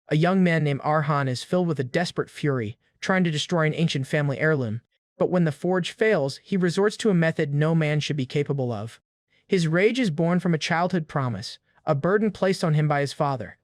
A young man named Arhan is filled with a desperate fury, trying to destroy an ancient family heirloom. But when the forge fails, he resorts to a method no man should be capable of. His rage is born from a childhood promise, a burden placed on him by his father.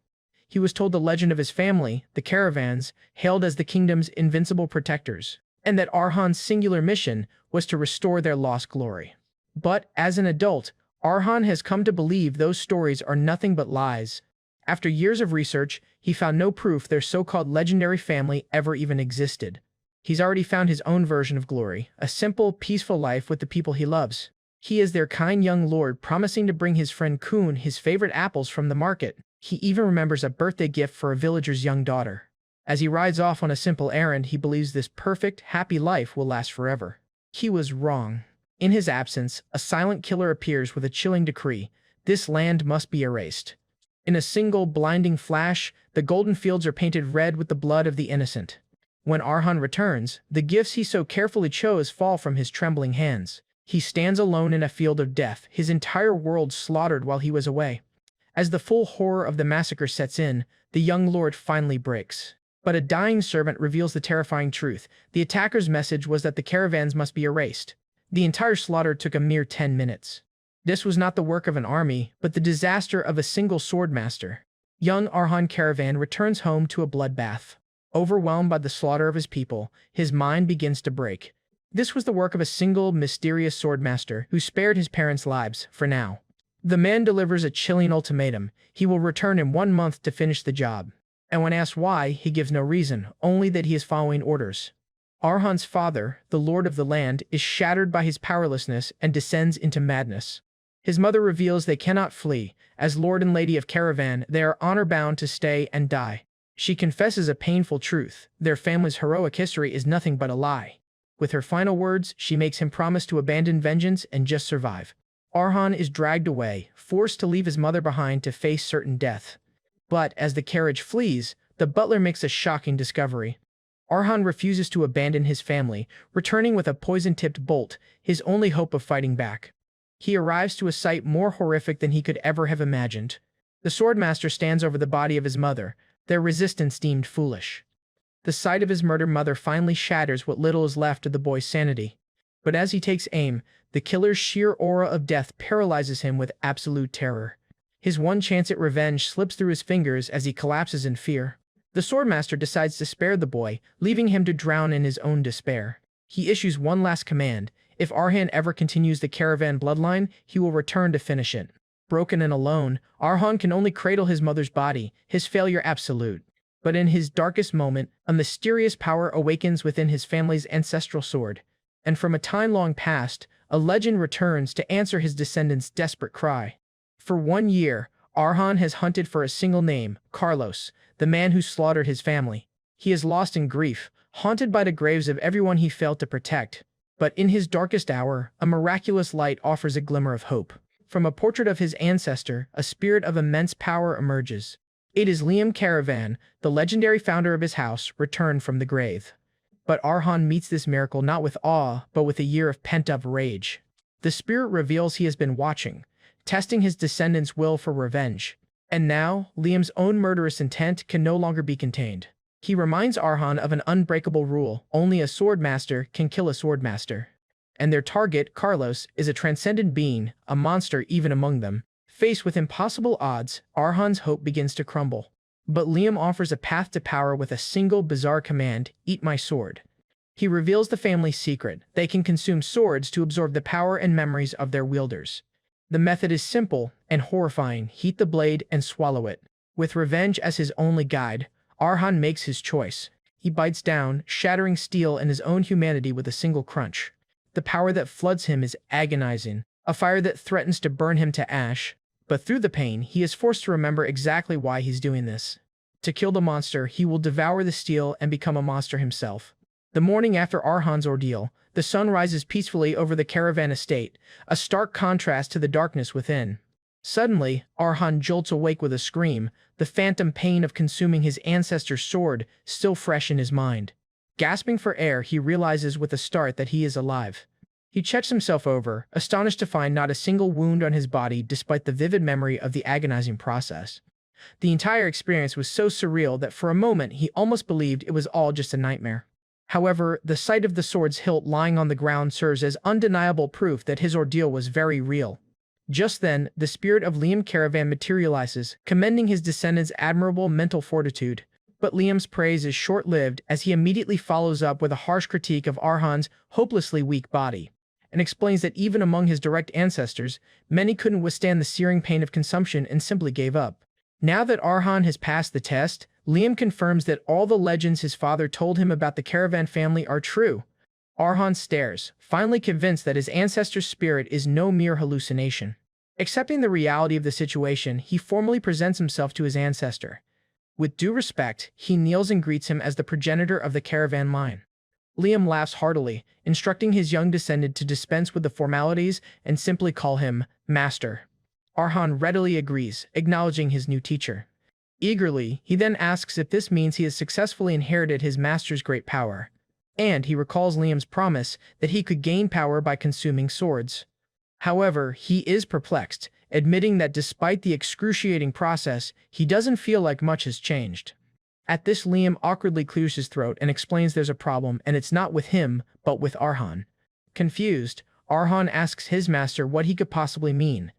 He was told the legend of his family, the Caravans, hailed as the kingdom's invincible protectors, and that Arhan's singular mission was to restore their lost glory. But, as an adult, Arhan has come to believe those stories are nothing but lies. After years of research, he found no proof their so-called legendary family ever even existed. He's already found his own version of glory, a simple, peaceful life with the people he loves. He is their kind young lord, promising to bring his friend Kun his favorite apples from the market. He even remembers a birthday gift for a villager's young daughter. As he rides off on a simple errand, he believes this perfect, happy life will last forever. He was wrong. In his absence, a silent killer appears with a chilling decree: this land must be erased. In a single, blinding flash, the golden fields are painted red with the blood of the innocent. When Arhan returns, the gifts he so carefully chose fall from his trembling hands. He stands alone in a field of death, his entire world slaughtered while he was away. As the full horror of the massacre sets in, the young lord finally breaks. But a dying servant reveals the terrifying truth. The attacker's message was that the caravans must be erased. The entire slaughter took a mere 10 minutes. This was not the work of an army, but the disaster of a single swordmaster. Young Arhan Karavan returns home to a bloodbath. Overwhelmed by the slaughter of his people, his mind begins to break. This was the work of a single, mysterious swordmaster who spared his parents' lives, for now. The man delivers a chilling ultimatum: he will return in 1 month to finish the job. And when asked why, he gives no reason, only that he is following orders. Arhan's father, the lord of the land, is shattered by his powerlessness and descends into madness. His mother reveals they cannot flee. As lord and lady of Caravan, they are honor-bound to stay and die. She confesses a painful truth: their family's heroic history is nothing but a lie. With her final words, she makes him promise to abandon vengeance and just survive. Arhan is dragged away, forced to leave his mother behind to face certain death. But as the carriage flees, the butler makes a shocking discovery. Arhan refuses to abandon his family, returning with a poison-tipped bolt, his only hope of fighting back. He arrives to a sight more horrific than he could ever have imagined. The Swordmaster stands over the body of his mother, their resistance deemed foolish. The sight of his murdered mother finally shatters what little is left of the boy's sanity. But as he takes aim, the killer's sheer aura of death paralyzes him with absolute terror. His one chance at revenge slips through his fingers as he collapses in fear. The Swordmaster decides to spare the boy, leaving him to drown in his own despair. He issues one last command: if Arhan ever continues the caravan bloodline, he will return to finish it. Broken and alone, Arhan can only cradle his mother's body, his failure absolute. But in his darkest moment, a mysterious power awakens within his family's ancestral sword. And from a time long past, a legend returns to answer his descendants' desperate cry. For 1 year, Arhan has hunted for a single name: Carlos, the man who slaughtered his family. He is lost in grief, haunted by the graves of everyone he failed to protect. But in his darkest hour, a miraculous light offers a glimmer of hope. From a portrait of his ancestor, a spirit of immense power emerges. It is Liam Karavan, the legendary founder of his house, returned from the grave. But Arhan meets this miracle not with awe, but with a year of pent-up rage. The spirit reveals he has been watching, testing his descendants' will for revenge. And now, Liam's own murderous intent can no longer be contained. He reminds Arhan of an unbreakable rule: only a swordmaster can kill a swordmaster. And their target, Carlos, is a transcendent being, a monster even among them. Faced with impossible odds, Arhan's hope begins to crumble. But Liam offers a path to power with a single bizarre command: eat my sword. He reveals the family's secret: they can consume swords to absorb the power and memories of their wielders. The method is simple and horrifying: heat the blade and swallow it. With revenge as his only guide, Arhan makes his choice. He bites down, shattering steel and his own humanity with a single crunch. The power that floods him is agonizing, a fire that threatens to burn him to ash. But through the pain, he is forced to remember exactly why he's doing this. To kill the monster, he will devour the steel and become a monster himself. The morning after Arhan's ordeal, the sun rises peacefully over the caravan estate, a stark contrast to the darkness within. Suddenly, Arhan jolts awake with a scream, the phantom pain of consuming his ancestor's sword still fresh in his mind. Gasping for air, he realizes with a start that he is alive. He checks himself over, astonished to find not a single wound on his body despite the vivid memory of the agonizing process. The entire experience was so surreal that for a moment he almost believed it was all just a nightmare. However, the sight of the sword's hilt lying on the ground serves as undeniable proof that his ordeal was very real. Just then, the spirit of Liam Caravan materializes, commending his descendants' admirable mental fortitude. But Liam's praise is short-lived as he immediately follows up with a harsh critique of Arhan's hopelessly weak body, and explains that even among his direct ancestors, many couldn't withstand the searing pain of consumption and simply gave up. Now that Arhan has passed the test, Liam confirms that all the legends his father told him about the Caravan family are true. Arhan stares, finally convinced that his ancestor's spirit is no mere hallucination. Accepting the reality of the situation, he formally presents himself to his ancestor. With due respect, he kneels and greets him as the progenitor of the Caravan line. Liam laughs heartily, instructing his young descendant to dispense with the formalities and simply call him Master. Arhan readily agrees, acknowledging his new teacher. Eagerly, he then asks if this means he has successfully inherited his master's great power, and he recalls Liam's promise that he could gain power by consuming swords. However, he is perplexed, admitting that despite the excruciating process, he doesn't feel like much has changed. At this, Liam awkwardly clears his throat and explains there's a problem and it's not with him, but with Arhan. Confused, Arhan asks his master what he could possibly mean.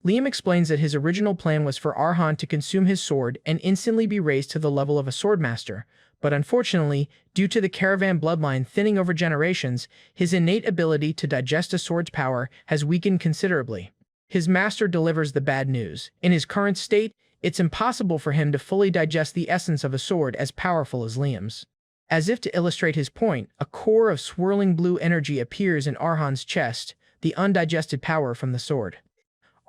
Liam explains that his original plan was for Arhan to consume his sword and instantly be raised to the level of a Swordmaster, but unfortunately, due to the Caravan bloodline thinning over generations, his innate ability to digest a sword's power has weakened considerably. His master delivers the bad news. In his current state, it's impossible for him to fully digest the essence of a sword as powerful as Liam's. As if to illustrate his point, a core of swirling blue energy appears in Arhan's chest, the undigested power from the sword.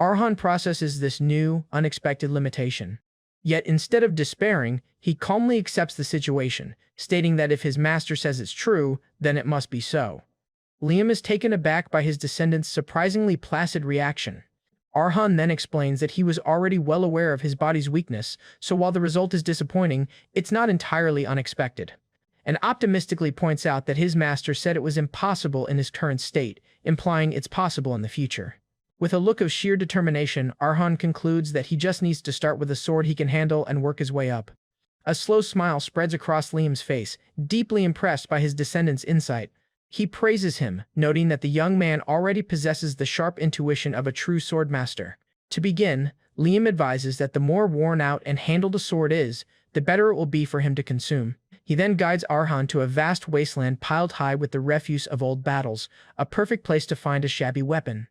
Arhan processes this new, unexpected limitation. Yet instead of despairing, he calmly accepts the situation, stating that if his master says it's true, then it must be so. Liam is taken aback by his descendant's surprisingly placid reaction. Arhan then explains that he was already well aware of his body's weakness, so while the result is disappointing, it's not entirely unexpected. And optimistically points out that his master said it was impossible in his current state, implying it's possible in the future. With a look of sheer determination, Arhan concludes that he just needs to start with a sword he can handle and work his way up. A slow smile spreads across Liam's face, deeply impressed by his descendant's insight. He praises him, noting that the young man already possesses the sharp intuition of a true swordmaster. To begin, Liam advises that the more worn out and handled a sword is, the better it will be for him to consume. He then guides Arhan to a vast wasteland piled high with the refuse of old battles, a perfect place to find a shabby weapon.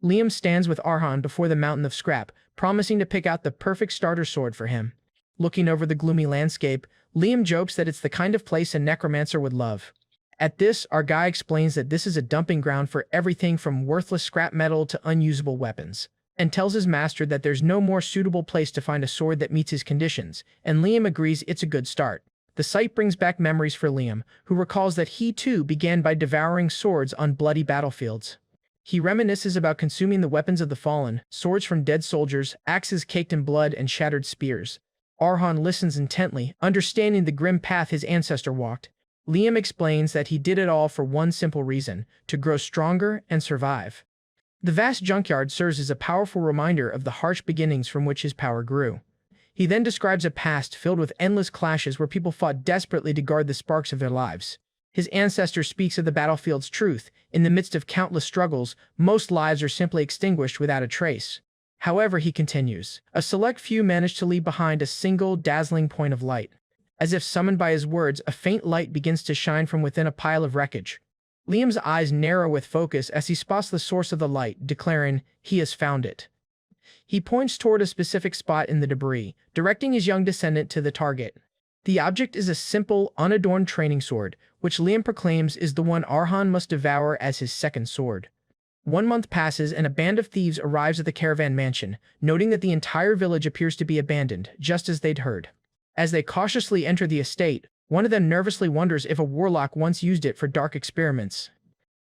Liam stands with Arhan before the mountain of scrap, promising to pick out the perfect starter sword for him. Looking over the gloomy landscape, Liam jokes that it's the kind of place a necromancer would love. At this, our guy explains that this is a dumping ground for everything from worthless scrap metal to unusable weapons, and tells his master that there's no more suitable place to find a sword that meets his conditions, and Liam agrees it's a good start. The sight brings back memories for Liam, who recalls that he too began by devouring swords on bloody battlefields. He reminisces about consuming the weapons of the fallen, swords from dead soldiers, axes caked in blood, and shattered spears. Arhan listens intently, understanding the grim path his ancestor walked. Liam explains that he did it all for one simple reason: to grow stronger and survive. The vast junkyard serves as a powerful reminder of the harsh beginnings from which his power grew. He then describes a past filled with endless clashes where people fought desperately to guard the sparks of their lives. His ancestor speaks of the battlefield's truth. In the midst of countless struggles, most lives are simply extinguished without a trace. However, he continues, a select few manage to leave behind a single, dazzling point of light. As if summoned by his words, a faint light begins to shine from within a pile of wreckage. Liam's eyes narrow with focus as he spots the source of the light, declaring, he has found it. He points toward a specific spot in the debris, directing his young descendant to the target. The object is a simple, unadorned training sword, which Liam proclaims is the one Arhan must devour as his second sword. 1 month passes and a band of thieves arrives at the caravan mansion, noting that the entire village appears to be abandoned, just as they'd heard. As they cautiously enter the estate, one of them nervously wonders if a warlock once used it for dark experiments.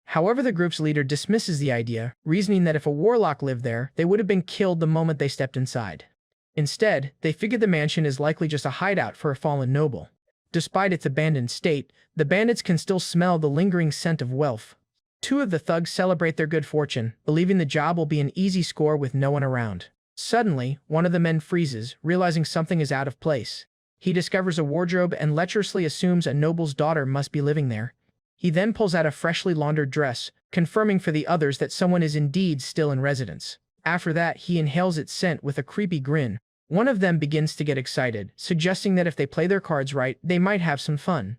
However, the group's leader dismisses the idea, reasoning that if a warlock lived there, they would have been killed the moment they stepped inside. Instead, they figure the mansion is likely just a hideout for a fallen noble. Despite its abandoned state, the bandits can still smell the lingering scent of wealth. 2 of the thugs celebrate their good fortune, believing the job will be an easy score with no one around. Suddenly, one of the men freezes, realizing something is out of place. He discovers a wardrobe and lecherously assumes a noble's daughter must be living there. He then pulls out a freshly laundered dress, confirming for the others that someone is indeed still in residence. After that, he inhales its scent with a creepy grin. One of them begins to get excited, suggesting that if they play their cards right, they might have some fun.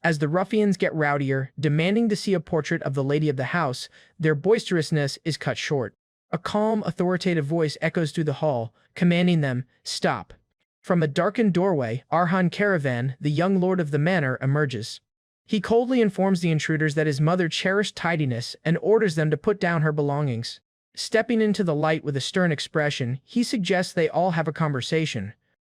As the ruffians get rowdier, demanding to see a portrait of the lady of the house, their boisterousness is cut short. A calm, authoritative voice echoes through the hall, commanding them, "Stop." From a darkened doorway, Arhan Karavan, the young lord of the manor, emerges. He coldly informs the intruders that his mother cherished tidiness and orders them to put down her belongings. Stepping into the light with a stern expression, he suggests they all have a conversation.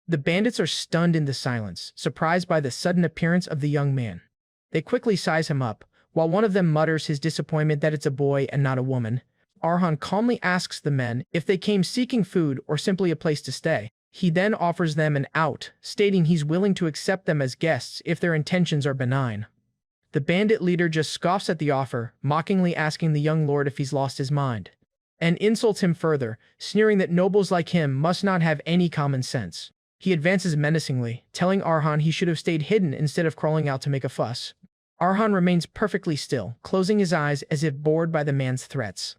The bandits are stunned into silence, surprised by the sudden appearance of the young man. They quickly size him up, while one of them mutters his disappointment that it's a boy and not a woman. Arhan calmly asks the men if they came seeking food or simply a place to stay. He then offers them an out, stating he's willing to accept them as guests if their intentions are benign. The bandit leader just scoffs at the offer, mockingly asking the young lord if he's lost his mind, and insults him further, sneering that nobles like him must not have any common sense. He advances menacingly, telling Arhan he should have stayed hidden instead of crawling out to make a fuss. Arhan remains perfectly still, closing his eyes as if bored by the man's threats.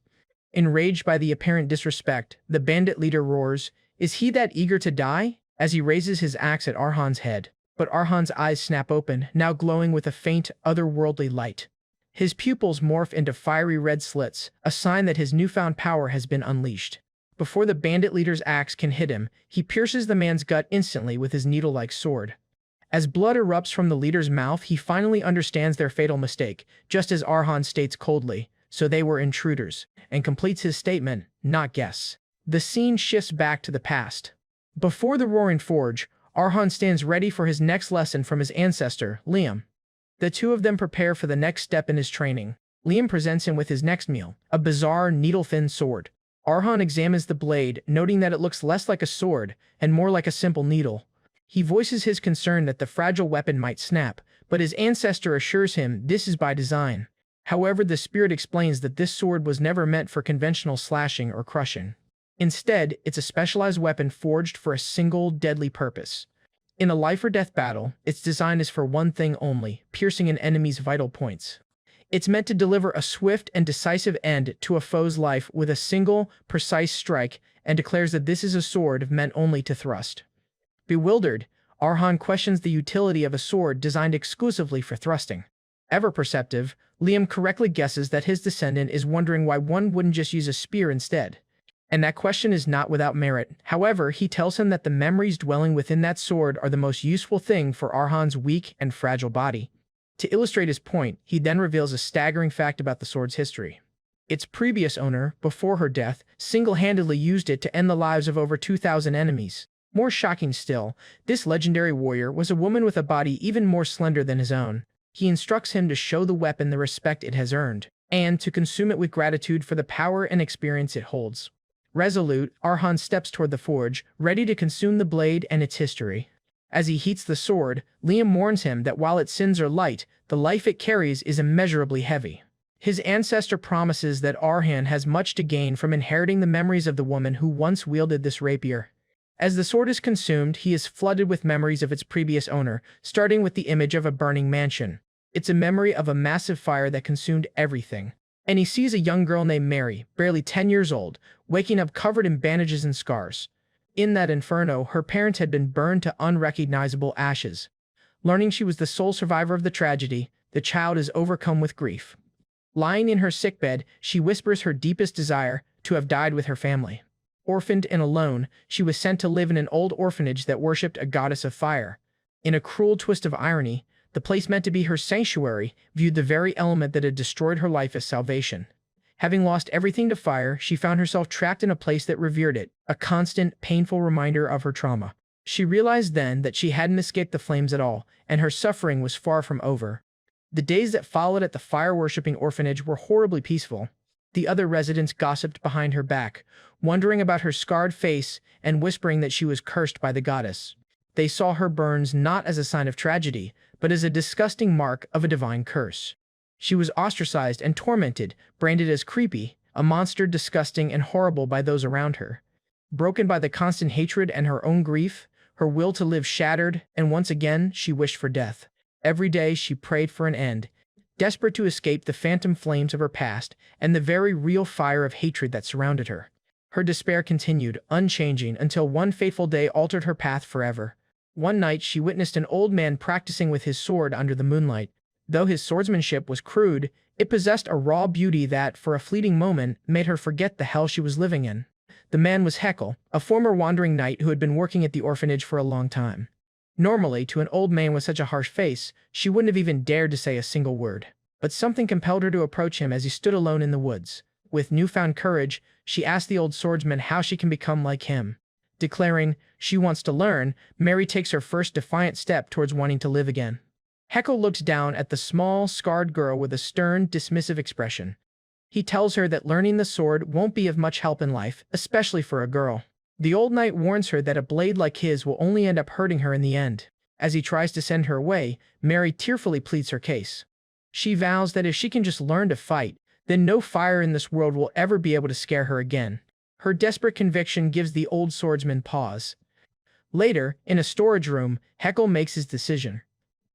Enraged by the apparent disrespect, the bandit leader roars, "Is he that eager to die?" as he raises his axe at Arhan's head. But Arhan's eyes snap open, now glowing with a faint, otherworldly light. His pupils morph into fiery red slits, a sign that his newfound power has been unleashed. Before the bandit leader's axe can hit him, he pierces the man's gut instantly with his needle-like sword. As blood erupts from the leader's mouth, he finally understands their fatal mistake, just as Arhan states coldly, "So they were intruders," and completes his statement, "Not guests." The scene shifts back to the past. Before the Roaring Forge, Arhan stands ready for his next lesson from his ancestor, Liam. The two of them prepare for the next step in his training. Liam presents him with his next meal, a bizarre, needle-thin sword. Arhan examines the blade, noting that it looks less like a sword and more like a simple needle. He voices his concern that the fragile weapon might snap, but his ancestor assures him this is by design. However, the spirit explains that this sword was never meant for conventional slashing or crushing. Instead, it's a specialized weapon forged for a single, deadly purpose. In a life-or-death battle, its design is for one thing only, piercing an enemy's vital points. It's meant to deliver a swift and decisive end to a foe's life with a single, precise strike, and declares that this is a sword meant only to thrust. Bewildered, Arhan questions the utility of a sword designed exclusively for thrusting. Ever perceptive, Liam correctly guesses that his descendant is wondering why one wouldn't just use a spear instead. And that question is not without merit. However, he tells him that the memories dwelling within that sword are the most useful thing for Arhan's weak and fragile body. To illustrate his point, he then reveals a staggering fact about the sword's history. Its previous owner, before her death, single-handedly used it to end the lives of over 2,000 enemies. More shocking still, this legendary warrior was a woman with a body even more slender than his own. He instructs him to show the weapon the respect it has earned, and to consume it with gratitude for the power and experience it holds. Resolute, Arhan steps toward the forge, ready to consume the blade and its history. As he heats the sword, Liam warns him that while its sins are light, the life it carries is immeasurably heavy. His ancestor promises that Arhan has much to gain from inheriting the memories of the woman who once wielded this rapier. As the sword is consumed, he is flooded with memories of its previous owner, starting with the image of a burning mansion. It's a memory of a massive fire that consumed everything. And he sees a young girl named Mary, barely 10 years old, waking up covered in bandages and scars. In that inferno, her parents had been burned to unrecognizable ashes. Learning she was the sole survivor of the tragedy, the child is overcome with grief. Lying in her sickbed, she whispers her deepest desire, to have died with her family. Orphaned and alone, she was sent to live in an old orphanage that worshipped a goddess of fire. In a cruel twist of irony, the place meant to be her sanctuary viewed the very element that had destroyed her life as salvation. Having lost everything to fire, she found herself trapped in a place that revered it, a constant, painful reminder of her trauma. She realized then that she hadn't escaped the flames at all, and her suffering was far from over. The days that followed at the fire-worshipping orphanage were horribly peaceful. The other residents gossiped behind her back, wondering about her scarred face and whispering that she was cursed by the goddess. They saw her burns not as a sign of tragedy, but as a disgusting mark of a divine curse. She was ostracized and tormented, branded as creepy, a monster disgusting and horrible by those around her. Broken by the constant hatred and her own grief, her will to live shattered, and once again she wished for death. Every day she prayed for an end, desperate to escape the phantom flames of her past and the very real fire of hatred that surrounded her. Her despair continued, unchanging, until one fateful day altered her path forever. One night she witnessed an old man practicing with his sword under the moonlight. Though his swordsmanship was crude, it possessed a raw beauty that, for a fleeting moment, made her forget the hell she was living in. The man was Heckle, a former wandering knight who had been working at the orphanage for a long time. Normally, to an old man with such a harsh face, she wouldn't have even dared to say a single word. But something compelled her to approach him as he stood alone in the woods. With newfound courage, she asked the old swordsman how she can become like him. Declaring she wants to learn, Mary takes her first defiant step towards wanting to live again. Heckle looks down at the small, scarred girl with a stern, dismissive expression. He tells her that learning the sword won't be of much help in life, especially for a girl. The old knight warns her that a blade like his will only end up hurting her in the end. As he tries to send her away, Mary tearfully pleads her case. She vows that if she can just learn to fight, then no fire in this world will ever be able to scare her again. Her desperate conviction gives the old swordsman pause. Later, in a storage room, Heckle makes his decision.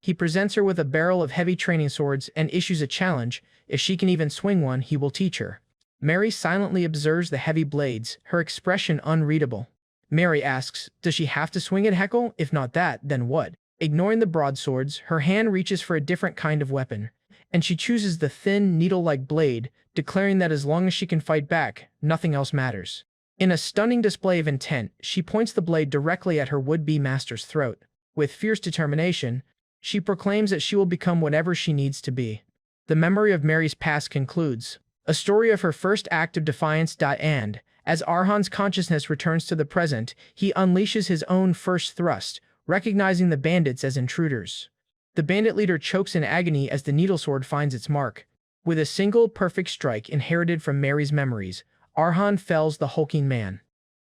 He presents her with a barrel of heavy training swords and issues a challenge. If she can even swing one, he will teach her. Mary silently observes the heavy blades, her expression unreadable. Mary asks, does she have to swing at Heckle? If not that, then what? Ignoring the broadswords, her hand reaches for a different kind of weapon, and she chooses the thin, needle-like blade, declaring that as long as she can fight back, nothing else matters. In a stunning display of intent, she points the blade directly at her would-be master's throat. With fierce determination, she proclaims that she will become whatever she needs to be. The memory of Mary's past concludes, a story of her first act of defiance. And, as Arhan's consciousness returns to the present, he unleashes his own first thrust, recognizing the bandits as intruders. The bandit leader chokes in agony as the needlesword finds its mark. With a single perfect strike inherited from Mary's memories, Arhan fells the hulking man.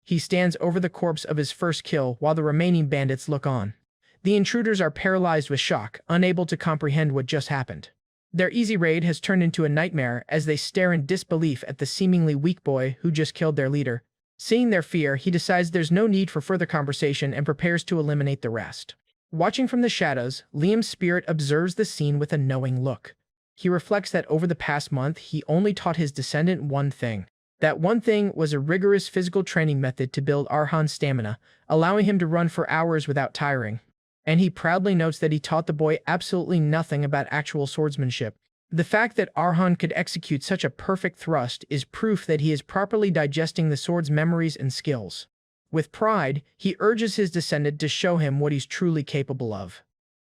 He stands over the corpse of his first kill while the remaining bandits look on. The intruders are paralyzed with shock, unable to comprehend what just happened. Their easy raid has turned into a nightmare as they stare in disbelief at the seemingly weak boy who just killed their leader. Seeing their fear, he decides there's no need for further conversation and prepares to eliminate the rest. Watching from the shadows, Liam's spirit observes the scene with a knowing look. He reflects that over the past month, he only taught his descendant one thing. That one thing was a rigorous physical training method to build Arhan's stamina, allowing him to run for hours without tiring. And he proudly notes that he taught the boy absolutely nothing about actual swordsmanship. The fact that Arhan could execute such a perfect thrust is proof that he is properly digesting the sword's memories and skills. With pride, he urges his descendant to show him what he's truly capable of.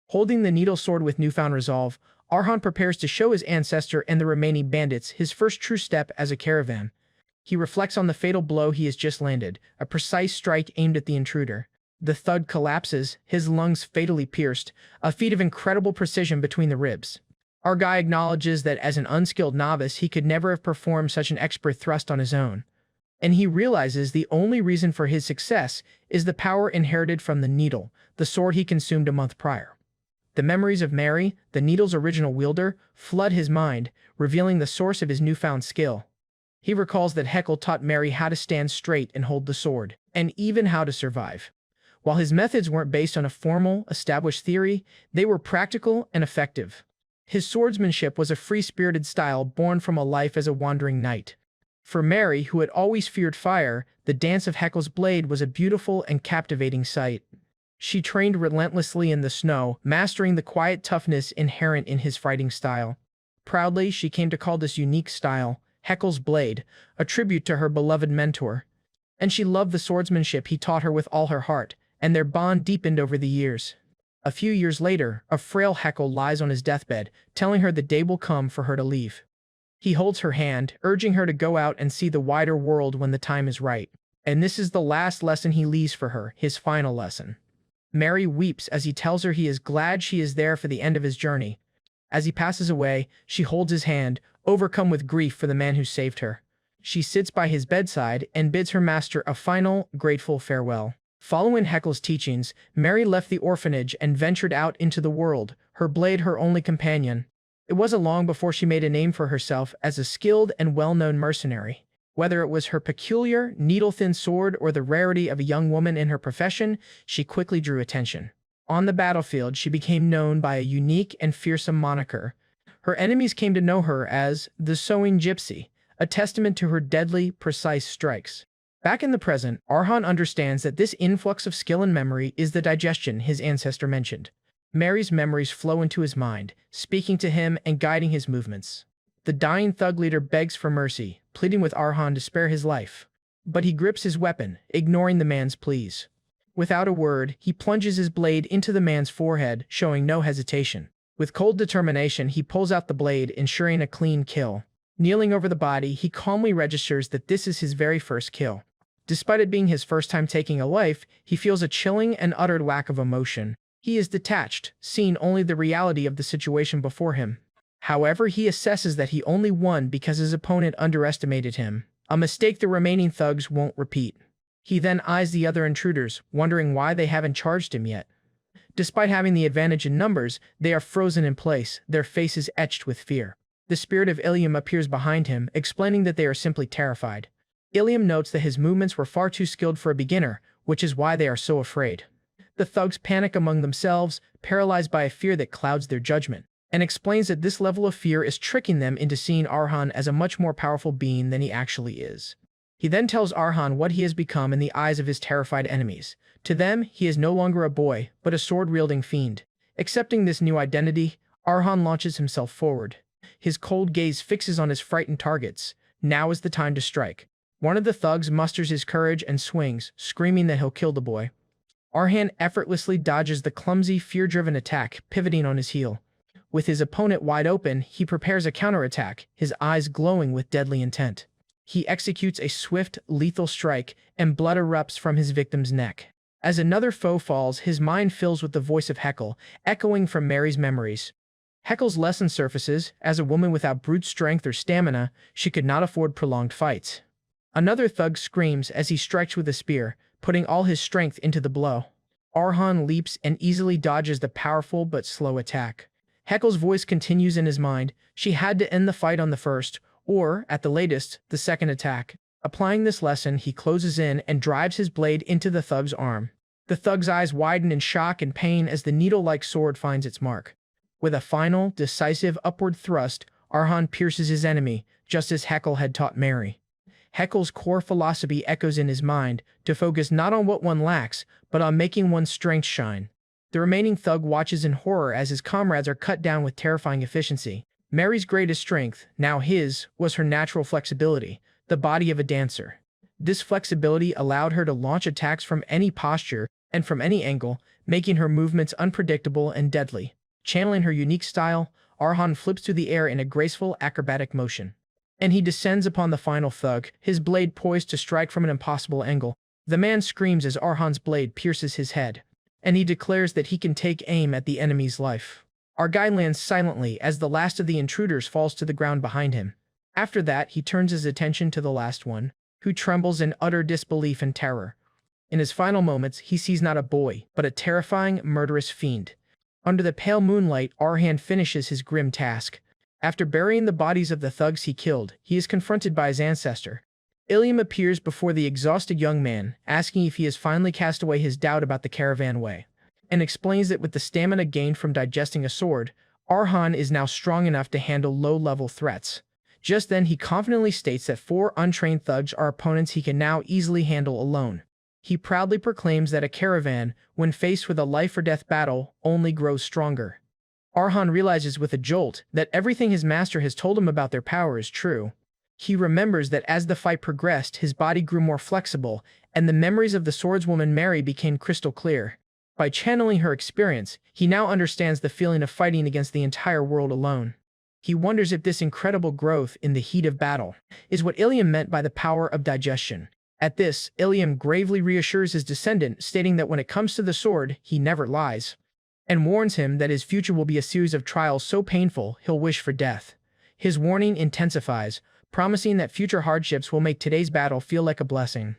Holding the needle sword with newfound resolve, Arhan prepares to show his ancestor and the remaining bandits his first true step as a caravan. He reflects on the fatal blow he has just landed, a precise strike aimed at the intruder. The thug collapses, his lungs fatally pierced, a feat of incredible precision between the ribs. Our guy acknowledges that as an unskilled novice he could never have performed such an expert thrust on his own. And he realizes the only reason for his success is the power inherited from the needle, the sword he consumed a month prior. The memories of Mary, the needle's original wielder, flood his mind, revealing the source of his newfound skill. He recalls that Heckle taught Mary how to stand straight and hold the sword, and even how to survive. While his methods weren't based on a formal, established theory, they were practical and effective. His swordsmanship was a free-spirited style born from a life as a wandering knight. For Mary, who had always feared fire, the dance of Heckle's blade was a beautiful and captivating sight. She trained relentlessly in the snow, mastering the quiet toughness inherent in his fighting style. Proudly, she came to call this unique style Heckle's blade, a tribute to her beloved mentor. And she loved the swordsmanship he taught her with all her heart, and their bond deepened over the years. A few years later, a frail Heckle lies on his deathbed, telling her the day will come for her to leave. He holds her hand, urging her to go out and see the wider world when the time is right. And this is the last lesson he leaves for her, his final lesson. Mary weeps as he tells her he is glad she is there for the end of his journey. As he passes away, she holds his hand, overcome with grief for the man who saved her. She sits by his bedside and bids her master a final, grateful farewell. Following Heckle's teachings, Mary left the orphanage and ventured out into the world, her blade her only companion. It wasn't long before she made a name for herself as a skilled and well-known mercenary. Whether it was her peculiar, needle-thin sword or the rarity of a young woman in her profession, she quickly drew attention. On the battlefield, she became known by a unique and fearsome moniker. Her enemies came to know her as the Sewing Gypsy, a testament to her deadly, precise strikes. Back in the present, Arhan understands that this influx of skill and memory is the digestion his ancestor mentioned. Mary's memories flow into his mind, speaking to him and guiding his movements. The dying thug leader begs for mercy, pleading with Arhan to spare his life. But he grips his weapon, ignoring the man's pleas. Without a word, he plunges his blade into the man's forehead, showing no hesitation. With cold determination, he pulls out the blade, ensuring a clean kill. Kneeling over the body, he calmly registers that this is his very first kill. Despite it being his first time taking a life, he feels a chilling and utter lack of emotion. He is detached, seeing only the reality of the situation before him. However, he assesses that he only won because his opponent underestimated him, a mistake the remaining thugs won't repeat. He then eyes the other intruders, wondering why they haven't charged him yet. Despite having the advantage in numbers, they are frozen in place, their faces etched with fear. The spirit of Ilium appears behind him, explaining that they are simply terrified. Ilium notes that his movements were far too skilled for a beginner, which is why they are so afraid. The thugs panic among themselves, paralyzed by a fear that clouds their judgment, and explains that this level of fear is tricking them into seeing Arhan as a much more powerful being than he actually is. He then tells Arhan what he has become in the eyes of his terrified enemies. To them, he is no longer a boy, but a sword-wielding fiend. Accepting this new identity, Arhan launches himself forward. His cold gaze fixes on his frightened targets. Now is the time to strike. One of the thugs musters his courage and swings, screaming that he'll kill the boy. Arhan effortlessly dodges the clumsy, fear-driven attack, pivoting on his heel. With his opponent wide open, he prepares a counterattack, his eyes glowing with deadly intent. He executes a swift, lethal strike, and blood erupts from his victim's neck. As another foe falls, his mind fills with the voice of Heckle, echoing from Mary's memories. Heckle's lesson surfaces: as a woman without brute strength or stamina, she could not afford prolonged fights. Another thug screams as he strikes with a spear, putting all his strength into the blow. Arhan leaps and easily dodges the powerful but slow attack. Heckle's voice continues in his mind: she had to end the fight on the first, or, at the latest, the second attack. Applying this lesson, he closes in and drives his blade into the thug's arm. The thug's eyes widen in shock and pain as the needle-like sword finds its mark. With a final, decisive upward thrust, Arhan pierces his enemy, just as Heckle had taught Mary. Heckle's core philosophy echoes in his mind, to focus not on what one lacks, but on making one's strength shine. The remaining thug watches in horror as his comrades are cut down with terrifying efficiency. Mary's greatest strength, now his, was her natural flexibility, the body of a dancer. This flexibility allowed her to launch attacks from any posture and from any angle, making her movements unpredictable and deadly. Channeling her unique style, Arhan flips through the air in a graceful, acrobatic motion. And he descends upon the final thug, his blade poised to strike from an impossible angle. The man screams as Arhan's blade pierces his head, and he declares that he can take aim at the enemy's life. Our guy lands silently as the last of the intruders falls to the ground behind him. After that, he turns his attention to the last one, who trembles in utter disbelief and terror. In his final moments, he sees not a boy, but a terrifying, murderous fiend. Under the pale moonlight, Arhan finishes his grim task. After burying the bodies of the thugs he killed, he is confronted by his ancestor. Ilium appears before the exhausted young man, asking if he has finally cast away his doubt about the caravan way, and explains that with the stamina gained from digesting a sword, Arhan is now strong enough to handle low-level threats. Just then, he confidently states that 4 untrained thugs are opponents he can now easily handle alone. He proudly proclaims that a caravan, when faced with a life-or-death battle, only grows stronger. Arhan realizes with a jolt that everything his master has told him about their power is true. He remembers that as the fight progressed, his body grew more flexible, and the memories of the swordswoman Mary became crystal clear. By channeling her experience, he now understands the feeling of fighting against the entire world alone. He wonders if this incredible growth in the heat of battle is what Ilium meant by the power of digestion. At this, Ilium gravely reassures his descendant, stating that when it comes to the sword, he never lies, and warns him that his future will be a series of trials so painful he'll wish for death. His warning intensifies, promising that future hardships will make today's battle feel like a blessing.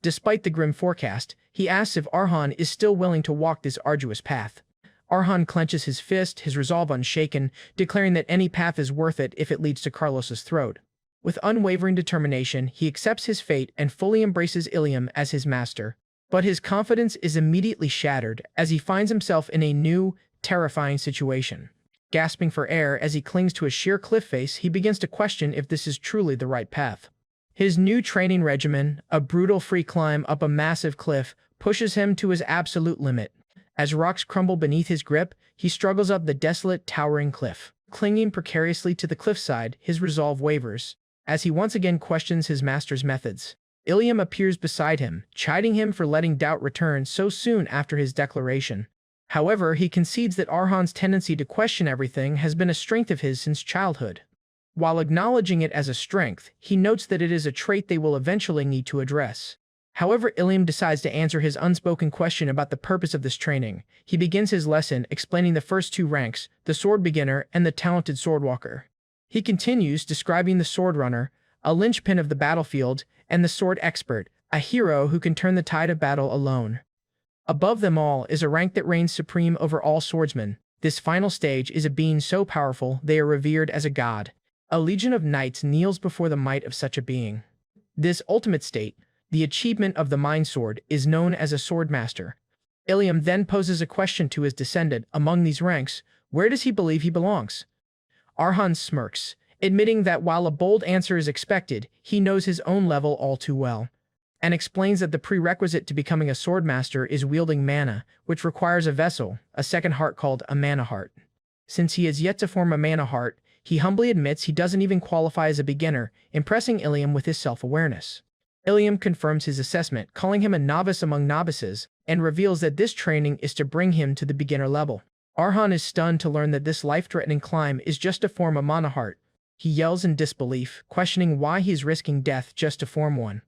Despite the grim forecast, he asks if Arhan is still willing to walk this arduous path. Arhan clenches his fist, his resolve unshaken, declaring that any path is worth it if it leads to Carlos's throat. With unwavering determination, he accepts his fate and fully embraces Ilium as his master. But his confidence is immediately shattered as he finds himself in a new, terrifying situation. Gasping for air as he clings to a sheer cliff face, he begins to question if this is truly the right path. His new training regimen, a brutal free climb up a massive cliff, pushes him to his absolute limit. As rocks crumble beneath his grip, he struggles up the desolate, towering cliff. Clinging precariously to the cliffside, his resolve wavers, as he once again questions his master's methods. Ilium appears beside him, chiding him for letting doubt return so soon after his declaration. However, he concedes that Arhan's tendency to question everything has been a strength of his since childhood. While acknowledging it as a strength, he notes that it is a trait they will eventually need to address. However, Ilium decides to answer his unspoken question about the purpose of this training. He begins his lesson explaining the first two ranks, the sword beginner and the talented swordwalker. He continues describing the sword runner, a linchpin of the battlefield, and the sword expert, a hero who can turn the tide of battle alone. Above them all is a rank that reigns supreme over all swordsmen. This final stage is a being so powerful they are revered as a god. A legion of knights kneels before the might of such a being. This ultimate state, the achievement of the mind sword, is known as a swordmaster. Ilium then poses a question to his descendant. Among these ranks, where does he believe he belongs? Arhan smirks, admitting that while a bold answer is expected, he knows his own level all too well, and explains that the prerequisite to becoming a swordmaster is wielding mana, which requires a vessel, a second heart called a mana heart. Since he has yet to form a mana heart, he humbly admits he doesn't even qualify as a beginner, impressing Ilium with his self-awareness. Ilium confirms his assessment, calling him a novice among novices, and reveals that this training is to bring him to the beginner level. Arhan is stunned to learn that this life-threatening climb is just to form a mana heart. He yells in disbelief, questioning why he is risking death just to form one.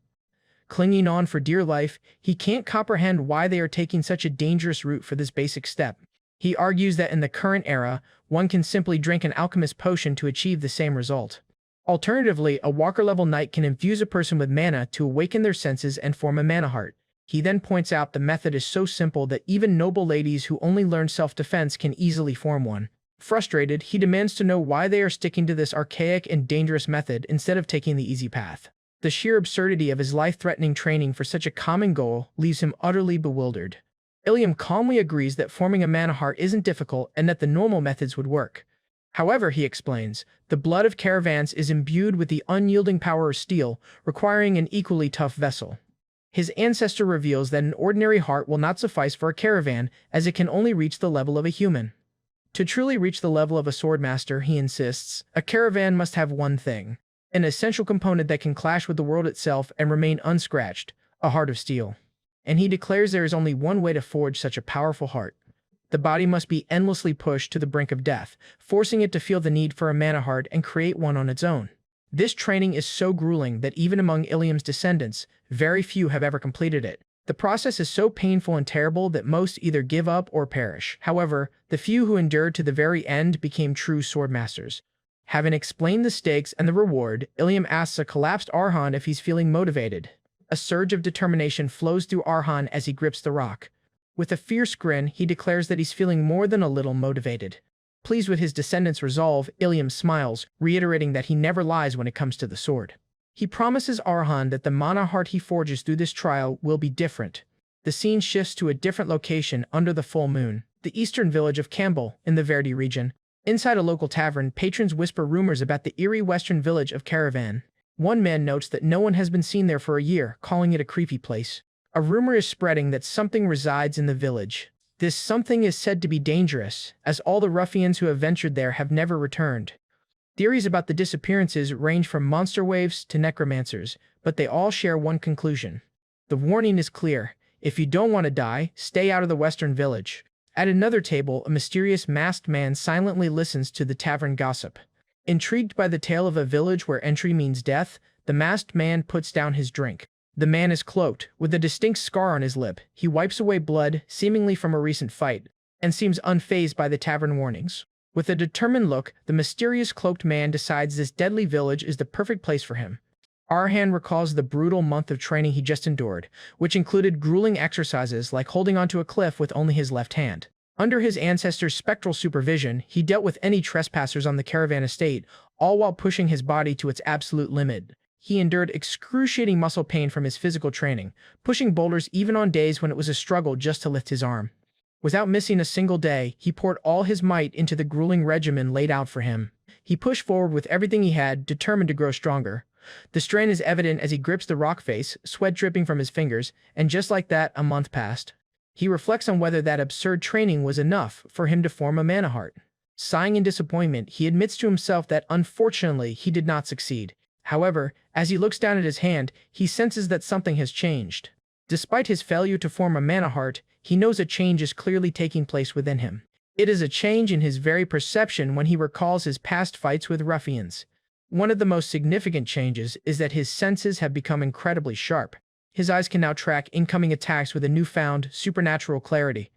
Clinging on for dear life, he can't comprehend why they are taking such a dangerous route for this basic step. He argues that in the current era, one can simply drink an alchemist potion to achieve the same result. Alternatively, a walker-level knight can infuse a person with mana to awaken their senses and form a mana heart. He then points out the method is so simple that even noble ladies who only learn self-defense can easily form one. Frustrated, he demands to know why they are sticking to this archaic and dangerous method instead of taking the easy path. The sheer absurdity of his life-threatening training for such a common goal leaves him utterly bewildered. Ilium calmly agrees that forming a mana heart isn't difficult and that the normal methods would work. However, he explains, the blood of caravans is imbued with the unyielding power of steel, requiring an equally tough vessel. His ancestor reveals that an ordinary heart will not suffice for a caravan, as it can only reach the level of a human. To truly reach the level of a swordmaster, he insists, a caravan must have one thing, an essential component that can clash with the world itself and remain unscratched, a heart of steel. And he declares there is only one way to forge such a powerful heart. The body must be endlessly pushed to the brink of death, forcing it to feel the need for a mana heart and create one on its own. This training is so grueling that even among Ilium's descendants, very few have ever completed it. The process is so painful and terrible that most either give up or perish. However, the few who endured to the very end became true swordmasters. Having explained the stakes and the reward, Ilium asks a collapsed Arhan if he's feeling motivated. A surge of determination flows through Arhan as he grips the rock. With a fierce grin, he declares that he's feeling more than a little motivated. Pleased with his descendants' resolve, Ilium smiles, reiterating that he never lies when it comes to the sword. He promises Arhan that the mana heart he forges through this trial will be different. The scene shifts to a different location under the full moon, the eastern village of Campbell, in the Verdi region. Inside a local tavern, patrons whisper rumors about the eerie western village of Caravan. One man notes that no one has been seen there for a year, calling it a creepy place. A rumor is spreading that something resides in the village. This something is said to be dangerous, as all the ruffians who have ventured there have never returned. Theories about the disappearances range from monster waves to necromancers, but they all share one conclusion. The warning is clear. If you don't want to die, stay out of the western village. At another table, a mysterious masked man silently listens to the tavern gossip. Intrigued by the tale of a village where entry means death, the masked man puts down his drink. The man is cloaked, with a distinct scar on his lip. He wipes away blood, seemingly from a recent fight, and seems unfazed by the tavern warnings. With a determined look, the mysterious cloaked man decides this deadly village is the perfect place for him. Arhan recalls the brutal month of training he just endured, which included grueling exercises like holding onto a cliff with only his left hand. Under his ancestor's spectral supervision, he dealt with any trespassers on the caravan estate, all while pushing his body to its absolute limit. He endured excruciating muscle pain from his physical training, pushing boulders even on days when it was a struggle just to lift his arm. Without missing a single day, he poured all his might into the grueling regimen laid out for him. He pushed forward with everything he had, determined to grow stronger. The strain is evident as he grips the rock face, sweat dripping from his fingers, and just like that, a month passed. He reflects on whether that absurd training was enough for him to form a mana heart. Sighing in disappointment, he admits to himself that unfortunately he did not succeed. However, as he looks down at his hand, he senses that something has changed. Despite his failure to form a mana heart, he knows a change is clearly taking place within him. It is a change in his very perception when he recalls his past fights with ruffians. One of the most significant changes is that his senses have become incredibly sharp. His eyes can now track incoming attacks with a newfound, supernatural clarity.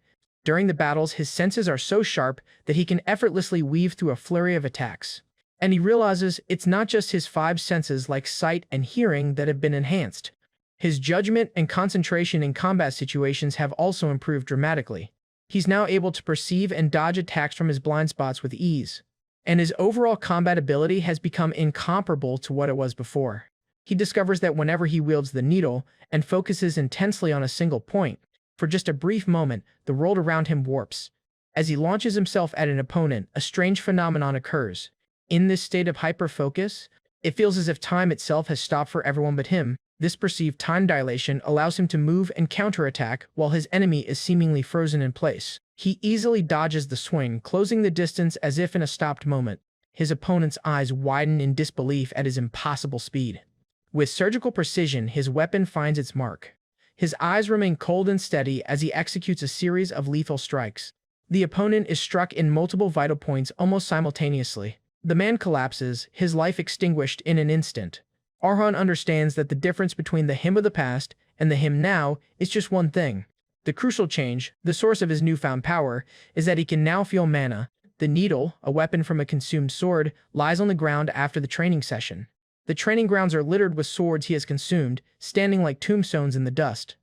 During the battles, his senses are so sharp that he can effortlessly weave through a flurry of attacks. And he realizes it's not just his five senses like sight and hearing that have been enhanced. His judgment and concentration in combat situations have also improved dramatically. He's now able to perceive and dodge attacks from his blind spots with ease. And his overall combat ability has become incomparable to what it was before. He discovers that whenever he wields the needle and focuses intensely on a single point, for just a brief moment, the world around him warps. As he launches himself at an opponent, a strange phenomenon occurs. In this state of hyper-focus, it feels as if time itself has stopped for everyone but him. This perceived time dilation allows him to move and counterattack while his enemy is seemingly frozen in place. He easily dodges the swing, closing the distance as if in a stopped moment. His opponent's eyes widen in disbelief at his impossible speed. With surgical precision, his weapon finds its mark. His eyes remain cold and steady as he executes a series of lethal strikes. The opponent is struck in multiple vital points almost simultaneously. The man collapses, his life extinguished in an instant. Arhan understands that the difference between the him of the past and the him now is just one thing. The crucial change, the source of his newfound power, is that he can now feel mana. The needle, a weapon from a consumed sword, lies on the ground after the training session. The training grounds are littered with swords he has consumed, standing like tombstones in the dust.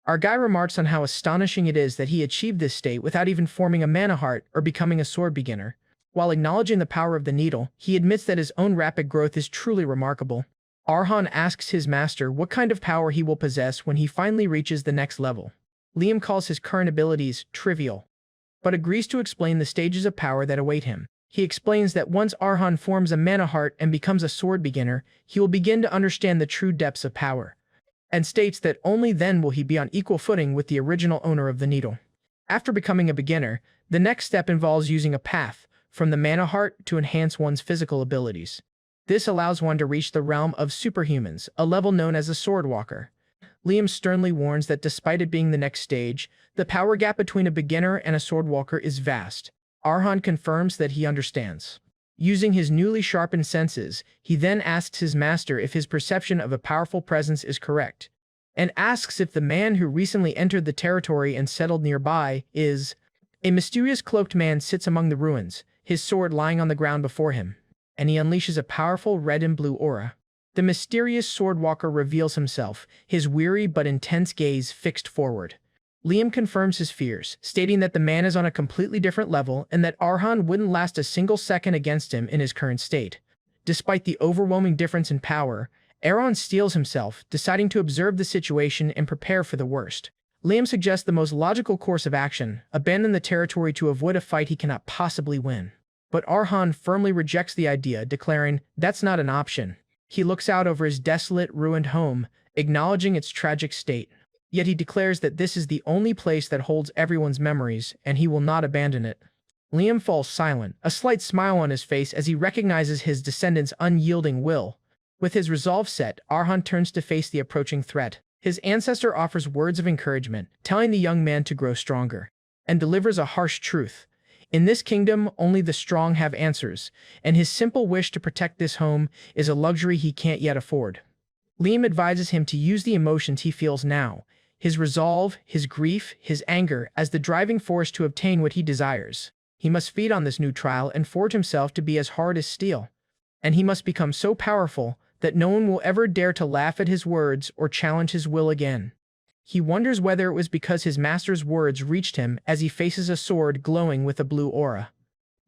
Our guy remarks on how astonishing it is that he achieved this state without even forming a mana heart or becoming a sword beginner. While acknowledging the power of the needle, he admits that his own rapid growth is truly remarkable. Arhan asks his master what kind of power he will possess when he finally reaches the next level. Liam calls his current abilities trivial, but agrees to explain the stages of power that await him. He explains that once Arhan forms a mana heart and becomes a sword beginner, he will begin to understand the true depths of power, and states that only then will he be on equal footing with the original owner of the needle. After becoming a beginner, the next step involves using a path from the mana heart to enhance one's physical abilities. This allows one to reach the realm of superhumans, a level known as a swordwalker. Liam sternly warns that despite it being the next stage, the power gap between a beginner and a swordwalker is vast. Arhan confirms that he understands. Using his newly sharpened senses, he then asks his master if his perception of a powerful presence is correct, and asks if the man who recently entered the territory and settled nearby is. A mysterious cloaked man sits among the ruins, his sword lying on the ground before him, and he unleashes a powerful red and blue aura. The mysterious swordwalker reveals himself, his weary but intense gaze fixed forward. Liam confirms his fears, stating that the man is on a completely different level and that Arhan wouldn't last a single second against him in his current state. Despite the overwhelming difference in power, Arhan steels himself, deciding to observe the situation and prepare for the worst. Liam suggests the most logical course of action: abandon the territory to avoid a fight he cannot possibly win. But Arhan firmly rejects the idea, declaring that's not an option. He looks out over his desolate, ruined home, acknowledging its tragic state. Yet he declares that this is the only place that holds everyone's memories, and he will not abandon it. Liam falls silent, a slight smile on his face as he recognizes his descendants' unyielding will. With his resolve set, Arhan turns to face the approaching threat. His ancestor offers words of encouragement, telling the young man to grow stronger, and delivers a harsh truth. In this kingdom, only the strong have answers, and his simple wish to protect this home is a luxury he can't yet afford. Liam advises him to use the emotions he feels now, his resolve, his grief, his anger, as the driving force to obtain what he desires. He must feed on this new trial and forge himself to be as hard as steel. And he must become so powerful that no one will ever dare to laugh at his words or challenge his will again. He wonders whether it was because his master's words reached him as he faces a sword glowing with a blue aura.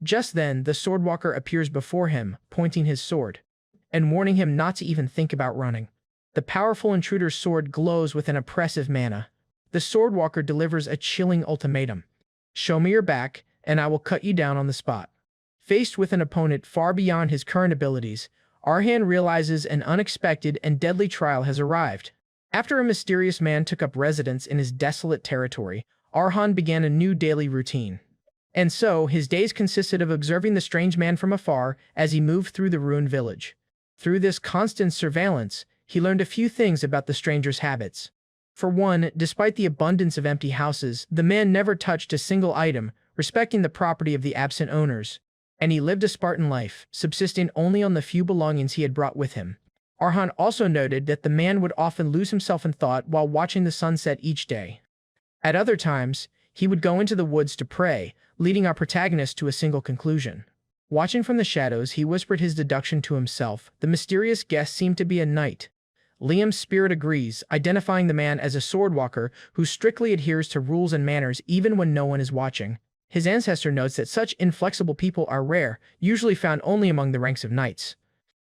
Just then, the Swordwalker appears before him, pointing his sword, and warning him not to even think about running. The powerful intruder's sword glows with an oppressive mana. The Swordwalker delivers a chilling ultimatum. Show me your back, and I will cut you down on the spot. Faced with an opponent far beyond his current abilities, Arhan realizes an unexpected and deadly trial has arrived. After a mysterious man took up residence in his desolate territory, Arhan began a new daily routine. And so, his days consisted of observing the strange man from afar as he moved through the ruined village. Through this constant surveillance, he learned a few things about the stranger's habits. For one, despite the abundance of empty houses, the man never touched a single item, respecting the property of the absent owners. And he lived a Spartan life, subsisting only on the few belongings he had brought with him. Arhan also noted that the man would often lose himself in thought while watching the sunset each day. At other times, he would go into the woods to pray, leading our protagonist to a single conclusion. Watching from the shadows, he whispered his deduction to himself. The mysterious guest seemed to be a knight. Liam's spirit agrees, identifying the man as a swordwalker who strictly adheres to rules and manners even when no one is watching. His ancestor notes that such inflexible people are rare, usually found only among the ranks of knights.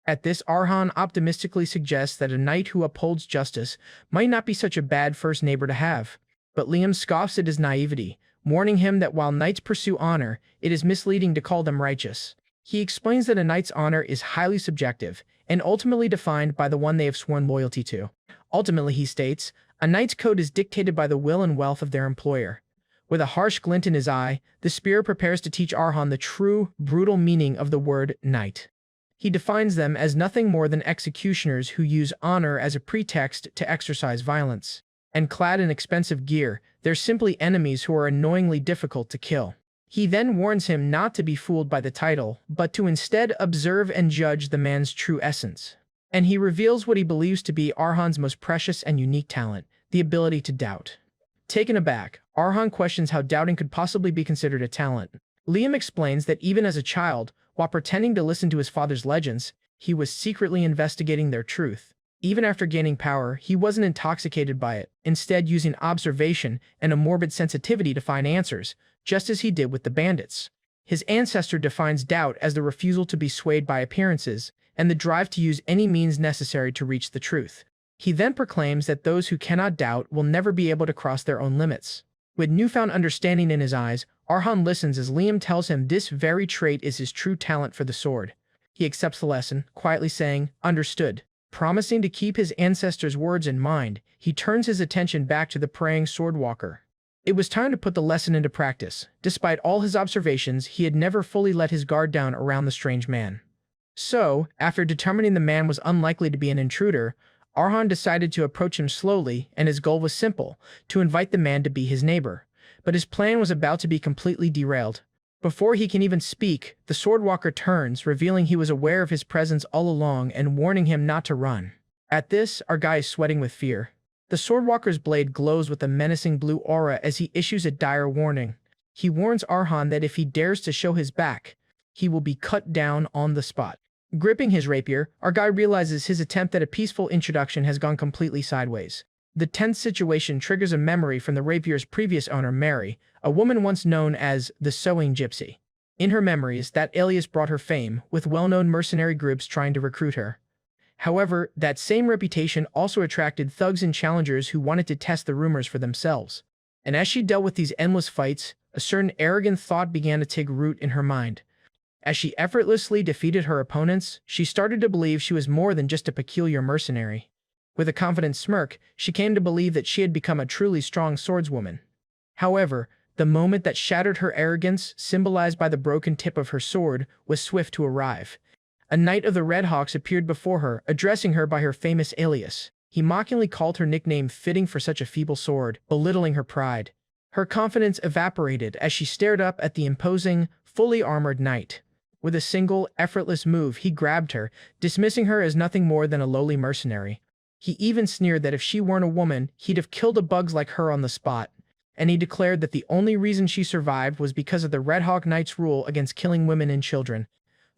At this, Arhan optimistically suggests that a knight who upholds justice might not be such a bad first neighbor to have. But Liam scoffs at his naivety, warning him that while knights pursue honor, it is misleading to call them righteous. He explains that a knight's honor is highly subjective, and ultimately defined by the one they have sworn loyalty to. Ultimately, he states, a knight's code is dictated by the will and wealth of their employer. With a harsh glint in his eye, the spirit prepares to teach Arhan the true, brutal meaning of the word knight. He defines them as nothing more than executioners who use honor as a pretext to exercise violence. And clad in expensive gear, they're simply enemies who are annoyingly difficult to kill. He then warns him not to be fooled by the title, but to instead observe and judge the man's true essence. And he reveals what he believes to be Arhan's most precious and unique talent, the ability to doubt. Taken aback, Arhan questions how doubting could possibly be considered a talent. Liam explains that even as a child, while pretending to listen to his father's legends, he was secretly investigating their truth. Even after gaining power, he wasn't intoxicated by it, instead using observation and a morbid sensitivity to find answers, just as he did with the bandits. His ancestor defines doubt as the refusal to be swayed by appearances, and the drive to use any means necessary to reach the truth. He then proclaims that those who cannot doubt will never be able to cross their own limits. With newfound understanding in his eyes, Arhan listens as Liam tells him this very trait is his true talent for the sword. He accepts the lesson, quietly saying, "Understood." Promising to keep his ancestors' words in mind, he turns his attention back to the praying swordwalker. It was time to put the lesson into practice. Despite all his observations, he had never fully let his guard down around the strange man. So, after determining the man was unlikely to be an intruder, Arhan decided to approach him slowly, and his goal was simple, to invite the man to be his neighbor. But his plan was about to be completely derailed. Before he can even speak, the swordwalker turns, revealing he was aware of his presence all along and warning him not to run. At this, our guy is sweating with fear. The swordwalker's blade glows with a menacing blue aura as he issues a dire warning. He warns Arhan that if he dares to show his back, he will be cut down on the spot. Gripping his rapier, our guy realizes his attempt at a peaceful introduction has gone completely sideways. The tense situation triggers a memory from the rapier's previous owner, Mary, a woman once known as the Sewing Gypsy. In her memories, that alias brought her fame, with well-known mercenary groups trying to recruit her. However, that same reputation also attracted thugs and challengers who wanted to test the rumors for themselves. And as she dealt with these endless fights, a certain arrogant thought began to take root in her mind. As she effortlessly defeated her opponents, she started to believe she was more than just a peculiar mercenary. With a confident smirk, she came to believe that she had become a truly strong swordswoman. However, the moment that shattered her arrogance, symbolized by the broken tip of her sword, was swift to arrive. A knight of the Red Hawks appeared before her, addressing her by her famous alias. He mockingly called her nickname fitting for such a feeble sword, belittling her pride. Her confidence evaporated as she stared up at the imposing, fully armored knight. With a single, effortless move, he grabbed her, dismissing her as nothing more than a lowly mercenary. He even sneered that if she weren't a woman, he'd have killed a bugs like her on the spot. And he declared that the only reason she survived was because of the Red Hawk Knight's rule against killing women and children.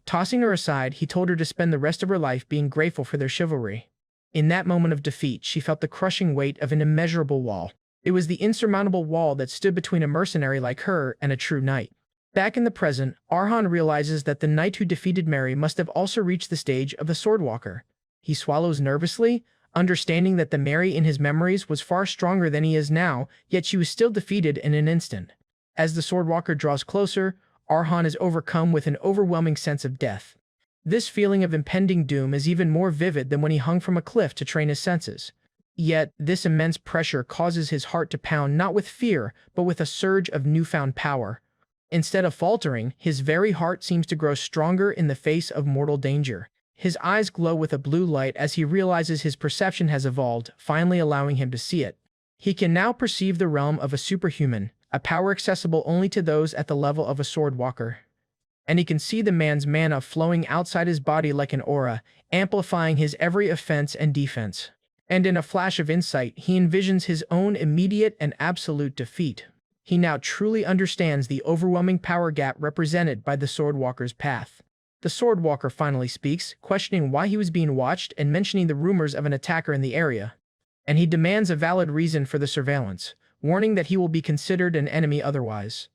Tossing her aside, he told her to spend the rest of her life being grateful for their chivalry. In that moment of defeat, she felt the crushing weight of an immeasurable wall. It was the insurmountable wall that stood between a mercenary like her and a true knight. Back in the present, Arhan realizes that the knight who defeated Mary must have also reached the stage of the Swordwalker. He swallows nervously, understanding that the Mary in his memories was far stronger than he is now, yet she was still defeated in an instant. As the Swordwalker draws closer, Arhan is overcome with an overwhelming sense of death. This feeling of impending doom is even more vivid than when he hung from a cliff to train his senses. Yet, this immense pressure causes his heart to pound not with fear, but with a surge of newfound power. Instead of faltering, his very heart seems to grow stronger in the face of mortal danger. His eyes glow with a blue light as he realizes his perception has evolved, finally allowing him to see it. He can now perceive the realm of a superhuman, a power accessible only to those at the level of a Swordwalker. And he can see the man's mana flowing outside his body like an aura, amplifying his every offense and defense. And in a flash of insight, he envisions his own immediate and absolute defeat. He now truly understands the overwhelming power gap represented by the Swordwalker's path. The Swordwalker finally speaks, questioning why he was being watched and mentioning the rumors of an attacker in the area. And he demands a valid reason for the surveillance, warning that he will be considered an enemy otherwise.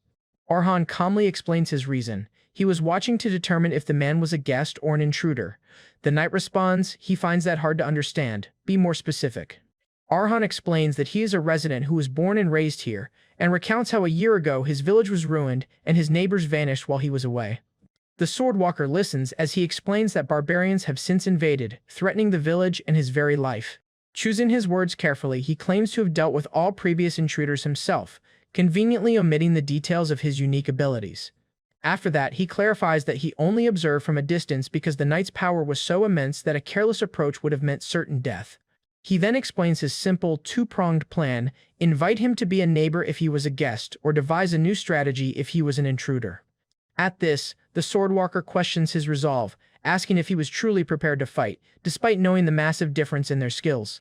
Arhan calmly explains his reason. He was watching to determine if the man was a guest or an intruder. The knight responds, he finds that hard to understand. Be more specific. Arhan explains that he is a resident who was born and raised here, and recounts how a year ago his village was ruined and his neighbors vanished while he was away. The Swordwalker listens as he explains that barbarians have since invaded, threatening the village and his very life. Choosing his words carefully, he claims to have dealt with all previous intruders himself, conveniently omitting the details of his unique abilities. After that, he clarifies that he only observed from a distance because the knight's power was so immense that a careless approach would have meant certain death. He then explains his simple, two-pronged plan: invite him to be a neighbor if he was a guest, or devise a new strategy if he was an intruder. At this, the Swordwalker questions his resolve, asking if he was truly prepared to fight, despite knowing the massive difference in their skills.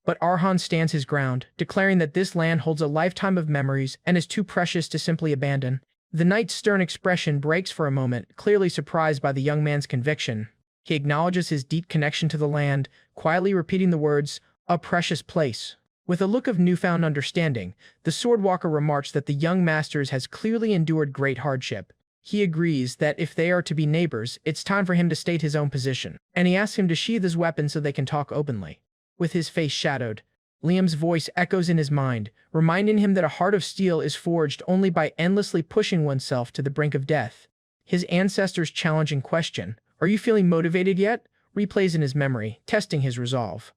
But Arhan stands his ground, declaring that this land holds a lifetime of memories and is too precious to simply abandon. The knight's stern expression breaks for a moment, clearly surprised by the young man's conviction. He acknowledges his deep connection to the land, quietly repeating the words, "A precious place." With a look of newfound understanding, the Swordwalker remarks that the young master has clearly endured great hardship. He agrees that if they are to be neighbors, it's time for him to state his own position, and he asks him to sheathe his weapon so they can talk openly. With his face shadowed, Liam's voice echoes in his mind, reminding him that a heart of steel is forged only by endlessly pushing oneself to the brink of death. His ancestor's challenging question, "Are you feeling motivated yet?" replays in his memory, testing his resolve.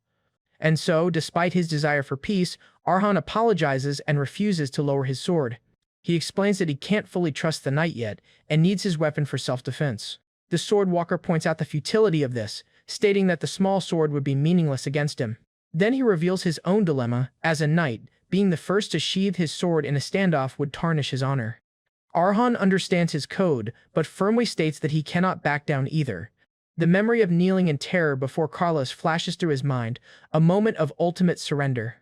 And so, despite his desire for peace, Arhan apologizes and refuses to lower his sword. He explains that he can't fully trust the knight yet, and needs his weapon for self-defense. The Swordwalker points out the futility of this, stating that the small sword would be meaningless against him. Then he reveals his own dilemma: as a knight, being the first to sheathe his sword in a standoff would tarnish his honor. Arhan understands his code, but firmly states that he cannot back down either. The memory of kneeling in terror before Carlos flashes through his mind, a moment of ultimate surrender.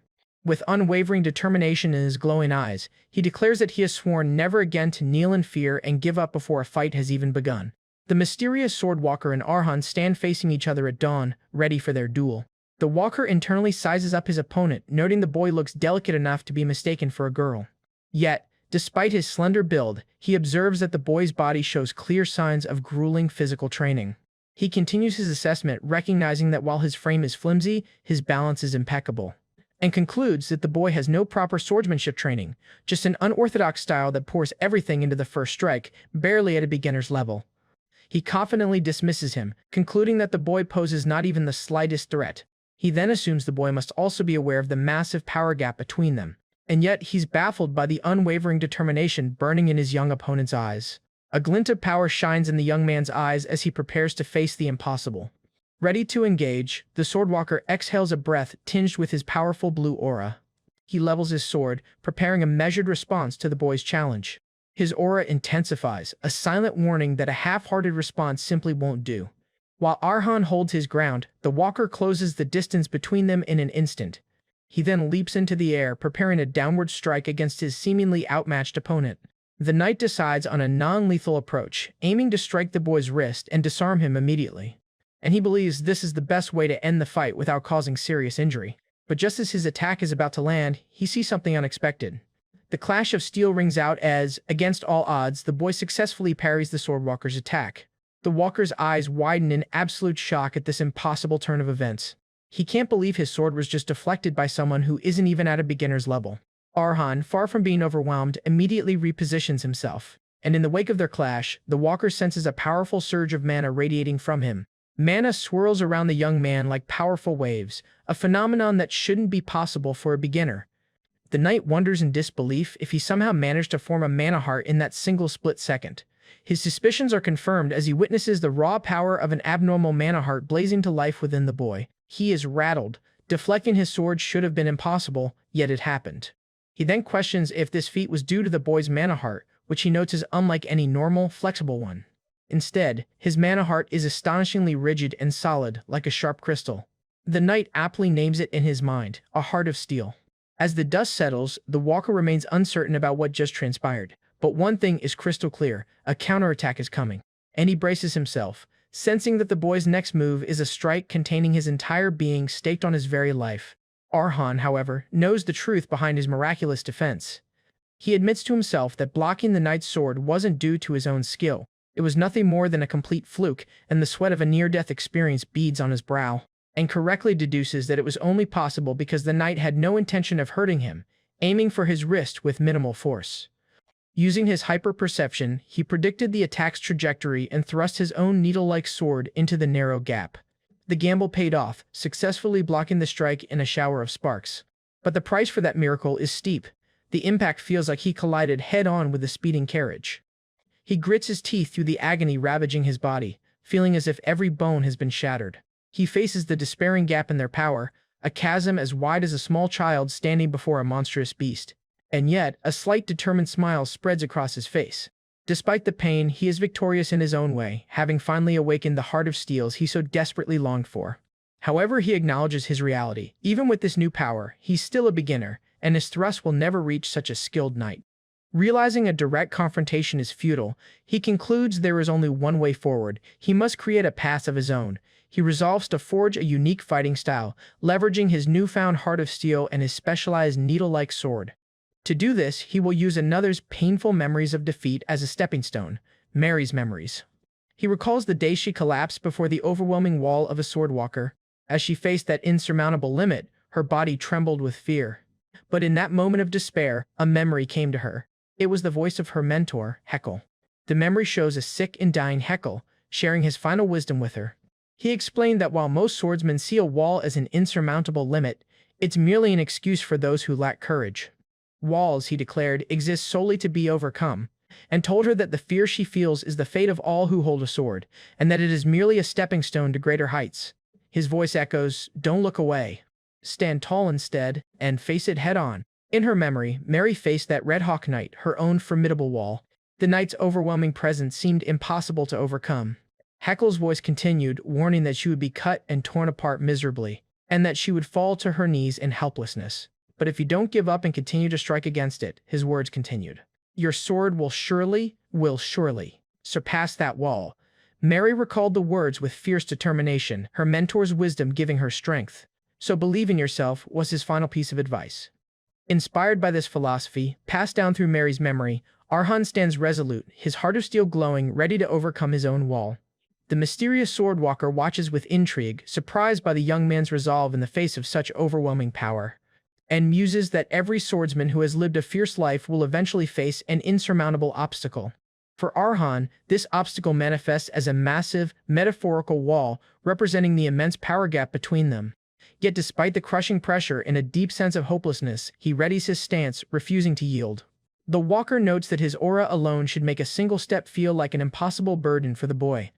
With unwavering determination in his glowing eyes, he declares that he has sworn never again to kneel in fear and give up before a fight has even begun. The mysterious Swordwalker and Arhan stand facing each other at dawn, ready for their duel. The walker internally sizes up his opponent, noting the boy looks delicate enough to be mistaken for a girl. Yet, despite his slender build, he observes that the boy's body shows clear signs of grueling physical training. He continues his assessment, recognizing that while his frame is flimsy, his balance is impeccable, and concludes that the boy has no proper swordsmanship training, just an unorthodox style that pours everything into the first strike, barely at a beginner's level. He confidently dismisses him, concluding that the boy poses not even the slightest threat. He then assumes the boy must also be aware of the massive power gap between them, and yet he's baffled by the unwavering determination burning in his young opponent's eyes. A glint of power shines in the young man's eyes as he prepares to face the impossible. Ready to engage, the Swordwalker exhales a breath tinged with his powerful blue aura. He levels his sword, preparing a measured response to the boy's challenge. His aura intensifies, a silent warning that a half-hearted response simply won't do. While Arhan holds his ground, the walker closes the distance between them in an instant. He then leaps into the air, preparing a downward strike against his seemingly outmatched opponent. The knight decides on a non-lethal approach, aiming to strike the boy's wrist and disarm him immediately. and he believes this is the best way to end the fight without causing serious injury. But just as his attack is about to land, he sees something unexpected. The clash of steel rings out as, against all odds, the boy successfully parries the Swordwalker's attack. The walker's eyes widen in absolute shock at this impossible turn of events. He can't believe his sword was just deflected by someone who isn't even at a beginner's level. Arhan, far from being overwhelmed, immediately repositions himself. And in the wake of their clash, the walker senses a powerful surge of mana radiating from him. Mana swirls around the young man like powerful waves, a phenomenon that shouldn't be possible for a beginner. The knight wonders in disbelief if he somehow managed to form a mana heart in that single split second. His suspicions are confirmed as he witnesses the raw power of an abnormal mana heart blazing to life within the boy. He is rattled. Deflecting his sword should have been impossible, yet it happened. He then questions if this feat was due to the boy's mana heart, which he notes is unlike any normal, flexible one. Instead, his mana heart is astonishingly rigid and solid, like a sharp crystal. The knight aptly names it in his mind, a heart of steel. As the dust settles, the walker remains uncertain about what just transpired. But one thing is crystal clear, a counterattack is coming. And he braces himself, sensing that the boy's next move is a strike containing his entire being staked on his very life. Arhan, however, knows the truth behind his miraculous defense. He admits to himself that blocking the knight's sword wasn't due to his own skill. It was nothing more than a complete fluke, and the sweat of a near-death experience beads on his brow, and correctly deduces that it was only possible because the knight had no intention of hurting him, aiming for his wrist with minimal force. Using his hyper-perception, he predicted the attack's trajectory and thrust his own needle-like sword into the narrow gap. The gamble paid off, successfully blocking the strike in a shower of sparks. But the price for that miracle is steep. The impact feels like he collided head-on with the speeding carriage. He grits his teeth through the agony ravaging his body, feeling as if every bone has been shattered. He faces the despairing gap in their power, a chasm as wide as a small child standing before a monstrous beast. And yet, a slight determined smile spreads across his face. Despite the pain, he is victorious in his own way, having finally awakened the heart of steel he so desperately longed for. However, he acknowledges his reality. Even with this new power, he's still a beginner, and his thrust will never reach such a skilled knight. Realizing a direct confrontation is futile, he concludes there is only one way forward. He must create a path of his own. He resolves to forge a unique fighting style, leveraging his newfound heart of steel and his specialized needle-like sword. To do this, he will use another's painful memories of defeat as a stepping stone, Mary's memories. He recalls the day she collapsed before the overwhelming wall of a swordwalker. As she faced that insurmountable limit, her body trembled with fear. But in that moment of despair, a memory came to her. It was the voice of her mentor, Heckle. The memory shows a sick and dying Heckle, sharing his final wisdom with her. He explained that while most swordsmen see a wall as an insurmountable limit, it's merely an excuse for those who lack courage. Walls, he declared, exist solely to be overcome, and told her that the fear she feels is the fate of all who hold a sword, and that it is merely a stepping stone to greater heights. His voice echoes, "Don't look away. Stand tall instead, and face it head-on." In her memory, Mary faced that Red Hawk Knight, her own formidable wall. The knight's overwhelming presence seemed impossible to overcome. Heckle's voice continued, warning that she would be cut and torn apart miserably, and that she would fall to her knees in helplessness. "But if you don't give up and continue to strike against it," his words continued, "your sword will surely surpass that wall." Mary recalled the words with fierce determination, her mentor's wisdom giving her strength. "So believe in yourself," was his final piece of advice. Inspired by this philosophy, passed down through Mary's memory, Arhan stands resolute, his heart of steel glowing, ready to overcome his own wall. The mysterious swordwalker watches with intrigue, surprised by the young man's resolve in the face of such overwhelming power, and muses that every swordsman who has lived a fierce life will eventually face an insurmountable obstacle. For Arhan, this obstacle manifests as a massive, metaphorical wall representing the immense power gap between them. Yet despite the crushing pressure and a deep sense of hopelessness, he readies his stance, refusing to yield. The walker notes that his aura alone should make a single step feel like an impossible burden for the boy.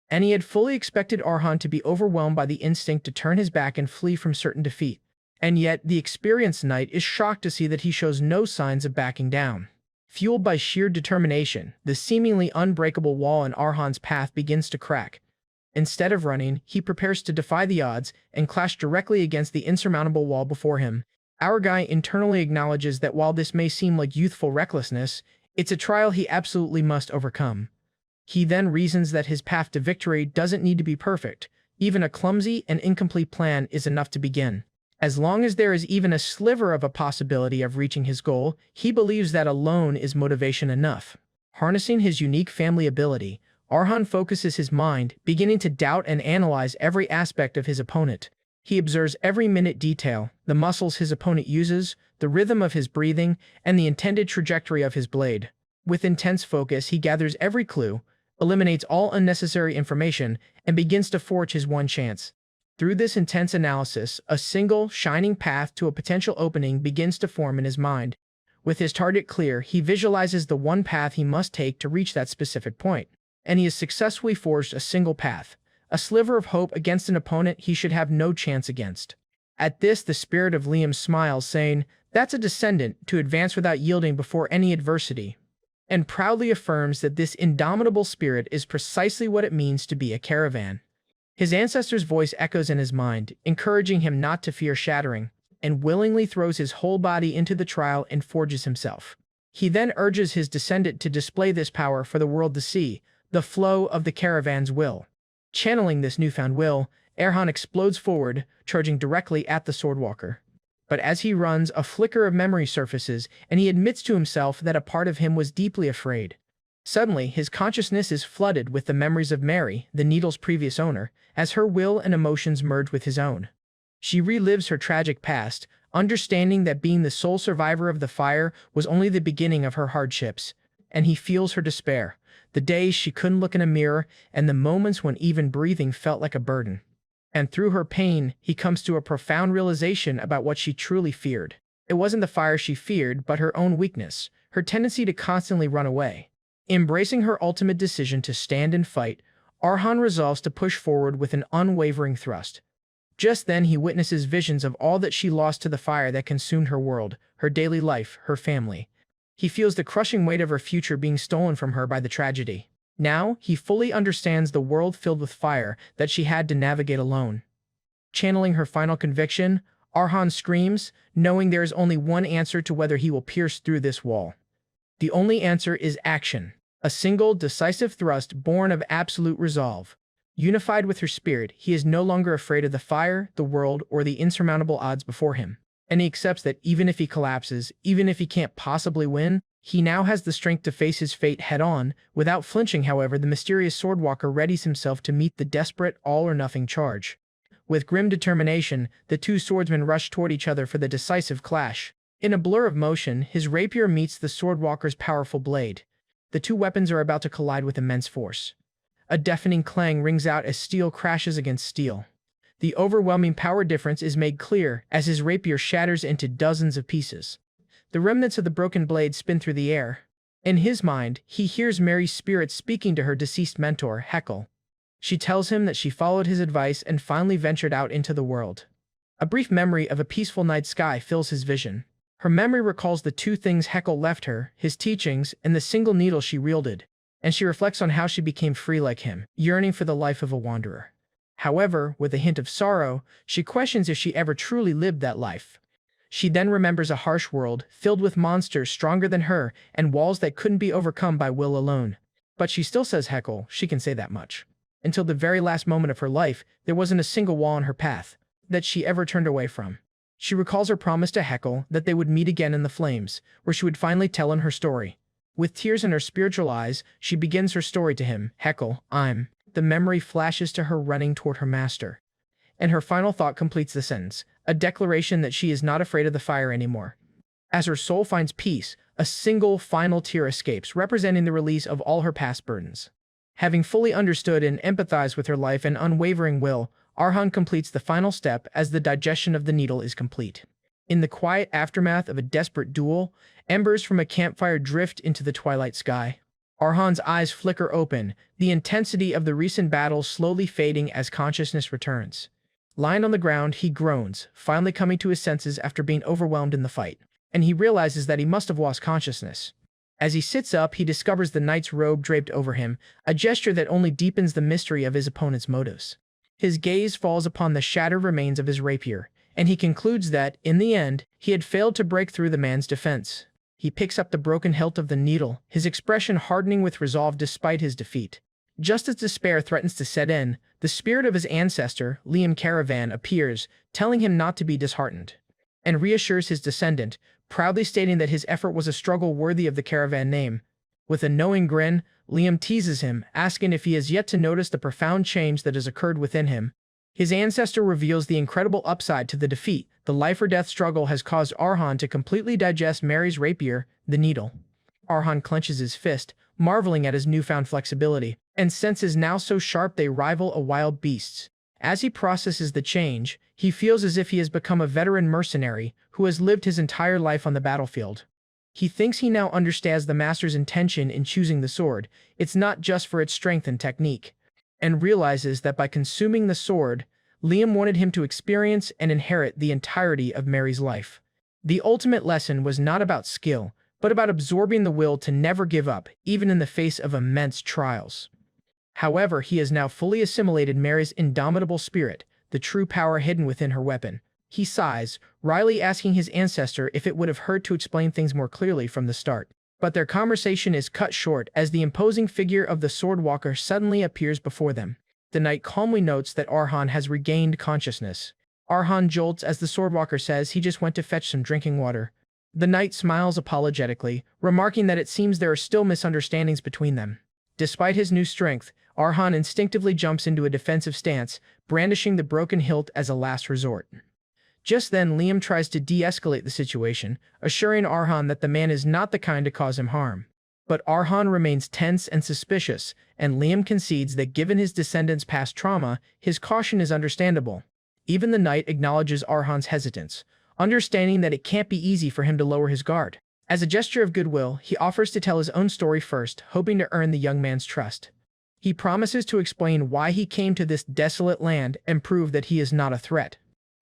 And he had fully expected Arhan to be overwhelmed by the instinct to turn his back and flee from certain defeat. And yet, the experienced knight is shocked to see that he shows no signs of backing down. Fueled by sheer determination, the seemingly unbreakable wall in Arhan's path begins to crack. Instead of running, he prepares to defy the odds and clash directly against the insurmountable wall before him. Our guy internally acknowledges that while this may seem like youthful recklessness, it's a trial he absolutely must overcome. He then reasons that his path to victory doesn't need to be perfect, Even a clumsy and incomplete plan is enough to begin. As long as there is even a sliver of a possibility of reaching his goal, he believes that alone is motivation enough. Harnessing his unique family ability, Arhan focuses his mind, beginning to doubt and analyze every aspect of his opponent. He observes every minute detail, the muscles his opponent uses, the rhythm of his breathing, and the intended trajectory of his blade. With intense focus, he gathers every clue, eliminates all unnecessary information, and begins to forge his one chance. Through this intense analysis, a single, shining path to a potential opening begins to form in his mind. With his target clear, he visualizes the one path he must take to reach that specific point. And he has successfully forged a single path, a sliver of hope against an opponent he should have no chance against. At this, the spirit of Liam smiles, saying, "That's a descendant to advance without yielding before any adversity," and proudly affirms that this indomitable spirit is precisely what it means to be a caravan. His ancestor's voice echoes in his mind, encouraging him not to fear shattering, and willingly throws his whole body into the trial and forges himself. He then urges his descendant to display this power for the world to see, the flow of the caravan's will. Channeling this newfound will, Arhan explodes forward, charging directly at the Swordwalker. But as he runs, a flicker of memory surfaces, and he admits to himself that a part of him was deeply afraid. Suddenly, his consciousness is flooded with the memories of Mary, the needle's previous owner, as her will and emotions merge with his own. She relives her tragic past, understanding that being the sole survivor of the fire was only the beginning of her hardships, and he feels her despair, the days she couldn't look in a mirror, and the moments when even breathing felt like a burden. And through her pain, he comes to a profound realization about what she truly feared. It wasn't the fire she feared, but her own weakness, her tendency to constantly run away. Embracing her ultimate decision to stand and fight, Arhan resolves to push forward with an unwavering thrust. Just then he witnesses visions of all that she lost to the fire that consumed her world, her daily life, her family. He feels the crushing weight of her future being stolen from her by the tragedy. Now, he fully understands the world filled with fire that she had to navigate alone. Channeling her final conviction, Arhan screams, knowing there is only one answer to whether he will pierce through this wall. The only answer is action, a single, decisive thrust born of absolute resolve. Unified with her spirit, he is no longer afraid of the fire, the world, or the insurmountable odds before him. And he accepts that even if he collapses, even if he can't possibly win, he now has the strength to face his fate head-on. Without flinching, however, the mysterious Swordwalker readies himself to meet the desperate, all-or-nothing charge. With grim determination, the two swordsmen rush toward each other for the decisive clash. In a blur of motion, his rapier meets the Swordwalker's powerful blade. The two weapons are about to collide with immense force. A deafening clang rings out as steel crashes against steel. The overwhelming power difference is made clear as his rapier shatters into dozens of pieces. The remnants of the broken blade spin through the air. In his mind, he hears Mary's spirit speaking to her deceased mentor, Heckle. She tells him that she followed his advice and finally ventured out into the world. A brief memory of a peaceful night sky fills his vision. Her memory recalls the two things Heckle left her, his teachings and the single needle she wielded, and she reflects on how she became free like him, yearning for the life of a wanderer. However, with a hint of sorrow, she questions if she ever truly lived that life. She then remembers a harsh world, filled with monsters stronger than her and walls that couldn't be overcome by will alone. But she still says Heckle, she can say that much. Until the very last moment of her life, there wasn't a single wall in her path that she ever turned away from. She recalls her promise to Heckle that they would meet again in the flames, where she would finally tell him her story. With tears in her spiritual eyes, she begins her story to him. Heckle, I'm... The memory flashes to her running toward her master. And her final thought completes the sentence, a declaration that she is not afraid of the fire anymore. As her soul finds peace, a single final tear escapes, representing the release of all her past burdens. Having fully understood and empathized with her life and unwavering will, Arhan completes the final step as the digestion of the needle is complete. In the quiet aftermath of a desperate duel, embers from a campfire drift into the twilight sky. Arhan's eyes flicker open, the intensity of the recent battle slowly fading as consciousness returns. Lying on the ground, he groans, finally coming to his senses after being overwhelmed in the fight, and he realizes that he must have lost consciousness. As he sits up, he discovers the knight's robe draped over him, a gesture that only deepens the mystery of his opponent's motives. His gaze falls upon the shattered remains of his rapier, and he concludes that, in the end, he had failed to break through the man's defense. He picks up the broken hilt of the needle, his expression hardening with resolve despite his defeat. Just as despair threatens to set in, the spirit of his ancestor, Arhan Karavan, appears, telling him not to be disheartened, and reassures his descendant, proudly stating that his effort was a struggle worthy of the Caravan name. With a knowing grin, Liam teases him, asking if he has yet to notice the profound change that has occurred within him. His ancestor reveals the incredible upside to the defeat. The life-or-death struggle has caused Arhan to completely digest Mary's rapier, the needle. Arhan clenches his fist, marveling at his newfound flexibility, and senses now so sharp they rival a wild beast's. As he processes the change, he feels as if he has become a veteran mercenary who has lived his entire life on the battlefield. He thinks he now understands the master's intention in choosing the sword. It's not just for its strength and technique, and realizes that by consuming the sword, Liam wanted him to experience and inherit the entirety of Mary's life. The ultimate lesson was not about skill, but about absorbing the will to never give up, even in the face of immense trials. However, he has now fully assimilated Mary's indomitable spirit, the true power hidden within her weapon. He sighs, wryly asking his ancestor if it would have hurt to explain things more clearly from the start. But their conversation is cut short as the imposing figure of the Swordwalker suddenly appears before them. The knight calmly notes that Arhan has regained consciousness. Arhan jolts as the Swordwalker says he just went to fetch some drinking water. The knight smiles apologetically, remarking that it seems there are still misunderstandings between them. Despite his new strength, Arhan instinctively jumps into a defensive stance, brandishing the broken hilt as a last resort. Just then, Liam tries to de-escalate the situation, assuring Arhan that the man is not the kind to cause him harm. But Arhan remains tense and suspicious, and Liam concedes that given his descendants' past trauma, his caution is understandable. Even the knight acknowledges Arhan's hesitance, understanding that it can't be easy for him to lower his guard. As a gesture of goodwill, he offers to tell his own story first, hoping to earn the young man's trust. He promises to explain why he came to this desolate land and prove that he is not a threat.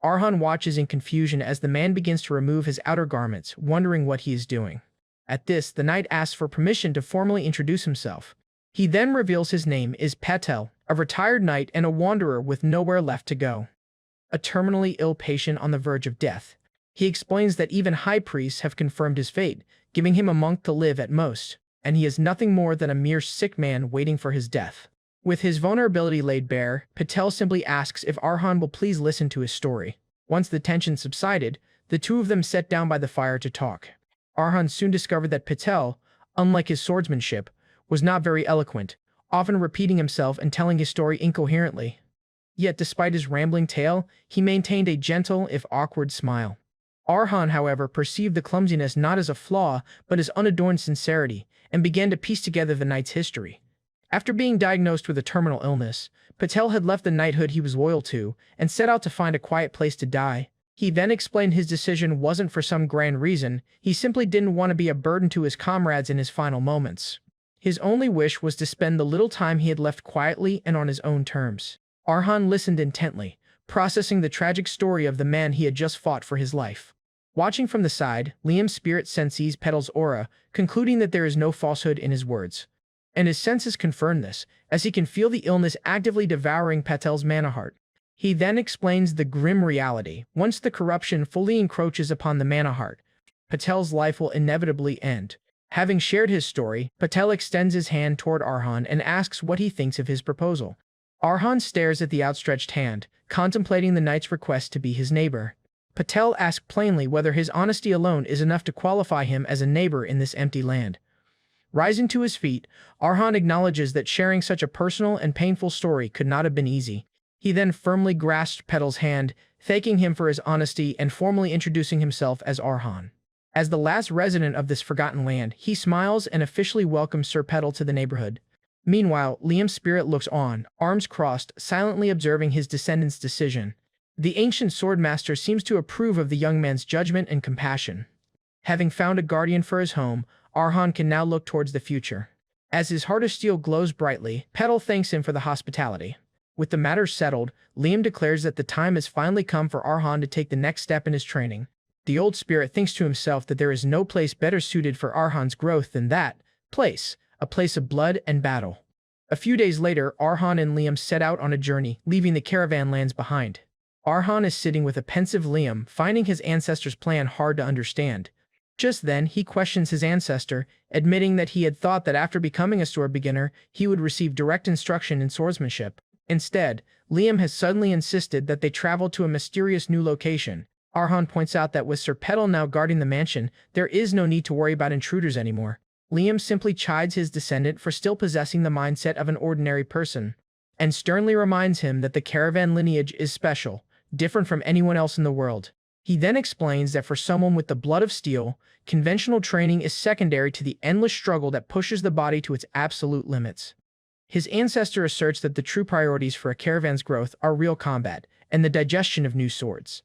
Arhan watches in confusion as the man begins to remove his outer garments, wondering what he is doing. At this, the knight asks for permission to formally introduce himself. He then reveals his name is Patel, a retired knight and a wanderer with nowhere left to go. A terminally ill patient on the verge of death. He explains that even high priests have confirmed his fate, giving him a month to live at most, and he is nothing more than a mere sick man waiting for his death. With his vulnerability laid bare, Patel simply asks if Arhan will please listen to his story. Once the tension subsided, the two of them sat down by the fire to talk. Arhan soon discovered that Patel, unlike his swordsmanship, was not very eloquent, often repeating himself and telling his story incoherently. Yet despite his rambling tale, he maintained a gentle, if awkward, smile. Arhan, however, perceived the clumsiness not as a flaw, but as unadorned sincerity, and began to piece together the knight's history. After being diagnosed with a terminal illness, Patel had left the knighthood he was loyal to and set out to find a quiet place to die. He then explained his decision wasn't for some grand reason, he simply didn't want to be a burden to his comrades in his final moments. His only wish was to spend the little time he had left quietly and on his own terms. Arhan listened intently, processing the tragic story of the man he had just fought for his life. Watching from the side, Liam's spirit senses Petal's aura, concluding that there is no falsehood in his words. And his senses confirm this, as he can feel the illness actively devouring Patel's mana heart. He then explains the grim reality. Once the corruption fully encroaches upon the mana heart, Patel's life will inevitably end. Having shared his story, Patel extends his hand toward Arhan and asks what he thinks of his proposal. Arhan stares at the outstretched hand, contemplating the knight's request to be his neighbor. Patel asks plainly whether his honesty alone is enough to qualify him as a neighbor in this empty land. Rising to his feet, Arhan acknowledges that sharing such a personal and painful story could not have been easy. He then firmly grasped Petal's hand, thanking him for his honesty and formally introducing himself as Arhan. As the last resident of this forgotten land, he smiles and officially welcomes Sir Petal to the neighborhood. Meanwhile, Liam's spirit looks on, arms crossed, silently observing his descendants' decision. The ancient Swordmaster seems to approve of the young man's judgment and compassion. Having found a guardian for his home, Arhan can now look towards the future. As his heart of steel glows brightly, Petal thanks him for the hospitality. With the matter settled, Liam declares that the time has finally come for Arhan to take the next step in his training. The old spirit thinks to himself that there is no place better suited for Arhan's growth than that place, a place of blood and battle. A few days later, Arhan and Liam set out on a journey, leaving the caravan lands behind. Arhan is sitting with a pensive Liam, finding his ancestors' plan hard to understand. Just then, he questions his ancestor, admitting that he had thought that after becoming a sword beginner, he would receive direct instruction in swordsmanship. Instead, Liam has suddenly insisted that they travel to a mysterious new location. Arhan points out that with Sir Petal now guarding the mansion, there is no need to worry about intruders anymore. Liam simply chides his descendant for still possessing the mindset of an ordinary person, and sternly reminds him that the caravan lineage is special, different from anyone else in the world. He then explains that for someone with the blood of steel, conventional training is secondary to the endless struggle that pushes the body to its absolute limits. His ancestor asserts that the true priorities for a caravan's growth are real combat and the digestion of new swords.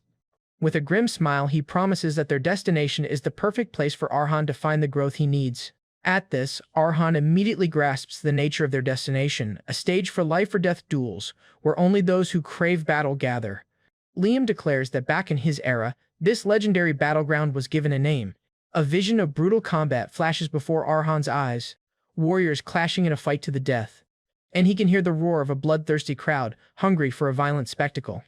With a grim smile, he promises that their destination is the perfect place for Arhan to find the growth he needs. At this, Arhan immediately grasps the nature of their destination, a stage for life-or-death duels, where only those who crave battle gather. Liam declares that back in his era, this legendary battleground was given a name. A vision of brutal combat flashes before Arhan's eyes, warriors clashing in a fight to the death, and he can hear the roar of a bloodthirsty crowd, hungry for a violent spectacle.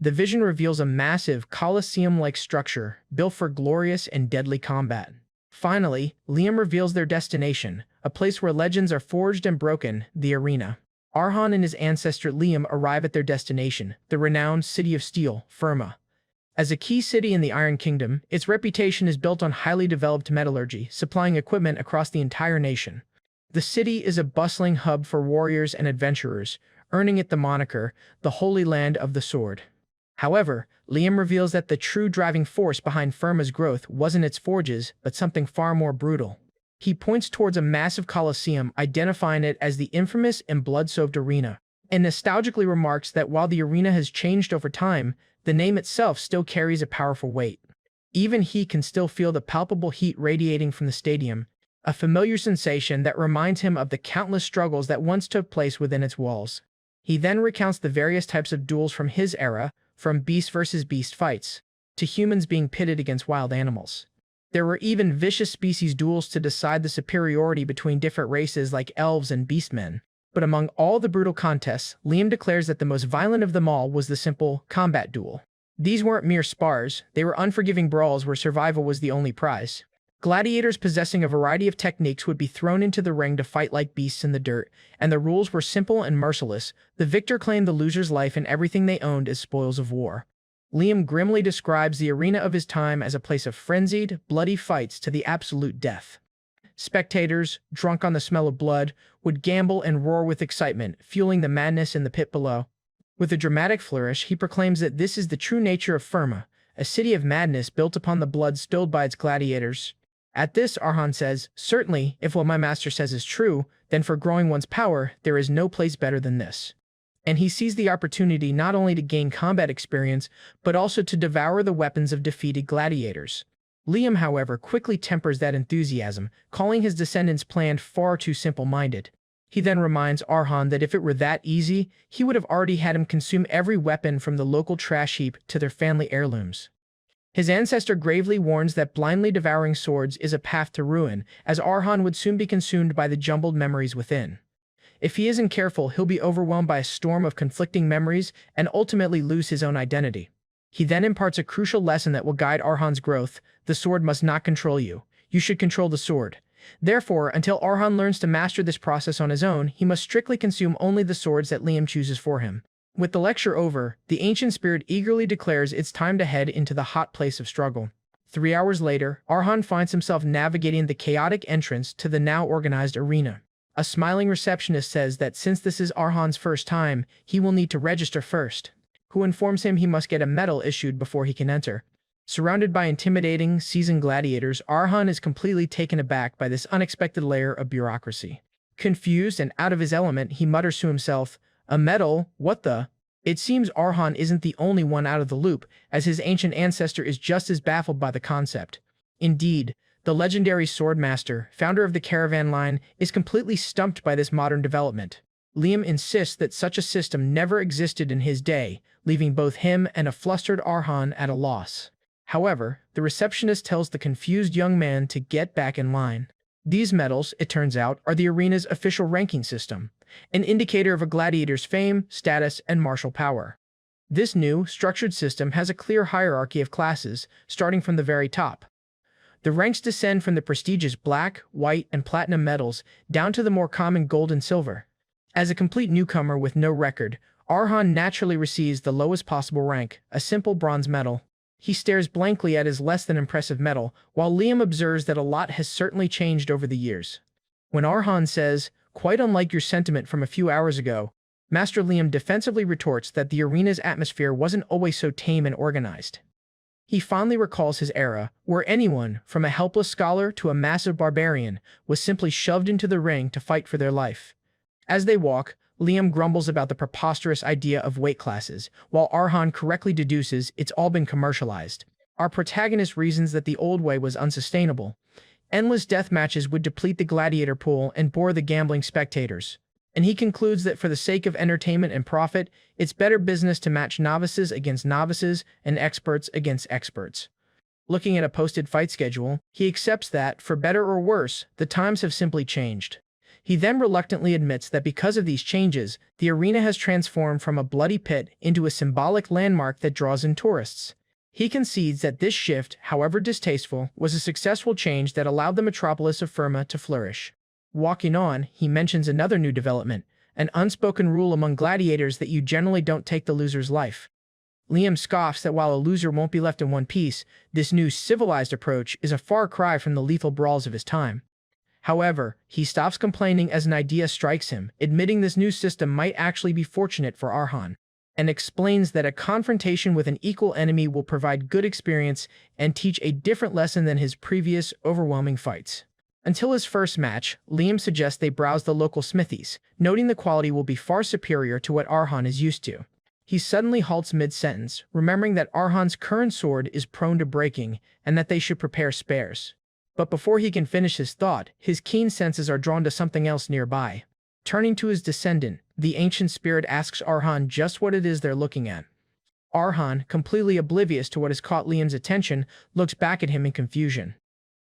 The vision reveals a massive, Colosseum-like structure, built for glorious and deadly combat. Finally, Liam reveals their destination, a place where legends are forged and broken, the arena. Arhan and his ancestor Liam arrive at their destination, the renowned City of Steel, Firma. As a key city in the Iron Kingdom, its reputation is built on highly developed metallurgy, supplying equipment across the entire nation. The city is a bustling hub for warriors and adventurers, earning it the moniker, the Holy Land of the Sword. However, Liam reveals that the true driving force behind Firma's growth wasn't its forges, but something far more brutal. He points towards a massive coliseum, identifying it as the infamous and blood-soaked arena, and nostalgically remarks that while the arena has changed over time, the name itself still carries a powerful weight. Even he can still feel the palpable heat radiating from the stadium, a familiar sensation that reminds him of the countless struggles that once took place within its walls. He then recounts the various types of duels from his era, from beast versus beast fights, to humans being pitted against wild animals. There were even vicious species duels to decide the superiority between different races like elves and beastmen. But among all the brutal contests, Liam declares that the most violent of them all was the simple combat duel. These weren't mere spars, they were unforgiving brawls where survival was the only prize. Gladiators possessing a variety of techniques would be thrown into the ring to fight like beasts in the dirt, and the rules were simple and merciless. The victor claimed the loser's life and everything they owned as spoils of war. Liam grimly describes the arena of his time as a place of frenzied, bloody fights to the absolute death. Spectators, drunk on the smell of blood, would gamble and roar with excitement, fueling the madness in the pit below. With a dramatic flourish, he proclaims that this is the true nature of Firma, a city of madness built upon the blood spilled by its gladiators. At this, Arhan says, "Certainly, if what my master says is true, then for growing one's power, there is no place better than this." And he sees the opportunity not only to gain combat experience, but also to devour the weapons of defeated gladiators. Liam, however, quickly tempers that enthusiasm, calling his descendants' plan far too simple-minded. He then reminds Arhan that if it were that easy, he would have already had him consume every weapon from the local trash heap to their family heirlooms. His ancestor gravely warns that blindly devouring swords is a path to ruin, as Arhan would soon be consumed by the jumbled memories within. If he isn't careful, he'll be overwhelmed by a storm of conflicting memories and ultimately lose his own identity. He then imparts a crucial lesson that will guide Arhan's growth: the sword must not control you. You should control the sword. Therefore, until Arhan learns to master this process on his own, he must strictly consume only the swords that Liam chooses for him. With the lecture over, the ancient spirit eagerly declares it's time to head into the hot place of struggle. 3 hours later, Arhan finds himself navigating the chaotic entrance to the now organized arena. A smiling receptionist says that since this is Arhan's first time, he will need to register first, who informs him he must get a medal issued before he can enter. Surrounded by intimidating, seasoned gladiators, Arhan is completely taken aback by this unexpected layer of bureaucracy. Confused and out of his element, he mutters to himself, "A medal? What the?" It seems Arhan isn't the only one out of the loop, as his ancient ancestor is just as baffled by the concept. Indeed, the legendary Swordmaster, founder of the caravan line, is completely stumped by this modern development. Liam insists that such a system never existed in his day, leaving both him and a flustered Arhan at a loss. However, the receptionist tells the confused young man to get back in line. These medals, it turns out, are the arena's official ranking system, an indicator of a gladiator's fame, status, and martial power. This new, structured system has a clear hierarchy of classes, starting from the very top. The ranks descend from the prestigious black, white, and platinum medals down to the more common gold and silver. As a complete newcomer with no record, Arhan naturally receives the lowest possible rank, a simple bronze medal. He stares blankly at his less than impressive medal, while Liam observes that a lot has certainly changed over the years. When Arhan says, "Quite unlike your sentiment from a few hours ago," Master Liam defensively retorts that the arena's atmosphere wasn't always so tame and organized. He fondly recalls his era, where anyone, from a helpless scholar to a massive barbarian, was simply shoved into the ring to fight for their life. As they walk, Liam grumbles about the preposterous idea of weight classes, while Arhan correctly deduces it's all been commercialized. Our protagonist reasons that the old way was unsustainable. Endless death matches would deplete the gladiator pool and bore the gambling spectators. And he concludes that for the sake of entertainment and profit, it's better business to match novices against novices and experts against experts. Looking at a posted fight schedule, he accepts that, for better or worse, the times have simply changed. He then reluctantly admits that because of these changes, the arena has transformed from a bloody pit into a symbolic landmark that draws in tourists. He concedes that this shift, however distasteful, was a successful change that allowed the metropolis of Firma to flourish. Walking on, he mentions another new development, an unspoken rule among gladiators that you generally don't take the loser's life. Liam scoffs that while a loser won't be left in one piece, this new civilized approach is a far cry from the lethal brawls of his time. However, he stops complaining as an idea strikes him, admitting this new system might actually be fortunate for Arhan, and explains that a confrontation with an equal enemy will provide good experience and teach a different lesson than his previous, overwhelming fights. Until his first match, Liam suggests they browse the local smithies, noting the quality will be far superior to what Arhan is used to. He suddenly halts mid-sentence, remembering that Arhan's current sword is prone to breaking and that they should prepare spares. But before he can finish his thought, his keen senses are drawn to something else nearby. Turning to his descendant, the ancient spirit asks Arhan just what it is they're looking at. Arhan, completely oblivious to what has caught Liam's attention, looks back at him in confusion.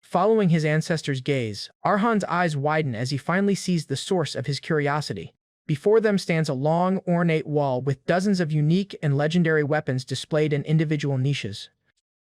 Following his ancestor's gaze, Arhan's eyes widen as he finally sees the source of his curiosity. Before them stands a long, ornate wall with dozens of unique and legendary weapons displayed in individual niches.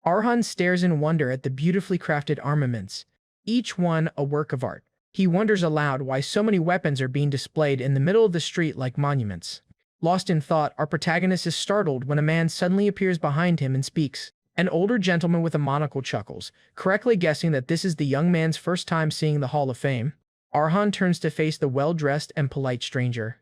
Arhan stares in wonder at the beautifully crafted armaments, each one a work of art. He wonders aloud why so many weapons are being displayed in the middle of the street like monuments. Lost in thought, our protagonist is startled when a man suddenly appears behind him and speaks. An older gentleman with a monocle chuckles, correctly guessing that this is the young man's first time seeing the Hall of Fame. Arhan turns to face the well-dressed and polite stranger.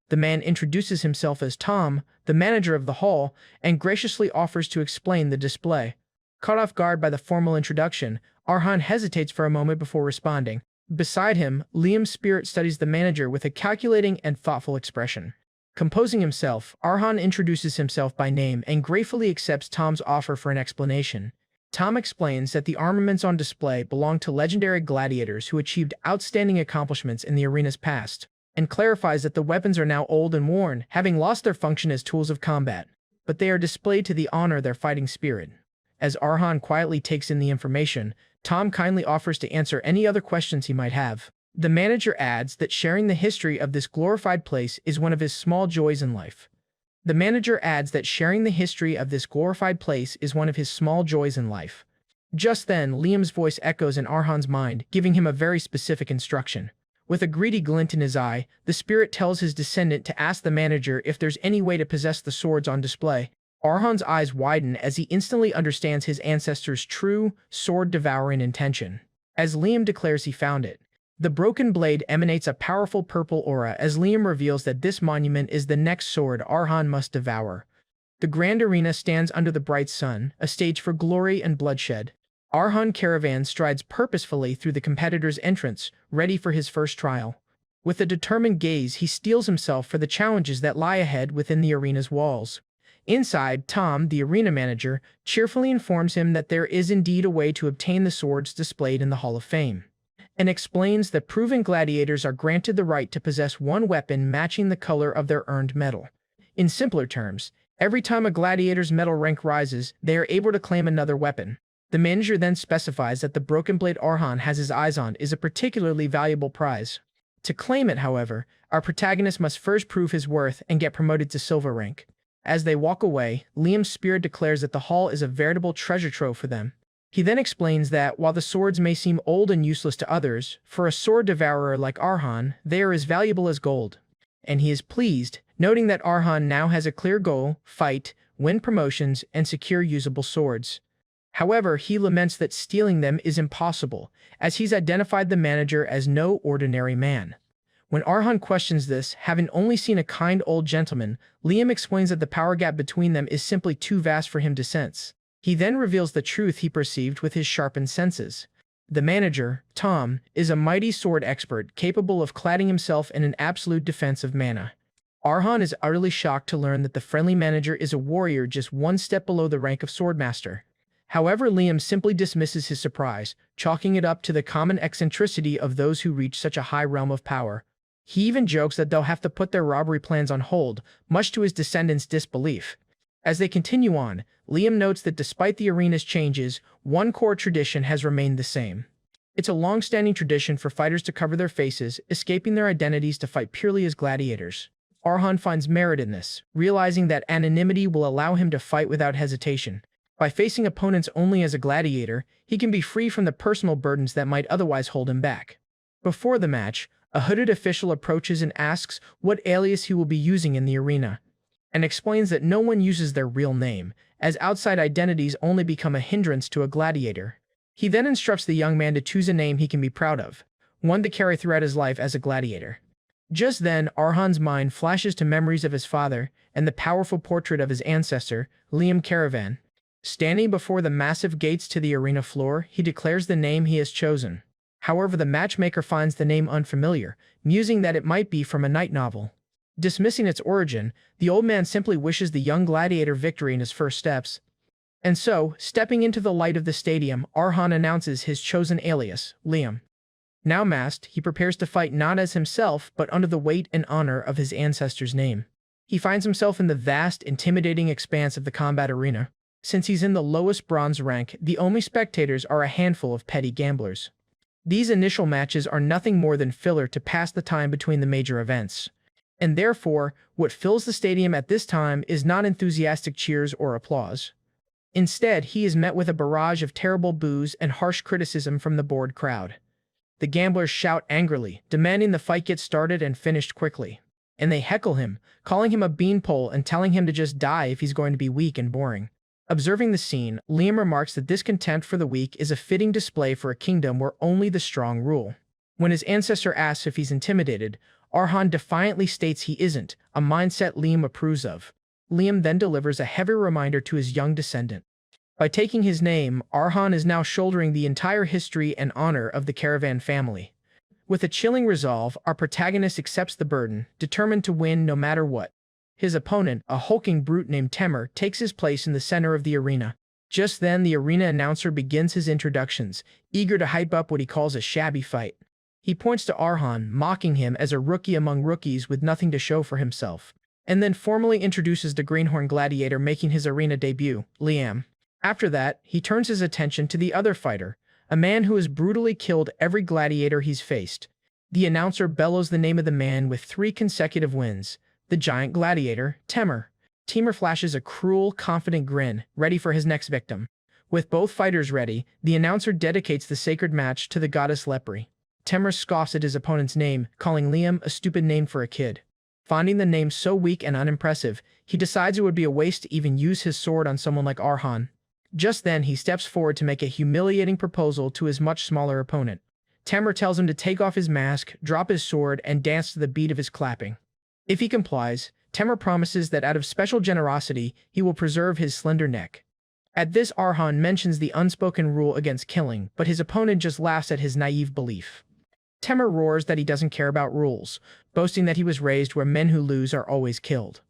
The man introduces himself as Tom, the manager of the hall, and graciously offers to explain the display. Caught off guard by the formal introduction, Arhan hesitates for a moment before responding. Beside him, Liam's spirit studies the manager with a calculating and thoughtful expression. Composing himself, Arhan introduces himself by name and gratefully accepts Tom's offer for an explanation. Tom explains that the armaments on display belong to legendary gladiators who achieved outstanding accomplishments in the arena's past, and clarifies that the weapons are now old and worn, having lost their function as tools of combat, but they are displayed to the honor their fighting spirit. As Arhan quietly takes in the information, Tom kindly offers to answer any other questions he might have. The manager adds that sharing the history of this glorified place is one of his small joys in life. Just then, Liam's voice echoes in Arhan's mind, giving him a very specific instruction. With a greedy glint in his eye, the spirit tells his descendant to ask the manager if there's any way to possess the swords on display. Arhan's eyes widen as he instantly understands his ancestor's true, sword-devouring intention. As Liam declares he found it, the broken blade emanates a powerful purple aura as Liam reveals that this monument is the next sword Arhan must devour. The grand arena stands under the bright sun, a stage for glory and bloodshed. Arhan Karavan strides purposefully through the competitor's entrance, ready for his first trial. With a determined gaze, he steels himself for the challenges that lie ahead within the arena's walls. Inside, Tom, the arena manager, cheerfully informs him that there is indeed a way to obtain the swords displayed in the Hall of Fame, and explains that proven gladiators are granted the right to possess one weapon matching the color of their earned medal. In simpler terms, every time a gladiator's medal rank rises, they are able to claim another weapon. The manager then specifies that the broken blade Arhan has his eyes on is a particularly valuable prize. To claim it, however, our protagonist must first prove his worth and get promoted to silver rank. As they walk away, Liam's spirit declares that the hall is a veritable treasure trove for them. He then explains that while the swords may seem old and useless to others, for a sword devourer like Arhan, they are as valuable as gold. And he is pleased, noting that Arhan now has a clear goal: fight, win promotions, and secure usable swords. However, he laments that stealing them is impossible, as he's identified the manager as no ordinary man. When Arhan questions this, having only seen a kind old gentleman, Liam explains that the power gap between them is simply too vast for him to sense. He then reveals the truth he perceived with his sharpened senses. The manager, Tom, is a mighty sword expert capable of cladding himself in an absolute defense of mana. Arhan is utterly shocked to learn that the friendly manager is a warrior just one step below the rank of Swordmaster. However, Liam simply dismisses his surprise, chalking it up to the common eccentricity of those who reach such a high realm of power. He even jokes that they'll have to put their robbery plans on hold, much to his descendants' disbelief. As they continue on, Liam notes that despite the arena's changes, one core tradition has remained the same. It's a long-standing tradition for fighters to cover their faces, escaping their identities to fight purely as gladiators. Arhan finds merit in this, realizing that anonymity will allow him to fight without hesitation. By facing opponents only as a gladiator, he can be free from the personal burdens that might otherwise hold him back. Before the match, a hooded official approaches and asks what alias he will be using in the arena, and explains that no one uses their real name, as outside identities only become a hindrance to a gladiator. He then instructs the young man to choose a name he can be proud of, one to carry throughout his life as a gladiator. Just then, Arhan's mind flashes to memories of his father and the powerful portrait of his ancestor, Liam Karavan. Standing before the massive gates to the arena floor, he declares the name he has chosen. However, the matchmaker finds the name unfamiliar, musing that it might be from a night novel. Dismissing its origin, the old man simply wishes the young gladiator victory in his first steps. And so, stepping into the light of the stadium, Arhan announces his chosen alias, Liam. Now masked, he prepares to fight not as himself, but under the weight and honor of his ancestor's name. He finds himself in the vast, intimidating expanse of the combat arena. Since he's in the lowest bronze rank, the only spectators are a handful of petty gamblers. These initial matches are nothing more than filler to pass the time between the major events. And therefore, what fills the stadium at this time is not enthusiastic cheers or applause. Instead, he is met with a barrage of terrible boos and harsh criticism from the bored crowd. The gamblers shout angrily, demanding the fight get started and finished quickly. And they heckle him, calling him a beanpole and telling him to just die if he's going to be weak and boring. Observing the scene, Liam remarks that this contempt for the weak is a fitting display for a kingdom where only the strong rule. When his ancestor asks if he's intimidated, Arhan defiantly states he isn't, a mindset Liam approves of. Liam then delivers a heavy reminder to his young descendant. By taking his name, Arhan is now shouldering the entire history and honor of the Karavan family. With a chilling resolve, our protagonist accepts the burden, determined to win no matter what. His opponent, a hulking brute named Temur, takes his place in the center of the arena. Just then, the arena announcer begins his introductions, eager to hype up what he calls a shabby fight. He points to Arhan, mocking him as a rookie among rookies with nothing to show for himself, and then formally introduces the greenhorn gladiator making his arena debut, Liam. After that, he turns his attention to the other fighter, a man who has brutally killed every gladiator he's faced. The announcer bellows the name of the man with 3 consecutive wins, the giant gladiator, Temur. Temur flashes a cruel, confident grin, ready for his next victim. With both fighters ready, the announcer dedicates the sacred match to the goddess Lepre. Temur scoffs at his opponent's name, calling Liam a stupid name for a kid. Finding the name so weak and unimpressive, he decides it would be a waste to even use his sword on someone like Arhan. Just then, he steps forward to make a humiliating proposal to his much smaller opponent. Temur tells him to take off his mask, drop his sword, and dance to the beat of his clapping. If he complies, Temur promises that out of special generosity, he will preserve his slender neck. At this, Arhan mentions the unspoken rule against killing, but his opponent just laughs at his naive belief. Temur roars that he doesn't care about rules, boasting that he was raised where men who lose are always killed.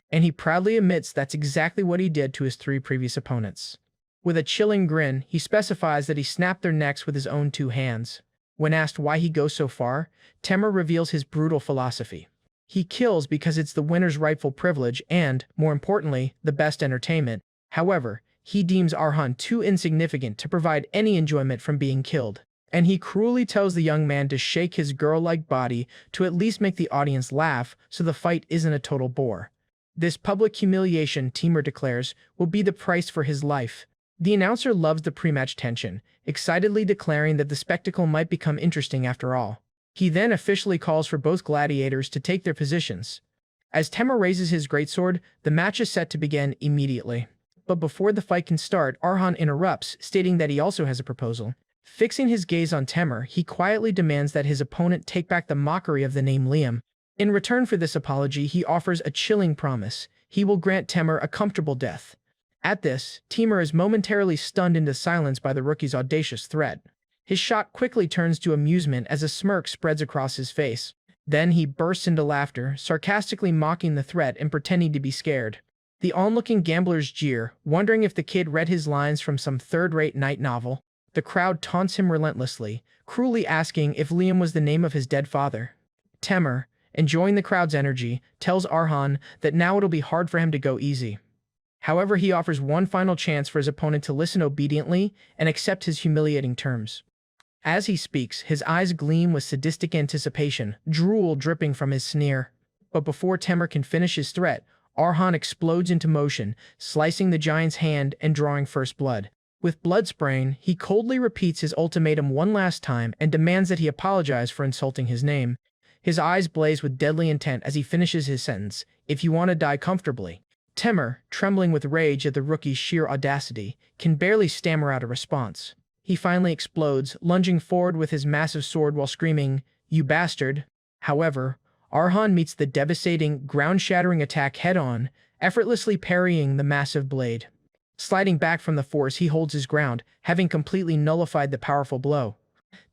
And he proudly admits that's exactly what he did to his 3 previous opponents. With a chilling grin, he specifies that he snapped their necks with his own 2 hands. When asked why he goes so far, Temur reveals his brutal philosophy. He kills because it's the winner's rightful privilege and, more importantly, the best entertainment. However, he deems Arhan too insignificant to provide any enjoyment from being killed, and he cruelly tells the young man to shake his girl-like body to at least make the audience laugh so the fight isn't a total bore. This public humiliation, Temur declares, will be the price for his life. The announcer loves the pre-match tension, excitedly declaring that the spectacle might become interesting after all. He then officially calls for both gladiators to take their positions. As Temur raises his greatsword, the match is set to begin immediately. But before the fight can start, Arhan interrupts, stating that he also has a proposal. Fixing his gaze on Temur, he quietly demands that his opponent take back the mockery of the name Liam. In return for this apology, he offers a chilling promise. He will grant Temur a comfortable death. At this, Temur is momentarily stunned into silence by the rookie's audacious threat. His shock quickly turns to amusement as a smirk spreads across his face. Then he bursts into laughter, sarcastically mocking the threat and pretending to be scared. The onlooking gamblers jeer, wondering if the kid read his lines from some third-rate night novel. The crowd taunts him relentlessly, cruelly asking if Liam was the name of his dead father. Temur, enjoying the crowd's energy, tells Arhan that now it'll be hard for him to go easy. However, he offers one final chance for his opponent to listen obediently and accept his humiliating terms. As he speaks, his eyes gleam with sadistic anticipation, drool dripping from his sneer. But before Temur can finish his threat, Arhan explodes into motion, slicing the giant's hand and drawing first blood. With blood spraying, he coldly repeats his ultimatum one last time and demands that he apologize for insulting his name. His eyes blaze with deadly intent as he finishes his sentence, "If you want to die comfortably." Temur, trembling with rage at the rookie's sheer audacity, can barely stammer out a response. He finally explodes, lunging forward with his massive sword while screaming, "You bastard!" However, Arhan meets the devastating, ground-shattering attack head-on, effortlessly parrying the massive blade. Sliding back from the force, he holds his ground, having completely nullified the powerful blow.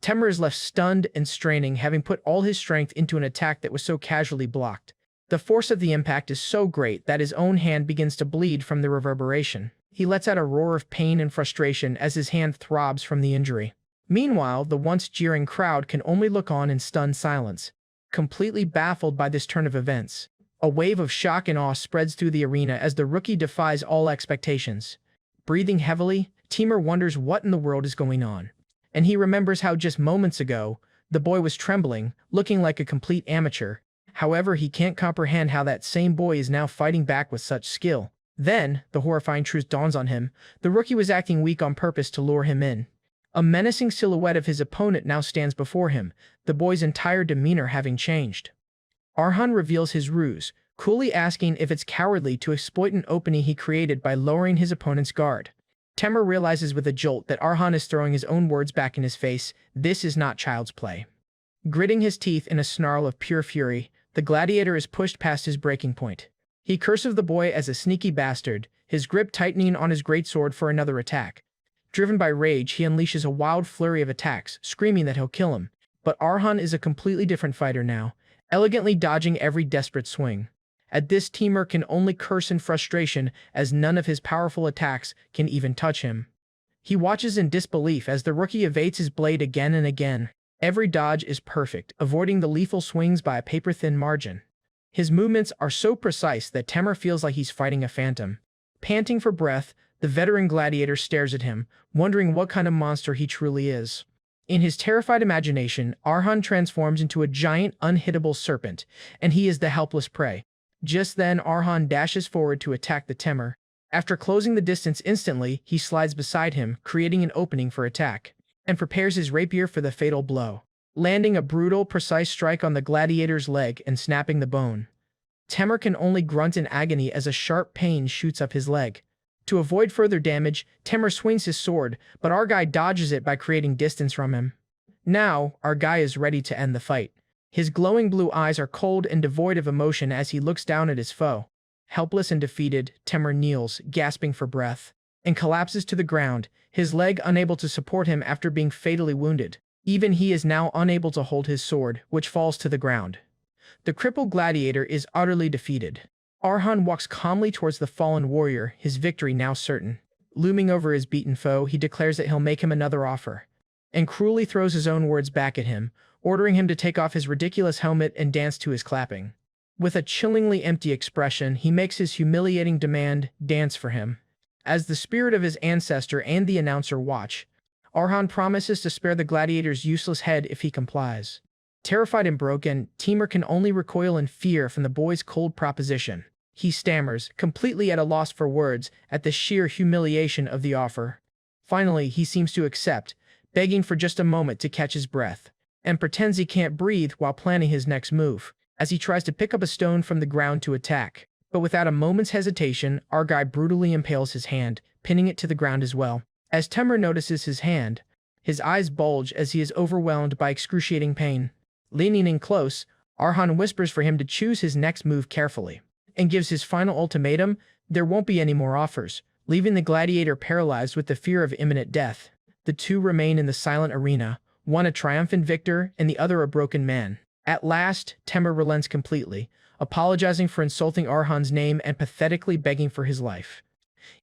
Temur is left stunned and straining, having put all his strength into an attack that was so casually blocked. The force of the impact is so great that his own hand begins to bleed from the reverberation. He lets out a roar of pain and frustration as his hand throbs from the injury. Meanwhile, the once jeering crowd can only look on in stunned silence, completely baffled by this turn of events. A wave of shock and awe spreads through the arena as the rookie defies all expectations. Breathing heavily, Temur wonders what in the world is going on. And he remembers how just moments ago, the boy was trembling, looking like a complete amateur. However, he can't comprehend how that same boy is now fighting back with such skill. Then, the horrifying truth dawns on him. The rookie was acting weak on purpose to lure him in. A menacing silhouette of his opponent now stands before him, the boy's entire demeanor having changed. Arhan reveals his ruse, coolly asking if it's cowardly to exploit an opening he created by lowering his opponent's guard. Temur realizes with a jolt that Arhan is throwing his own words back in his face. This is not child's play. Gritting his teeth in a snarl of pure fury, the gladiator is pushed past his breaking point. He curses the boy as a sneaky bastard, his grip tightening on his greatsword for another attack. Driven by rage, he unleashes a wild flurry of attacks, screaming that he'll kill him. But Arhan is a completely different fighter now, elegantly dodging every desperate swing. At this, Temur can only curse in frustration as none of his powerful attacks can even touch him. He watches in disbelief as the rookie evades his blade again and again. Every dodge is perfect, avoiding the lethal swings by a paper-thin margin. His movements are so precise that Temur feels like he's fighting a phantom. Panting for breath, the veteran gladiator stares at him, wondering what kind of monster he truly is. In his terrified imagination, Arhan transforms into a giant, unhittable serpent, and he is the helpless prey. Just then, Arhan dashes forward to attack the Temur. After closing the distance instantly, he slides beside him, creating an opening for attack, and prepares his rapier for the fatal blow, landing a brutal, precise strike on the gladiator's leg and snapping the bone. Temur can only grunt in agony as a sharp pain shoots up his leg. To avoid further damage, Temur swings his sword, but our guy dodges it by creating distance from him. Now, our guy is ready to end the fight. His glowing blue eyes are cold and devoid of emotion as he looks down at his foe. Helpless and defeated, Temur kneels, gasping for breath, and collapses to the ground, his leg unable to support him after being fatally wounded. Even he is now unable to hold his sword, which falls to the ground. The crippled gladiator is utterly defeated. Arhan walks calmly towards the fallen warrior, his victory now certain. Looming over his beaten foe, he declares that he'll make him another offer, and cruelly throws his own words back at him, ordering him to take off his ridiculous helmet and dance to his clapping. With a chillingly empty expression, he makes his humiliating demand, dance for him. As the spirit of his ancestor and the announcer watch, Arhan promises to spare the gladiator's useless head if he complies. Terrified and broken, Temur can only recoil in fear from the boy's cold proposition. He stammers, completely at a loss for words at the sheer humiliation of the offer. Finally, he seems to accept, begging for just a moment to catch his breath, and pretends he can't breathe while planning his next move, as he tries to pick up a stone from the ground to attack. But without a moment's hesitation, our guy brutally impales his hand, pinning it to the ground as well. As Temur notices his hand, his eyes bulge as he is overwhelmed by excruciating pain. Leaning in close, Arhan whispers for him to choose his next move carefully, and gives his final ultimatum: there won't be any more offers, leaving the gladiator paralyzed with the fear of imminent death. The two remain in the silent arena, one a triumphant victor and the other a broken man. At last, Temur relents completely, apologizing for insulting Arhan's name and pathetically begging for his life.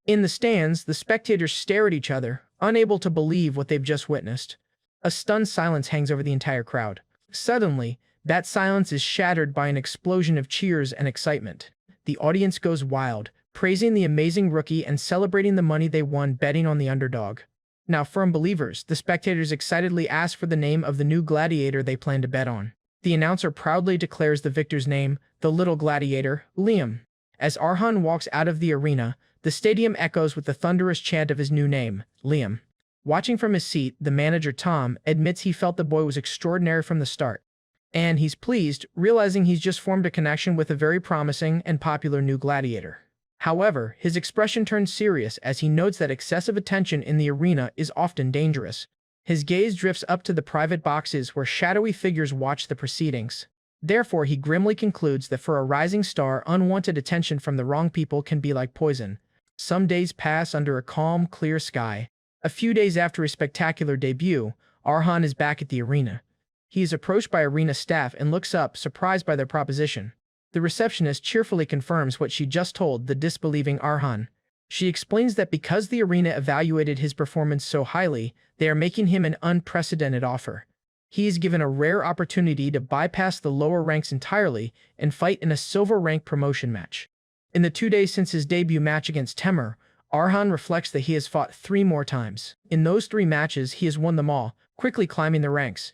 In the stands, the spectators stare at each other, unable to believe what they've just witnessed. A stunned silence hangs over the entire crowd. Suddenly, that silence is shattered by an explosion of cheers and excitement. The audience goes wild, praising the amazing rookie and celebrating the money they won betting on the underdog. Now, firm believers, the spectators excitedly ask for the name of the new gladiator they plan to bet on. The announcer proudly declares the victor's name, the little gladiator, Liam. As Arhan walks out of the arena, the stadium echoes with the thunderous chant of his new name, Liam. Watching from his seat, the manager Tom admits he felt the boy was extraordinary from the start. And he's pleased, realizing he's just formed a connection with a very promising and popular new gladiator. However, his expression turns serious as he notes that excessive attention in the arena is often dangerous. His gaze drifts up to the private boxes where shadowy figures watch the proceedings. Therefore, he grimly concludes that for a rising star, unwanted attention from the wrong people can be like poison. Some days pass under a calm, clear sky. A few days after his spectacular debut, Arhan is back at the arena. He is approached by arena staff and looks up, surprised by their proposition. The receptionist cheerfully confirms what she just told the disbelieving Arhan. She explains that because the arena evaluated his performance so highly, they are making him an unprecedented offer. He is given a rare opportunity to bypass the lower ranks entirely and fight in a silver rank promotion match. In the 2 days since his debut match against Temur, Arhan reflects that he has fought 3 more times. In those 3 matches, he has won them all, quickly climbing the ranks.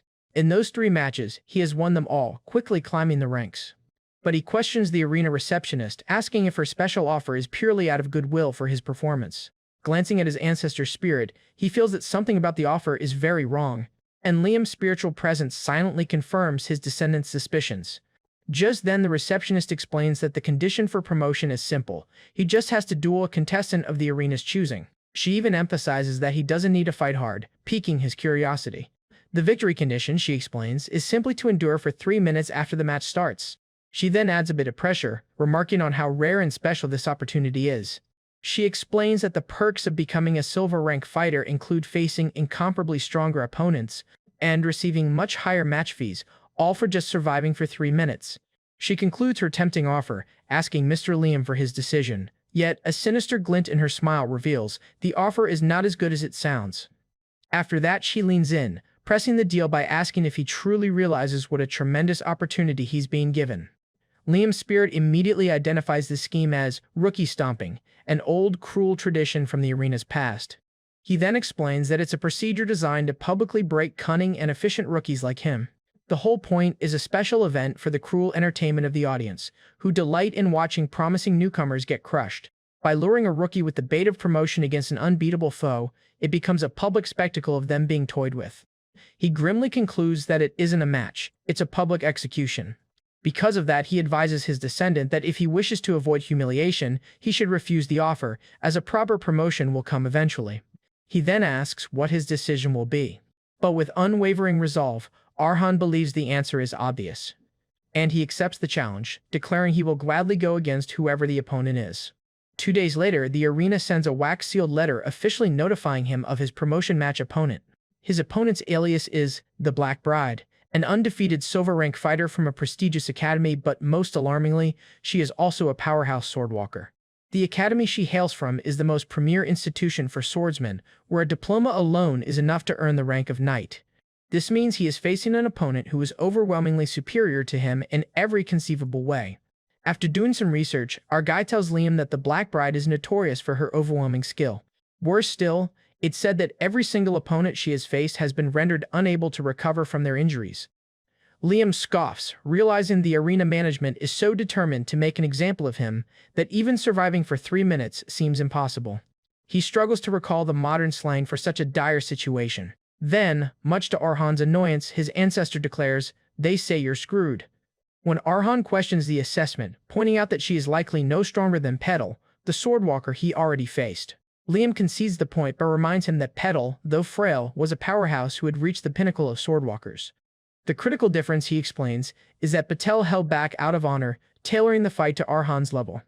But he questions the arena receptionist, asking if her special offer is purely out of goodwill for his performance. Glancing at his ancestor spirit, he feels that something about the offer is very wrong, and Liam's spiritual presence silently confirms his descendant's suspicions. Just then, the receptionist explains that the condition for promotion is simple. He just has to duel a contestant of the arena's choosing. She even emphasizes that he doesn't need to fight hard, piquing his curiosity. The victory condition, she explains, is simply to endure for 3 minutes after the match starts. She then adds a bit of pressure, remarking on how rare and special this opportunity is. She explains that the perks of becoming a silver rank fighter include facing incomparably stronger opponents and receiving much higher match fees, all for just surviving for 3 minutes. She concludes her tempting offer, asking Mr. Liam for his decision. Yet, a sinister glint in her smile reveals the offer is not as good as it sounds. After that, she leans in, pressing the deal by asking if he truly realizes what a tremendous opportunity he's being given. Liam's spirit immediately identifies this scheme as rookie stomping, an old, cruel tradition from the arena's past. He then explains that it's a procedure designed to publicly break cunning and efficient rookies like him. The whole point is a special event for the cruel entertainment of the audience, who delight in watching promising newcomers get crushed. By luring a rookie with the bait of promotion against an unbeatable foe, it becomes a public spectacle of them being toyed with. He grimly concludes that it isn't a match, it's a public execution. Because of that, he advises his descendant that if he wishes to avoid humiliation, he should refuse the offer, as a proper promotion will come eventually. He then asks what his decision will be. But with unwavering resolve, Arhan believes the answer is obvious. And he accepts the challenge, declaring he will gladly go against whoever the opponent is. 2 days later, the arena sends a wax-sealed letter officially notifying him of his promotion match opponent. His opponent's alias is the Black Bride, an undefeated silver-rank fighter from a prestigious academy, but most alarmingly, she is also a powerhouse swordwalker. The academy she hails from is the most premier institution for swordsmen, where a diploma alone is enough to earn the rank of knight. This means he is facing an opponent who is overwhelmingly superior to him in every conceivable way. After doing some research, our guy tells Liam that the Black Bride is notorious for her overwhelming skill. Worse still, it's said that every single opponent she has faced has been rendered unable to recover from their injuries. Liam scoffs, realizing the arena management is so determined to make an example of him that even surviving for 3 minutes seems impossible. He struggles to recall the modern slang for such a dire situation. Then, much to Arhan's annoyance, his ancestor declares, "They say you're screwed." When Arhan questions the assessment, pointing out that she is likely no stronger than Petal, the swordwalker he already faced, Liam concedes the point but reminds him that Petal, though frail, was a powerhouse who had reached the pinnacle of swordwalkers. The critical difference, he explains, is that Patel held back out of honor, tailoring the fight to Arhan's level.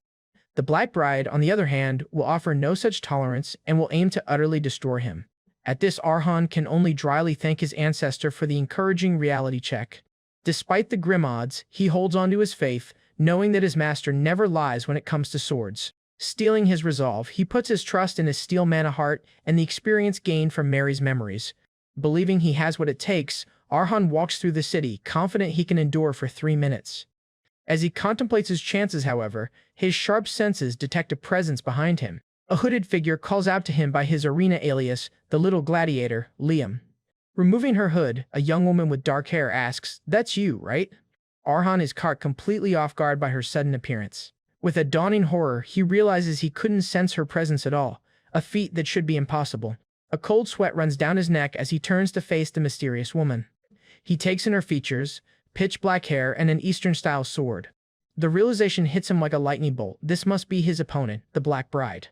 The Black Bride, on the other hand, will offer no such tolerance and will aim to utterly destroy him. At this, Arhan can only dryly thank his ancestor for the encouraging reality check. Despite the grim odds, he holds on to his faith, knowing that his master never lies when it comes to swords. Steeling his resolve, he puts his trust in his steel mana heart and the experience gained from Mary's memories. Believing he has what it takes, Arhan walks through the city, confident he can endure for 3 minutes. As he contemplates his chances, however, his sharp senses detect a presence behind him. A hooded figure calls out to him by his arena alias, the Little Gladiator, Liam. Removing her hood, a young woman with dark hair asks, "That's you, right?" Arhan is caught completely off guard by her sudden appearance. With a dawning horror, he realizes he couldn't sense her presence at all, a feat that should be impossible. A cold sweat runs down his neck as he turns to face the mysterious woman. He takes in her features, pitch black hair, and an Eastern-style sword. The realization hits him like a lightning bolt. This must be his opponent, the Black Bride.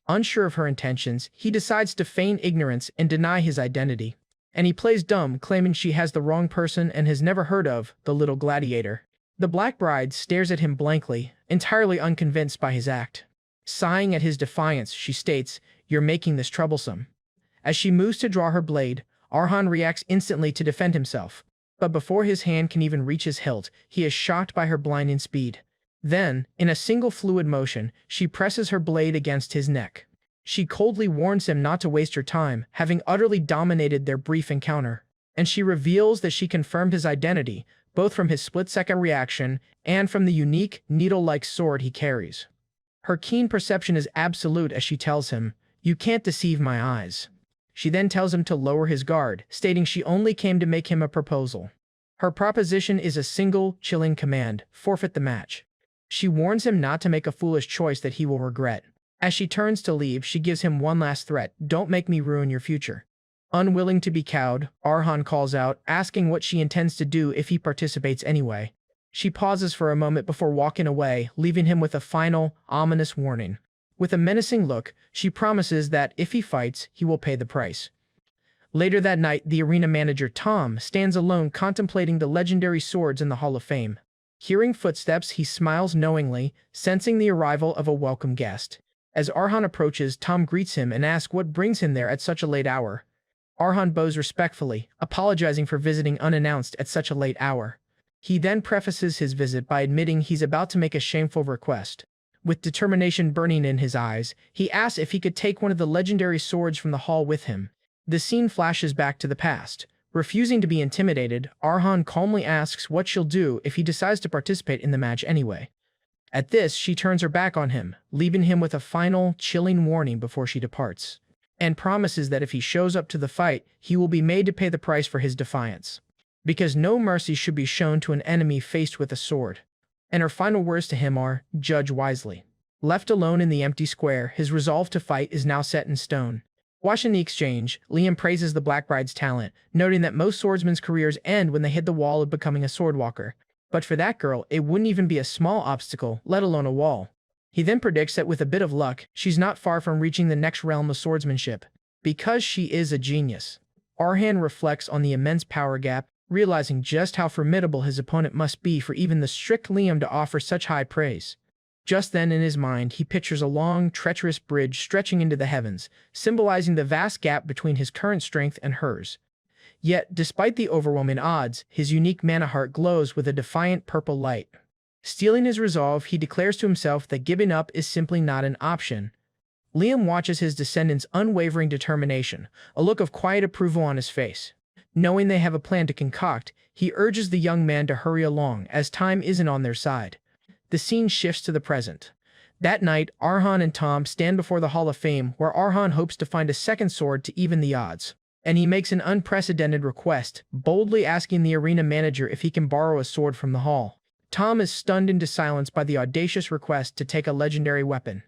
Unsure of her intentions, he decides to feign ignorance and deny his identity. And he plays dumb, claiming she has the wrong person and has never heard of the Little Gladiator. The Black Bride stares at him blankly, entirely unconvinced by his act. Sighing at his defiance, she states, "You're making this troublesome." As she moves to draw her blade, Arhan reacts instantly to defend himself. But before his hand can even reach his hilt, he is shocked by her blinding speed. Then, in a single fluid motion, she presses her blade against his neck. She coldly warns him not to waste her time, having utterly dominated their brief encounter. And she reveals that she confirmed his identity, both from his split-second reaction and from the unique, needle-like sword he carries. Her keen perception is absolute as she tells him, "You can't deceive my eyes." She then tells him to lower his guard, stating she only came to make him a proposal. Her proposition is a single, chilling command: forfeit the match. She warns him not to make a foolish choice that he will regret. As she turns to leave, she gives him one last threat: "Don't make me ruin your future." Unwilling to be cowed, Arhan calls out, asking what she intends to do if he participates anyway. She pauses for a moment before walking away, leaving him with a final, ominous warning. With a menacing look, she promises that if he fights, he will pay the price. Later that night, the arena manager Tom stands alone contemplating the legendary swords in the Hall of Fame. Hearing footsteps, he smiles knowingly, sensing the arrival of a welcome guest. As Arhan approaches, Tom greets him and asks what brings him there at such a late hour. Arhan bows respectfully, apologizing for visiting unannounced at such a late hour. He then prefaces his visit by admitting he's about to make a shameful request. With determination burning in his eyes, he asks if he could take one of the legendary swords from the hall with him. The scene flashes back to the past. Refusing to be intimidated, Arhan calmly asks what she'll do if he decides to participate in the match anyway. At this, she turns her back on him, leaving him with a final, chilling warning before she departs, and promises that if he shows up to the fight, he will be made to pay the price for his defiance. Because no mercy should be shown to an enemy faced with a sword. And her final words to him are, "Judge wisely." Left alone in the empty square, his resolve to fight is now set in stone. Watching the exchange, Liam praises the Black Bride's talent, noting that most swordsmen's careers end when they hit the wall of becoming a swordwalker. But for that girl, it wouldn't even be a small obstacle, let alone a wall. He then predicts that with a bit of luck, she's not far from reaching the next realm of swordsmanship, because she is a genius. Arhan reflects on the immense power gap, realizing just how formidable his opponent must be for even the strict Liam to offer such high praise. Just then, in his mind, he pictures a long, treacherous bridge stretching into the heavens, symbolizing the vast gap between his current strength and hers. Yet, despite the overwhelming odds, his unique mana heart glows with a defiant purple light. Steeling his resolve, he declares to himself that giving up is simply not an option. Liam watches his descendant's unwavering determination, a look of quiet approval on his face. Knowing they have a plan to concoct, he urges the young man to hurry along, as time isn't on their side. The scene shifts to the present. That night, Arhan and Tom stand before the Hall of Fame, where Arhan hopes to find a second sword to even the odds. and he makes an unprecedented request, boldly asking the arena manager if he can borrow a sword from the hall. Tom is stunned into silence by the audacious request to take a legendary weapon.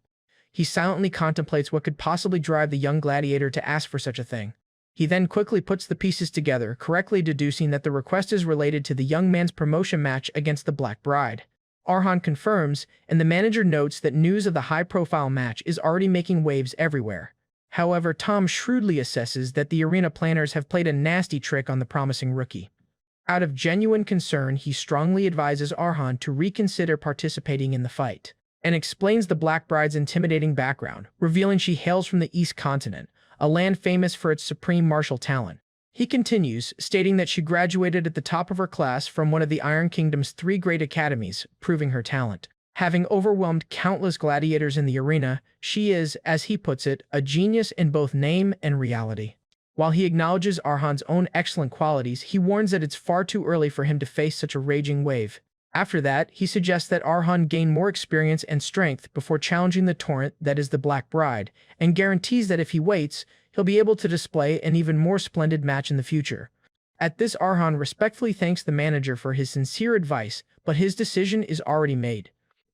He silently contemplates what could possibly drive the young gladiator to ask for such a thing. He then quickly puts the pieces together, correctly deducing that the request is related to the young man's promotion match against the Black Bride. Arhan confirms, and the manager notes that news of the high-profile match is already making waves everywhere. However, Tom shrewdly assesses that the arena planners have played a nasty trick on the promising rookie. Out of genuine concern, he strongly advises Arhan to reconsider participating in the fight, and explains the Black Bride's intimidating background, revealing she hails from the East Continent, a land famous for its supreme martial talent. He continues, stating that she graduated at the top of her class from one of the Iron Kingdom's 3 great academies, proving her talent. Having overwhelmed countless gladiators in the arena, she is, as he puts it, a genius in both name and reality. While he acknowledges Arhan's own excellent qualities, he warns that it's far too early for him to face such a raging wave. After that, he suggests that Arhan gain more experience and strength before challenging the torrent that is the Black Bride, and guarantees that if he waits, he'll be able to display an even more splendid match in the future. At this, Arhan respectfully thanks the manager for his sincere advice, but his decision is already made.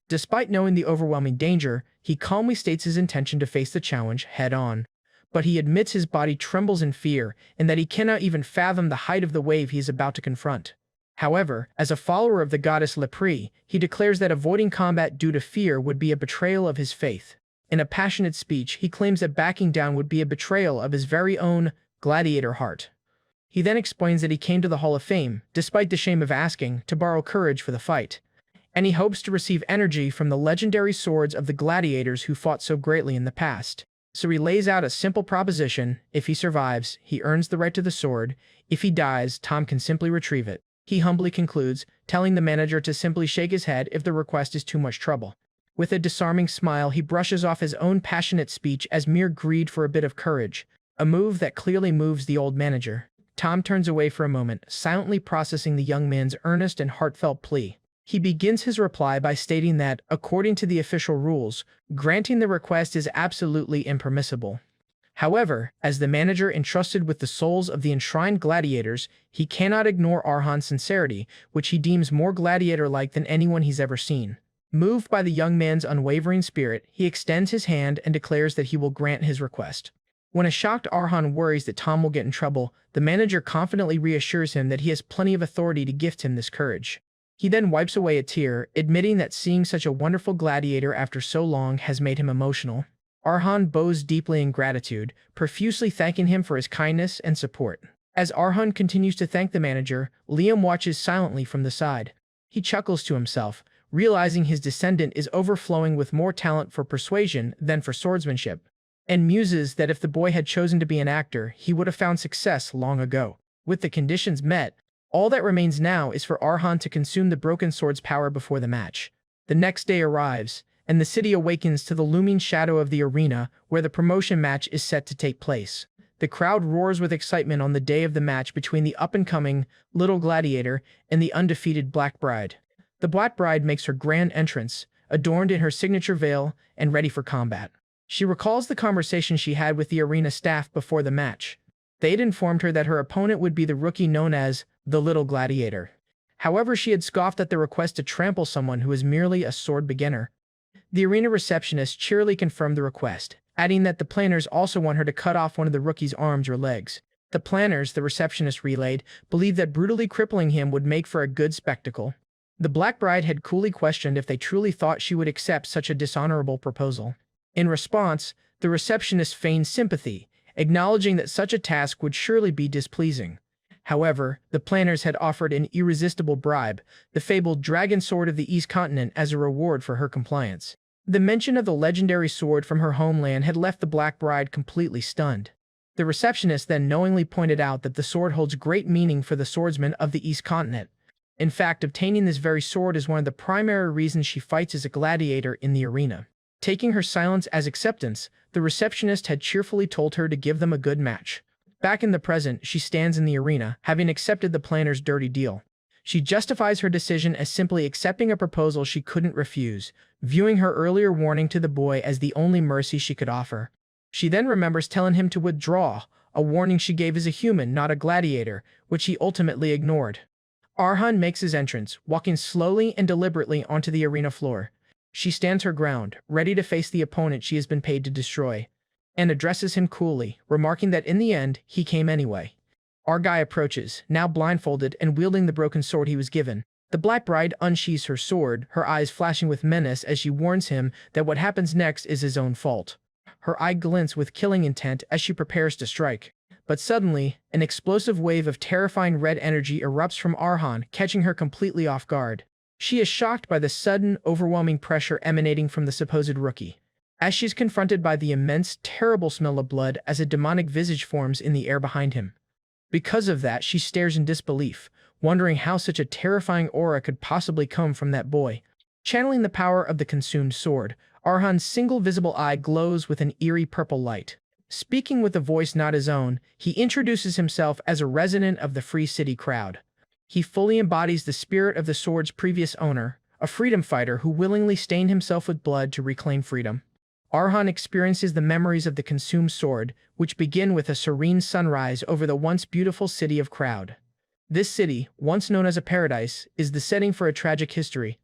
Despite knowing the overwhelming danger, he calmly states his intention to face the challenge head-on. But he admits his body trembles in fear, and that he cannot even fathom the height of the wave he is about to confront. However, as a follower of the goddess Lepri, he declares that avoiding combat due to fear would be a betrayal of his faith. In a passionate speech, he claims that backing down would be a betrayal of his very own gladiator heart. He then explains that he came to the Hall of Fame, despite the shame of asking, to borrow courage for the fight, and he hopes to receive energy from the legendary swords of the gladiators who fought so greatly in the past. So he lays out a simple proposition: if he survives, he earns the right to the sword; if he dies, Tom can simply retrieve it. He humbly concludes, telling the manager to simply shake his head if the request is too much trouble. With a disarming smile, he brushes off his own passionate speech as mere greed for a bit of courage, a move that clearly moves the old manager. Tom turns away for a moment, silently processing the young man's earnest and heartfelt plea. He begins his reply by stating that, according to the official rules, granting the request is absolutely impermissible. However, as the manager entrusted with the souls of the enshrined gladiators, he cannot ignore Arhan's sincerity, which he deems more gladiator-like than anyone he's ever seen. Moved by the young man's unwavering spirit, he extends his hand and declares that he will grant his request. When a shocked Arhan worries that Tom will get in trouble, the manager confidently reassures him that he has plenty of authority to gift him this courage. He then wipes away a tear, admitting that seeing such a wonderful gladiator after so long has made him emotional. Arhan bows deeply in gratitude, profusely thanking him for his kindness and support. As Arhan continues to thank the manager, Liam watches silently from the side. He chuckles to himself, realizing his descendant is overflowing with more talent for persuasion than for swordsmanship, and muses that if the boy had chosen to be an actor, he would have found success long ago. With the conditions met, all that remains now is for Arhan to consume the broken sword's power before the match. The next day arrives, and the city awakens to the looming shadow of the arena where the promotion match is set to take place. The crowd roars with excitement on the day of the match between the up-and-coming Little Gladiator and the undefeated Black Bride. The Black Bride makes her grand entrance, adorned in her signature veil and ready for combat. She recalls the conversation she had with the arena staff before the match. They had informed her that her opponent would be the rookie known as the Little Gladiator. However, she had scoffed at the request to trample someone who is merely a sword beginner. The arena receptionist cheerily confirmed the request, adding that the planners also want her to cut off one of the rookie's arms or legs. The planners, the receptionist relayed, believed that brutally crippling him would make for a good spectacle. The Black Bride had coolly questioned if they truly thought she would accept such a dishonorable proposal. In response, the receptionist feigned sympathy, acknowledging that such a task would surely be displeasing. However, the planners had offered an irresistible bribe, the fabled dragon sword of the East Continent, as a reward for her compliance. The mention of the legendary sword from her homeland had left the Black Bride completely stunned. The receptionist then knowingly pointed out that the sword holds great meaning for the swordsmen of the East Continent. In fact, obtaining this very sword is one of the primary reasons she fights as a gladiator in the arena. Taking her silence as acceptance, the receptionist had cheerfully told her to give them a good match. Back in the present, she stands in the arena, having accepted the planner's dirty deal. She justifies her decision as simply accepting a proposal she couldn't refuse, viewing her earlier warning to the boy as the only mercy she could offer. She then remembers telling him to withdraw, a warning she gave as a human, not a gladiator, which he ultimately ignored. Arhan makes his entrance, walking slowly and deliberately onto the arena floor. She stands her ground, ready to face the opponent she has been paid to destroy, and addresses him coolly, remarking that in the end, he came anyway. Our guy approaches, now blindfolded and wielding the broken sword he was given. The Black Bride unsheathes her sword, her eyes flashing with menace as she warns him that what happens next is his own fault. Her eye glints with killing intent as she prepares to strike. But suddenly, an explosive wave of terrifying red energy erupts from Arhan, catching her completely off guard. She is shocked by the sudden, overwhelming pressure emanating from the supposed rookie. As she's confronted by the immense, terrible smell of blood as a demonic visage forms in the air behind him. Because of that, she stares in disbelief, wondering how such a terrifying aura could possibly come from that boy. Channeling the power of the consumed sword, Arhan's single visible eye glows with an eerie purple light. Speaking with a voice not his own, he introduces himself as a resident of the Free City crowd. He fully embodies the spirit of the sword's previous owner, a freedom fighter who willingly stained himself with blood to reclaim freedom. Arhan experiences the memories of the consumed sword, which begin with a serene sunrise over the once beautiful city of Crowd. This city, once known as a paradise, is the setting for a tragic history.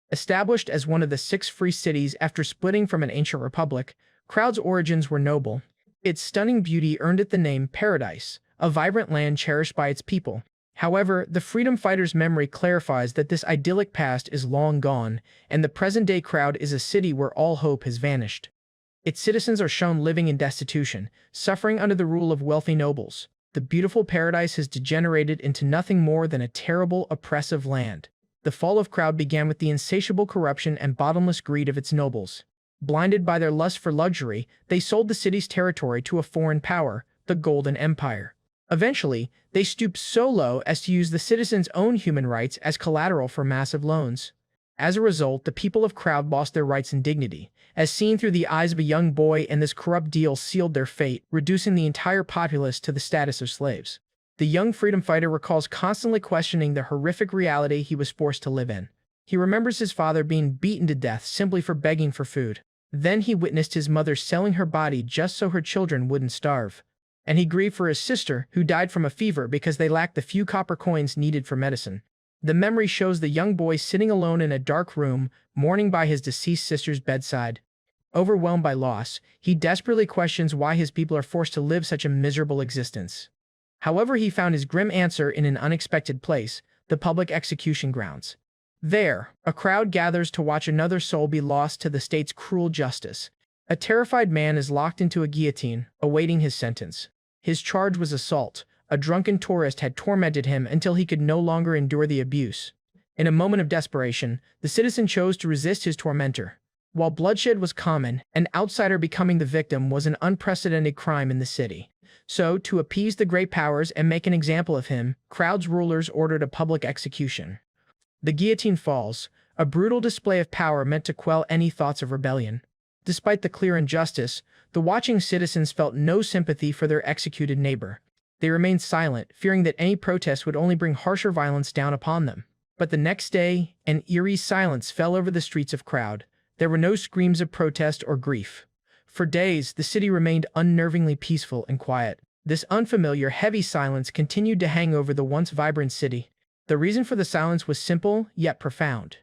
Established as one of the 6 free cities after splitting from an ancient republic, Crowd's origins were noble. Its stunning beauty earned it the name Paradise, a vibrant land cherished by its people. However, the freedom fighter's memory clarifies that this idyllic past is long gone, and the present-day Crowd is a city where all hope has vanished. Its citizens are shown living in destitution, suffering under the rule of wealthy nobles. The beautiful paradise has degenerated into nothing more than a terrible, oppressive land. The fall of Crowd began with the insatiable corruption and bottomless greed of its nobles. Blinded by their lust for luxury, they sold the city's territory to a foreign power, the Golden Empire. Eventually, they stooped so low as to use the citizens' own human rights as collateral for massive loans. As a result, the people of Crowd lost their rights and dignity, as seen through the eyes of a young boy, and this corrupt deal sealed their fate, reducing the entire populace to the status of slaves. The young freedom fighter recalls constantly questioning the horrific reality he was forced to live in. He remembers his father being beaten to death simply for begging for food. Then he witnessed his mother selling her body just so her children wouldn't starve. And he grieved for his sister, who died from a fever because they lacked the few copper coins needed for medicine. The memory shows the young boy sitting alone in a dark room, mourning by his deceased sister's bedside. Overwhelmed by loss, he desperately questions why his people are forced to live such a miserable existence. However, he found his grim answer in an unexpected place, the public execution grounds. There, a crowd gathers to watch another soul be lost to the state's cruel justice. A terrified man is locked into a guillotine, awaiting his sentence. His charge was assault. A drunken tourist had tormented him until he could no longer endure the abuse. In a moment of desperation, the citizen chose to resist his tormentor. While bloodshed was common, an outsider becoming the victim was an unprecedented crime in the city. So, to appease the great powers and make an example of him, Crowd's rulers ordered a public execution. The guillotine falls, a brutal display of power meant to quell any thoughts of rebellion. Despite the clear injustice, the watching citizens felt no sympathy for their executed neighbor. They remained silent, fearing that any protest would only bring harsher violence down upon them. But the next day, an eerie silence fell over the streets of Crowd. There were no screams of protest or grief. For days, the city remained unnervingly peaceful and quiet. This unfamiliar, heavy silence continued to hang over the once vibrant city. The reason for the silence was simple, yet profound.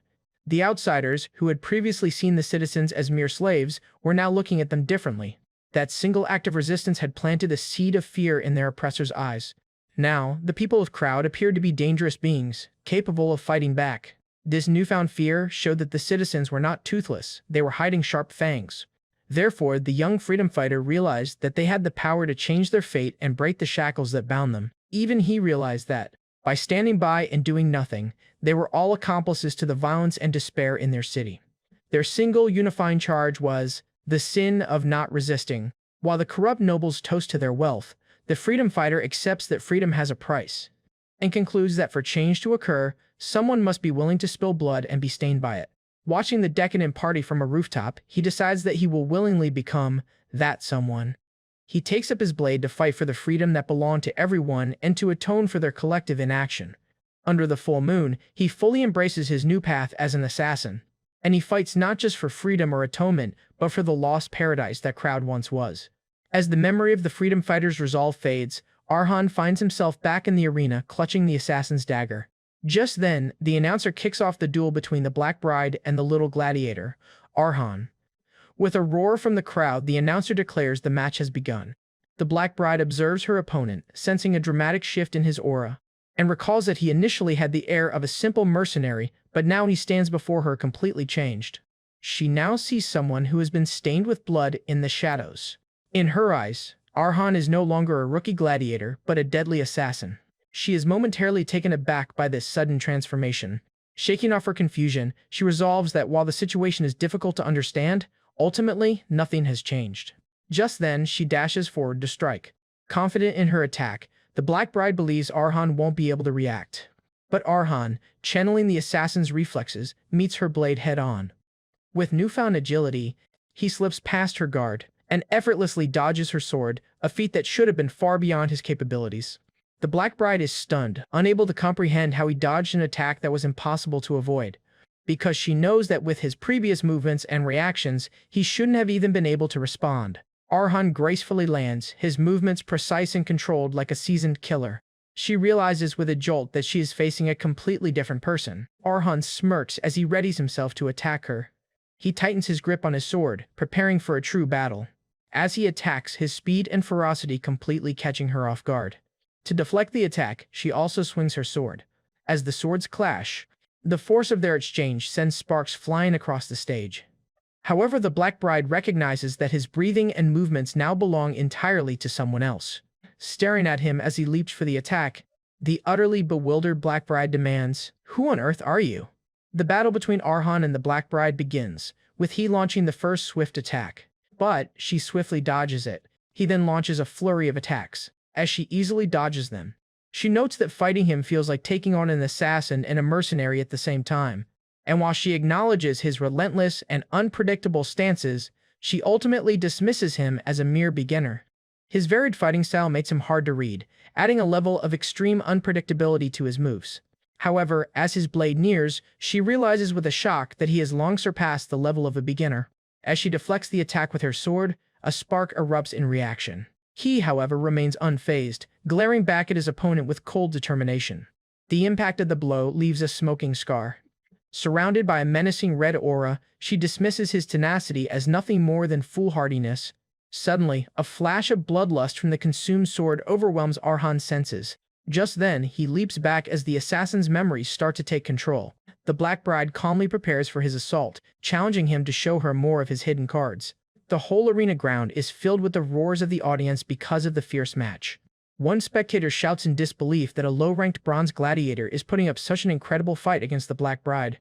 The outsiders, who had previously seen the citizens as mere slaves, were now looking at them differently. That single act of resistance had planted a seed of fear in their oppressors' eyes. Now, the people of Crowd appeared to be dangerous beings, capable of fighting back. This newfound fear showed that the citizens were not toothless, they were hiding sharp fangs. Therefore, the young freedom fighter realized that they had the power to change their fate and break the shackles that bound them. Even he realized that, by standing by and doing nothing, they were all accomplices to the violence and despair in their city. Their single unifying charge was the sin of not resisting. While the corrupt nobles toast to their wealth, the freedom fighter accepts that freedom has a price, and concludes that for change to occur, someone must be willing to spill blood and be stained by it. Watching the decadent party from a rooftop, he decides that he will willingly become that someone. He takes up his blade to fight for the freedom that belonged to everyone and to atone for their collective inaction. Under the full moon, he fully embraces his new path as an assassin. And he fights not just for freedom or atonement, but for the lost paradise that Crowd once was. As the memory of the freedom fighter's resolve fades, Arhan finds himself back in the arena, clutching the assassin's dagger. Just then, the announcer kicks off the duel between the Black Bride and the little gladiator, Arhan. With a roar from the crowd, the announcer declares the match has begun. The Black Bride observes her opponent, sensing a dramatic shift in his aura, and recalls that he initially had the air of a simple mercenary, but now he stands before her completely changed. She now sees someone who has been stained with blood in the shadows. In her eyes, Arhan is no longer a rookie gladiator, but a deadly assassin. She is momentarily taken aback by this sudden transformation. Shaking off her confusion, she resolves that while the situation is difficult to understand, ultimately, nothing has changed. Just then, she dashes forward to strike. Confident in her attack, the Black Bride believes Arhan won't be able to react. But Arhan, channeling the assassin's reflexes, meets her blade head-on. With newfound agility, he slips past her guard and effortlessly dodges her sword, a feat that should have been far beyond his capabilities. The Black Bride is stunned, unable to comprehend how he dodged an attack that was impossible to avoid, because she knows that with his previous movements and reactions, he shouldn't have even been able to respond. Arhan gracefully lands, his movements precise and controlled like a seasoned killer. She realizes with a jolt that she is facing a completely different person. Arhan smirks as he readies himself to attack her. He tightens his grip on his sword, preparing for a true battle. As he attacks, his speed and ferocity completely catching her off guard. To deflect the attack, she also swings her sword. As the swords clash, the force of their exchange sends sparks flying across the stage. However, the Black Bride recognizes that his breathing and movements now belong entirely to someone else. Staring at him as he leaps for the attack, the utterly bewildered Black Bride demands, "Who on earth are you?" The battle between Arhan and the Black Bride begins, with he launching the first swift attack. But she swiftly dodges it. He then launches a flurry of attacks. As she easily dodges them, she notes that fighting him feels like taking on an assassin and a mercenary at the same time. And while she acknowledges his relentless and unpredictable stances, she ultimately dismisses him as a mere beginner. His varied fighting style makes him hard to read, adding a level of extreme unpredictability to his moves. However, as his blade nears, she realizes with a shock that he has long surpassed the level of a beginner. As she deflects the attack with her sword, a spark erupts in reaction. He, however, remains unfazed, glaring back at his opponent with cold determination. The impact of the blow leaves a smoking scar. Surrounded by a menacing red aura, she dismisses his tenacity as nothing more than foolhardiness. Suddenly, a flash of bloodlust from the consumed sword overwhelms Arhan's senses. Just then, he leaps back as the assassin's memories start to take control. The Black Bride calmly prepares for his assault, challenging him to show her more of his hidden cards. The whole arena ground is filled with the roars of the audience because of the fierce match. One spectator shouts in disbelief that a low-ranked bronze gladiator is putting up such an incredible fight against the Black Bride.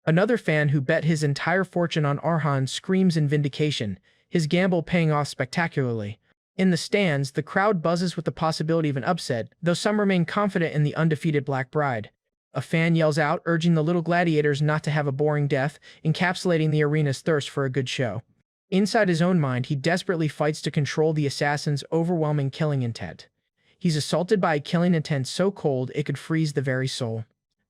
Another fan who bet his entire fortune on Arhan screams in vindication, his gamble paying off spectacularly. In the stands, the crowd buzzes with the possibility of an upset, though some remain confident in the undefeated Black Bride. A fan yells out, urging the little gladiators not to have a boring death, encapsulating the arena's thirst for a good show. Inside his own mind, he desperately fights to control the assassin's overwhelming killing intent. He's assaulted by a killing intent so cold it could freeze the very soul.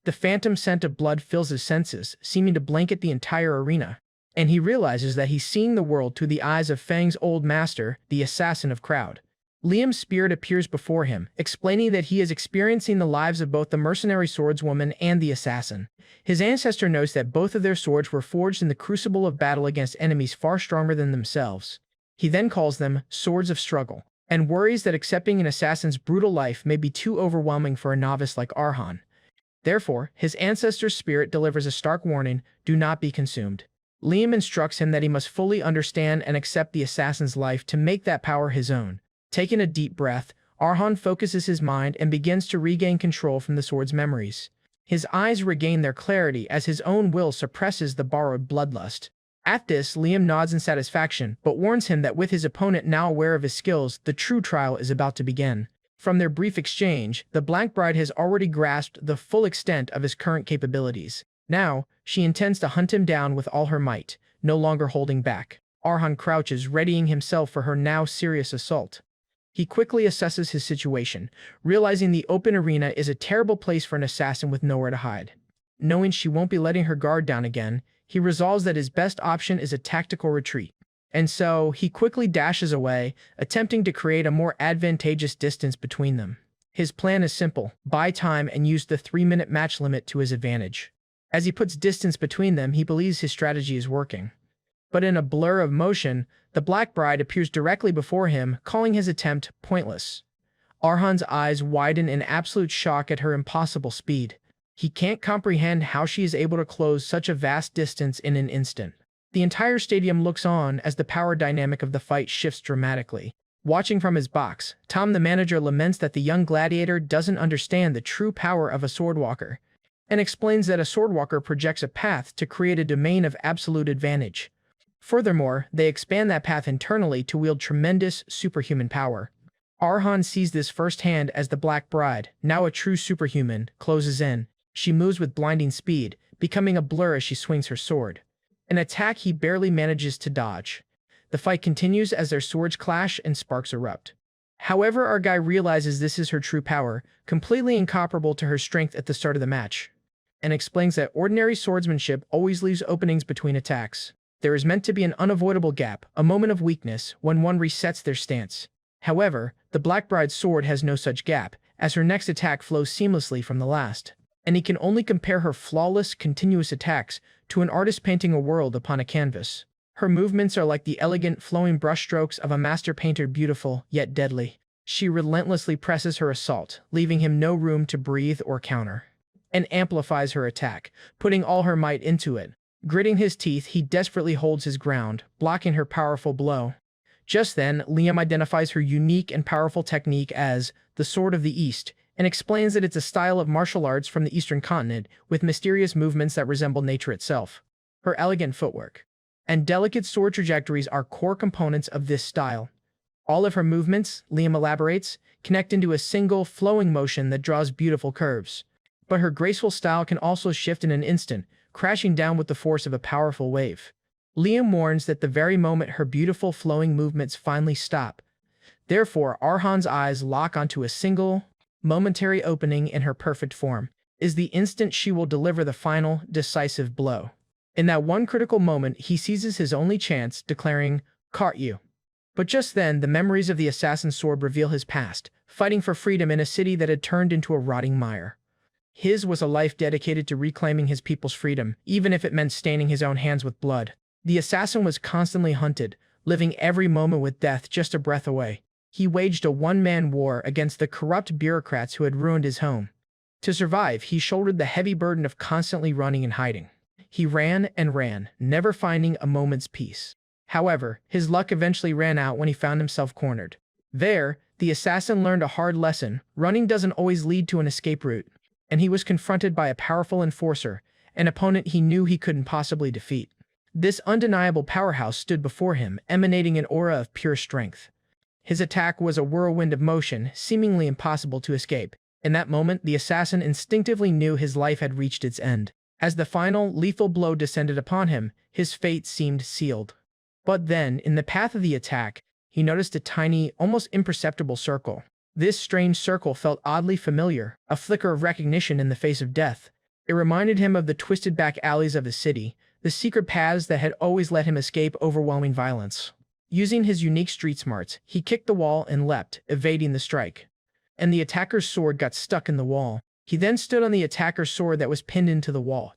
The phantom scent of blood fills his senses, seeming to blanket the entire arena, and he realizes that he's seeing the world through the eyes of Fang's old master, the assassin of crowd. Liam's spirit appears before him, explaining that he is experiencing the lives of both the mercenary swordswoman and the assassin. His ancestor knows that both of their swords were forged in the crucible of battle against enemies far stronger than themselves. He then calls them swords of struggle, and worries that accepting an assassin's brutal life may be too overwhelming for a novice like Arhan. Therefore, his ancestor's spirit delivers a stark warning: do not be consumed. Liam instructs him that he must fully understand and accept the assassin's life to make that power his own. Taking a deep breath, Arhan focuses his mind and begins to regain control from the sword's memories. His eyes regain their clarity as his own will suppresses the borrowed bloodlust. At this, Liam nods in satisfaction, but warns him that with his opponent now aware of his skills, the true trial is about to begin. From their brief exchange, the Black Bride has already grasped the full extent of his current capabilities. Now, she intends to hunt him down with all her might, no longer holding back. Arhan crouches, readying himself for her now serious assault. He quickly assesses his situation, realizing the open arena is a terrible place for an assassin with nowhere to hide. Knowing she won't be letting her guard down again, he resolves that his best option is a tactical retreat. and so he quickly dashes away, attempting to create a more advantageous distance between them. His plan is simple: buy time and use the 3-minute match limit to his advantage. As he puts distance between them, he believes his strategy is working. But in a blur of motion, the Black Bride appears directly before him, calling his attempt pointless. Arhan's eyes widen in absolute shock at her impossible speed. He can't comprehend how she is able to close such a vast distance in an instant. The entire stadium looks on as the power dynamic of the fight shifts dramatically. Watching from his box, Tom the manager laments that the young gladiator doesn't understand the true power of a swordwalker, and explains that a swordwalker projects a path to create a domain of absolute advantage. Furthermore, they expand that path internally to wield tremendous superhuman power. Arhan sees this firsthand as the Black Bride, now a true superhuman, closes in. She moves with blinding speed, becoming a blur as she swings her sword. An attack he barely manages to dodge. The fight continues as their swords clash and sparks erupt. However, our guy realizes this is her true power, completely incomparable to her strength at the start of the match, and explains that ordinary swordsmanship always leaves openings between attacks. There is meant to be an unavoidable gap, a moment of weakness, when one resets their stance. However, the Black Bride's sword has no such gap, as her next attack flows seamlessly from the last, and he can only compare her flawless, continuous attacks to an artist painting a world upon a canvas. Her movements are like the elegant, flowing brushstrokes of a master painter, beautiful, yet deadly. She relentlessly presses her assault, leaving him no room to breathe or counter, and amplifies her attack, putting all her might into it. Gritting his teeth, he desperately holds his ground, blocking her powerful blow. Just then, Liam identifies her unique and powerful technique as the Sword of the East, and explains that it's a style of martial arts from the Eastern continent with mysterious movements that resemble nature itself. Her elegant footwork and delicate sword trajectories are core components of this style. All of her movements, Liam elaborates, connect into a single, flowing motion that draws beautiful curves. But her graceful style can also shift in an instant, crashing down with the force of a powerful wave. Liam warns that the very moment her beautiful flowing movements finally stop. Therefore, Arhan's eyes lock onto a single, momentary opening in her perfect form, is the instant she will deliver the final, decisive blow. In that one critical moment, he seizes his only chance, declaring, "Caught you." But just then, the memories of the assassin's sword reveal his past, fighting for freedom in a city that had turned into a rotting mire. His was a life dedicated to reclaiming his people's freedom, even if it meant staining his own hands with blood. The assassin was constantly hunted, living every moment with death just a breath away. He waged a one-man war against the corrupt bureaucrats who had ruined his home. To survive, he shouldered the heavy burden of constantly running and hiding. He ran and ran, never finding a moment's peace. However, his luck eventually ran out when he found himself cornered. There, the assassin learned a hard lesson: running doesn't always lead to an escape route, and he was confronted by a powerful enforcer, an opponent he knew he couldn't possibly defeat. This undeniable powerhouse stood before him, emanating an aura of pure strength. His attack was a whirlwind of motion, seemingly impossible to escape. In that moment, the assassin instinctively knew his life had reached its end. As the final, lethal blow descended upon him, his fate seemed sealed. But then, in the path of the attack, he noticed a tiny, almost imperceptible circle. This strange circle felt oddly familiar, a flicker of recognition in the face of death. It reminded him of the twisted back alleys of the city, the secret paths that had always let him escape overwhelming violence. Using his unique street smarts, he kicked the wall and leapt, evading the strike. And the attacker's sword got stuck in the wall. He then stood on the attacker's sword that was pinned into the wall.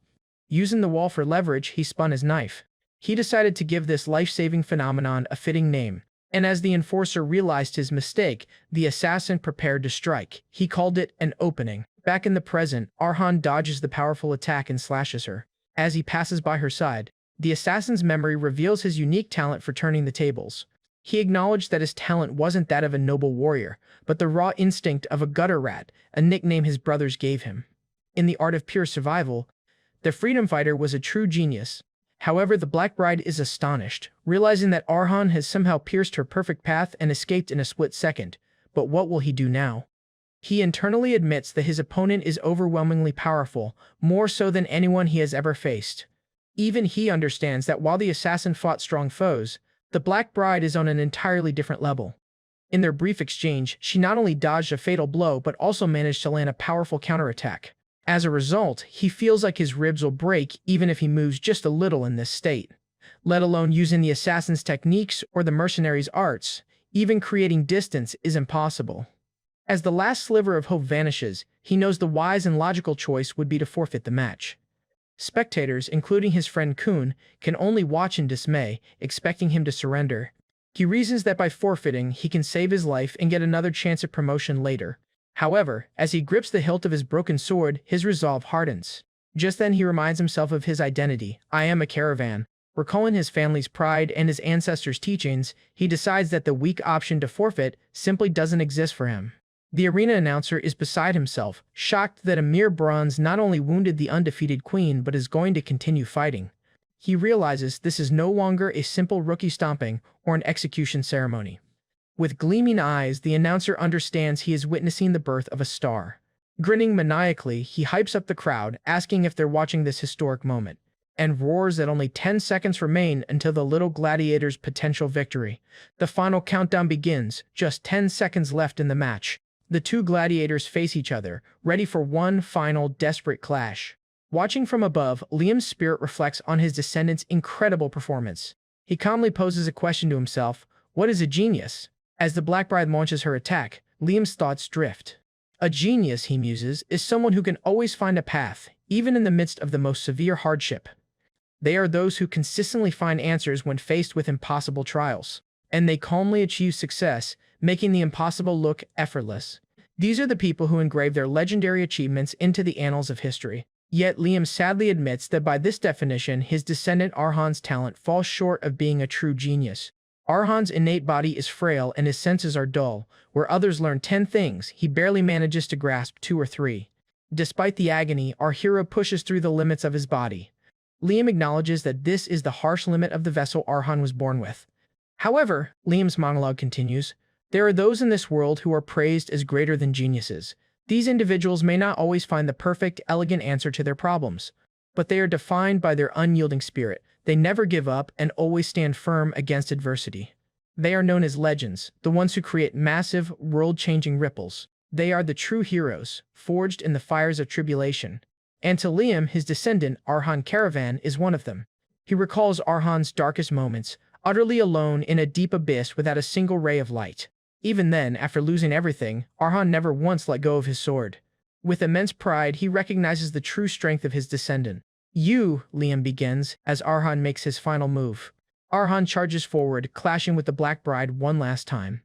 Using the wall for leverage, he spun his knife. He decided to give this life-saving phenomenon a fitting name. And as the enforcer realized his mistake, the assassin prepared to strike. He called it an opening. Back in the present, Arhan dodges the powerful attack and slashes her. As he passes by her side, the assassin's memory reveals his unique talent for turning the tables. He acknowledged that his talent wasn't that of a noble warrior, but the raw instinct of a gutter rat, a nickname his brothers gave him. In the art of pure survival, the freedom fighter was a true genius. However, the Black Bride is astonished, realizing that Arhan has somehow pierced her perfect path and escaped in a split second. But what will he do now? He internally admits that his opponent is overwhelmingly powerful, more so than anyone he has ever faced. Even he understands that while the assassin fought strong foes, the Black Bride is on an entirely different level. In their brief exchange, she not only dodged a fatal blow but also managed to land a powerful counterattack. As a result, he feels like his ribs will break even if he moves just a little in this state. let alone using the assassin's techniques or the mercenary's arts. Even creating distance is impossible. As the last sliver of hope vanishes, he knows the wise and logical choice would be to forfeit the match. Spectators, including his friend Kun, can only watch in dismay, expecting him to surrender. He reasons that by forfeiting, he can save his life and get another chance at promotion later. However, as he grips the hilt of his broken sword, his resolve hardens. Just then he reminds himself of his identity. I am a caravan. Recalling his family's pride and his ancestors' teachings, he decides that the weak option to forfeit simply doesn't exist for him. The arena announcer is beside himself, shocked that a mere bronze not only wounded the undefeated queen but is going to continue fighting. He realizes this is no longer a simple rookie stomping or an execution ceremony. With gleaming eyes, the announcer understands he is witnessing the birth of a star. Grinning maniacally, he hypes up the crowd, asking if they're watching this historic moment, and roars that only 10 seconds remain until the little gladiator's potential victory. The final countdown begins, just 10 seconds left in the match. The two gladiators face each other, ready for one final desperate clash. Watching from above, Liam's spirit reflects on his descendant's incredible performance. He calmly poses a question to himself: what is a genius? As the Black Bride launches her attack, Liam's thoughts drift. A genius, he muses, is someone who can always find a path, even in the midst of the most severe hardship. They are those who consistently find answers when faced with impossible trials, and they calmly achieve success, making the impossible look effortless. These are the people who engrave their legendary achievements into the annals of history. Yet Liam sadly admits that by this definition, his descendant Arhan's talent falls short of being a true genius. Arhan's innate body is frail and his senses are dull. Where others learn 10 things, he barely manages to grasp 2 or 3. Despite the agony, our hero pushes through the limits of his body. Liam acknowledges that this is the harsh limit of the vessel Arhan was born with. However, Liam's monologue continues, there are those in this world who are praised as greater than geniuses. These individuals may not always find the perfect, elegant answer to their problems, but they are defined by their unyielding spirit. They never give up and always stand firm against adversity. They are known as legends, the ones who create massive, world-changing ripples. They are the true heroes, forged in the fires of tribulation. And to Liam, his descendant, Arhan Karavan, is one of them. He recalls Arhan's darkest moments, utterly alone in a deep abyss without a single ray of light. Even then, after losing everything, Arhan never once let go of his sword. With immense pride, he recognizes the true strength of his descendant. You, Liam begins, as Arhan makes his final move. Arhan charges forward, clashing with the Black Bride one last time.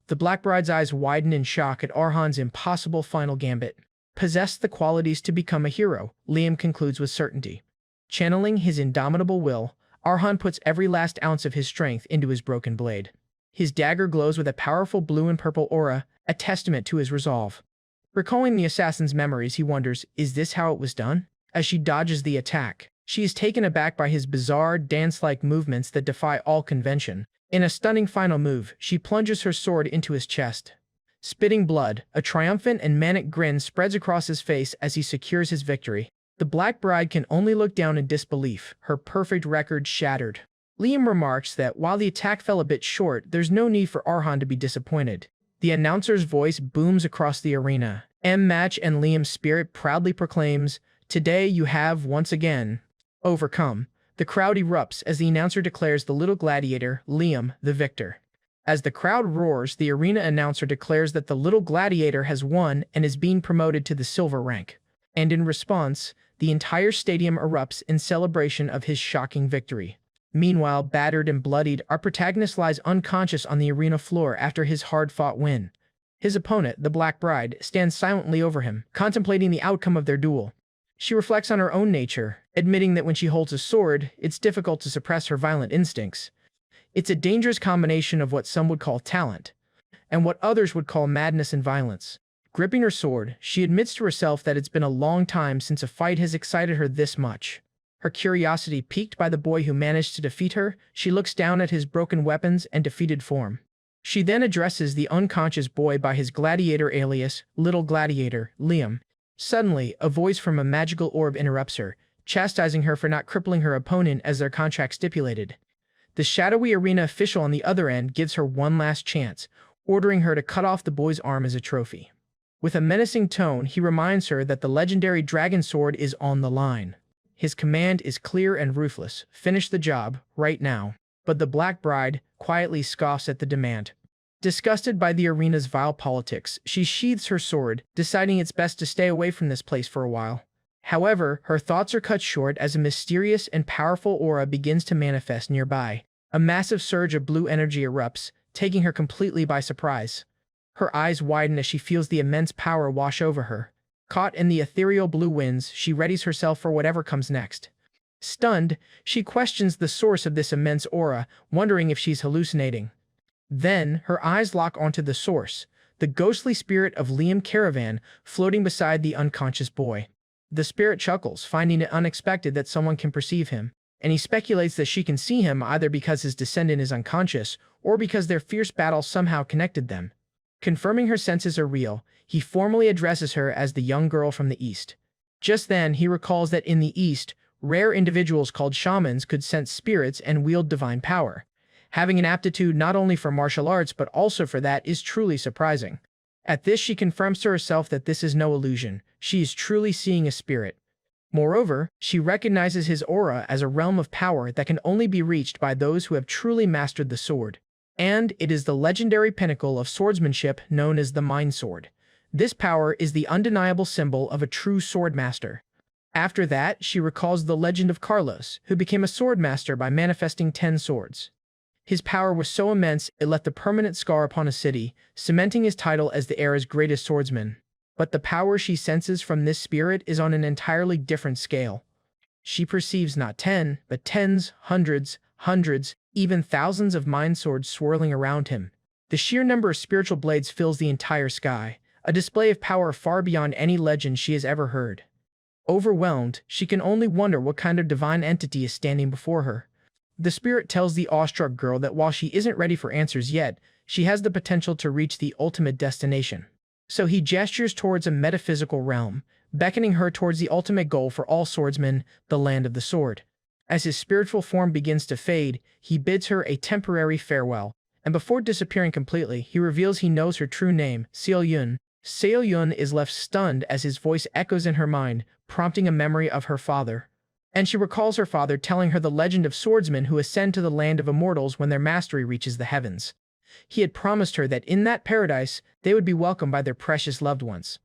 The Black Bride's eyes widen in shock at Arhan's impossible final gambit. Possessed the qualities to become a hero, Liam concludes with certainty. Channeling his indomitable will, Arhan puts every last ounce of his strength into his broken blade. His dagger glows with a powerful blue and purple aura, a testament to his resolve. Recalling the assassin's memories, he wonders, is this how it was done? As she dodges the attack, she is taken aback by his bizarre, dance-like movements that defy all convention. In a stunning final move, she plunges her sword into his chest. Spitting blood, a triumphant and manic grin spreads across his face as he secures his victory. The Black Bride can only look down in disbelief, her perfect record shattered. Liam remarks that while the attack fell a bit short, there's no need for Arhan to be disappointed. The announcer's voice booms across the arena. M-Match and Liam's spirit proudly proclaims, today you have once again overcome. The crowd erupts as the announcer declares the little gladiator, Liam, the victor. As the crowd roars, the arena announcer declares that the little gladiator has won and is being promoted to the silver rank. And in response, the entire stadium erupts in celebration of his shocking victory. Meanwhile, battered and bloodied, our protagonist lies unconscious on the arena floor after his hard-fought win. His opponent, the Black Bride, stands silently over him, contemplating the outcome of their duel. She reflects on her own nature, admitting that when she holds a sword, it's difficult to suppress her violent instincts. It's a dangerous combination of what some would call talent, and what others would call madness and violence. Gripping her sword, she admits to herself that it's been a long time since a fight has excited her this much. Her curiosity piqued by the boy who managed to defeat her, she looks down at his broken weapons and defeated form. She then addresses the unconscious boy by his gladiator alias, Little Gladiator, Liam. Suddenly, a voice from a magical orb interrupts her, chastising her for not crippling her opponent as their contract stipulated. The shadowy arena official on the other end gives her one last chance, ordering her to cut off the boy's arm as a trophy. With a menacing tone, he reminds her that the legendary dragon sword is on the line. His command is clear and ruthless: finish the job, right now. But the Black Bride quietly scoffs at the demand. Disgusted by the arena's vile politics, she sheathes her sword, deciding it's best to stay away from this place for a while. However, her thoughts are cut short as a mysterious and powerful aura begins to manifest nearby. A massive surge of blue energy erupts, taking her completely by surprise. Her eyes widen as she feels the immense power wash over her. Caught in the ethereal blue winds, she readies herself for whatever comes next. Stunned, she questions the source of this immense aura, wondering if she's hallucinating. Then, her eyes lock onto the source, the ghostly spirit of Arhan Karavan floating beside the unconscious boy. The spirit chuckles, finding it unexpected that someone can perceive him, and he speculates that she can see him either because his descendant is unconscious or because their fierce battle somehow connected them. Confirming her senses are real, he formally addresses her as the young girl from the East. Just then, he recalls that in the East, rare individuals called shamans could sense spirits and wield divine power. Having an aptitude not only for martial arts but also for that is truly surprising. At this, she confirms to herself that this is no illusion. She is truly seeing a spirit. Moreover, she recognizes his aura as a realm of power that can only be reached by those who have truly mastered the sword. And it is the legendary pinnacle of swordsmanship known as the Mind Sword. This power is the undeniable symbol of a true swordmaster. After that, she recalls the legend of Carlos, who became a swordmaster by manifesting 10 swords. His power was so immense it left a permanent scar upon a city, cementing his title as the era's greatest swordsman. But the power she senses from this spirit is on an entirely different scale. She perceives not 10, but tens, hundreds, even thousands of mind swords swirling around him. The sheer number of spiritual blades fills the entire sky, a display of power far beyond any legend she has ever heard. Overwhelmed, she can only wonder what kind of divine entity is standing before her. The spirit tells the awestruck girl that while she isn't ready for answers yet, she has the potential to reach the ultimate destination. So he gestures towards a metaphysical realm, beckoning her towards the ultimate goal for all swordsmen, the land of the sword. As his spiritual form begins to fade, he bids her a temporary farewell, and before disappearing completely, he reveals he knows her true name, Seo-yun. Seo-yun is left stunned as his voice echoes in her mind, prompting a memory of her father. And she recalls her father telling her the legend of swordsmen who ascend to the land of immortals when their mastery reaches the heavens. He had promised her that in that paradise, they would be welcomed by their precious loved ones.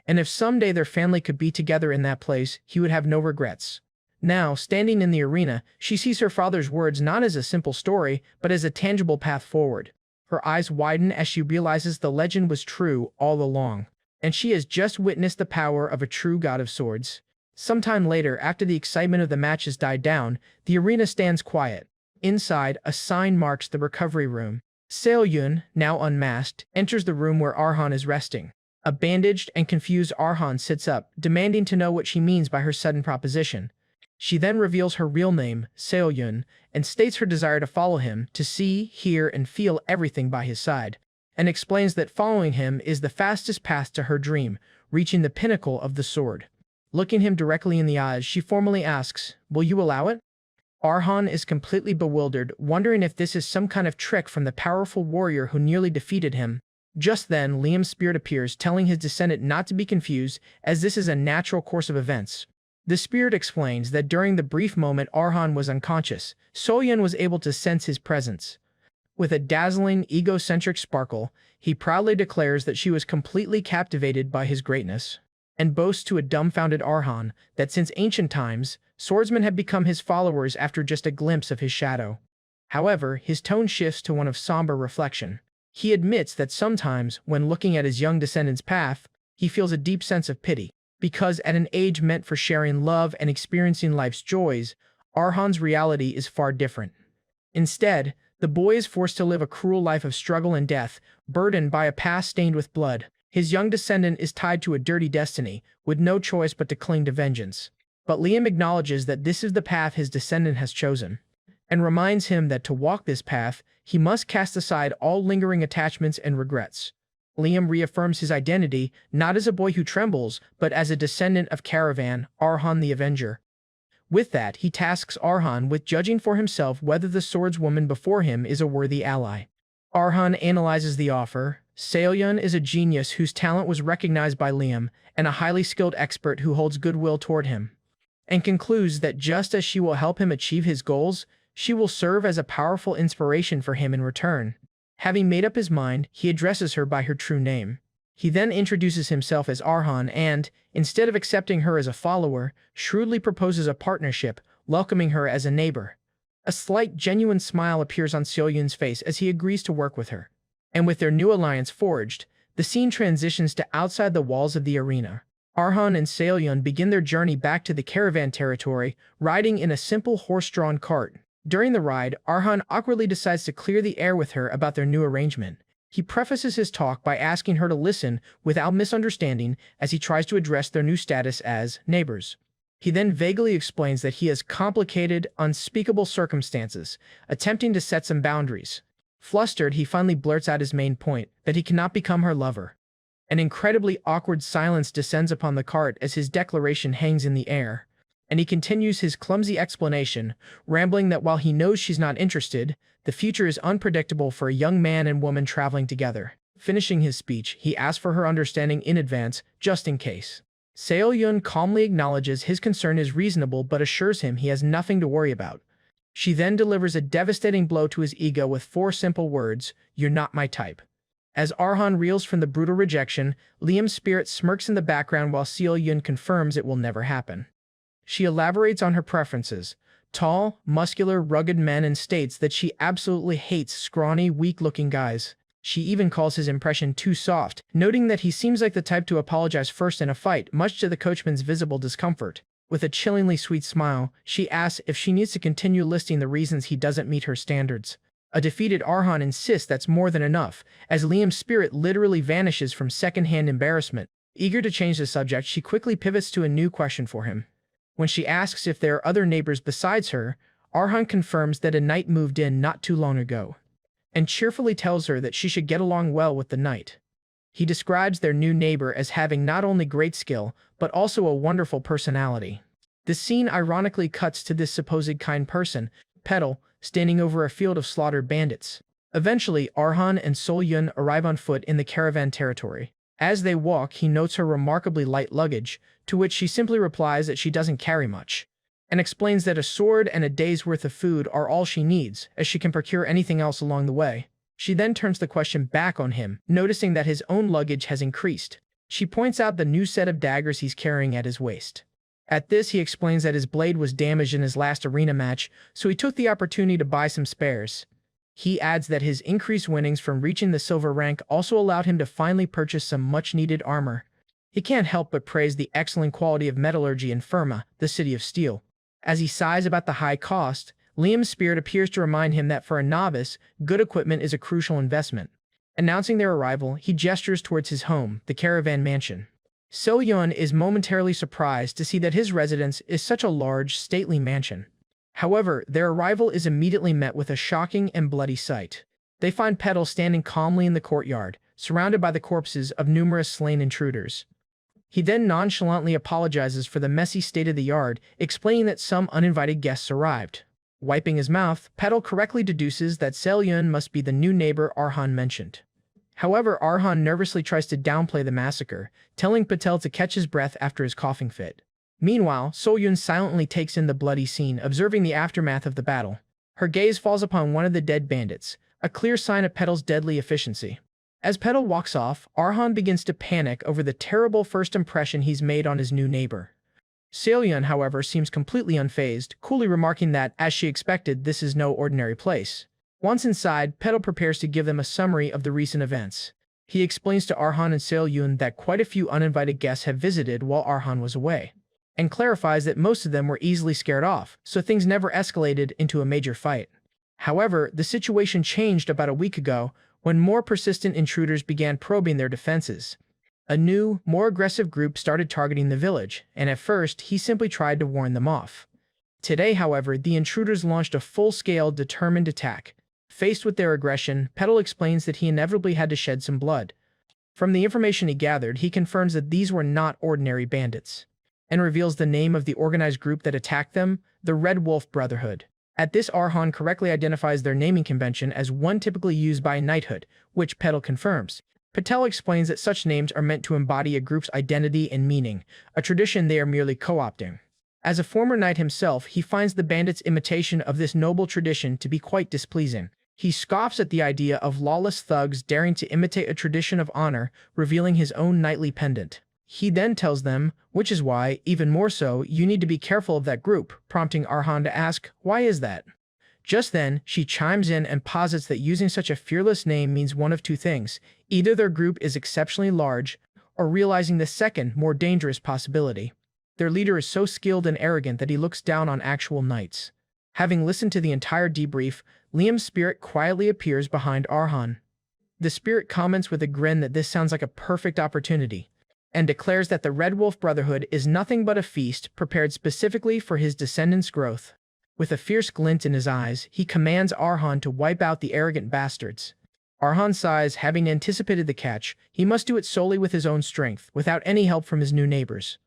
And if someday their family could be together in that place, he would have no regrets. Now, standing in the arena, she sees her father's words not as a simple story, but as a tangible path forward. Her eyes widen as she realizes the legend was true all along, and she has just witnessed the power of a true god of swords. Sometime later, after the excitement of the match has died down, the arena stands quiet. Inside, a sign marks the recovery room. Seo-yun, now unmasked, enters the room where Arhan is resting. A bandaged and confused Arhan sits up, demanding to know what she means by her sudden proposition. She then reveals her real name, Seo-yun, and states her desire to follow him, to see, hear, and feel everything by his side, and explains that following him is the fastest path to her dream, reaching the pinnacle of the sword. Looking him directly in the eyes, she formally asks, "Will you allow it?" Arhan is completely bewildered, wondering if this is some kind of trick from the powerful warrior who nearly defeated him. Just then, Liam's spirit appears, telling his descendant not to be confused, as this is a natural course of events. The spirit explains that during the brief moment Arhan was unconscious, Seo-yun was able to sense his presence. With a dazzling, egocentric sparkle, he proudly declares that she was completely captivated by his greatness, and boasts to a dumbfounded Arhan that since ancient times, swordsmen have become his followers after just a glimpse of his shadow. However, his tone shifts to one of somber reflection. He admits that sometimes, when looking at his young descendant's path, he feels a deep sense of pity, because at an age meant for sharing love and experiencing life's joys, Arhan's reality is far different. Instead, the boy is forced to live a cruel life of struggle and death, burdened by a past stained with blood. His young descendant is tied to a dirty destiny, with no choice but to cling to vengeance. But Liam acknowledges that this is the path his descendant has chosen, and reminds him that to walk this path, he must cast aside all lingering attachments and regrets. Liam reaffirms his identity, not as a boy who trembles, but as a descendant of Karavan, Arhan the Avenger. With that, he tasks Arhan with judging for himself whether the swordswoman before him is a worthy ally. Arhan analyzes the offer. Seo-yun is a genius whose talent was recognized by Liam, and a highly skilled expert who holds goodwill toward him. and concludes that just as she will help him achieve his goals, she will serve as a powerful inspiration for him in return. Having made up his mind, he addresses her by her true name. He then introduces himself as Arhan and, instead of accepting her as a follower, shrewdly proposes a partnership, welcoming her as a neighbor. A slight, genuine smile appears on Seo-yun's face as he agrees to work with her. And with their new alliance forged, the scene transitions to outside the walls of the arena. Arhan and Seo-yun begin their journey back to the caravan territory, riding in a simple horse-drawn cart. During the ride, Arhan awkwardly decides to clear the air with her about their new arrangement. He prefaces his talk by asking her to listen without misunderstanding as he tries to address their new status as neighbors. He then vaguely explains that he has complicated, unspeakable circumstances, attempting to set some boundaries. Flustered, he finally blurts out his main point, that he cannot become her lover. An incredibly awkward silence descends upon the cart as his declaration hangs in the air, and he continues his clumsy explanation, rambling that while he knows she's not interested, the future is unpredictable for a young man and woman traveling together. Finishing his speech, he asks for her understanding in advance, just in case. Seo-yun calmly acknowledges his concern is reasonable but assures him he has nothing to worry about. She then delivers a devastating blow to his ego with 4 simple words, "You're not my type." As Arhan reels from the brutal rejection, Liam's spirit smirks in the background while Seo-yun confirms it will never happen. She elaborates on her preferences, tall, muscular, rugged men, and states that she absolutely hates scrawny, weak-looking guys. She even calls his impression too soft, noting that he seems like the type to apologize first in a fight, much to the coachman's visible discomfort. With a chillingly sweet smile, she asks if she needs to continue listing the reasons he doesn't meet her standards. A defeated Arhan insists that's more than enough, as Liam's spirit literally vanishes from second-hand embarrassment. Eager to change the subject, she quickly pivots to a new question for him. When she asks if there are other neighbors besides her, Arhan confirms that a knight moved in not too long ago, and cheerfully tells her that she should get along well with the knight. He describes their new neighbor as having not only great skill, but also a wonderful personality. The scene ironically cuts to this supposed kind person, Petal, standing over a field of slaughtered bandits. Eventually, Arhan and Seo-yun arrive on foot in the caravan territory. As they walk, he notes her remarkably light luggage, to which she simply replies that she doesn't carry much, and explains that a sword and a day's worth of food are all she needs, as she can procure anything else along the way. She then turns the question back on him, noticing that his own luggage has increased. She points out the new set of daggers he's carrying at his waist. At this, he explains that his blade was damaged in his last arena match, so he took the opportunity to buy some spares. He adds that his increased winnings from reaching the silver rank also allowed him to finally purchase some much-needed armor. He can't help but praise the excellent quality of metallurgy in Firma, the city of steel. As he sighs about the high cost, Liam's spirit appears to remind him that for a novice, good equipment is a crucial investment. Announcing their arrival, he gestures towards his home, the caravan mansion. Seo-yun is momentarily surprised to see that his residence is such a large, stately mansion. However, their arrival is immediately met with a shocking and bloody sight. They find Petal standing calmly in the courtyard, surrounded by the corpses of numerous slain intruders. He then nonchalantly apologizes for the messy state of the yard, explaining that some uninvited guests arrived. Wiping his mouth, Petal correctly deduces that Seo-yun must be the new neighbor Arhan mentioned. However, Arhan nervously tries to downplay the massacre, telling Patel to catch his breath after his coughing fit. Meanwhile, Seo-yun silently takes in the bloody scene, observing the aftermath of the battle. Her gaze falls upon one of the dead bandits, a clear sign of Petal's deadly efficiency. As Petal walks off, Arhan begins to panic over the terrible first impression he's made on his new neighbor. Seo-yun, however, seems completely unfazed, coolly remarking that, as she expected, this is no ordinary place. Once inside, Petal prepares to give them a summary of the recent events. He explains to Arhan and Seo-yun that quite a few uninvited guests have visited while Arhan was away, and clarifies that most of them were easily scared off, so things never escalated into a major fight. However, the situation changed about a week ago when more persistent intruders began probing their defenses. A new, more aggressive group started targeting the village, and at first, he simply tried to warn them off. Today, however, the intruders launched a full-scale, determined attack. Faced with their aggression, Petal explains that he inevitably had to shed some blood. From the information he gathered, he confirms that these were not ordinary bandits, and reveals the name of the organized group that attacked them, the Red Wolf Brotherhood. At this, Arhan correctly identifies their naming convention as one typically used by knighthood, which Petal confirms. Patel explains that such names are meant to embody a group's identity and meaning, a tradition they are merely co-opting. As a former knight himself, he finds the bandits' imitation of this noble tradition to be quite displeasing. He scoffs at the idea of lawless thugs daring to imitate a tradition of honor, revealing his own knightly pendant. He then tells them, which is why, even more so, you need to be careful of that group, prompting Arhan to ask, why is that? Just then, she chimes in and posits that using such a fearless name means one of two things. Either their group is exceptionally large, or realizing the second, more dangerous possibility. Their leader is so skilled and arrogant that he looks down on actual knights. Having listened to the entire debrief, Liam's spirit quietly appears behind Arhan. The spirit comments with a grin that this sounds like a perfect opportunity, and declares that the Red Wolf Brotherhood is nothing but a feast prepared specifically for his descendants' growth. With a fierce glint in his eyes, he commands Arhan to wipe out the arrogant bastards. Arhan sighs, having anticipated the catch. He must do it solely with his own strength, without any help from his new neighbors.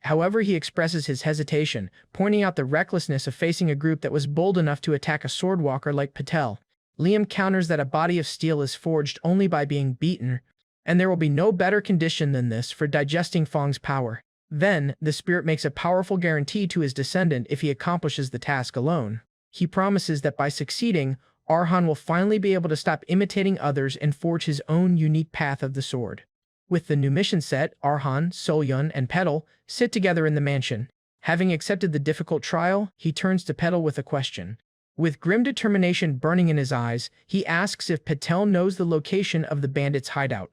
However, he expresses his hesitation, pointing out the recklessness of facing a group that was bold enough to attack a swordwalker like Patel. Liam counters that a body of steel is forged only by being beaten, and there will be no better condition than this for digesting Fong's power. Then, the spirit makes a powerful guarantee to his descendant if he accomplishes the task alone. He promises that by succeeding, Arhan will finally be able to stop imitating others and forge his own unique path of the sword. With the new mission set, Arhan, Solyun, and Petal sit together in the mansion. Having accepted the difficult trial, he turns to Petal with a question. With grim determination burning in his eyes, he asks if Patel knows the location of the bandits' hideout.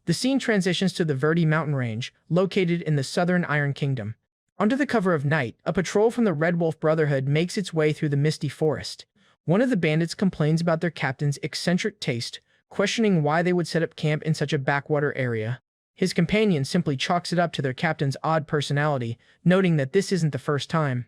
The scene transitions to the Verde mountain range, located in the southern Iron Kingdom. Under the cover of night, a patrol from the Red Wolf Brotherhood makes its way through the misty forest. One of the bandits complains about their captain's eccentric taste, questioning why they would set up camp in such a backwater area. His companion simply chalks it up to their captain's odd personality, noting that this isn't the first time.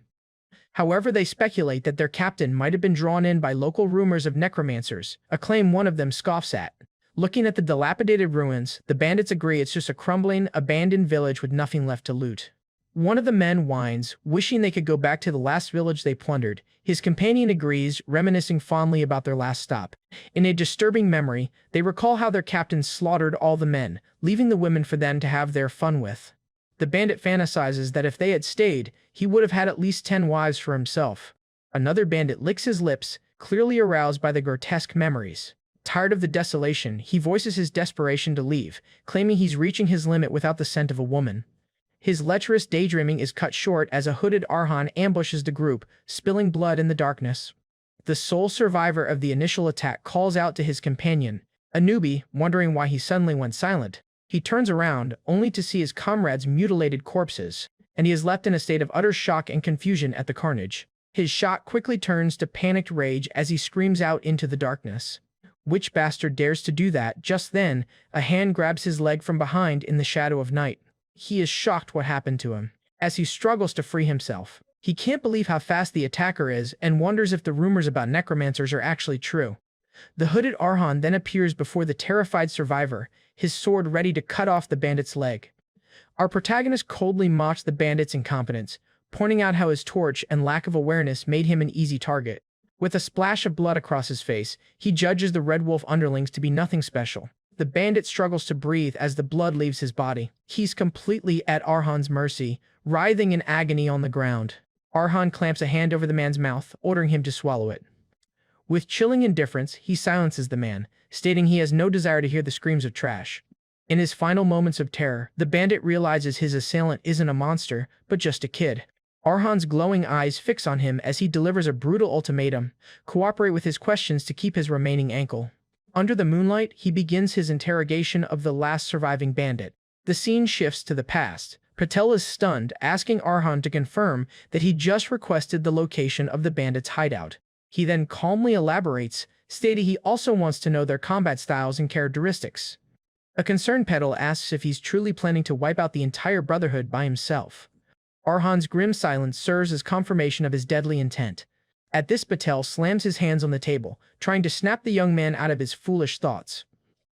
However, they speculate that their captain might have been drawn in by local rumors of necromancers, a claim one of them scoffs at. Looking at the dilapidated ruins, the bandits agree it's just a crumbling, abandoned village with nothing left to loot. One of the men whines, wishing they could go back to the last village they plundered. His companion agrees, reminiscing fondly about their last stop. In a disturbing memory, they recall how their captain slaughtered all the men, leaving the women for them to have their fun with. The bandit fantasizes that if they had stayed, he would have had at least 10 wives for himself. Another bandit licks his lips, clearly aroused by the grotesque memories. Tired of the desolation, he voices his desperation to leave, claiming he's reaching his limit without the scent of a woman. His lecherous daydreaming is cut short as a hooded Arhan ambushes the group, spilling blood in the darkness. The sole survivor of the initial attack calls out to his companion, a newbie, wondering why he suddenly went silent. He turns around, only to see his comrades' mutilated corpses, and he is left in a state of utter shock and confusion at the carnage. His shock quickly turns to panicked rage as he screams out into the darkness. Which bastard dares to do that? Just then, a hand grabs his leg from behind in the shadow of night. He is shocked what happened to him. As he struggles to free himself, he can't believe how fast the attacker is and wonders if the rumors about necromancers are actually true. The hooded Arhan then appears before the terrified survivor, his sword ready to cut off the bandit's leg. Our protagonist coldly mocks the bandit's incompetence, pointing out how his torch and lack of awareness made him an easy target. With a splash of blood across his face, he judges the Red Wolf underlings to be nothing special. The bandit struggles to breathe as the blood leaves his body. He's completely at Arhan's mercy, writhing in agony on the ground. Arhan clamps a hand over the man's mouth, ordering him to swallow it. With chilling indifference, he silences the man, stating he has no desire to hear the screams of trash. In his final moments of terror, the bandit realizes his assailant isn't a monster, but just a kid. Arhan's glowing eyes fix on him as he delivers a brutal ultimatum: cooperate with his questions to keep his remaining ankle. Under the moonlight, he begins his interrogation of the last surviving bandit. The scene shifts to the past. Patel is stunned, asking Arhan to confirm that he just requested the location of the bandit's hideout. He then calmly elaborates, stating he also wants to know their combat styles and characteristics. A concerned Patel asks if he's truly planning to wipe out the entire Brotherhood by himself. Arhan's grim silence serves as confirmation of his deadly intent. At this, Patel slams his hands on the table, trying to snap the young man out of his foolish thoughts,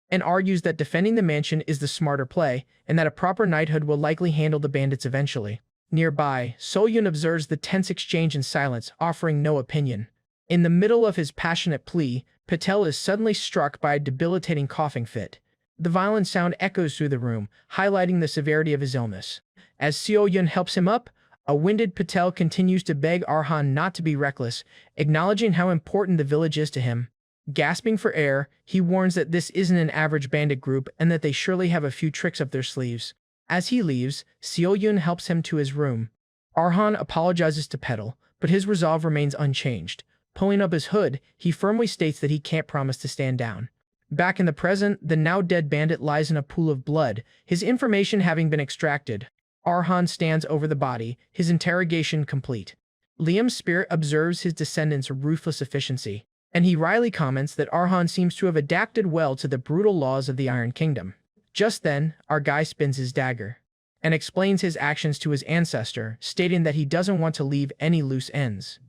and argues that defending the mansion is the smarter play, and that a proper knighthood will likely handle the bandits eventually. Nearby, Solyun observes the tense exchange in silence, offering no opinion. In the middle of his passionate plea, Patel is suddenly struck by a debilitating coughing fit. The violent sound echoes through the room, highlighting the severity of his illness. As Solyun helps him up, A winded Patel continues to beg Arhan not to be reckless, acknowledging how important the village is to him. Gasping for air, he warns that this isn't an average bandit group and that they surely have a few tricks up their sleeves. As he leaves, Seo-yun helps him to his room. Arhan apologizes to Petal, but his resolve remains unchanged. Pulling up his hood, he firmly states that he can't promise to stand down. Back in the present, the now-dead bandit lies in a pool of blood, his information having been extracted. Arhan stands over the body, his interrogation complete. Liam's spirit observes his descendants' ruthless efficiency, and he wryly comments that Arhan seems to have adapted well to the brutal laws of the Iron Kingdom. Just then, our guy spins his dagger and explains his actions to his ancestor, stating that he doesn't want to leave any loose ends.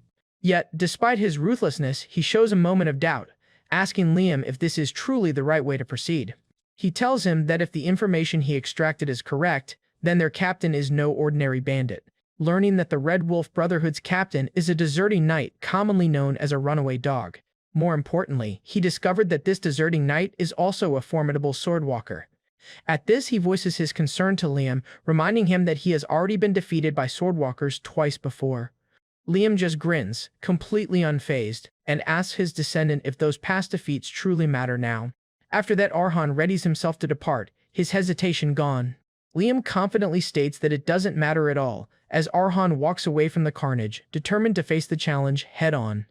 Yet, despite his ruthlessness, he shows a moment of doubt, asking Liam if this is truly the right way to proceed. He tells him that if the information he extracted is correct, then their captain is no ordinary bandit. Learning that the Red Wolf Brotherhood's captain is a deserting knight commonly known as a runaway dog. More importantly, he discovered that this deserting knight is also a formidable swordwalker. At this, he voices his concern to Liam, reminding him that he has already been defeated by swordwalkers twice before. Liam just grins, completely unfazed, and asks his descendant if those past defeats truly matter now. After that, Arhan readies himself to depart, his hesitation gone. Liam confidently states that it doesn't matter at all, as Arhan walks away from the carnage, determined to face the challenge head-on.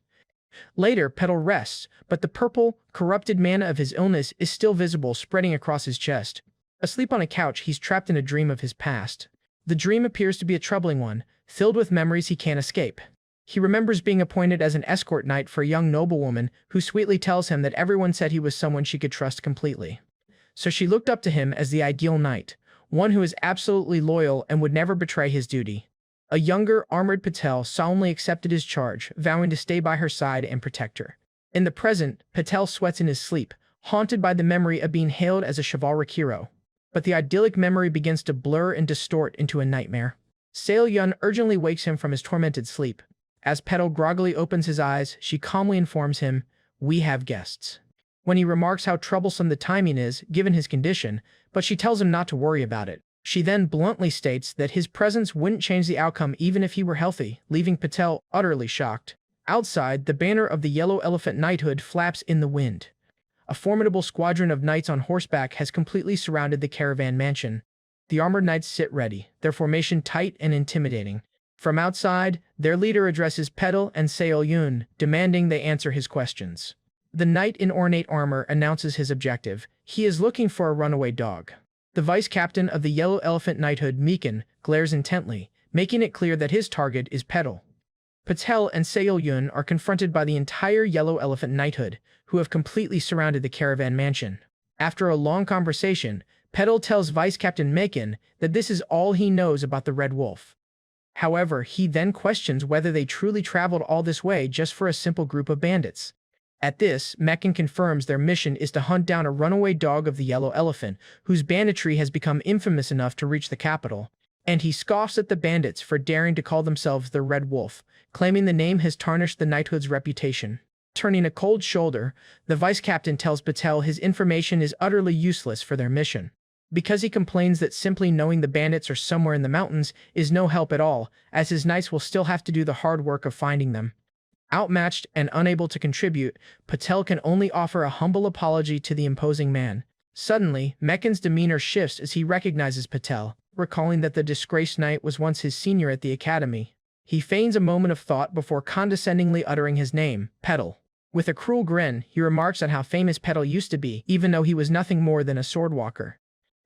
Later, Petal rests, but the purple, corrupted mana of his illness is still visible spreading across his chest. Asleep on a couch, he's trapped in a dream of his past. The dream appears to be a troubling one, filled with memories he can't escape. He remembers being appointed as an escort knight for a young noblewoman who sweetly tells him that everyone said he was someone she could trust completely. So she looked up to him as the ideal knight, one who is absolutely loyal and would never betray his duty. A younger, armored Patel solemnly accepted his charge, vowing to stay by her side and protect her. In the present, Patel sweats in his sleep, haunted by the memory of being hailed as a chivalric hero. But the idyllic memory begins to blur and distort into a nightmare. Seo-yun urgently wakes him from his tormented sleep. As Petal groggily opens his eyes, she calmly informs him, "We have guests." When he remarks how troublesome the timing is, given his condition, but she tells him not to worry about it. She then bluntly states that his presence wouldn't change the outcome even if he were healthy, leaving Patel utterly shocked. Outside, the banner of the Yellow Elephant Knighthood flaps in the wind. A formidable squadron of knights on horseback has completely surrounded the caravan mansion. The armored knights sit ready, their formation tight and intimidating. From outside, their leader addresses Petal and Seo-yun, demanding they answer his questions. The knight in ornate armor announces his objective. He is looking for a runaway dog. The vice-captain of the Yellow Elephant Knighthood, Meekin, glares intently, making it clear that his target is Petal. Patel and Seo-yun are confronted by the entire Yellow Elephant Knighthood, who have completely surrounded the caravan mansion. After a long conversation, Petal tells Vice-Captain Meekin that this is all he knows about the Red Wolf. However, he then questions whether they truly traveled all this way just for a simple group of bandits. At this, Meekin confirms their mission is to hunt down a runaway dog of the Yellow Elephant, whose banditry has become infamous enough to reach the capital. And he scoffs at the bandits for daring to call themselves the Red Wolf, claiming the name has tarnished the knighthood's reputation. Turning a cold shoulder, the vice-captain tells Patel his information is utterly useless for their mission, because he complains that simply knowing the bandits are somewhere in the mountains is no help at all, as his knights will still have to do the hard work of finding them. Outmatched and unable to contribute, Patel can only offer a humble apology to the imposing man. Suddenly, Meekin's demeanor shifts as he recognizes Patel, recalling that the disgraced knight was once his senior at the academy. He feigns a moment of thought before condescendingly uttering his name, Petal. With a cruel grin, he remarks on how famous Petal used to be, even though he was nothing more than a swordwalker.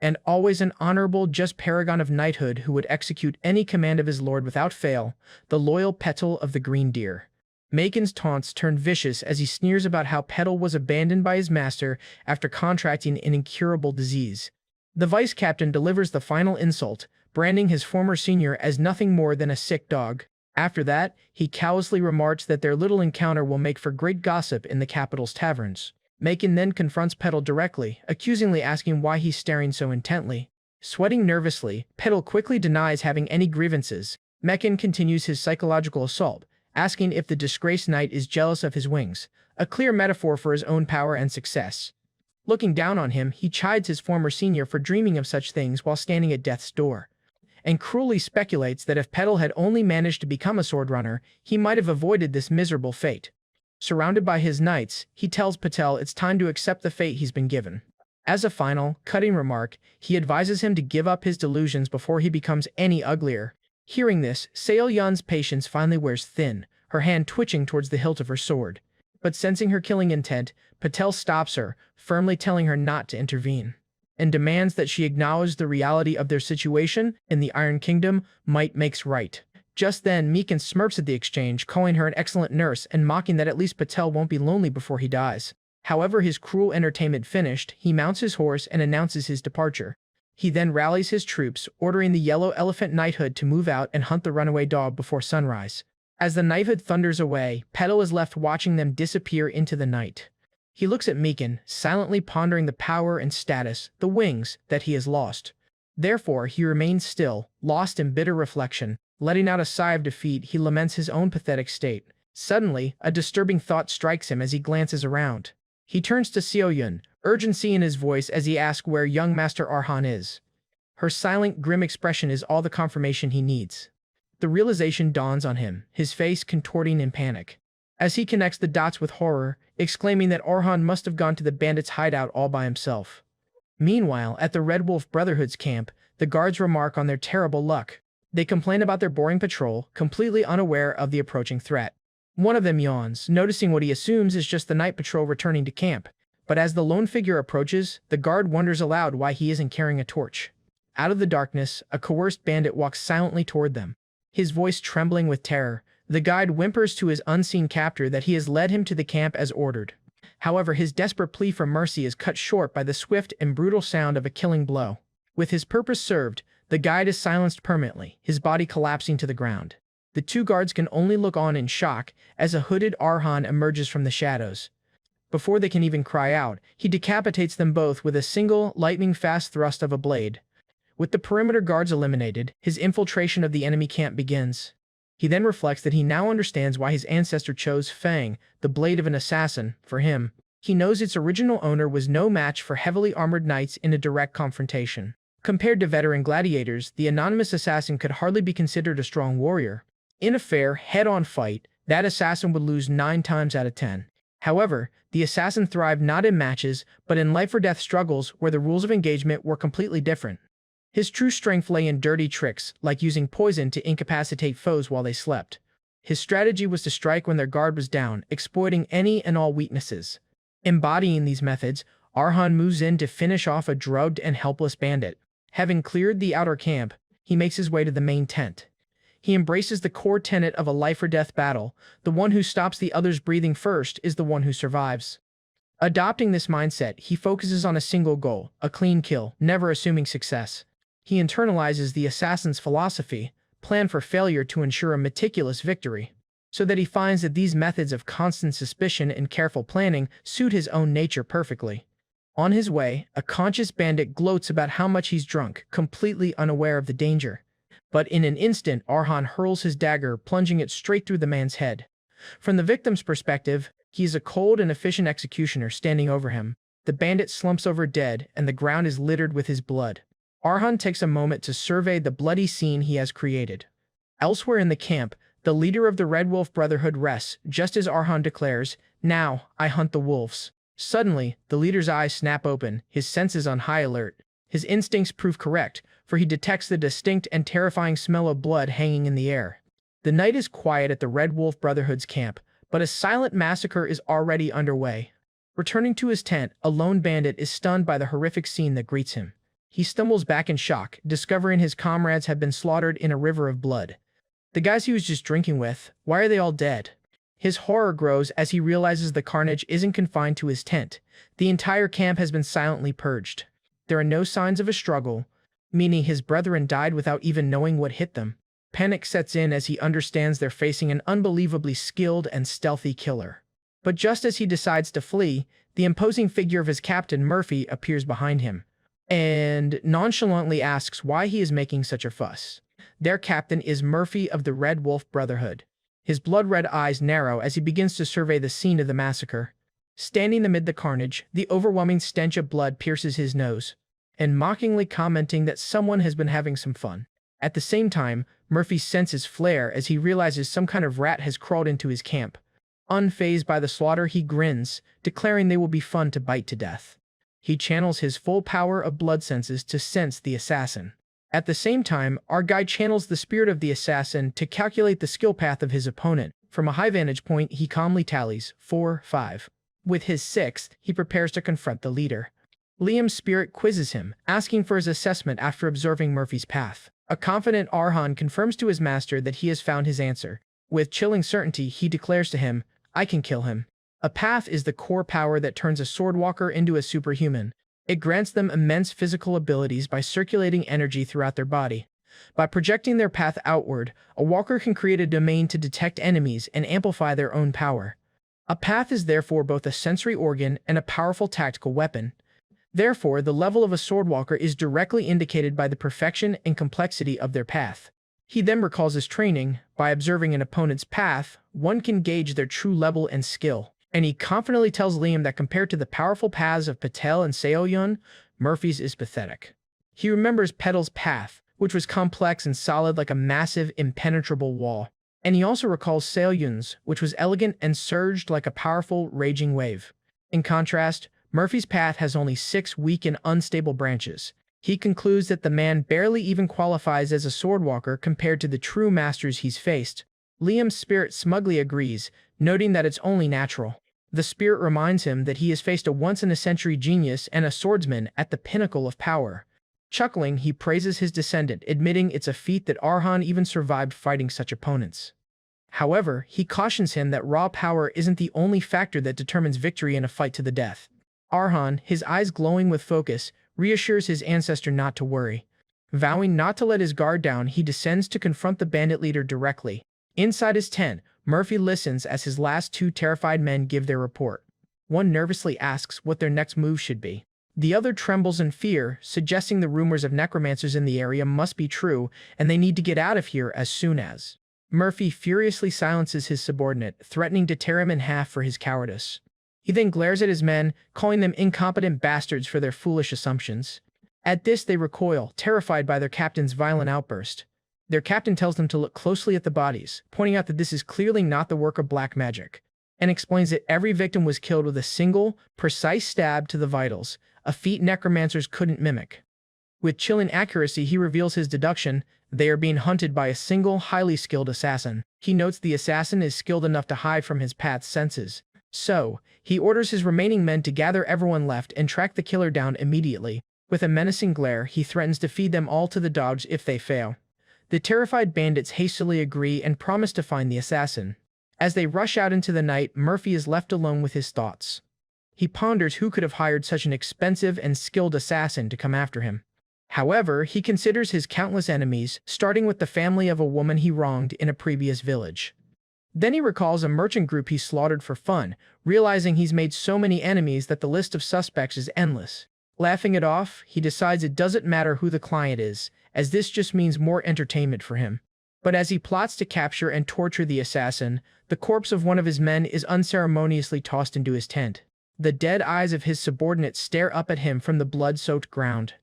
And always an honorable, just paragon of knighthood who would execute any command of his lord without fail, the loyal Petal of the Green Deer. Meekin's taunts turn vicious as he sneers about how Petal was abandoned by his master after contracting an incurable disease. The vice-captain delivers the final insult, branding his former senior as nothing more than a sick dog. After that, he callously remarks that their little encounter will make for great gossip in the capital's taverns. Meekin then confronts Petal directly, accusingly asking why he's staring so intently. Sweating nervously, Petal quickly denies having any grievances. Meekin continues his psychological assault, asking if the disgraced knight is jealous of his wings, a clear metaphor for his own power and success. Looking down on him, he chides his former senior for dreaming of such things while standing at death's door. and cruelly speculates that if Petal had only managed to become a sword runner, he might have avoided this miserable fate. Surrounded by his knights, he tells Patel it's time to accept the fate he's been given. As a final, cutting remark, he advises him to give up his delusions before he becomes any uglier. Hearing this, Seo-yeon's patience finally wears thin, her hand twitching towards the hilt of her sword. But sensing her killing intent, Patel stops her, firmly telling her not to intervene, and demands that she acknowledge the reality of their situation. In the Iron Kingdom, might makes right. Just then, Meekin smirks at the exchange, calling her an excellent nurse and mocking that at least Patel won't be lonely before he dies. However, his cruel entertainment finished, he mounts his horse and announces his departure. He then rallies his troops, ordering the Yellow Elephant Knighthood to move out and hunt the runaway dog before sunrise. As the knighthood thunders away, Petal is left watching them disappear into the night. He looks at Meekin, silently pondering the power and status, the wings, that he has lost. Therefore, he remains still, lost in bitter reflection. Letting out a sigh of defeat, he laments his own pathetic state. Suddenly, a disturbing thought strikes him as he glances around. He turns to Seo-yeon, urgency in his voice as he asks where young Master Arhan is. Her silent, grim expression is all the confirmation he needs. The realization dawns on him, his face contorting in panic, as he connects the dots with horror, exclaiming that Arhan must have gone to the bandits' hideout all by himself. Meanwhile, at the Red Wolf Brotherhood's camp, the guards remark on their terrible luck. They complain about their boring patrol, completely unaware of the approaching threat. One of them yawns, noticing what he assumes is just the night patrol returning to camp. But as the lone figure approaches, the guard wonders aloud why he isn't carrying a torch. Out of the darkness, a coerced bandit walks silently toward them. His voice trembling with terror, the guide whimpers to his unseen captor that he has led him to the camp as ordered. However, his desperate plea for mercy is cut short by the swift and brutal sound of a killing blow. With his purpose served, the guide is silenced permanently, his body collapsing to the ground. The two guards can only look on in shock as a hooded Arhan emerges from the shadows. Before they can even cry out, he decapitates them both with a single, lightning-fast thrust of a blade. With the perimeter guards eliminated, his infiltration of the enemy camp begins. He then reflects that he now understands why his ancestor chose Fang, the blade of an assassin, for him. He knows its original owner was no match for heavily armored knights in a direct confrontation. Compared to veteran gladiators, the anonymous assassin could hardly be considered a strong warrior. In a fair, head-on fight, that assassin would lose 9 times out of 10. However, the assassin thrived not in matches, but in life-or-death struggles where the rules of engagement were completely different. His true strength lay in dirty tricks, like using poison to incapacitate foes while they slept. His strategy was to strike when their guard was down, exploiting any and all weaknesses. Embodying these methods, Arhan moves in to finish off a drugged and helpless bandit. Having cleared the outer camp, he makes his way to the main tent. He embraces the core tenet of a life-or-death battle. The one who stops the others breathing first is the one who survives. Adopting this mindset, he focuses on a single goal, a clean kill, never assuming success. He internalizes the assassin's philosophy, plan for failure to ensure a meticulous victory, so that he finds that these methods of constant suspicion and careful planning suit his own nature perfectly. On his way, a conscious bandit gloats about how much he's drunk, completely unaware of the danger. But in an instant, Arhan hurls his dagger, plunging it straight through the man's head. From the victim's perspective, he is a cold and efficient executioner standing over him. The bandit slumps over dead, and the ground is littered with his blood. Arhan takes a moment to survey the bloody scene he has created. Elsewhere in the camp, the leader of the Red Wolf Brotherhood rests, just as Arhan declares, "Now, I hunt the wolves." Suddenly, the leader's eyes snap open, his senses on high alert. His instincts prove correct, for he detects the distinct and terrifying smell of blood hanging in the air. The night is quiet at the Red Wolf Brotherhood's camp, but a silent massacre is already underway. Returning to his tent, a lone bandit is stunned by the horrific scene that greets him. He stumbles back in shock, discovering his comrades have been slaughtered in a river of blood. The guys he was just drinking with, why are they all dead? His horror grows as he realizes the carnage isn't confined to his tent. The entire camp has been silently purged. There are no signs of a struggle, meaning his brethren died without even knowing what hit them. Panic sets in as he understands they're facing an unbelievably skilled and stealthy killer. But just as he decides to flee, the imposing figure of his captain, Murphy, appears behind him, and nonchalantly asks why he is making such a fuss. Their captain is Murphy of the Red Wolf Brotherhood. His blood-red eyes narrow as he begins to survey the scene of the massacre. Standing amid the carnage, the overwhelming stench of blood pierces his nose, and mockingly commenting that someone has been having some fun. At the same time, Murphy's senses flare as he realizes some kind of rat has crawled into his camp. Unfazed by the slaughter, he grins, declaring they will be fun to bite to death. He channels his full power of blood senses to sense the assassin. At the same time, our guy channels the spirit of the assassin to calculate the skill path of his opponent. From a high vantage point, he calmly tallies 4, 5. With his 6th, he prepares to confront the leader. Liam's spirit quizzes him, asking for his assessment after observing Murphy's path. A confident Arhan confirms to his master that he has found his answer. With chilling certainty, he declares to him, "I can kill him." A path is the core power that turns a swordwalker into a superhuman. It grants them immense physical abilities by circulating energy throughout their body. By projecting their path outward, a walker can create a domain to detect enemies and amplify their own power. A path is therefore both a sensory organ and a powerful tactical weapon. Therefore, the level of a swordwalker is directly indicated by the perfection and complexity of their path. He then recalls his training. By observing an opponent's path, one can gauge their true level and skill. And he confidently tells Liam that compared to the powerful paths of Patel and Seoyun, Murphy's is pathetic. He remembers Petal's path, which was complex and solid like a massive, impenetrable wall. And he also recalls Seoyun's, which was elegant and surged like a powerful, raging wave. In contrast, Murphy's path has only 6 weak and unstable branches. He concludes that the man barely even qualifies as a swordwalker compared to the true masters he's faced. Liam's spirit smugly agrees, noting that it's only natural. The spirit reminds him that he has faced a once-in-a-century genius and a swordsman at the pinnacle of power. Chuckling, he praises his descendant, admitting it's a feat that Arhan even survived fighting such opponents. However, he cautions him that raw power isn't the only factor that determines victory in a fight to the death. Arhan, his eyes glowing with focus, reassures his ancestor not to worry. Vowing not to let his guard down, he descends to confront the bandit leader directly. Inside his tent, Murphy listens as his last 2 terrified men give their report. One nervously asks what their next move should be. The other trembles in fear, suggesting the rumors of necromancers in the area must be true, and they need to get out of here as soon as. Murphy furiously silences his subordinate, threatening to tear him in half for his cowardice. He then glares at his men, calling them incompetent bastards for their foolish assumptions. At this, they recoil, terrified by their captain's violent outburst. Their captain tells them to look closely at the bodies, pointing out that this is clearly not the work of black magic, and explains that every victim was killed with a single, precise stab to the vitals, a feat necromancers couldn't mimic. With chilling accuracy, he reveals his deduction: they are being hunted by a single, highly skilled assassin. He notes the assassin is skilled enough to hide from his path's senses. So, he orders his remaining men to gather everyone left and track the killer down immediately. With a menacing glare, he threatens to feed them all to the dogs if they fail. The terrified bandits hastily agree and promise to find the assassin. As they rush out into the night, Murphy is left alone with his thoughts. He ponders who could have hired such an expensive and skilled assassin to come after him. However, he considers his countless enemies, starting with the family of a woman he wronged in a previous village. Then he recalls a merchant group he slaughtered for fun, realizing he's made so many enemies that the list of suspects is endless. Laughing it off, he decides it doesn't matter who the client is, as this just means more entertainment for him. But as he plots to capture and torture the assassin, the corpse of one of his men is unceremoniously tossed into his tent. The dead eyes of his subordinates stare up at him from the blood-soaked ground.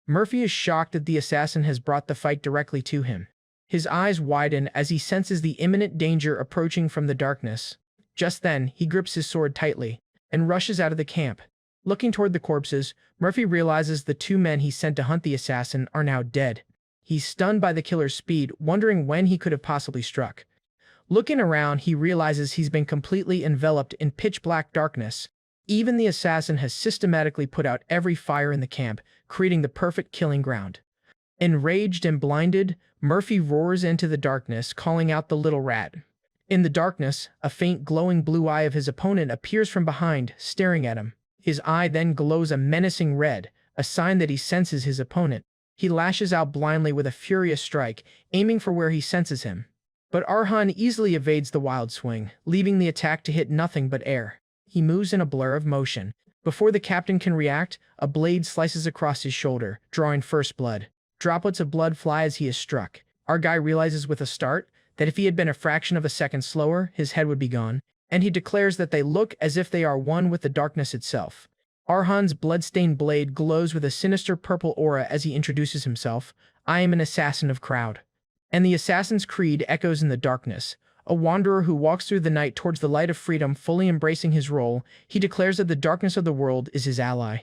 Murphy is shocked that the assassin has brought the fight directly to him. His eyes widen as he senses the imminent danger approaching from the darkness. Just then, he grips his sword tightly and rushes out of the camp. Looking toward the corpses, Murphy realizes the 2 men he sent to hunt the assassin are now dead. He's stunned by the killer's speed, wondering when he could have possibly struck. Looking around, he realizes he's been completely enveloped in pitch-black darkness. Even the assassin has systematically put out every fire in the camp, creating the perfect killing ground. Enraged and blinded, Murphy roars into the darkness, calling out the little rat. In the darkness, a faint glowing blue eye of his opponent appears from behind, staring at him. His eye then glows a menacing red, a sign that he senses his opponent. He lashes out blindly with a furious strike, aiming for where he senses him. But Arhan easily evades the wild swing, leaving the attack to hit nothing but air. He moves in a blur of motion. Before the captain can react, a blade slices across his shoulder, drawing first blood. Droplets of blood fly as he is struck. Our guy realizes with a start that if he had been a fraction of a second slower, his head would be gone, and he declares that they look as if they are one with the darkness itself. Arhan's blood-stained blade glows with a sinister purple aura as he introduces himself. I am an assassin of crowd. And the assassin's creed echoes in the darkness. A wanderer who walks through the night towards the light of freedom, fully embracing his role, he declares that the darkness of the world is his ally.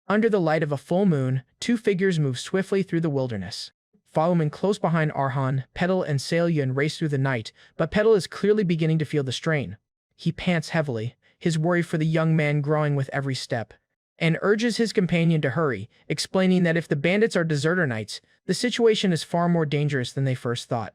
Under the light of a full moon, two figures move swiftly through the wilderness. Following close behind Arhan, Petal and Selyun race through the night, but Petal is clearly beginning to feel the strain. He pants heavily, his worry for the young man growing with every step, and urges his companion to hurry, explaining that if the bandits are deserter knights, the situation is far more dangerous than they first thought.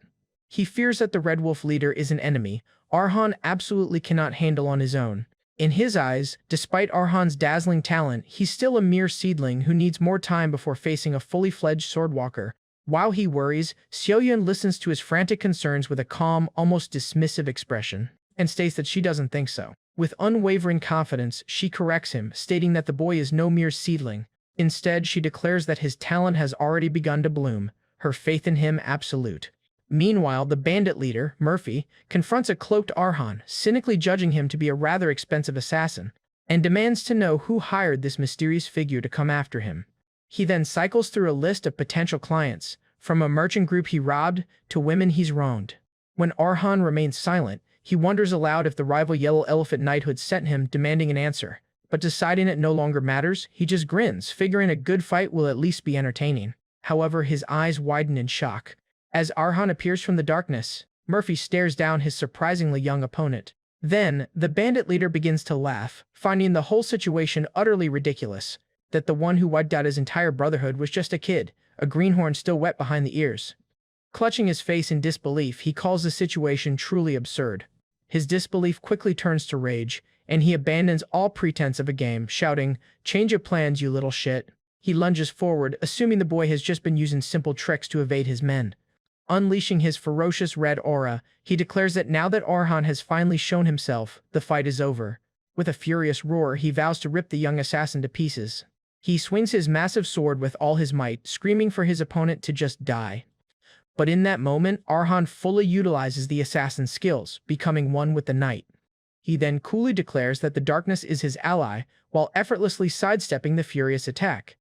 He fears that the Red Wolf leader is an enemy Arhan absolutely cannot handle on his own. In his eyes, despite Arhan's dazzling talent, he's still a mere seedling who needs more time before facing a fully fledged swordwalker. While he worries, Selyun listens to his frantic concerns with a calm, almost dismissive expression, and states that she doesn't think so. With unwavering confidence, she corrects him, stating that the boy is no mere seedling. Instead, she declares that his talent has already begun to bloom, her faith in him absolute. Meanwhile, the bandit leader, Murphy, confronts a cloaked Arhan, cynically judging him to be a rather expensive assassin, and demands to know who hired this mysterious figure to come after him. He then cycles through a list of potential clients, from a merchant group he robbed to women he's wronged. When Arhan remains silent, he wonders aloud if the rival Yellow Elephant Knighthood sent him, demanding an answer. But deciding it no longer matters, he just grins, figuring a good fight will at least be entertaining. However, his eyes widen in shock. As Arhan appears from the darkness, Murphy stares down his surprisingly young opponent. Then, the bandit leader begins to laugh, finding the whole situation utterly ridiculous. That the one who wiped out his entire brotherhood was just a kid, a greenhorn still wet behind the ears. Clutching his face in disbelief, he calls the situation truly absurd. His disbelief quickly turns to rage, and he abandons all pretense of a game, shouting, "Change of plans, you little shit." He lunges forward, assuming the boy has just been using simple tricks to evade his men. Unleashing his ferocious red aura, he declares that now that Arhan has finally shown himself, the fight is over. With a furious roar, he vows to rip the young assassin to pieces. He swings his massive sword with all his might, screaming for his opponent to just die. But in that moment, Arhan fully utilizes the assassin's skills, becoming one with the knight. He then coolly declares that the darkness is his ally, while effortlessly sidestepping the furious attack.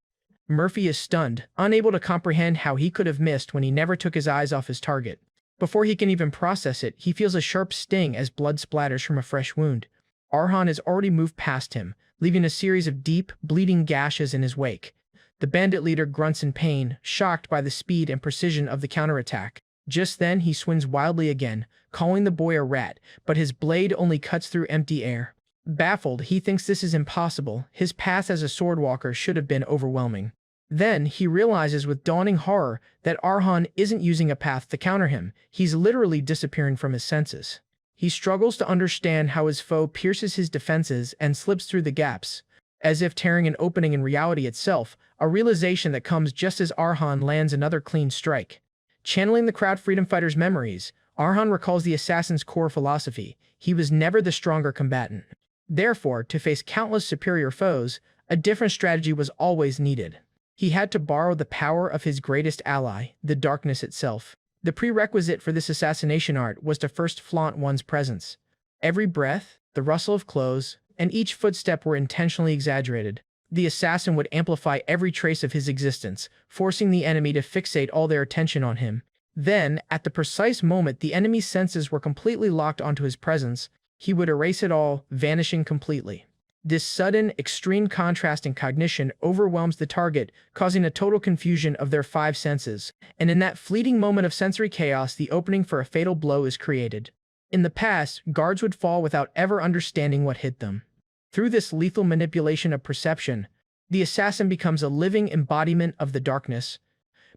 Murphy is stunned, unable to comprehend how he could have missed when he never took his eyes off his target. Before he can even process it, he feels a sharp sting as blood splatters from a fresh wound. Arhan has already moved past him, leaving a series of deep, bleeding gashes in his wake. The bandit leader grunts in pain, shocked by the speed and precision of the counterattack. Just then, he swings wildly again, calling the boy a rat, but his blade only cuts through empty air. Baffled, he thinks this is impossible. His path as a swordwalker should have been overwhelming. Then, he realizes with dawning horror that Arhan isn't using a path to counter him. He's literally disappearing from his senses. He struggles to understand how his foe pierces his defenses and slips through the gaps, as if tearing an opening in reality itself, a realization that comes just as Arhan lands another clean strike. Channeling the crowd freedom fighter's memories, Arhan recalls the assassin's core philosophy: he was never the stronger combatant. Therefore, to face countless superior foes, a different strategy was always needed. He had to borrow the power of his greatest ally, the darkness itself. The prerequisite for this assassination art was to first flaunt one's presence. Every breath, the rustle of clothes, and each footstep were intentionally exaggerated. The assassin would amplify every trace of his existence, forcing the enemy to fixate all their attention on him. Then, at the precise moment the enemy's senses were completely locked onto his presence, he would erase it all, vanishing completely. This sudden, extreme contrast in cognition overwhelms the target, causing a total confusion of their five senses, and in that fleeting moment of sensory chaos, the opening for a fatal blow is created. In the past, guards would fall without ever understanding what hit them. Through this lethal manipulation of perception, the assassin becomes a living embodiment of the darkness.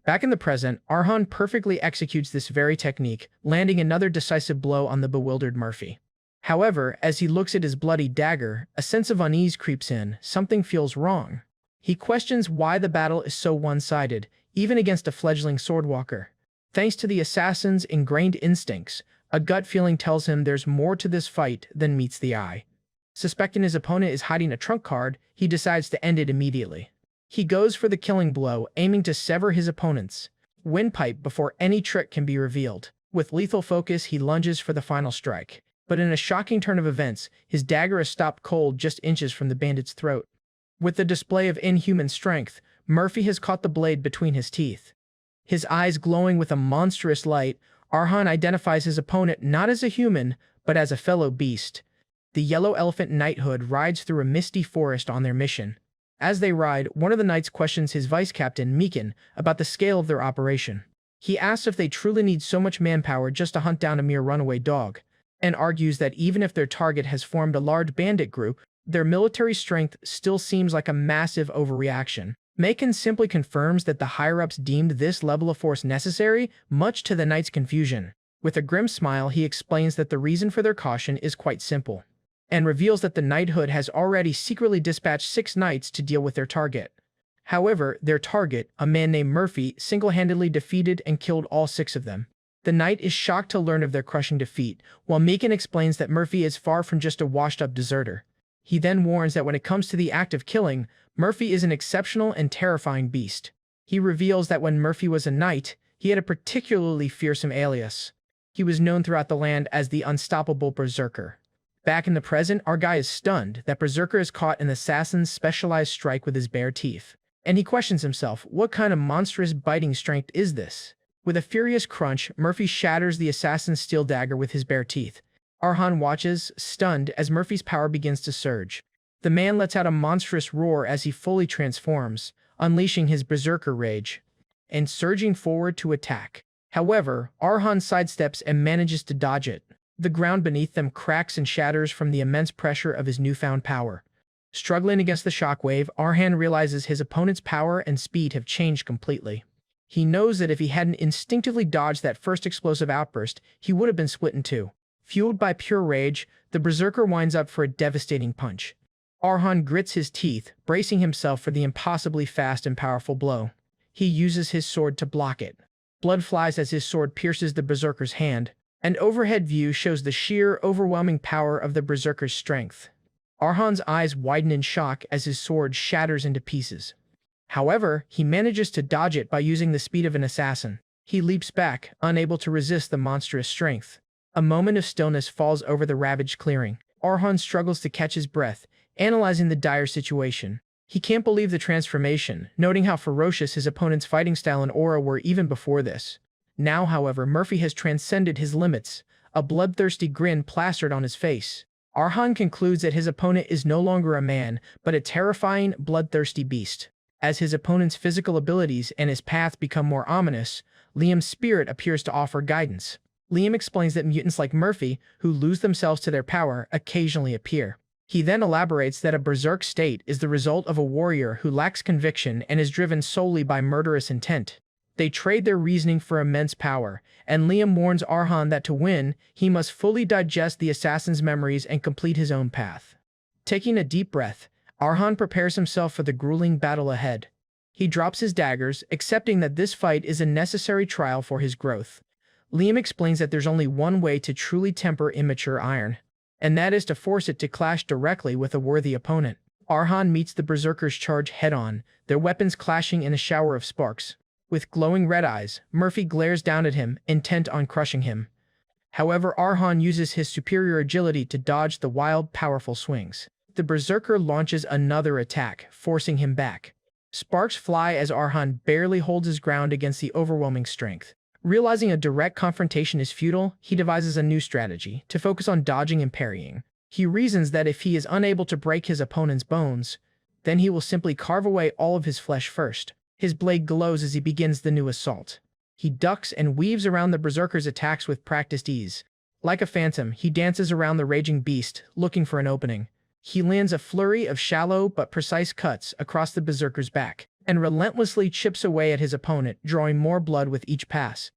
Back in the present, Arhan perfectly executes this very technique, landing another decisive blow on the bewildered Murphy. However, as he looks at his bloody dagger, a sense of unease creeps in. Something feels wrong. He questions why the battle is so one-sided, even against a fledgling swordwalker. Thanks to the assassin's ingrained instincts, a gut feeling tells him there's more to this fight than meets the eye. Suspecting his opponent is hiding a trump card, he decides to end it immediately. He goes for the killing blow, aiming to sever his opponent's windpipe before any trick can be revealed. With lethal focus, he lunges for the final strike. But in a shocking turn of events, his dagger is stopped cold just inches from the bandit's throat. With the display of inhuman strength, Murphy has caught the blade between his teeth. His eyes glowing with a monstrous light, Arhan identifies his opponent not as a human, but as a fellow beast. The yellow elephant knighthood rides through a misty forest on their mission. As they ride, one of the knights questions his vice captain, Mikan, about the scale of their operation. He asks if they truly need so much manpower just to hunt down a mere runaway dog, and argues that even if their target has formed a large bandit group, their military strength still seems like a massive overreaction. Mikan simply confirms that the higher-ups deemed this level of force necessary, much to the knight's confusion. With a grim smile, he explains that the reason for their caution is quite simple, and reveals that the knighthood has already secretly dispatched 6 knights to deal with their target. However, their target, a man named Murphy, single-handedly defeated and killed all 6 of them. The knight is shocked to learn of their crushing defeat, while Mikan explains that Murphy is far from just a washed-up deserter. He then warns that when it comes to the act of killing, Murphy is an exceptional and terrifying beast. He reveals that when Murphy was a knight, he had a particularly fearsome alias. He was known throughout the land as the Unstoppable Berserker. Back in the present, our guy is stunned that Berserker is caught an assassin's specialized strike with his bare teeth. And he questions himself, what kind of monstrous biting strength is this? With a furious crunch, Murphy shatters the assassin's steel dagger with his bare teeth. Arhan watches, stunned, as Murphy's power begins to surge. The man lets out a monstrous roar as he fully transforms, unleashing his berserker rage, and surging forward to attack. However, Arhan sidesteps and manages to dodge it. The ground beneath them cracks and shatters from the immense pressure of his newfound power. Struggling against the shockwave, Arhan realizes his opponent's power and speed have changed completely. He knows that if he hadn't instinctively dodged that first explosive outburst, he would have been split in two. Fueled by pure rage, the berserker winds up for a devastating punch. Arhan grits his teeth, bracing himself for the impossibly fast and powerful blow. He uses his sword to block it. Blood flies as his sword pierces the berserker's hand. An overhead view shows the sheer, overwhelming power of the berserker's strength. Arhan's eyes widen in shock as his sword shatters into pieces. However, he manages to dodge it by using the speed of an assassin. He leaps back, unable to resist the monstrous strength. A moment of stillness falls over the ravaged clearing. Arhan struggles to catch his breath, analyzing the dire situation. He can't believe the transformation, noting how ferocious his opponent's fighting style and aura were even before this. Now, however, Murphy has transcended his limits, a bloodthirsty grin plastered on his face. Arhan concludes that his opponent is no longer a man, but a terrifying, bloodthirsty beast. As his opponent's physical abilities and his path become more ominous, Liam's spirit appears to offer guidance. Liam explains that mutants like Murphy, who lose themselves to their power, occasionally appear. He then elaborates that a berserk state is the result of a warrior who lacks conviction and is driven solely by murderous intent. They trade their reasoning for immense power, and Liam warns Arhan that to win, he must fully digest the assassin's memories and complete his own path. Taking a deep breath, Arhan prepares himself for the grueling battle ahead. He drops his daggers, accepting that this fight is a necessary trial for his growth. Liam explains that there's only one way to truly temper immature iron, and that is to force it to clash directly with a worthy opponent. Arhan meets the berserker's charge head-on, their weapons clashing in a shower of sparks. With glowing red eyes, Murphy glares down at him, intent on crushing him. However, Arhan uses his superior agility to dodge the wild, powerful swings. The berserker launches another attack, forcing him back. Sparks fly as Arhan barely holds his ground against the overwhelming strength. Realizing a direct confrontation is futile, he devises a new strategy, to focus on dodging and parrying. He reasons that if he is unable to break his opponent's bones, then he will simply carve away all of his flesh first. His blade glows as he begins the new assault. He ducks and weaves around the berserker's attacks with practiced ease. Like a phantom, he dances around the raging beast, looking for an opening. He lands a flurry of shallow but precise cuts across the berserker's back, and relentlessly chips away at his opponent, drawing more blood with each pass.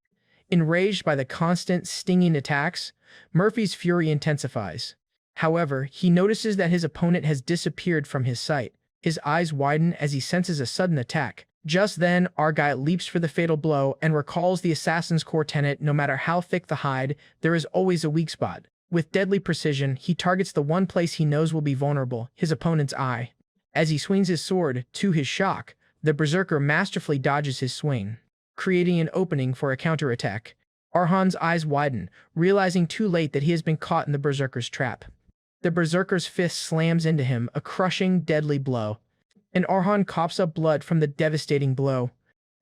Enraged by the constant, stinging attacks, Murphy's fury intensifies. However, he notices that his opponent has disappeared from his sight. His eyes widen as he senses a sudden attack. Just then, Argyll leaps for the fatal blow and recalls the assassin's core tenet: no matter how thick the hide, there is always a weak spot. With deadly precision, he targets the one place he knows will be vulnerable, his opponent's eye. As he swings his sword, to his shock, the berserker masterfully dodges his swing, creating an opening for a counterattack. Arhan's eyes widen, realizing too late that he has been caught in the berserker's trap. The berserker's fist slams into him, a crushing, deadly blow, and Arhan coughs up blood from the devastating blow.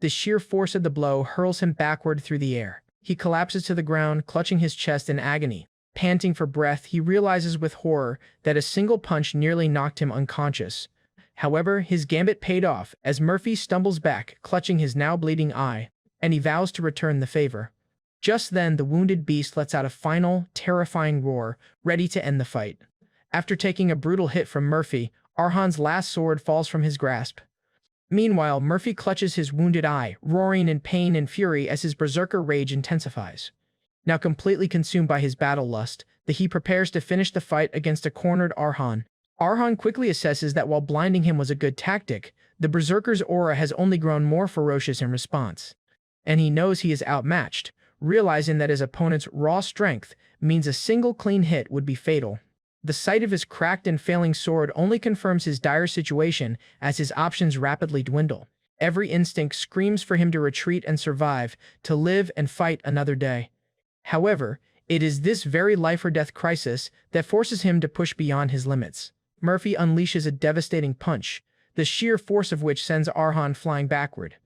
The sheer force of the blow hurls him backward through the air. He collapses to the ground, clutching his chest in agony. Panting for breath, he realizes with horror that a single punch nearly knocked him unconscious. However, his gambit paid off as Murphy stumbles back, clutching his now bleeding eye, and he vows to return the favor. Just then, the wounded beast lets out a final, terrifying roar, ready to end the fight. After taking a brutal hit from Murphy, Arhan's last sword falls from his grasp. Meanwhile, Murphy clutches his wounded eye, roaring in pain and fury as his berserker rage intensifies. Now completely consumed by his battle lust, he prepares to finish the fight against a cornered Arhan. Arhan quickly assesses that while blinding him was a good tactic, the berserker's aura has only grown more ferocious in response. And he knows he is outmatched, realizing that his opponent's raw strength means a single clean hit would be fatal. The sight of his cracked and failing sword only confirms his dire situation as his options rapidly dwindle. Every instinct screams for him to retreat and survive, to live and fight another day. However, it is this very life-or-death crisis that forces him to push beyond his limits. Murphy unleashes a devastating punch, the sheer force of which sends Arhan flying backward.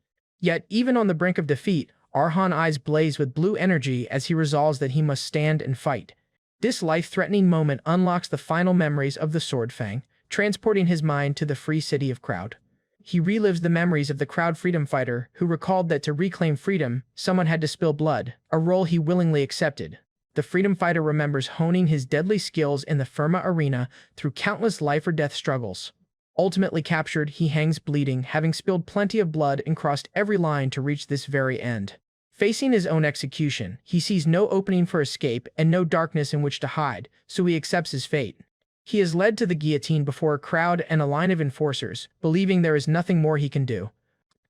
Yet, even on the brink of defeat, Arhan's eyes blaze with blue energy as he resolves that he must stand and fight. This life-threatening moment unlocks the final memories of the Sword Fang, transporting his mind to the free city of Crowd. He relives the memories of the Crowd freedom fighter who recalled that to reclaim freedom, someone had to spill blood, a role he willingly accepted. The freedom fighter remembers honing his deadly skills in the Firma arena through countless life-or-death struggles. Ultimately captured, he hangs bleeding, having spilled plenty of blood and crossed every line to reach this very end. Facing his own execution, he sees no opening for escape and no darkness in which to hide, so he accepts his fate. He is led to the guillotine before a crowd and a line of enforcers, believing there is nothing more he can do.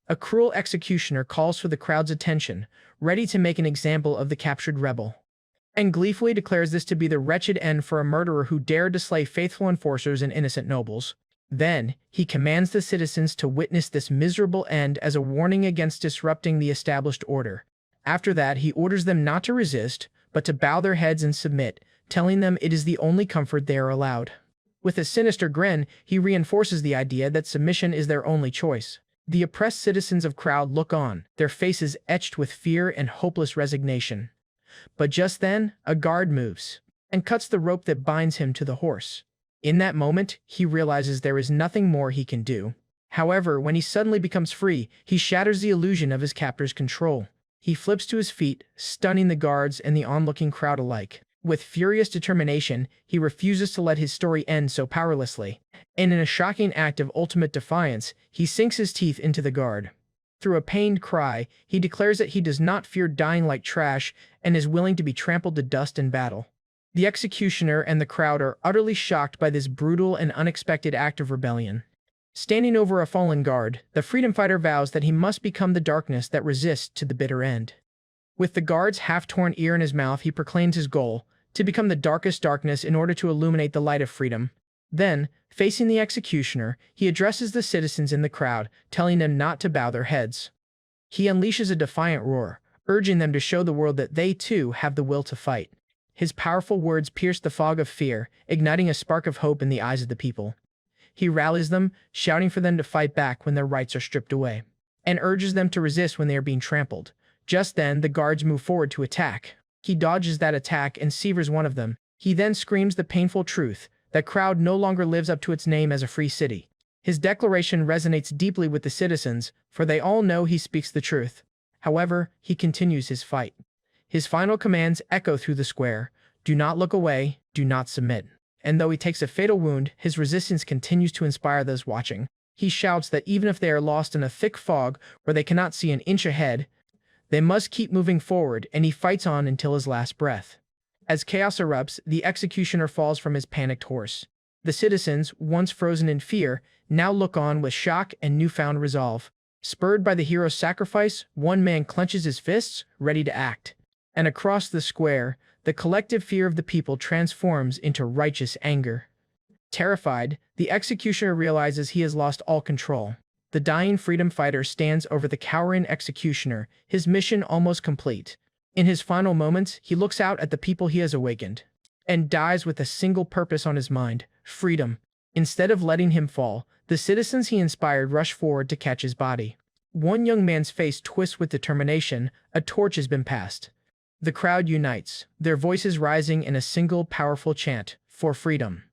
A cruel executioner calls for the crowd's attention, ready to make an example of the captured rebel, and gleefully declares this to be the wretched end for a murderer who dared to slay faithful enforcers and innocent nobles. Then, he commands the citizens to witness this miserable end as a warning against disrupting the established order. After that, he orders them not to resist, but to bow their heads and submit, telling them it is the only comfort they are allowed. With a sinister grin, he reinforces the idea that submission is their only choice. The oppressed citizens of Crowd look on, their faces etched with fear and hopeless resignation. But just then, a guard moves, and cuts the rope that binds him to the horse. In that moment, he realizes there is nothing more he can do. However, when he suddenly becomes free, he shatters the illusion of his captor's control. He flips to his feet, stunning the guards and the onlooking crowd alike. With furious determination, he refuses to let his story end so powerlessly, and in a shocking act of ultimate defiance, he sinks his teeth into the guard. Through a pained cry, he declares that he does not fear dying like trash and is willing to be trampled to dust in battle. The executioner and the crowd are utterly shocked by this brutal and unexpected act of rebellion. Standing over a fallen guard, the freedom fighter vows that he must become the darkness that resists to the bitter end. With the guard's half-torn ear in his mouth, he proclaims his goal, to become the darkest darkness in order to illuminate the light of freedom. Then, facing the executioner, he addresses the citizens in the crowd, telling them not to bow their heads. He unleashes a defiant roar, urging them to show the world that they, too, have the will to fight. His powerful words pierce the fog of fear, igniting a spark of hope in the eyes of the people. He rallies them, shouting for them to fight back when their rights are stripped away, and urges them to resist when they are being trampled. Just then, the guards move forward to attack. He dodges that attack and severs one of them. He then screams the painful truth, that Crowd no longer lives up to its name as a free city. His declaration resonates deeply with the citizens, for they all know he speaks the truth. However, he continues his fight. His final commands echo through the square: do not look away, do not submit. And though he takes a fatal wound, his resistance continues to inspire those watching. He shouts that even if they are lost in a thick fog where they cannot see an inch ahead, they must keep moving forward, and he fights on until his last breath. As chaos erupts, the executioner falls from his panicked horse. The citizens, once frozen in fear, now look on with shock and newfound resolve. Spurred by the hero's sacrifice, one man clenches his fists, ready to act. And across the square, the collective fear of the people transforms into righteous anger. Terrified, the executioner realizes he has lost all control. The dying freedom fighter stands over the cowering executioner, his mission almost complete. In his final moments, he looks out at the people he has awakened, and dies with a single purpose on his mind: freedom. Instead of letting him fall, the citizens he inspired rush forward to catch his body. One young man's face twists with determination. A torch has been passed. The crowd unites, their voices rising in a single powerful chant, "For freedom."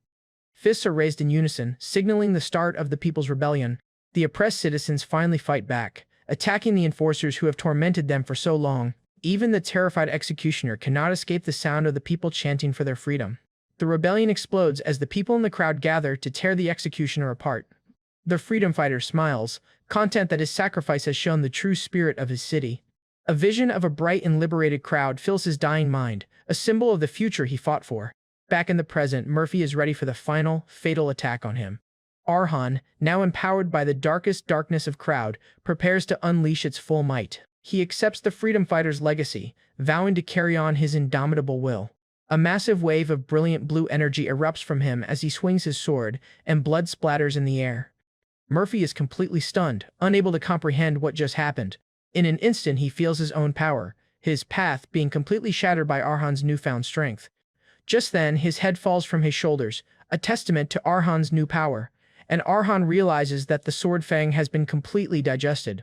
Fists are raised in unison, signaling the start of the people's rebellion. The oppressed citizens finally fight back, attacking the enforcers who have tormented them for so long. Even the terrified executioner cannot escape the sound of the people chanting for their freedom. The rebellion explodes as the people in the crowd gather to tear the executioner apart. The freedom fighter smiles, content that his sacrifice has shown the true spirit of his city. A vision of a bright and liberated crowd fills his dying mind, a symbol of the future he fought for. Back in the present, Murphy is ready for the final, fatal attack on him. Arhan, now empowered by the darkest darkness of crowd, prepares to unleash its full might. He accepts the freedom fighter's legacy, vowing to carry on his indomitable will. A massive wave of brilliant blue energy erupts from him as he swings his sword, and blood splatters in the air. Murphy is completely stunned, unable to comprehend what just happened. In an instant he feels his own power, his path being completely shattered by Arhan's newfound strength. Just then, his head falls from his shoulders, a testament to Arhan's new power, and Arhan realizes that the sword fang has been completely digested.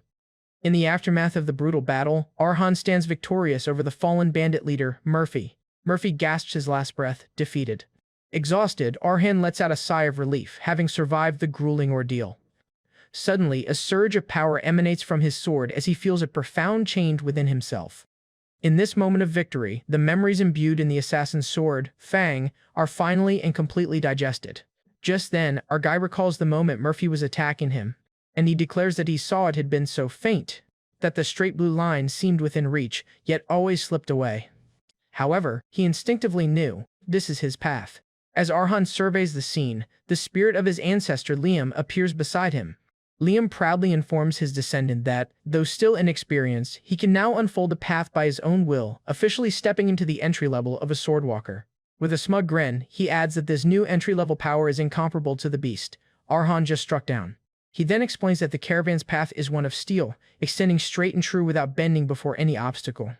In the aftermath of the brutal battle, Arhan stands victorious over the fallen bandit leader, Murphy. Murphy gasps his last breath, defeated. Exhausted, Arhan lets out a sigh of relief, having survived the grueling ordeal. Suddenly, a surge of power emanates from his sword as he feels a profound change within himself. In this moment of victory, the memories imbued in the assassin's sword, Fang, are finally and completely digested. Just then, our guy recalls the moment Murphy was attacking him, and he declares that he saw it had been so faint that the straight blue line seemed within reach, yet always slipped away. However, he instinctively knew this is his path. As Arhan surveys the scene, the spirit of his ancestor Liam appears beside him. Liam proudly informs his descendant that, though still inexperienced, he can now unfold a path by his own will, officially stepping into the entry level of a swordwalker. With a smug grin, he adds that this new entry-level power is incomparable to the beast Arhan just struck down. He then explains that the caravan's path is one of steel, extending straight and true without bending before any obstacle.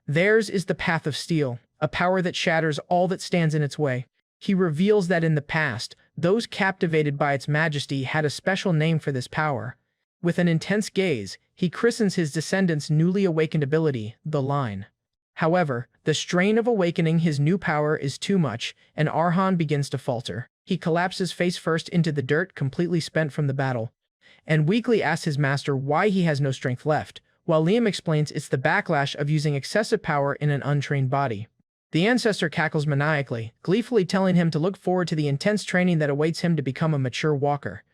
Theirs is the path of steel, a power that shatters all that stands in its way. He reveals that in the past, those captivated by its majesty had a special name for this power. With an intense gaze, he christens his descendants' newly awakened ability, the Line. However, the strain of awakening his new power is too much, and Arhan begins to falter. He collapses face first into the dirt, completely spent from the battle, and weakly asks his master why he has no strength left, while Liam explains it's the backlash of using excessive power in an untrained body. The ancestor cackles maniacally, gleefully telling him to look forward to the intense training that awaits him to become a mature walker.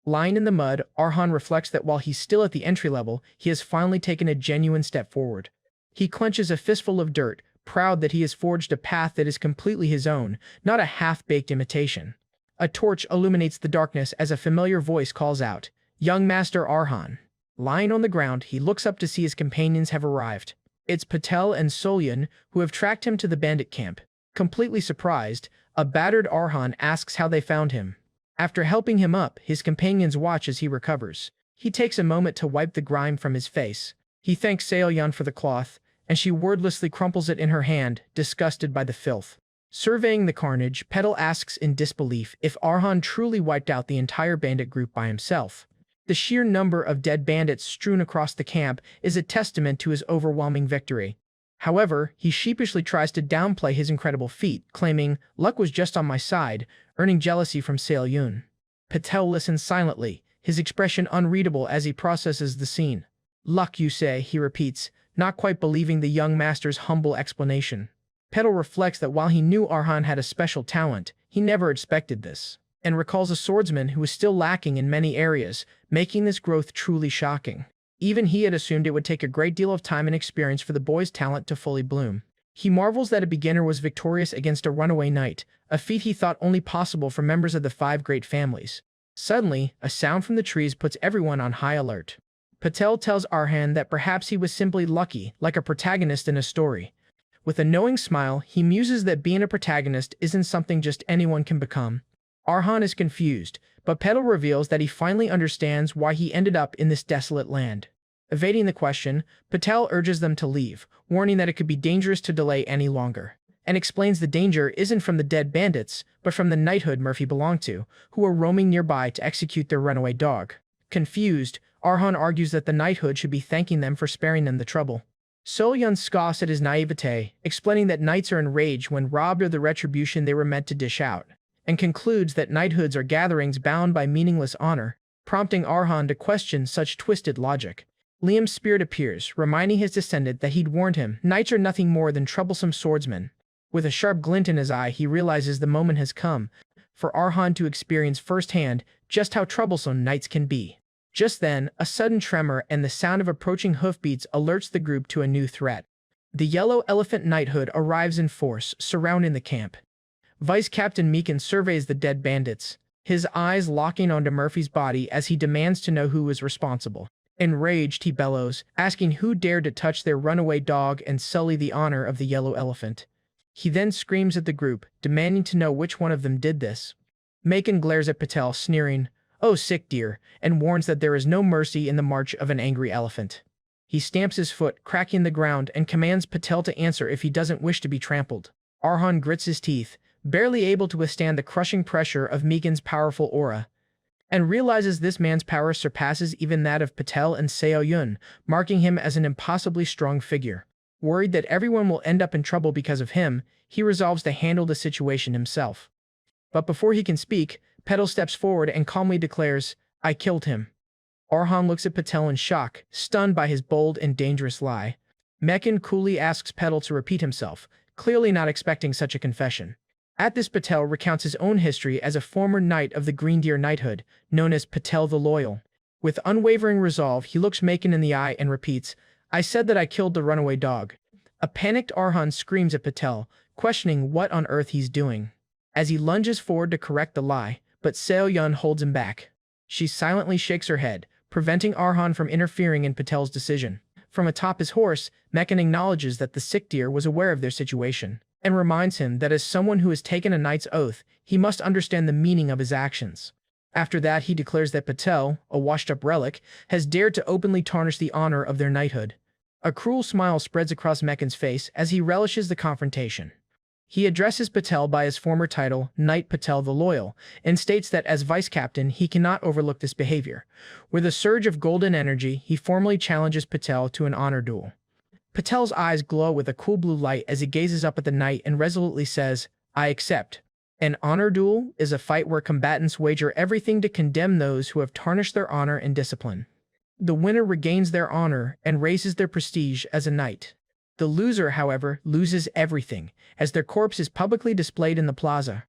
Lying in the mud, Arhan reflects that while he's still at the entry level, he has finally taken a genuine step forward. He clenches a fistful of dirt, proud that he has forged a path that is completely his own, not a half-baked imitation. A torch illuminates the darkness as a familiar voice calls out, "Young Master Arhan." Lying on the ground, he looks up to see his companions have arrived. It's Patel and Solyan, who have tracked him to the bandit camp. Completely surprised, a battered Arhan asks how they found him. After helping him up, his companions watch as he recovers. He takes a moment to wipe the grime from his face. He thanks Solyan for the cloth, and she wordlessly crumples it in her hand, disgusted by the filth. Surveying the carnage, Petal asks in disbelief if Arhan truly wiped out the entire bandit group by himself. The sheer number of dead bandits strewn across the camp is a testament to his overwhelming victory. However, he sheepishly tries to downplay his incredible feat, claiming, "Luck was just on my side," earning jealousy from Solyan. Patel listens silently, his expression unreadable as he processes the scene. "Luck, you say," he repeats, not quite believing the young master's humble explanation. Petal reflects that while he knew Arhan had a special talent, he never expected this, and recalls a swordsman who was still lacking in many areas, making this growth truly shocking. Even he had assumed it would take a great deal of time and experience for the boy's talent to fully bloom. He marvels that a beginner was victorious against a runaway knight, a feat he thought only possible for members of the 5 great families. Suddenly, a sound from the trees puts everyone on high alert. Patel tells Arhan that perhaps he was simply lucky, like a protagonist in a story. With a knowing smile, he muses that being a protagonist isn't something just anyone can become. Arhan is confused, but Petal reveals that he finally understands why he ended up in this desolate land. Evading the question, Patel urges them to leave, warning that it could be dangerous to delay any longer, and explains the danger isn't from the dead bandits, but from the knighthood Murphy belonged to, who are roaming nearby to execute their runaway dog. Confused, Arhan argues that the knighthood should be thanking them for sparing them the trouble. Seo-yun scoffs at his naivete, explaining that knights are enraged when robbed of the retribution they were meant to dish out, and concludes that knighthoods are gatherings bound by meaningless honor, prompting Arhan to question such twisted logic. Liam's spirit appears, reminding his descendant that he'd warned him, knights are nothing more than troublesome swordsmen. With a sharp glint in his eye, he realizes the moment has come for Arhan to experience firsthand just how troublesome knights can be. Just then, a sudden tremor and the sound of approaching hoofbeats alerts the group to a new threat. The Yellow Elephant Knighthood arrives in force, surrounding the camp. Vice Captain Meekin surveys the dead bandits, his eyes locking onto Murphy's body as he demands to know who was responsible. Enraged, he bellows, asking who dared to touch their runaway dog and sully the honor of the Yellow Elephant. He then screams at the group, demanding to know which one of them did this. Meekin glares at Patel, sneering, "Oh, sick deer," and warns that there is no mercy in the march of an angry elephant. He stamps his foot, cracking the ground, and commands Patel to answer if he doesn't wish to be trampled. Arhan grits his teeth, barely able to withstand the crushing pressure of Meekin's powerful aura, and realizes this man's power surpasses even that of Patel and Seo-yun, marking him as an impossibly strong figure. Worried that everyone will end up in trouble because of him, he resolves to handle the situation himself. But before he can speak, Patel steps forward and calmly declares, "I killed him." Arhan looks at Patel in shock, stunned by his bold and dangerous lie. Meekin coolly asks Patel to repeat himself, clearly not expecting such a confession. At this, Patel recounts his own history as a former knight of the Green Deer Knighthood, known as Patel the Loyal. With unwavering resolve, he looks Meekin in the eye and repeats, "I said that I killed the runaway dog." A panicked Arhan screams at Patel, questioning what on earth he's doing. As he lunges forward to correct the lie, but Seo-yun holds him back. She silently shakes her head, preventing Arhan from interfering in Patel's decision. From atop his horse, Meekin acknowledges that the sick deer was aware of their situation, and reminds him that as someone who has taken a knight's oath, he must understand the meaning of his actions. After that, he declares that Patel, a washed-up relic, has dared to openly tarnish the honor of their knighthood. A cruel smile spreads across Meekin's face as he relishes the confrontation. He addresses Patel by his former title, Knight Patel the Loyal, and states that as vice captain, he cannot overlook this behavior. With a surge of golden energy, he formally challenges Patel to an honor duel. Patel's eyes glow with a cool blue light as he gazes up at the knight and resolutely says, "I accept." An honor duel is a fight where combatants wager everything to condemn those who have tarnished their honor and discipline. The winner regains their honor and raises their prestige as a knight. The loser, however, loses everything, as their corpse is publicly displayed in the plaza.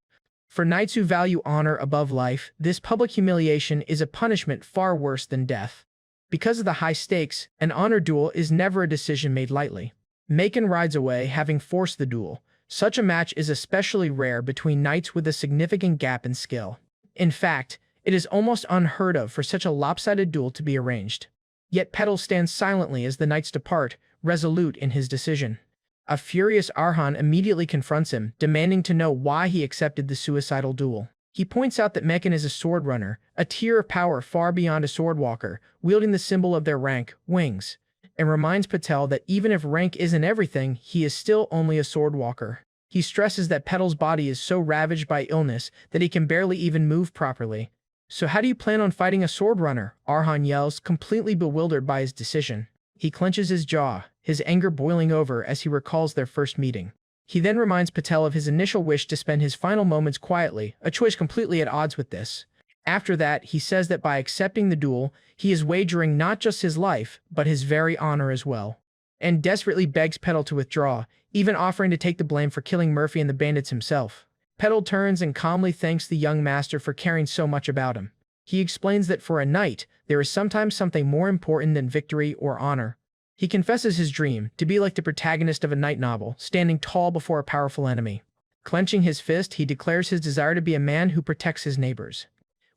For knights who value honor above life, this public humiliation is a punishment far worse than death. Because of the high stakes, an honor duel is never a decision made lightly. Meekin rides away, having forced the duel. Such a match is especially rare between knights with a significant gap in skill. In fact, it is almost unheard of for such a lopsided duel to be arranged. Yet Patel stands silently as the knights depart, resolute in his decision. A furious Arhan immediately confronts him, demanding to know why he accepted the suicidal duel. He points out that Meekin is a sword runner, a tier of power far beyond a swordwalker, wielding the symbol of their rank, wings, and reminds Patel that even if rank isn't everything, he is still only a swordwalker. He stresses that Patel's body is so ravaged by illness that he can barely even move properly. "So how do you plan on fighting a sword runner?" Arhan yells, completely bewildered by his decision. He clenches his jaw, his anger boiling over as he recalls their first meeting. He then reminds Patel of his initial wish to spend his final moments quietly, a choice completely at odds with this. After that, he says that by accepting the duel, he is wagering not just his life, but his very honor as well, and desperately begs Patel to withdraw, even offering to take the blame for killing Murphy and the bandits himself. Patel turns and calmly thanks the young master for caring so much about him. He explains that for a knight, there is sometimes something more important than victory or honor. He confesses his dream, to be like the protagonist of a knight novel, standing tall before a powerful enemy. Clenching his fist, he declares his desire to be a man who protects his neighbors.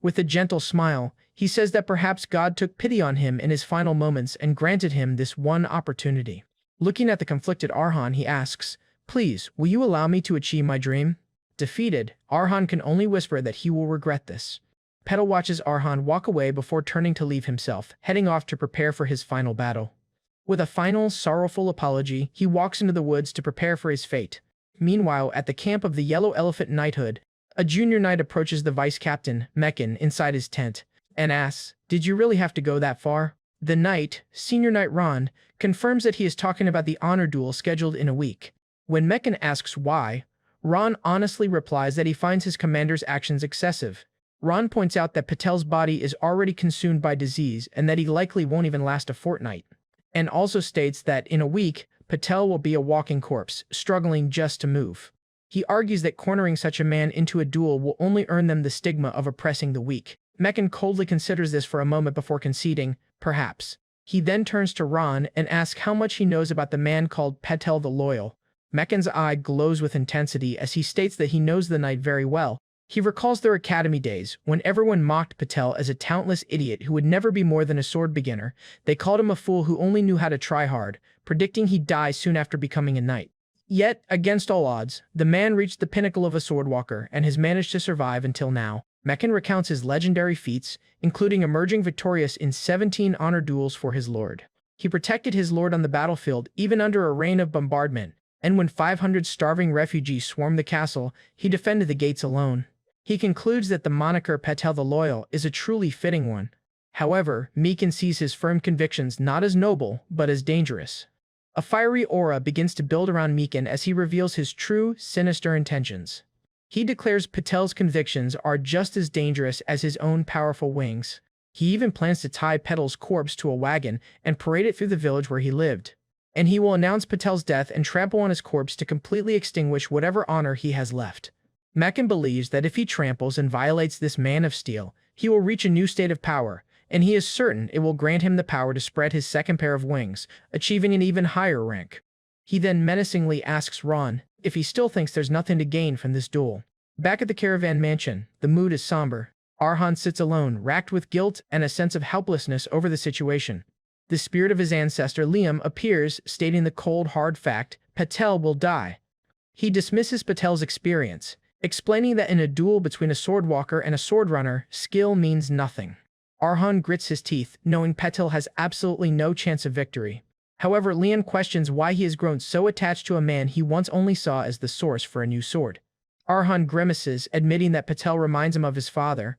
With a gentle smile, he says that perhaps God took pity on him in his final moments and granted him this one opportunity. Looking at the conflicted Arhan, he asks, "Please, will you allow me to achieve my dream?" Defeated, Arhan can only whisper that he will regret this. Patel watches Arhan walk away before turning to leave himself, heading off to prepare for his final battle. With a final, sorrowful apology, he walks into the woods to prepare for his fate. Meanwhile, at the camp of the Yellow Elephant Knighthood, a junior knight approaches the vice captain, Meekin, inside his tent. and asks, "Did you really have to go that far?" The knight, Senior Knight Ron, confirms that he is talking about the honor duel scheduled in a week. When Mekan asks why, Ron honestly replies that he finds his commander's actions excessive. Ron points out that Patel's body is already consumed by disease and that he likely won't even last a fortnight, and also states that in a week, Patel will be a walking corpse, struggling just to move. He argues that cornering such a man into a duel will only earn them the stigma of oppressing the weak. Mekan coldly considers this for a moment before conceding, perhaps. He then turns to Ron and asks how much he knows about the man called Patel the Loyal. Mekan's eye glows with intensity as he states that he knows the knight very well. He recalls their academy days, when everyone mocked Patel as a talentless idiot who would never be more than a sword beginner. They called him a fool who only knew how to try hard, predicting he'd die soon after becoming a knight. Yet, against all odds, the man reached the pinnacle of a swordwalker and has managed to survive until now. Mekan recounts his legendary feats, including emerging victorious in 17 honor duels for his lord. He protected his lord on the battlefield even under a rain of bombardment, and when 500 starving refugees swarmed the castle, he defended the gates alone. He concludes that the moniker Patel the Loyal is a truly fitting one. However, Mekan sees his firm convictions not as noble, but as dangerous. A fiery aura begins to build around Mekan as he reveals his true, sinister intentions. He declares Patel's convictions are just as dangerous as his own powerful wings. He even plans to tie Patel's corpse to a wagon and parade it through the village where he lived. And he will announce Patel's death and trample on his corpse to completely extinguish whatever honor he has left. Mekan believes that if he tramples and violates this man of steel, he will reach a new state of power, and he is certain it will grant him the power to spread his second pair of wings, achieving an even higher rank. He then menacingly asks Ron if he still thinks there's nothing to gain from this duel. Back at the caravan mansion, the mood is somber. Arhan sits alone, racked with guilt and a sense of helplessness over the situation. The spirit of his ancestor Liam appears, stating the cold, hard fact, Patel will die. He dismisses Patel's experience, explaining that in a duel between a swordwalker and a swordrunner, skill means nothing. Arhan grits his teeth, knowing Patel has absolutely no chance of victory. However, Liam questions why he has grown so attached to a man he once only saw as the source for a new sword. Arhan grimaces, admitting that Patel reminds him of his father.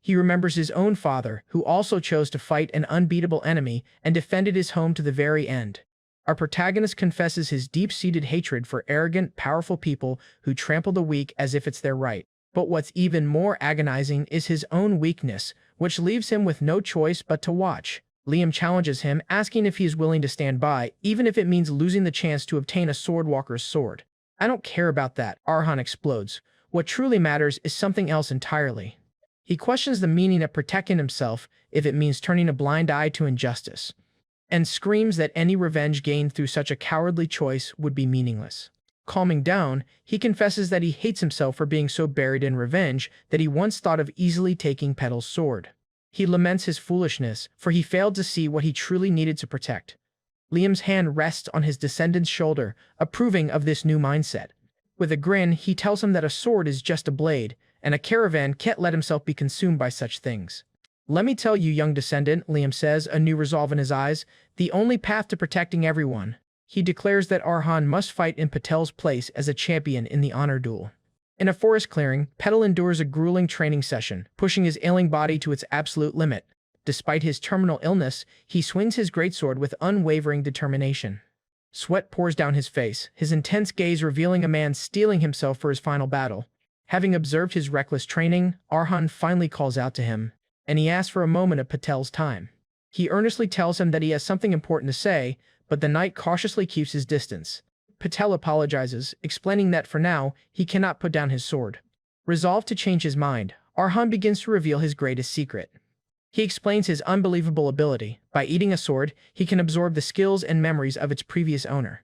He remembers his own father, who also chose to fight an unbeatable enemy and defended his home to the very end. Our protagonist confesses his deep-seated hatred for arrogant, powerful people who trample the weak as if it's their right. But what's even more agonizing is his own weakness, which leaves him with no choice but to watch. Liam challenges him, asking if he is willing to stand by, even if it means losing the chance to obtain a swordwalker's sword. "I don't care about that," Arhan explodes. "What truly matters is something else entirely." He questions the meaning of protecting himself if it means turning a blind eye to injustice, and screams that any revenge gained through such a cowardly choice would be meaningless. Calming down, he confesses that he hates himself for being so buried in revenge that he once thought of easily taking Patel's sword. He laments his foolishness, for he failed to see what he truly needed to protect. Liam's hand rests on his descendant's shoulder, approving of this new mindset. With a grin, he tells him that a sword is just a blade, and a caravan can't let himself be consumed by such things. "Let me tell you, young descendant," Liam says, a new resolve in his eyes, "the only path to protecting everyone." He declares that Arhan must fight in Patel's place as a champion in the honor duel. In a forest clearing, Patel endures a grueling training session, pushing his ailing body to its absolute limit. Despite his terminal illness, he swings his greatsword with unwavering determination. Sweat pours down his face, his intense gaze revealing a man steeling himself for his final battle. Having observed his reckless training, Arhan finally calls out to him, and he asks for a moment of Patel's time. He earnestly tells him that he has something important to say, but the knight cautiously keeps his distance. Patel apologizes, explaining that for now, he cannot put down his sword. Resolved to change his mind, Arhan begins to reveal his greatest secret. He explains his unbelievable ability. By eating a sword, he can absorb the skills and memories of its previous owner.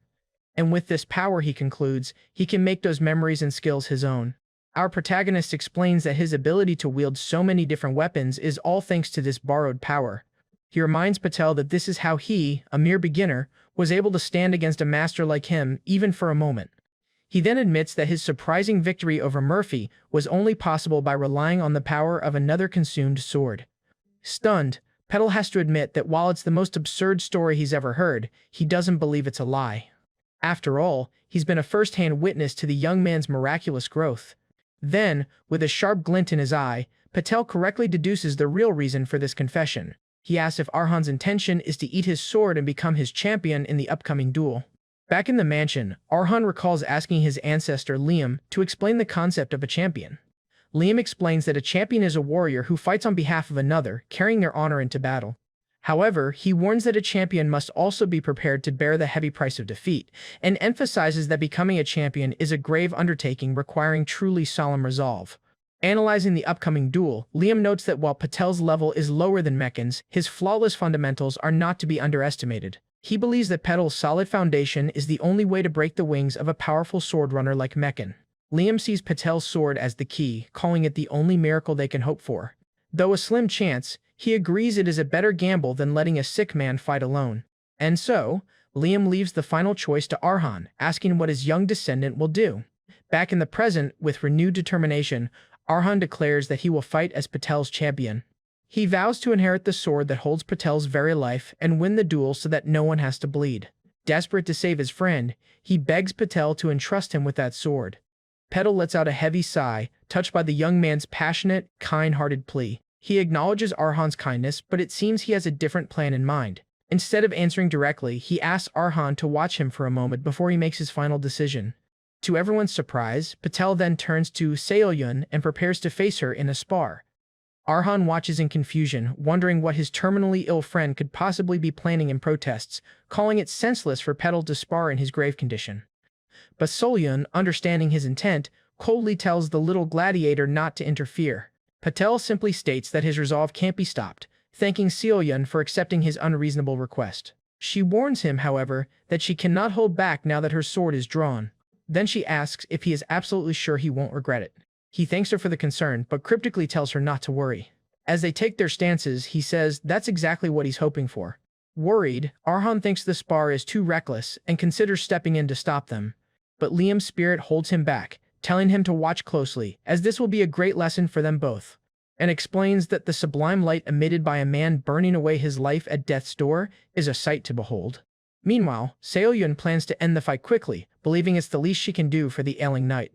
And with this power, he concludes, he can make those memories and skills his own. Our protagonist explains that his ability to wield so many different weapons is all thanks to this borrowed power. He reminds Patel that this is how he, a mere beginner, was able to stand against a master like him, even for a moment. He then admits that his surprising victory over Murphy was only possible by relying on the power of another consumed sword. Stunned, Patel has to admit that while it's the most absurd story he's ever heard, he doesn't believe it's a lie. After all, he's been a first-hand witness to the young man's miraculous growth. Then, with a sharp glint in his eye, Patel correctly deduces the real reason for this confession. He asks if Arhan's intention is to eat his sword and become his champion in the upcoming duel. Back in the mansion, Arhan recalls asking his ancestor Liam to explain the concept of a champion. Liam explains that a champion is a warrior who fights on behalf of another, carrying their honor into battle. However, he warns that a champion must also be prepared to bear the heavy price of defeat, and emphasizes that becoming a champion is a grave undertaking requiring truly solemn resolve. Analyzing the upcoming duel, Liam notes that while Patel's level is lower than Mechan's, his flawless fundamentals are not to be underestimated. He believes that Patel's solid foundation is the only way to break the wings of a powerful swordrunner like Mechan. Liam sees Patel's sword as the key, calling it the only miracle they can hope for. Though a slim chance, he agrees it is a better gamble than letting a sick man fight alone. And so, Liam leaves the final choice to Arhan, asking what his young descendant will do. Back in the present, with renewed determination, Arhan declares that he will fight as Patel's champion. He vows to inherit the sword that holds Patel's very life and win the duel so that no one has to bleed. Desperate to save his friend, he begs Patel to entrust him with that sword. Patel lets out a heavy sigh, touched by the young man's passionate, kind-hearted plea. He acknowledges Arhan's kindness, but it seems he has a different plan in mind. Instead of answering directly, he asks Arhan to watch him for a moment before he makes his final decision. To everyone's surprise, Patel then turns to Seoyun and prepares to face her in a spar. Arhan watches in confusion, wondering what his terminally ill friend could possibly be planning in protests, calling it senseless for Patel to spar in his grave condition. But Seoyun, understanding his intent, coldly tells the little gladiator not to interfere. Patel simply states that his resolve can't be stopped, thanking Seoyun for accepting his unreasonable request. She warns him, however, that she cannot hold back now that her sword is drawn. Then she asks if he is absolutely sure he won't regret it. He thanks her for the concern, but cryptically tells her not to worry. As they take their stances, he says that's exactly what he's hoping for. Worried, Arhan thinks the spar is too reckless and considers stepping in to stop them. But Liam's spirit holds him back, telling him to watch closely, as this will be a great lesson for them both, and explains that the sublime light emitted by a man burning away his life at death's door is a sight to behold. Meanwhile, Seoyun plans to end the fight quickly, believing it's the least she can do for the ailing knight.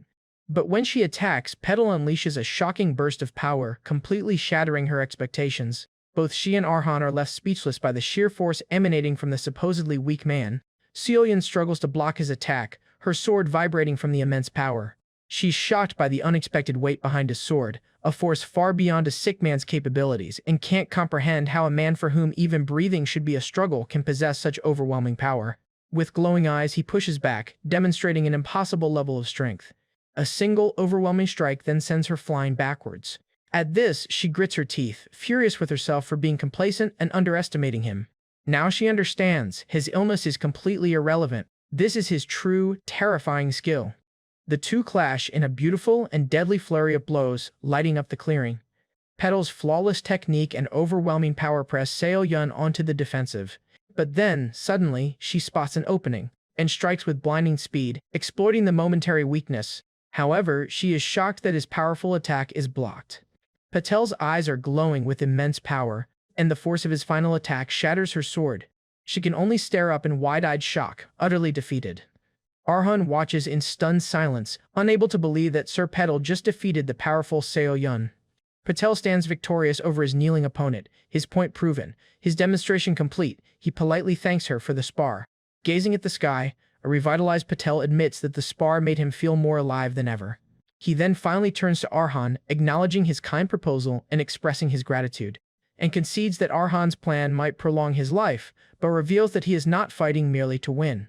But when she attacks, Patel unleashes a shocking burst of power, completely shattering her expectations. Both she and Arhan are left speechless by the sheer force emanating from the supposedly weak man. Seoyun struggles to block his attack, her sword vibrating from the immense power. She's shocked by the unexpected weight behind his sword, a force far beyond a sick man's capabilities, and can't comprehend how a man for whom even breathing should be a struggle can possess such overwhelming power. With glowing eyes, he pushes back, demonstrating an impossible level of strength. A single, overwhelming strike then sends her flying backwards. At this, she grits her teeth, furious with herself for being complacent and underestimating him. Now she understands, his illness is completely irrelevant. This is his true, terrifying skill. The two clash in a beautiful and deadly flurry of blows, lighting up the clearing. Patel's flawless technique and overwhelming power press Seoyun onto the defensive. But then, suddenly, she spots an opening, and strikes with blinding speed, exploiting the momentary weakness. However, she is shocked that his powerful attack is blocked. Patel's eyes are glowing with immense power, and the force of his final attack shatters her sword. She can only stare up in wide-eyed shock, utterly defeated. Arhan watches in stunned silence, unable to believe that Sir Patel just defeated the powerful Seoyun. Patel stands victorious over his kneeling opponent, his point proven, his demonstration complete. He politely thanks her for the spar. Gazing at the sky, a revitalized Patel admits that the spar made him feel more alive than ever. He then finally turns to Arhan, acknowledging his kind proposal and expressing his gratitude, and concedes that Arhan's plan might prolong his life, but reveals that he is not fighting merely to win.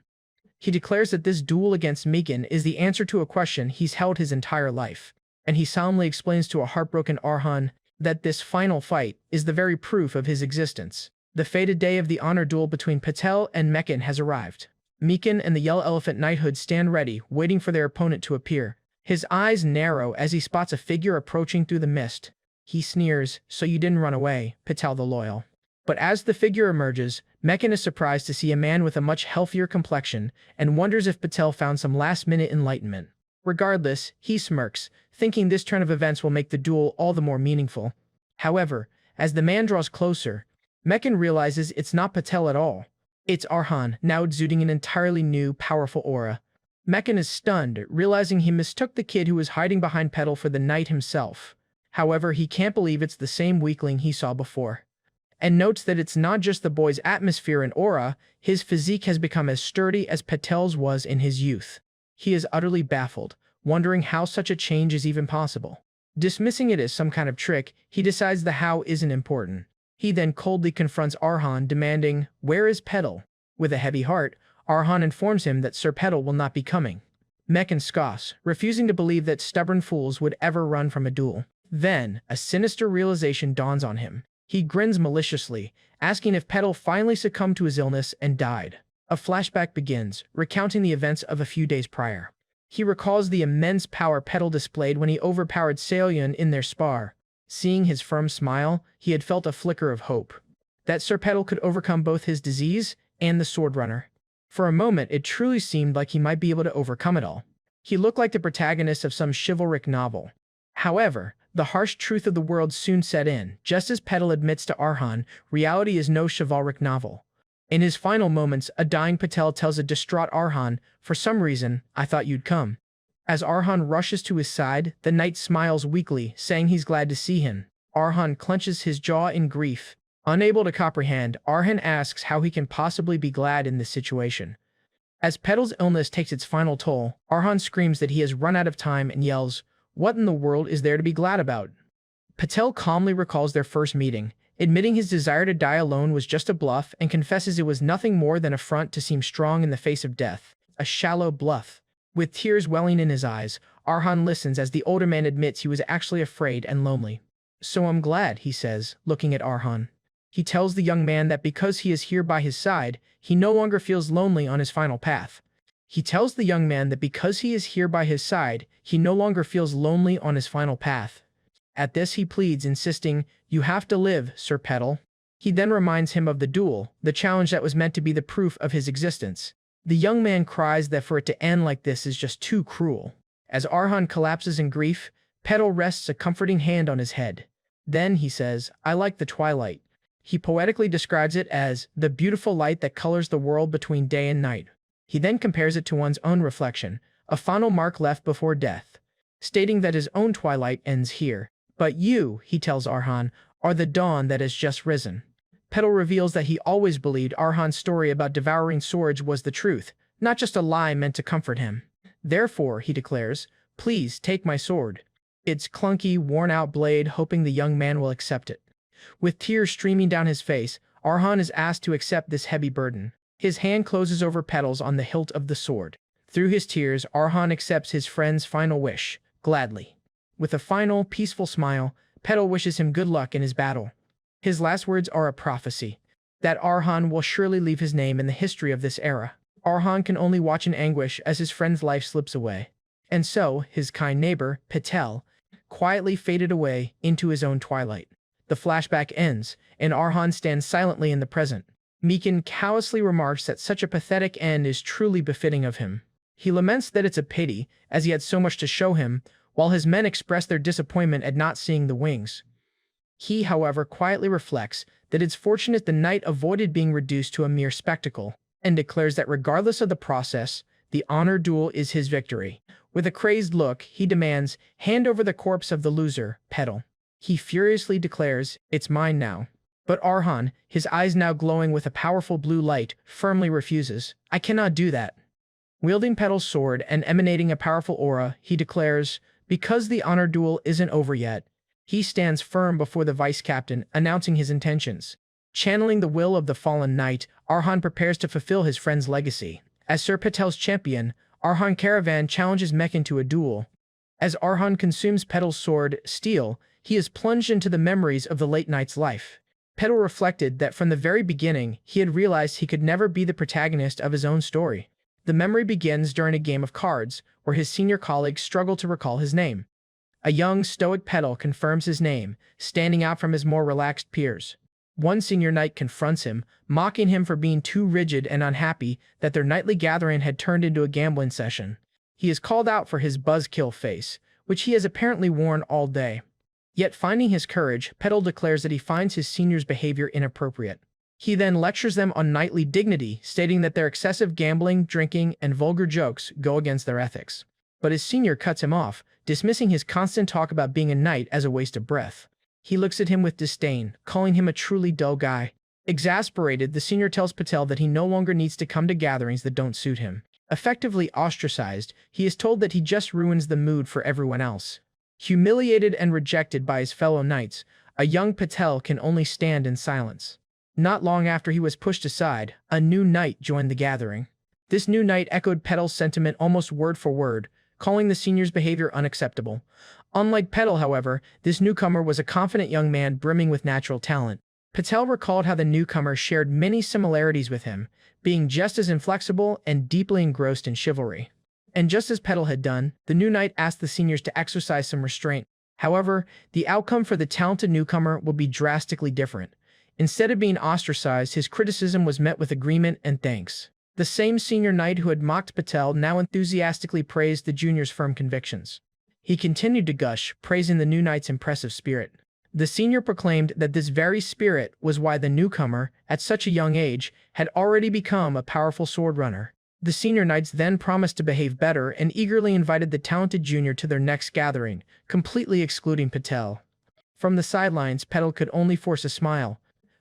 He declares that this duel against Mechan is the answer to a question he's held his entire life, and he solemnly explains to a heartbroken Arhan that this final fight is the very proof of his existence. The fated day of the honor duel between Patel and Mechan has arrived. Mechan and the Yellow Elephant Knighthood stand ready, waiting for their opponent to appear. His eyes narrow as he spots a figure approaching through the mist. He sneers, "So you didn't run away, Patel the Loyal." But as the figure emerges, Mechan is surprised to see a man with a much healthier complexion, and wonders if Patel found some last-minute enlightenment. Regardless, he smirks, thinking this turn of events will make the duel all the more meaningful. However, as the man draws closer, Mechan realizes it's not Patel at all. It's Arhan, now exuding an entirely new, powerful aura. Mechan is stunned, realizing he mistook the kid who was hiding behind Patel for the knight himself. However, he can't believe it's the same weakling he saw before, and notes that it's not just the boy's atmosphere and aura, his physique has become as sturdy as Patel's was in his youth. He is utterly baffled, wondering how such a change is even possible. Dismissing it as some kind of trick, he decides the how isn't important. He then coldly confronts Arhan, demanding, "Where is Petal?" With a heavy heart, Arhan informs him that Sir Petal will not be coming. Mekken scoffs, refusing to believe that stubborn fools would ever run from a duel. Then, a sinister realization dawns on him. He grins maliciously, asking if Petal finally succumbed to his illness and died. A flashback begins, recounting the events of a few days prior. He recalls the immense power Petal displayed when he overpowered Seoyun in their spar. Seeing his firm smile, he had felt a flicker of hope that Sir Petal could overcome both his disease and the Sword Runner. For a moment, it truly seemed like he might be able to overcome it all. He looked like the protagonist of some chivalric novel. However, the harsh truth of the world soon set in. Just as Petal admits to Arhan, reality is no chivalric novel. In his final moments, a dying Patel tells a distraught Arhan, "For some reason, I thought you'd come." As Arhan rushes to his side, the knight smiles weakly, saying he's glad to see him. Arhan clenches his jaw in grief. Unable to comprehend, Arhan asks how he can possibly be glad in this situation. As Petal's illness takes its final toll, Arhan screams that he has run out of time and yells, "What in the world is there to be glad about?" Patel calmly recalls their first meeting, admitting his desire to die alone was just a bluff, and confesses it was nothing more than a front to seem strong in the face of death. A shallow bluff. With tears welling in his eyes, Arhan listens as the older man admits he was actually afraid and lonely. "So I'm glad," he says, looking at Arhan. He tells the young man that because he is here by his side, he no longer feels lonely on his final path. At this he pleads, insisting, "You have to live, Sir Petal." He then reminds him of the duel, the challenge that was meant to be the proof of his existence. The young man cries that for it to end like this is just too cruel. As Arhan collapses in grief, Petal rests a comforting hand on his head. Then, he says, "I like the twilight." He poetically describes it as the beautiful light that colors the world between day and night. He then compares it to one's own reflection, a final mark left before death, stating that his own twilight ends here. "But you," he tells Arhan, "are the dawn that has just risen." Petal reveals that he always believed Arhan's story about devouring swords was the truth, not just a lie meant to comfort him. Therefore, he declares, "Please take my sword." Its clunky, worn-out blade, hoping the young man will accept it. With tears streaming down his face, Arhan is asked to accept this heavy burden. His hand closes over Petal's on the hilt of the sword. Through his tears, Arhan accepts his friend's final wish, gladly. With a final, peaceful smile, Petal wishes him good luck in his battle. His last words are a prophecy, that Arhan will surely leave his name in the history of this era. Arhan can only watch in anguish as his friend's life slips away. And so, his kind neighbor, Patel, quietly faded away into his own twilight. The flashback ends, and Arhan stands silently in the present. Mekken callously remarks that such a pathetic end is truly befitting of him. He laments that it's a pity, as he had so much to show him, while his men express their disappointment at not seeing the wings. He, however, quietly reflects that it's fortunate the knight avoided being reduced to a mere spectacle, and declares that regardless of the process, the honor duel is his victory. With a crazed look, he demands, "Hand over the corpse of the loser, Petal." He furiously declares, "It's mine now." But Arhan, his eyes now glowing with a powerful blue light, firmly refuses. "I cannot do that." Wielding Petal's sword and emanating a powerful aura, he declares, "Because the honor duel isn't over yet." He stands firm before the vice-captain, announcing his intentions. Channeling the will of the fallen knight, Arhan prepares to fulfill his friend's legacy. As Sir Patel's champion, Arhan Karavan challenges Mekken to a duel. As Arhan consumes Petal's sword, steel, he is plunged into the memories of the late knight's life. Petal reflected that from the very beginning, he had realized he could never be the protagonist of his own story. The memory begins during a game of cards, where his senior colleagues struggle to recall his name. A young, stoic Petal confirms his name, standing out from his more relaxed peers. One senior knight confronts him, mocking him for being too rigid and unhappy that their nightly gathering had turned into a gambling session. He is called out for his buzzkill face, which he has apparently worn all day. Yet finding his courage, Petal declares that he finds his senior's behavior inappropriate. He then lectures them on knightly dignity, stating that their excessive gambling, drinking, and vulgar jokes go against their ethics. But his senior cuts him off, dismissing his constant talk about being a knight as a waste of breath. He looks at him with disdain, calling him a truly dull guy. Exasperated, the senior tells Patel that he no longer needs to come to gatherings that don't suit him. Effectively ostracized, he is told that he just ruins the mood for everyone else. Humiliated and rejected by his fellow knights, a young Patel can only stand in silence. Not long after he was pushed aside, a new knight joined the gathering. This new knight echoed Patel's sentiment almost word for word, calling the senior's behavior unacceptable. Unlike Patel, however, this newcomer was a confident young man brimming with natural talent. Patel recalled how the newcomer shared many similarities with him, being just as inflexible and deeply engrossed in chivalry. And just as Patel had done, the new knight asked the seniors to exercise some restraint. However, the outcome for the talented newcomer would be drastically different. Instead of being ostracized, his criticism was met with agreement and thanks. The same senior knight who had mocked Patel now enthusiastically praised the junior's firm convictions. He continued to gush, praising the new knight's impressive spirit. The senior proclaimed that this very spirit was why the newcomer, at such a young age, had already become a powerful sword runner. The senior knights then promised to behave better and eagerly invited the talented junior to their next gathering, completely excluding Patel. From the sidelines, Patel could only force a smile,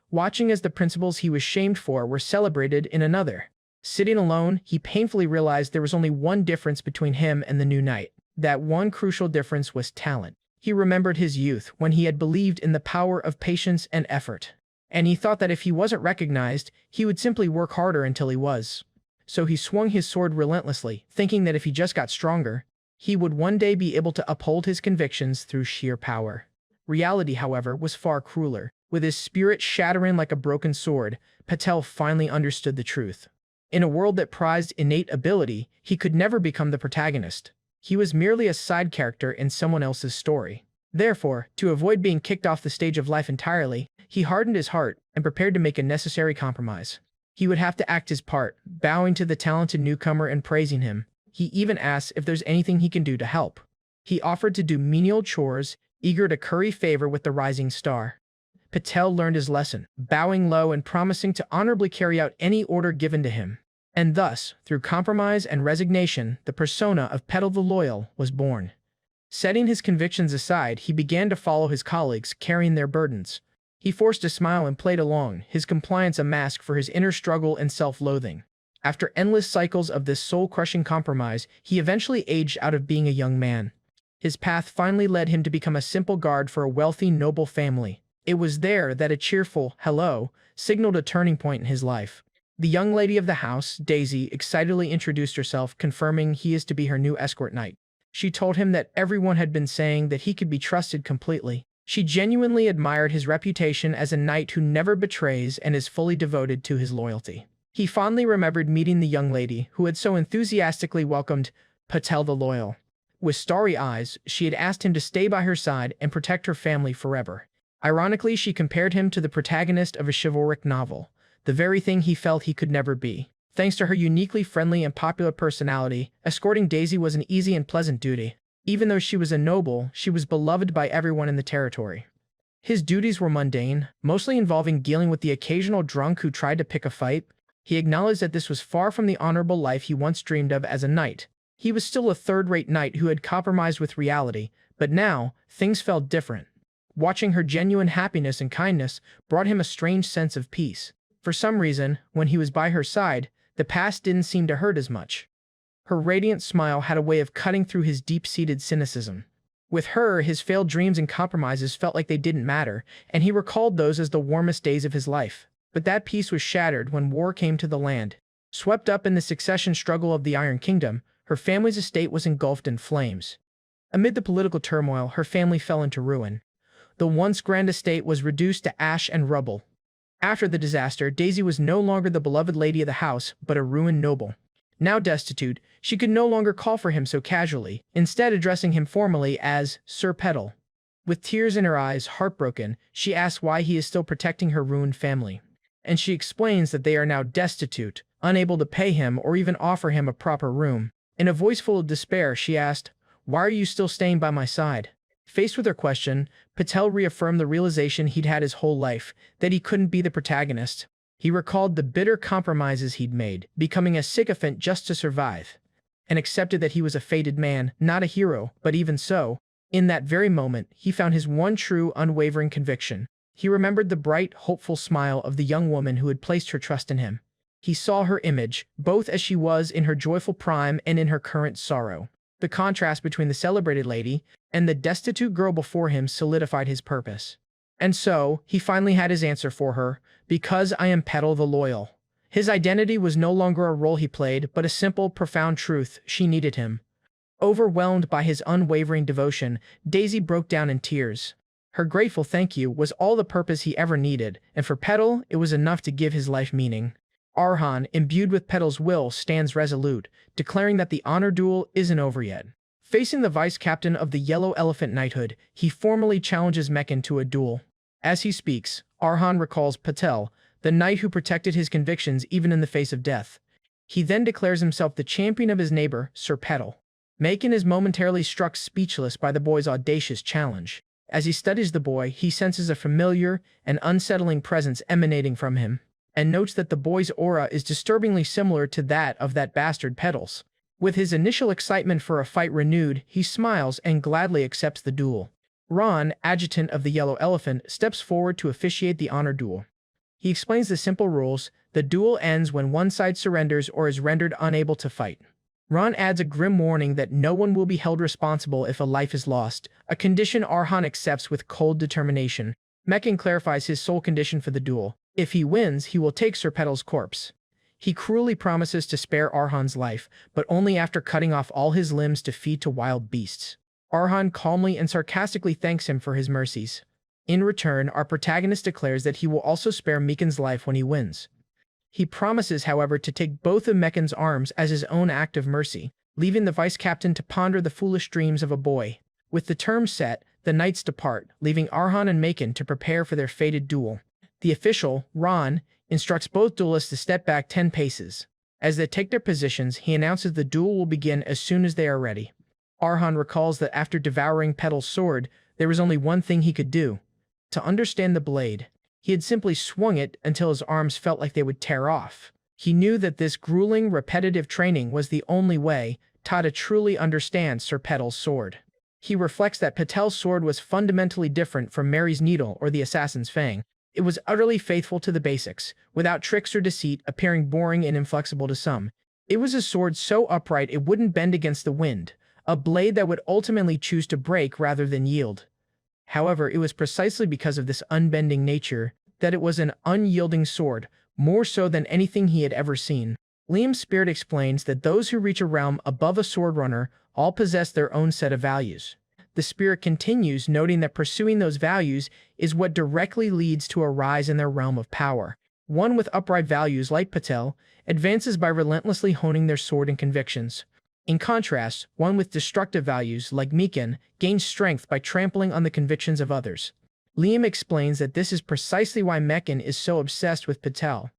watching as the principles he was shamed for were celebrated in another. Sitting alone, he painfully realized there was only one difference between him and the new knight. That one crucial difference was talent. He remembered his youth, when he had believed in the power of patience and effort. And he thought that if he wasn't recognized, he would simply work harder until he was. So he swung his sword relentlessly, thinking that if he just got stronger, he would one day be able to uphold his convictions through sheer power. Reality, however, was far crueler. With his spirit shattering like a broken sword, Patel finally understood the truth. In a world that prized innate ability, he could never become the protagonist. He was merely a side character in someone else's story. Therefore, to avoid being kicked off the stage of life entirely, he hardened his heart and prepared to make a necessary compromise. He would have to act his part, bowing to the talented newcomer and praising him. He even asked if there's anything he can do to help. He offered to do menial chores, eager to curry favor with the rising star. Patel learned his lesson, bowing low and promising to honorably carry out any order given to him. And thus, through compromise and resignation, the persona of Patel the Loyal was born. Setting his convictions aside, he began to follow his colleagues, carrying their burdens. He forced a smile and played along, his compliance a mask for his inner struggle and self-loathing. After endless cycles of this soul-crushing compromise, he eventually aged out of being a young man. His path finally led him to become a simple guard for a wealthy, noble family. It was there that a cheerful hello signaled a turning point in his life. The young lady of the house, Daisy, excitedly introduced herself, confirming he is to be her new escort knight. She told him that everyone had been saying that he could be trusted completely. She genuinely admired his reputation as a knight who never betrays and is fully devoted to his loyalty. He fondly remembered meeting the young lady who had so enthusiastically welcomed Patel the Loyal. With starry eyes, she had asked him to stay by her side and protect her family forever. Ironically, she compared him to the protagonist of a chivalric novel, the very thing he felt he could never be. Thanks to her uniquely friendly and popular personality, escorting Daisy was an easy and pleasant duty. Even though she was a noble, she was beloved by everyone in the territory. His duties were mundane, mostly involving dealing with the occasional drunk who tried to pick a fight. He acknowledged that this was far from the honorable life he once dreamed of as a knight. He was still a third-rate knight who had compromised with reality, but now, things felt different. Watching her genuine happiness and kindness brought him a strange sense of peace. For some reason, when he was by her side, the past didn't seem to hurt as much. Her radiant smile had a way of cutting through his deep-seated cynicism. With her, his failed dreams and compromises felt like they didn't matter, and he recalled those as the warmest days of his life. But that peace was shattered when war came to the land. Swept up in the succession struggle of the Iron Kingdom, her family's estate was engulfed in flames. Amid the political turmoil, her family fell into ruin. The once grand estate was reduced to ash and rubble. After the disaster, Daisy was no longer the beloved lady of the house, but a ruined noble. Now destitute, she could no longer call for him so casually, instead addressing him formally as Sir Petal. With tears in her eyes, heartbroken, she asks why he is still protecting her ruined family. And she explains that they are now destitute, unable to pay him or even offer him a proper room. In a voice full of despair, she asked, "Why are you still staying by my side?" Faced with her question, Patel reaffirmed the realization he'd had his whole life, that he couldn't be the protagonist. He recalled the bitter compromises he'd made, becoming a sycophant just to survive. and accepted that he was a fated man, not a hero. But even so, in that very moment, he found his one true, unwavering conviction. He remembered the bright, hopeful smile of the young woman who had placed her trust in him. He saw her image, both as she was in her joyful prime and in her current sorrow. The contrast between the celebrated lady and the destitute girl before him solidified his purpose. And so, he finally had his answer for her, because I am Petal the Loyal. His identity was no longer a role he played, but a simple, profound truth: she needed him. Overwhelmed by his unwavering devotion, Daisy broke down in tears. Her grateful thank you was all the purpose he ever needed, and for Petal, it was enough to give his life meaning. Arhan, imbued with Petal's will, stands resolute, declaring that the honor duel isn't over yet. Facing the vice-captain of the Yellow Elephant Knighthood, he formally challenges Mekin to a duel. As he speaks, Arhan recalls Patel, the knight who protected his convictions even in the face of death. He then declares himself the champion of his neighbor, Sir Petal. Mekin is momentarily struck speechless by the boy's audacious challenge. As he studies the boy, he senses a familiar and unsettling presence emanating from him, and notes that the boy's aura is disturbingly similar to that of that bastard Petal's. With his initial excitement for a fight renewed, he smiles and gladly accepts the duel. Ron, adjutant of the Yellow Elephant, steps forward to officiate the honor duel. He explains the simple rules: the duel ends when one side surrenders or is rendered unable to fight. Ron adds a grim warning that no one will be held responsible if a life is lost, a condition Arhan accepts with cold determination. Mekin clarifies his sole condition for the duel: if he wins, he will take Sir Petal's corpse. He cruelly promises to spare Arhan's life, but only after cutting off all his limbs to feed to wild beasts. Arhan calmly and sarcastically thanks him for his mercies. In return, our protagonist declares that he will also spare Mekin's life when he wins. He promises, however, to take both of Mekin's arms as his own act of mercy, leaving the vice-captain to ponder the foolish dreams of a boy. With the terms set, the knights depart, leaving Arhan and Mekin to prepare for their fated duel. The official, Ron, instructs both duelists to step back 10 paces. As they take their positions, he announces the duel will begin as soon as they are ready. Arhan recalls that after devouring Petal's sword, there was only one thing he could do: to understand the blade. He had simply swung it until his arms felt like they would tear off. He knew that this grueling, repetitive training was the only way to truly understand Sir Petal's sword. He reflects that Patel's sword was fundamentally different from Mary's needle or the assassin's fang. It was utterly faithful to the basics, without tricks or deceit, appearing boring and inflexible to some. It was a sword so upright it wouldn't bend against the wind, a blade that would ultimately choose to break rather than yield. However, it was precisely because of this unbending nature that it was an unyielding sword, more so than anything he had ever seen. Liam's spirit explains that those who reach a realm above a sword runner all possess their own set of values. The spirit continues, noting that pursuing those values is what directly leads to a rise in their realm of power. One with upright values, like Patel, advances by relentlessly honing their sword and convictions. In contrast, one with destructive values, like Mekin, gains strength by trampling on the convictions of others. Liam explains that this is precisely why Mekin is so obsessed with Patel.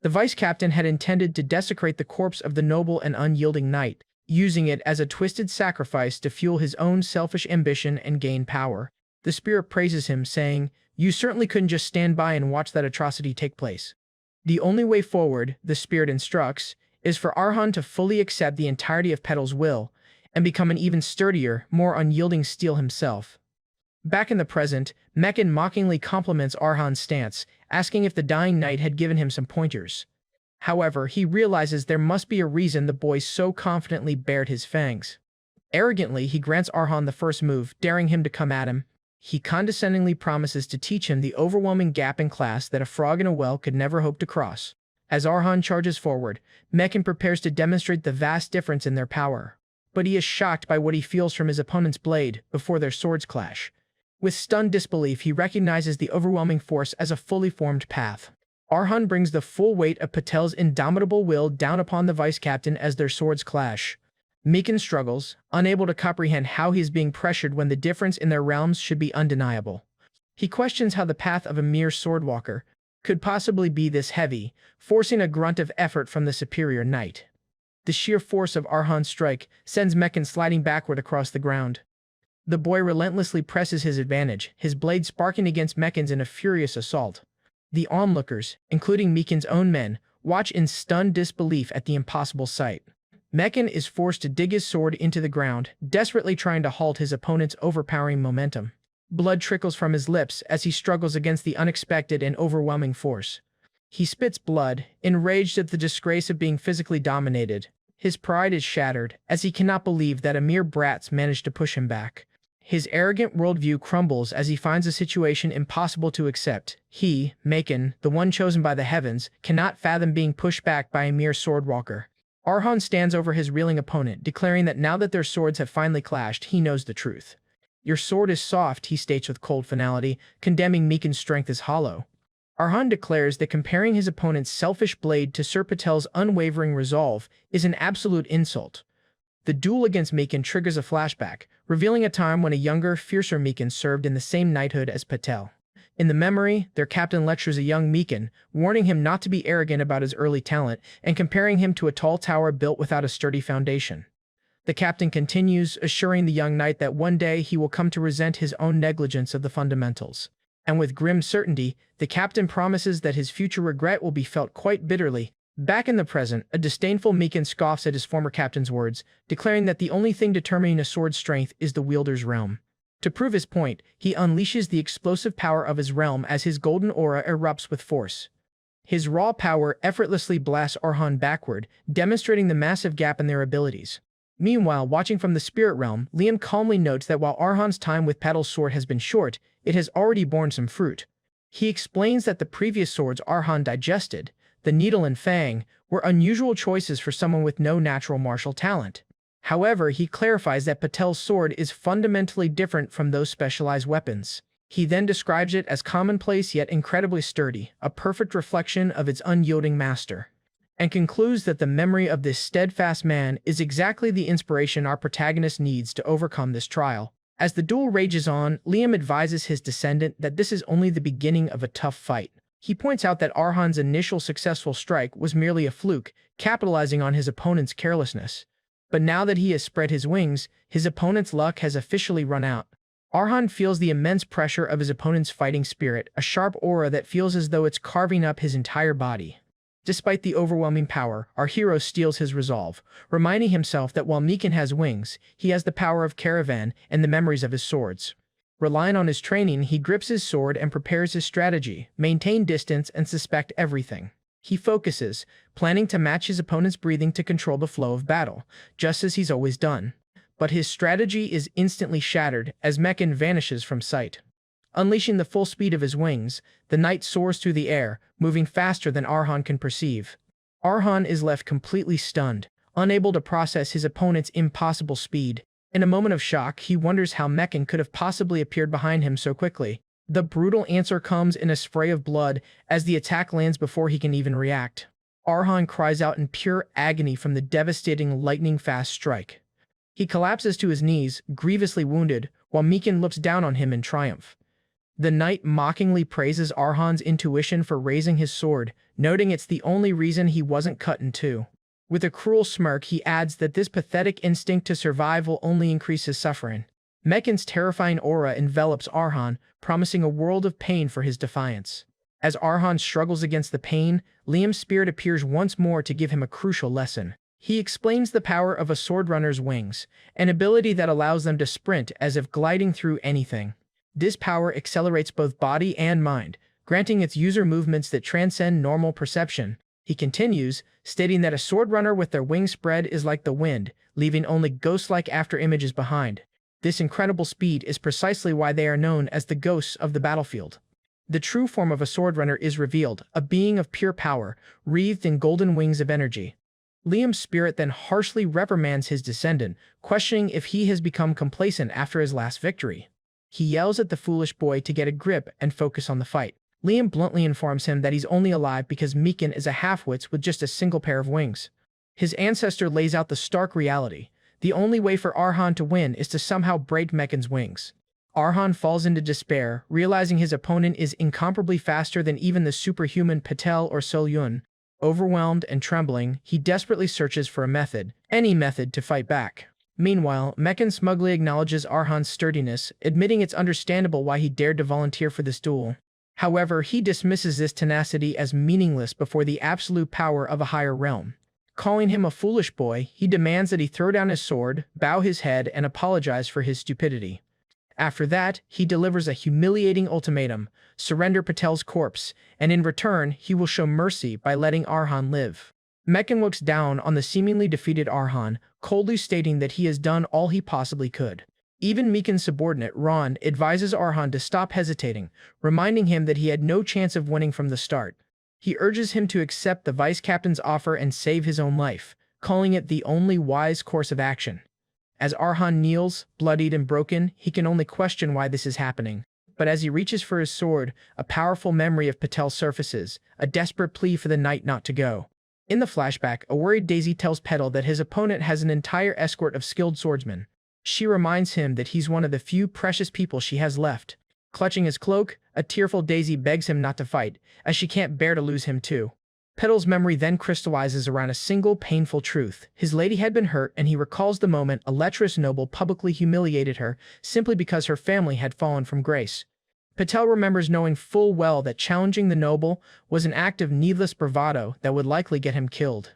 The vice-captain had intended to desecrate the corpse of the noble and unyielding knight, using it as a twisted sacrifice to fuel his own selfish ambition and gain power. The spirit praises him, saying, "You certainly couldn't just stand by and watch that atrocity take place." The only way forward, the spirit instructs, is for Arhan to fully accept the entirety of Petal's will and become an even sturdier, more unyielding steel himself. Back in the present, Mekin mockingly compliments Arhan's stance, asking if the dying knight had given him some pointers. However, he realizes there must be a reason the boy so confidently bared his fangs. Arrogantly, he grants Arhan the first move, daring him to come at him. He condescendingly promises to teach him the overwhelming gap in class that a frog in a well could never hope to cross. As Arhan charges forward, Mekin prepares to demonstrate the vast difference in their power. But he is shocked by what he feels from his opponent's blade before their swords clash. With stunned disbelief, he recognizes the overwhelming force as a fully formed path. Arhan brings the full weight of Patel's indomitable will down upon the vice-captain as their swords clash. Mekin struggles, unable to comprehend how he is being pressured when the difference in their realms should be undeniable. He questions how the path of a mere swordwalker could possibly be this heavy, forcing a grunt of effort from the superior knight. The sheer force of Arhan's strike sends Mekin sliding backward across the ground. The boy relentlessly presses his advantage, his blade sparking against Mekin's in a furious assault. The onlookers, including Mekin's own men, watch in stunned disbelief at the impossible sight. Mekin is forced to dig his sword into the ground, desperately trying to halt his opponent's overpowering momentum. Blood trickles from his lips as he struggles against the unexpected and overwhelming force. He spits blood, enraged at the disgrace of being physically dominated. His pride is shattered, as he cannot believe that a mere brat's managed to push him back. His arrogant worldview crumbles as he finds a situation impossible to accept. He, Mekin, the one chosen by the heavens, cannot fathom being pushed back by a mere swordwalker. Arhan stands over his reeling opponent, declaring that now that their swords have finally clashed, he knows the truth. "Your sword is soft," he states with cold finality, condemning Mekin's strength as hollow. Arhan declares that comparing his opponent's selfish blade to Sir Patel's unwavering resolve is an absolute insult. The duel against Mekin triggers a flashback, revealing a time when a younger, fiercer Mekin served in the same knighthood as Patel. In the memory, their captain lectures a young Mekin, warning him not to be arrogant about his early talent and comparing him to a tall tower built without a sturdy foundation. The captain continues, assuring the young knight that one day he will come to resent his own negligence of the fundamentals. And with grim certainty, the captain promises that his future regret will be felt quite bitterly. Back in the present, a disdainful Mekin scoffs at his former captain's words, declaring that the only thing determining a sword's strength is the wielder's realm. To prove his point, he unleashes the explosive power of his realm as his golden aura erupts with force. His raw power effortlessly blasts Arhan backward, demonstrating the massive gap in their abilities. Meanwhile, watching from the spirit realm, Liam calmly notes that while Arhan's time with Patel's sword has been short, it has already borne some fruit. He explains that the previous swords Arhan digested, the Needle and Fang, were unusual choices for someone with no natural martial talent. However, he clarifies that Patel's sword is fundamentally different from those specialized weapons. He then describes it as commonplace yet incredibly sturdy, a perfect reflection of its unyielding master, and concludes that the memory of this steadfast man is exactly the inspiration our protagonist needs to overcome this trial. As the duel rages on, Liam advises his descendant that this is only the beginning of a tough fight. He points out that Arhan's initial successful strike was merely a fluke, capitalizing on his opponent's carelessness. But now that he has spread his wings, his opponent's luck has officially run out. Arhan feels the immense pressure of his opponent's fighting spirit, a sharp aura that feels as though it's carving up his entire body. Despite the overwhelming power, our hero steels his resolve, reminding himself that while Mekin has wings, he has the power of Caravan and the memories of his swords. Relying on his training, he grips his sword and prepares his strategy, maintain distance and suspect everything. He focuses, planning to match his opponent's breathing to control the flow of battle, just as he's always done. But his strategy is instantly shattered as Mekin vanishes from sight. Unleashing the full speed of his wings, the knight soars through the air, moving faster than Arhan can perceive. Arhan is left completely stunned, unable to process his opponent's impossible speed. In a moment of shock, he wonders how Mekin could have possibly appeared behind him so quickly. The brutal answer comes in a spray of blood as the attack lands before he can even react. Arhan cries out in pure agony from the devastating lightning-fast strike. He collapses to his knees, grievously wounded, while Mekin looks down on him in triumph. The knight mockingly praises Arhan's intuition for raising his sword, noting it's the only reason he wasn't cut in two. With a cruel smirk, he adds that this pathetic instinct to survive will only increase his suffering. Mekin's terrifying aura envelops Arhan, promising a world of pain for his defiance. As Arhan struggles against the pain, Liam's spirit appears once more to give him a crucial lesson. He explains the power of a swordrunner's wings, an ability that allows them to sprint as if gliding through anything. This power accelerates both body and mind, granting its user movements that transcend normal perception. He continues, stating that a swordrunner with their wings spread is like the wind, leaving only ghost-like afterimages behind. This incredible speed is precisely why they are known as the ghosts of the battlefield. The true form of a swordrunner is revealed, a being of pure power, wreathed in golden wings of energy. Liam's spirit then harshly reprimands his descendant, questioning if he has become complacent after his last victory. He yells at the foolish boy to get a grip and focus on the fight. Liam bluntly informs him that he's only alive because Mekin is a half-wit with just a single pair of wings. His ancestor lays out the stark reality. The only way for Arhan to win is to somehow break Mekin's wings. Arhan falls into despair, realizing his opponent is incomparably faster than even the superhuman Patel or Solyun. Overwhelmed and trembling, he desperately searches for a method, any method, to fight back. Meanwhile, Mekin smugly acknowledges Arhan's sturdiness, admitting it's understandable why he dared to volunteer for this duel. However, he dismisses this tenacity as meaningless before the absolute power of a higher realm. Calling him a foolish boy, he demands that he throw down his sword, bow his head, and apologize for his stupidity. After that, he delivers a humiliating ultimatum: surrender Patel's corpse, and in return, he will show mercy by letting Arhan live. Mekin looks down on the seemingly defeated Arhan, coldly stating that he has done all he possibly could. Even Mekin's subordinate, Ron, advises Arhan to stop hesitating, reminding him that he had no chance of winning from the start. He urges him to accept the vice captain's offer and save his own life, calling it the only wise course of action. As Arhan kneels, bloodied and broken, he can only question why this is happening. But as he reaches for his sword, a powerful memory of Patel surfaces, a desperate plea for the knight not to go. In the flashback, a worried Daisy tells Petal that his opponent has an entire escort of skilled swordsmen. She reminds him that he's one of the few precious people she has left. Clutching his cloak, a tearful Daisy begs him not to fight, as she can't bear to lose him too. Petal's memory then crystallizes around a single painful truth. His lady had been hurt, and he recalls the moment a lecherous noble publicly humiliated her simply because her family had fallen from grace. Patel remembers knowing full well that challenging the noble was an act of needless bravado that would likely get him killed.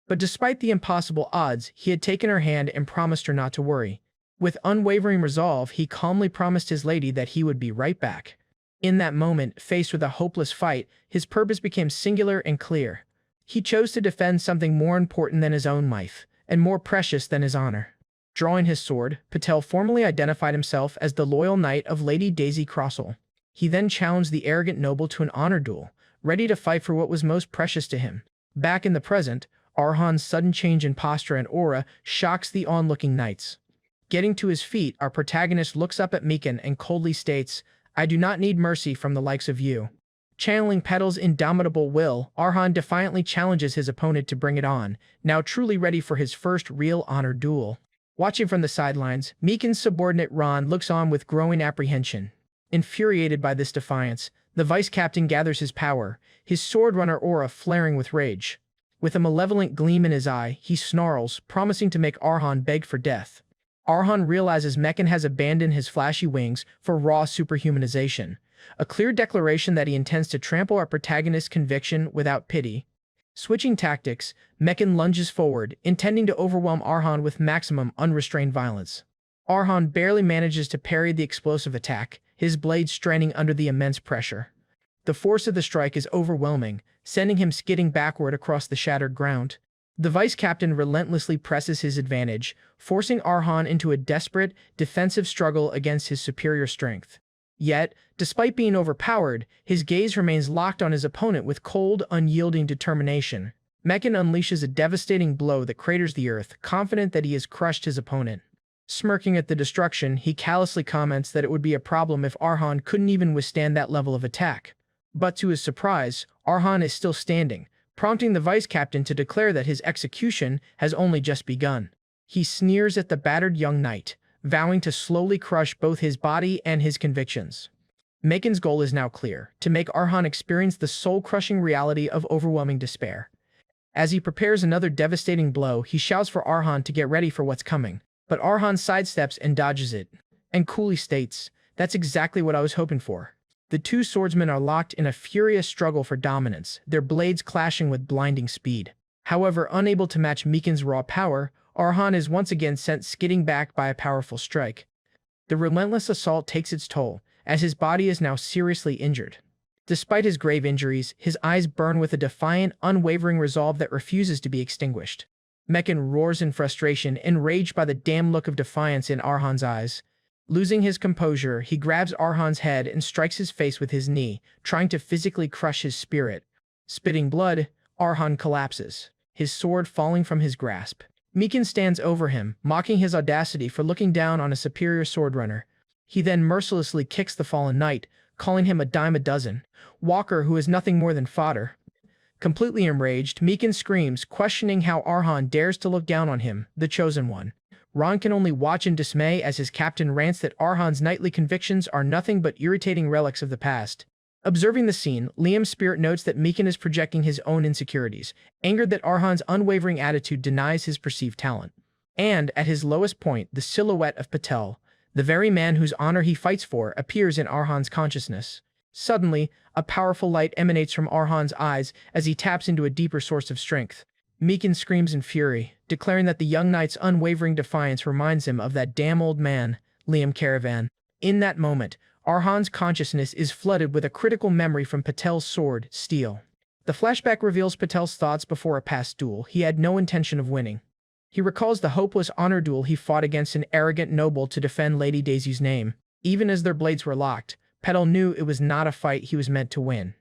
But despite the impossible odds, he had taken her hand and promised her not to worry. With unwavering resolve, he calmly promised his lady that he would be right back. In that moment, faced with a hopeless fight, his purpose became singular and clear. He chose to defend something more important than his own life, and more precious than his honor. Drawing his sword, Patel formally identified himself as the loyal knight of Lady Daisy Crossell. He then challenged the arrogant noble to an honor duel, ready to fight for what was most precious to him. Back in the present, Arhan's sudden change in posture and aura shocks the onlooking knights. Getting to his feet, our protagonist looks up at Mekin and coldly states, "I do not need mercy from the likes of you." Channeling Petal's indomitable will, Arhan defiantly challenges his opponent to bring it on, now truly ready for his first real honor duel. Watching from the sidelines, Mekin's subordinate Ron looks on with growing apprehension. Infuriated by this defiance, the vice captain gathers his power, his sword-runner aura flaring with rage. With a malevolent gleam in his eye, he snarls, promising to make Arhan beg for death. Arhan realizes Mekin has abandoned his flashy wings for raw superhumanization, a clear declaration that he intends to trample our protagonist's conviction without pity. Switching tactics, Mekin lunges forward, intending to overwhelm Arhan with maximum unrestrained violence. Arhan barely manages to parry the explosive attack, his blade straining under the immense pressure. The force of the strike is overwhelming, sending him skidding backward across the shattered ground. The vice captain relentlessly presses his advantage, forcing Arhan into a desperate, defensive struggle against his superior strength. Yet, despite being overpowered, his gaze remains locked on his opponent with cold, unyielding determination. Mekin unleashes a devastating blow that craters the earth, confident that he has crushed his opponent. Smirking at the destruction, he callously comments that it would be a problem if Arhan couldn't even withstand that level of attack. But to his surprise, Arhan is still standing, prompting the vice captain to declare that his execution has only just begun. He sneers at the battered young knight, vowing to slowly crush both his body and his convictions. Mekin's goal is now clear: to make Arhan experience the soul-crushing reality of overwhelming despair. As he prepares another devastating blow, he shouts for Arhan to get ready for what's coming. But Arhan sidesteps and dodges it, and coolly states, "That's exactly what I was hoping for." The two swordsmen are locked in a furious struggle for dominance, their blades clashing with blinding speed. However, unable to match Mekin's raw power, Arhan is once again sent skidding back by a powerful strike. The relentless assault takes its toll, as his body is now seriously injured. Despite his grave injuries, his eyes burn with a defiant, unwavering resolve that refuses to be extinguished. Mekin roars in frustration, enraged by the damned look of defiance in Arhan's eyes. Losing his composure, he grabs Arhan's head and strikes his face with his knee, trying to physically crush his spirit. Spitting blood, Arhan collapses, his sword falling from his grasp. Mekin stands over him, mocking his audacity for looking down on a superior swordrunner. He then mercilessly kicks the fallen knight, calling him a dime a dozen, Walker who is nothing more than fodder. Completely enraged, Mekin screams, questioning how Arhan dares to look down on him, the chosen one. Ron can only watch in dismay as his captain rants that Arhan's knightly convictions are nothing but irritating relics of the past. Observing the scene, Liam's spirit notes that Mekin is projecting his own insecurities, angered that Arhan's unwavering attitude denies his perceived talent. And, at his lowest point, the silhouette of Patel, the very man whose honor he fights for, appears in Arhan's consciousness. Suddenly, a powerful light emanates from Arhan's eyes as he taps into a deeper source of strength. Mikan screams in fury, declaring that the young knight's unwavering defiance reminds him of that damn old man, Arhan Karavan. In that moment, Arhan's consciousness is flooded with a critical memory from Patel's sword, steel. The flashback reveals Patel's thoughts before a past duel he had no intention of winning. He recalls the hopeless honor duel he fought against an arrogant noble to defend Lady Daisy's name. Even as their blades were locked, Patel knew it was not a fight he was meant to win.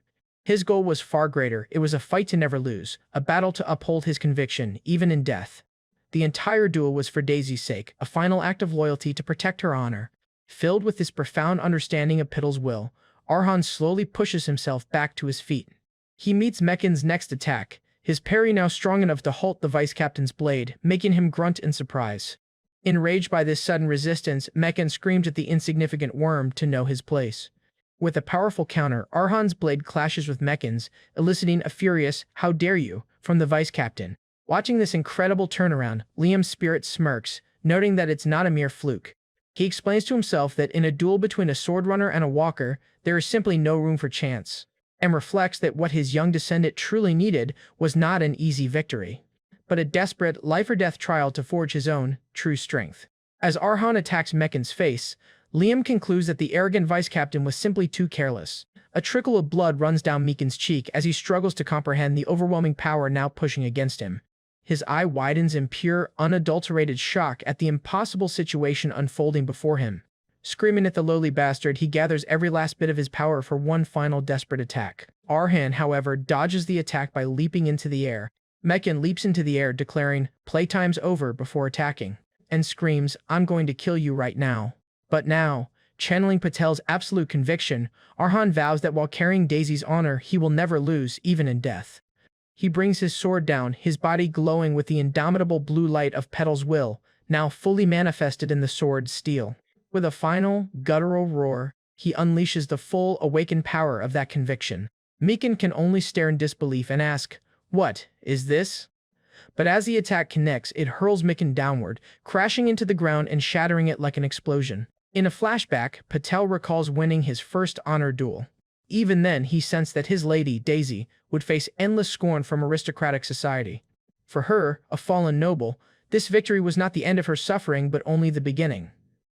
His goal was far greater. It was a fight to never lose, a battle to uphold his conviction, even in death. The entire duel was for Daisy's sake, a final act of loyalty to protect her honor. Filled with this profound understanding of Patel's will, Arhan slowly pushes himself back to his feet. He meets Mekan's next attack, his parry now strong enough to halt the vice-captain's blade, making him grunt in surprise. Enraged by this sudden resistance, Mekan screamed at the insignificant worm to know his place. With a powerful counter, Arhan's blade clashes with Mekan's, eliciting a furious, "How dare you?" from the vice-captain. Watching this incredible turnaround, Liam's spirit smirks, noting that it's not a mere fluke. He explains to himself that in a duel between a swordrunner and a walker, there is simply no room for chance, and reflects that what his young descendant truly needed was not an easy victory, but a desperate life-or-death trial to forge his own true strength. As Arhan attacks Mekan's face, Liam concludes that the arrogant vice-captain was simply too careless. A trickle of blood runs down Mekan's cheek as he struggles to comprehend the overwhelming power now pushing against him. His eye widens in pure, unadulterated shock at the impossible situation unfolding before him. Screaming at the lowly bastard, he gathers every last bit of his power for one final desperate attack. Arhan, however, dodges the attack by leaping into the air. Mekan leaps into the air, declaring, "Playtime's over," before attacking, and screams, "I'm going to kill you right now." But now, channeling Patel's absolute conviction, Arhan vows that while carrying Daisy's honor, he will never lose, even in death. He brings his sword down, his body glowing with the indomitable blue light of Patel's will, now fully manifested in the sword's steel. With a final, guttural roar, he unleashes the full, awakened power of that conviction. Mekan can only stare in disbelief and ask, "What is this?" But as the attack connects, it hurls Mekan downward, crashing into the ground and shattering it like an explosion. In a flashback, Patel recalls winning his first honor duel. Even then, he sensed that his lady, Daisy, would face endless scorn from aristocratic society. For her, a fallen noble, this victory was not the end of her suffering but only the beginning.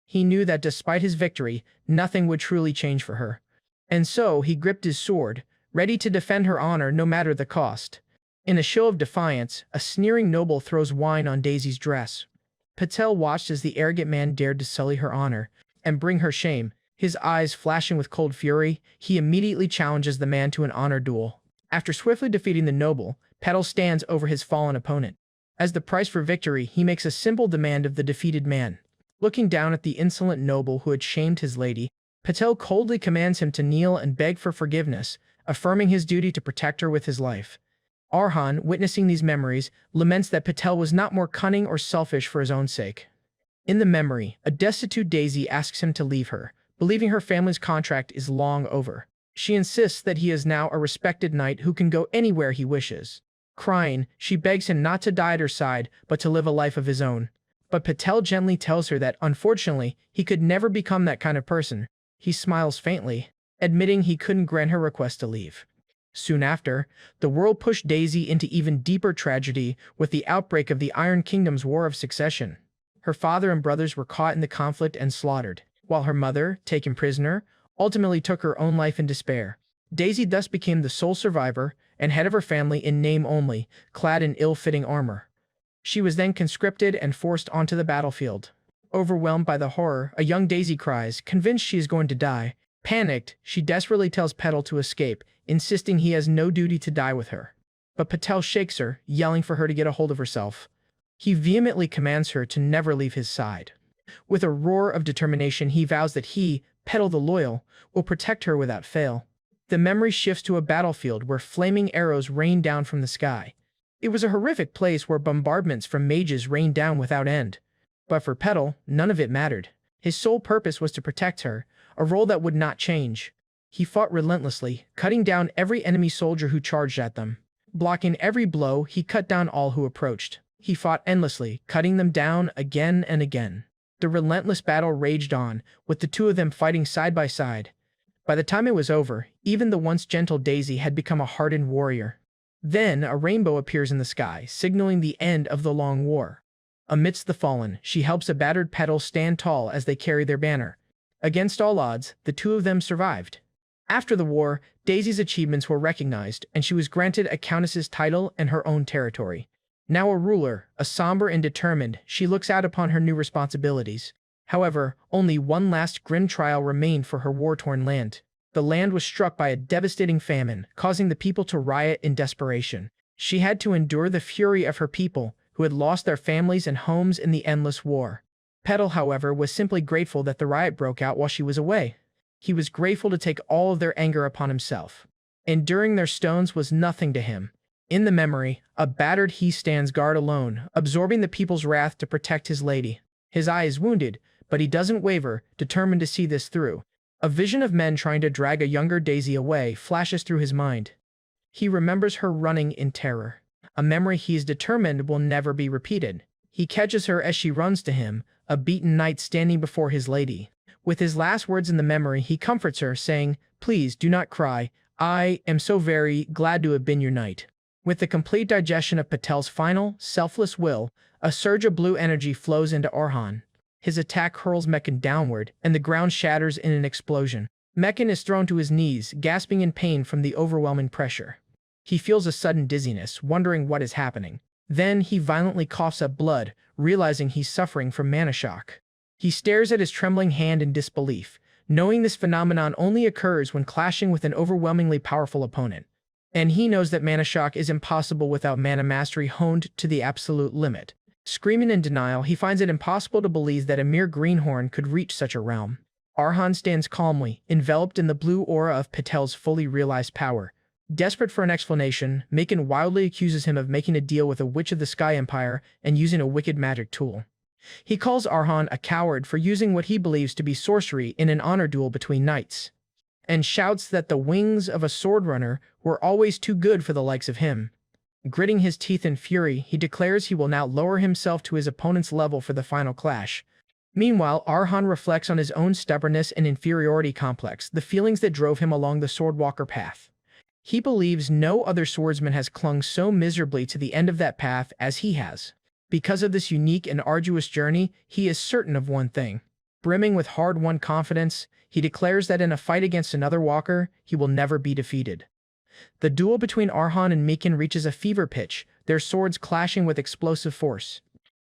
He knew that despite his victory, nothing would truly change for her. And so he gripped his sword, ready to defend her honor no matter the cost. In a show of defiance, a sneering noble throws wine on Daisy's dress. Patel watched as the arrogant man dared to sully her honor and bring her shame. His eyes flashing with cold fury, he immediately challenges the man to an honor duel. After swiftly defeating the noble, Patel stands over his fallen opponent. As the price for victory, he makes a simple demand of the defeated man. Looking down at the insolent noble who had shamed his lady, Patel coldly commands him to kneel and beg for forgiveness, affirming his duty to protect her with his life. Arhan, witnessing these memories, laments that Patel was not more cunning or selfish for his own sake. In the memory, a destitute Daisy asks him to leave her, believing her family's contract is long over. She insists that he is now a respected knight who can go anywhere he wishes. Crying, she begs him not to die at her side, but to live a life of his own. But Patel gently tells her that, unfortunately, he could never become that kind of person. He smiles faintly, admitting he couldn't grant her request to leave. Soon after, the world pushed Daisy into even deeper tragedy with the outbreak of the Iron Kingdom's War of Succession. Her father and brothers were caught in the conflict and slaughtered, while her mother, taken prisoner, ultimately took her own life in despair. Daisy thus became the sole survivor and head of her family in name only, clad in ill-fitting armor. She was then conscripted and forced onto the battlefield. Overwhelmed by the horror, a young Daisy cries, convinced she is going to die. Panicked, she desperately tells Patel to escape, insisting he has no duty to die with her. But Patel shakes her, yelling for her to get a hold of herself. He vehemently commands her to never leave his side. With a roar of determination, he vows that he, Patel the Loyal, will protect her without fail. The memory shifts to a battlefield where flaming arrows rain down from the sky. It was a horrific place where bombardments from mages rained down without end. But for Patel, none of it mattered. His sole purpose was to protect her, a role that would not change. He fought relentlessly, cutting down every enemy soldier who charged at them. Blocking every blow, he cut down all who approached. He fought endlessly, cutting them down again and again. The relentless battle raged on, with the two of them fighting side by side. By the time it was over, even the once gentle Daisy had become a hardened warrior. Then a rainbow appears in the sky, signaling the end of the long war. Amidst the fallen, she helps a battered petal stand tall as they carry their banner. Against all odds, the two of them survived. After the war, Daisy's achievements were recognized, and she was granted a countess's title and her own territory. Now a ruler, somber and determined, she looks out upon her new responsibilities. However, only one last grim trial remained for her war-torn land. The land was struck by a devastating famine, causing the people to riot in desperation. She had to endure the fury of her people, who had lost their families and homes in the endless war. Petal, however, was simply grateful that the riot broke out while she was away. He was grateful to take all of their anger upon himself. Enduring their stones was nothing to him. In the memory, a battered he stands guard alone, absorbing the people's wrath to protect his lady. His eye is wounded, but he doesn't waver, determined to see this through. A vision of men trying to drag a younger Daisy away flashes through his mind. He remembers her running in terror, a memory he is determined will never be repeated. He catches her as she runs to him, a beaten knight standing before his lady. With his last words in the memory, he comforts her, saying, "Please do not cry. I am so very glad to have been your knight." With the complete digestion of Patel's final, selfless will, a surge of blue energy flows into Arhan. His attack hurls Meccan downward, and the ground shatters in an explosion. Meccan is thrown to his knees, gasping in pain from the overwhelming pressure. He feels a sudden dizziness, wondering what is happening. Then he violently coughs up blood, realizing he's suffering from mana shock. He stares at his trembling hand in disbelief, knowing this phenomenon only occurs when clashing with an overwhelmingly powerful opponent. And he knows that mana shock is impossible without mana mastery honed to the absolute limit. Screaming in denial, he finds it impossible to believe that a mere greenhorn could reach such a realm. Arhan stands calmly, enveloped in the blue aura of Patel's fully realized power. Desperate for an explanation, Meccan wildly accuses him of making a deal with a witch of the Sky Empire and using a wicked magic tool. He calls Arhan a coward for using what he believes to be sorcery in an honor duel between knights, and shouts that the wings of a sword runner were always too good for the likes of him. Gritting his teeth in fury, he declares he will now lower himself to his opponent's level for the final clash. Meanwhile, Arhan reflects on his own stubbornness and inferiority complex, the feelings that drove him along the Swordwalker path. He believes no other swordsman has clung so miserably to the end of that path as he has. Because of this unique and arduous journey, he is certain of one thing. Brimming with hard-won confidence, he declares that in a fight against another walker, he will never be defeated. The duel between Arhan and Meccan reaches a fever pitch, their swords clashing with explosive force.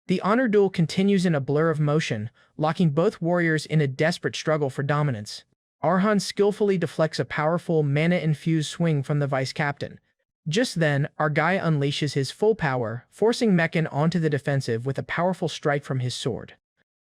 The honor duel continues in a blur of motion, locking both warriors in a desperate struggle for dominance. Arhan skillfully deflects a powerful, mana-infused swing from the vice-captain. Just then, Argai unleashes his full power, forcing Meccan onto the defensive with a powerful strike from his sword.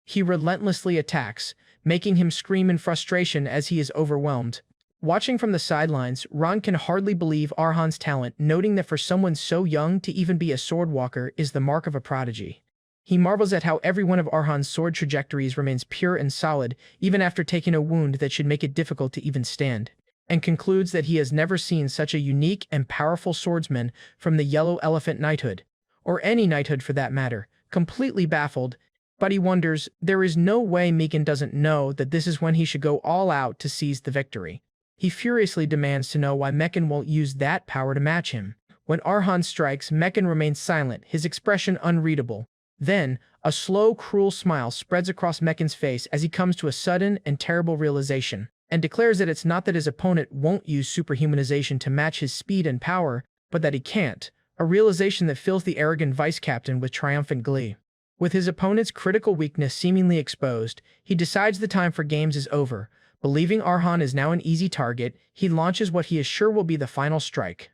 He relentlessly attacks, making him scream in frustration as he is overwhelmed. Watching from the sidelines, Ron can hardly believe Arhan's talent, noting that for someone so young to even be a swordwalker is the mark of a prodigy. He marvels at how every one of Arhan's sword trajectories remains pure and solid, even after taking a wound that should make it difficult to even stand, and concludes that he has never seen such a unique and powerful swordsman from the Yellow Elephant Knighthood, or any knighthood for that matter. Completely baffled, but he wonders, there is no way Meccan doesn't know that this is when he should go all out to seize the victory. He furiously demands to know why Meccan won't use that power to match him. When Arhan strikes, Meccan remains silent, his expression unreadable. Then, a slow, cruel smile spreads across Meccan's face as he comes to a sudden and terrible realization, and declares that it's not that his opponent won't use superhumanization to match his speed and power, but that he can't, a realization that fills the arrogant vice-captain with triumphant glee. With his opponent's critical weakness seemingly exposed, he decides the time for games is over. Believing Arhan is now an easy target, he launches what he is sure will be the final strike.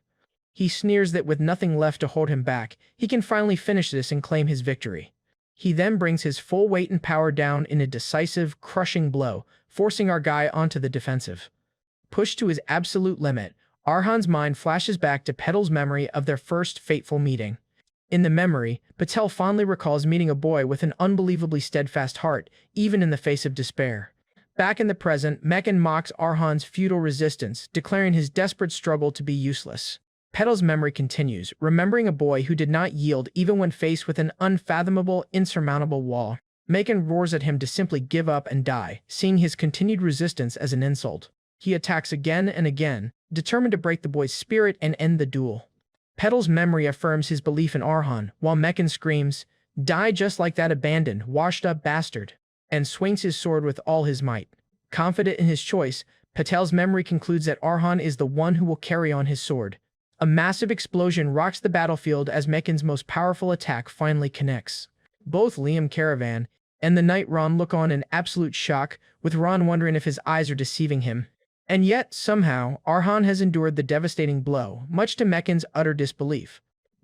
He sneers that with nothing left to hold him back, he can finally finish this and claim his victory. He then brings his full weight and power down in a decisive, crushing blow, forcing Argai onto the defensive. Pushed to his absolute limit, Arhan's mind flashes back to Petal's memory of their first fateful meeting. In the memory, Patel fondly recalls meeting a boy with an unbelievably steadfast heart, even in the face of despair. Back in the present, Meccan mocks Arhan's futile resistance, declaring his desperate struggle to be useless. Petal's memory continues, remembering a boy who did not yield even when faced with an unfathomable, insurmountable wall. Meccan roars at him to simply give up and die, seeing his continued resistance as an insult. He attacks again and again, determined to break the boy's spirit and end the duel. Petal's memory affirms his belief in Arhan, while Mekin screams, "Die just like that abandoned, washed-up bastard," and swings his sword with all his might. Confident in his choice, Patel's memory concludes that Arhan is the one who will carry on his sword. A massive explosion rocks the battlefield as Mekin's most powerful attack finally connects. Both Liam Caravan and the knight Ron look on in absolute shock, with Ron wondering if his eyes are deceiving him. And yet, somehow, Arhan has endured the devastating blow, much to Mekin's utter disbelief.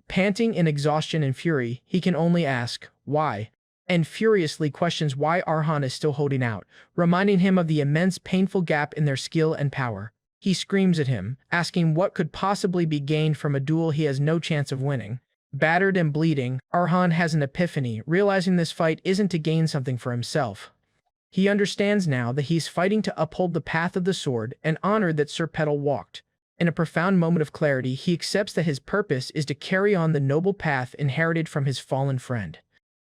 Panting in exhaustion and fury, he can only ask, why? And furiously questions why Arhan is still holding out, reminding him of the immense painful gap in their skill and power. He screams at him, asking what could possibly be gained from a duel he has no chance of winning. Battered and bleeding, Arhan has an epiphany, realizing this fight isn't to gain something for himself. He understands now that he's fighting to uphold the path of the sword and honor that Sir Petal walked. In a profound moment of clarity, he accepts that his purpose is to carry on the noble path inherited from his fallen friend.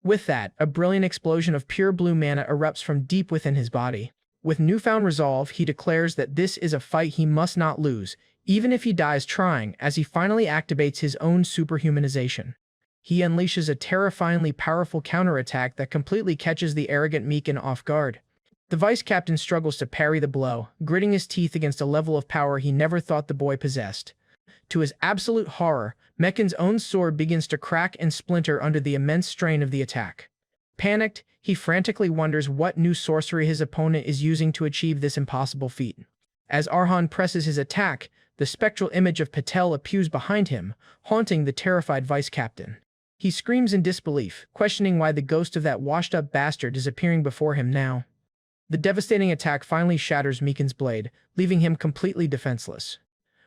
With that, a brilliant explosion of pure blue mana erupts from deep within his body. With newfound resolve, he declares that this is a fight he must not lose, even if he dies trying, as he finally activates his own superhumanization. He unleashes a terrifyingly powerful counterattack that completely catches the arrogant Mekin off guard. The vice-captain struggles to parry the blow, gritting his teeth against a level of power he never thought the boy possessed. To his absolute horror, Mekin's own sword begins to crack and splinter under the immense strain of the attack. Panicked, he frantically wonders what new sorcery his opponent is using to achieve this impossible feat. As Arhan presses his attack, the spectral image of Patel appears behind him, haunting the terrified vice-captain. He screams in disbelief, questioning why the ghost of that washed-up bastard is appearing before him now. The devastating attack finally shatters Mekin's blade, leaving him completely defenseless.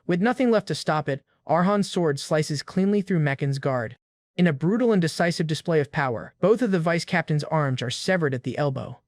With nothing left to stop it, Arhan's sword slices cleanly through Mekin's guard. In a brutal and decisive display of power, both of the vice-captain's arms are severed at the elbow.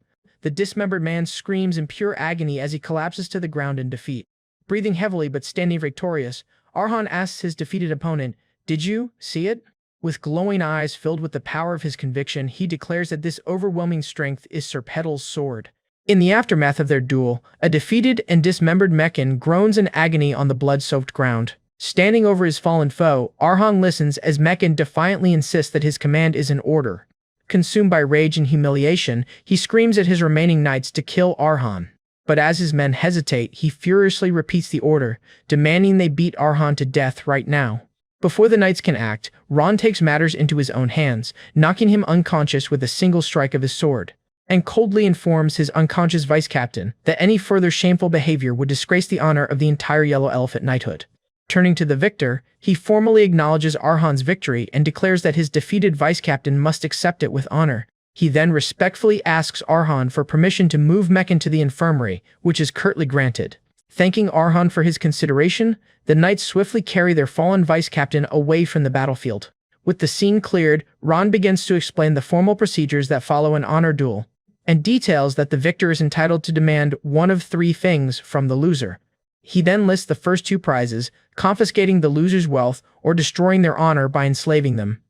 The dismembered man screams in pure agony as he collapses to the ground in defeat. Breathing heavily but standing victorious, Arhan asks his defeated opponent, "Did you see it?" With glowing eyes filled with the power of his conviction, he declares that this overwhelming strength is Sir Petal's sword. In the aftermath of their duel, a defeated and dismembered Mekin groans in agony on the blood-soaked ground. Standing over his fallen foe, Arhan listens as Mekin defiantly insists that his command is in order. Consumed by rage and humiliation, he screams at his remaining knights to kill Arhan. But as his men hesitate, he furiously repeats the order, demanding they beat Arhan to death right now. Before the knights can act, Ron takes matters into his own hands, knocking him unconscious with a single strike of his sword, and coldly informs his unconscious vice-captain that any further shameful behavior would disgrace the honor of the entire Yellow Elephant knighthood. Turning to the victor, he formally acknowledges Arhan's victory and declares that his defeated vice-captain must accept it with honor. He then respectfully asks Arhan for permission to move Mekin to the infirmary, which is curtly granted. Thanking Arhan for his consideration, the knights swiftly carry their fallen vice-captain away from the battlefield. With the scene cleared, Ron begins to explain the formal procedures that follow an honor duel, and details that the victor is entitled to demand one of three things from the loser. He then lists the first two prizes, confiscating the loser's wealth or destroying their honor by enslaving them.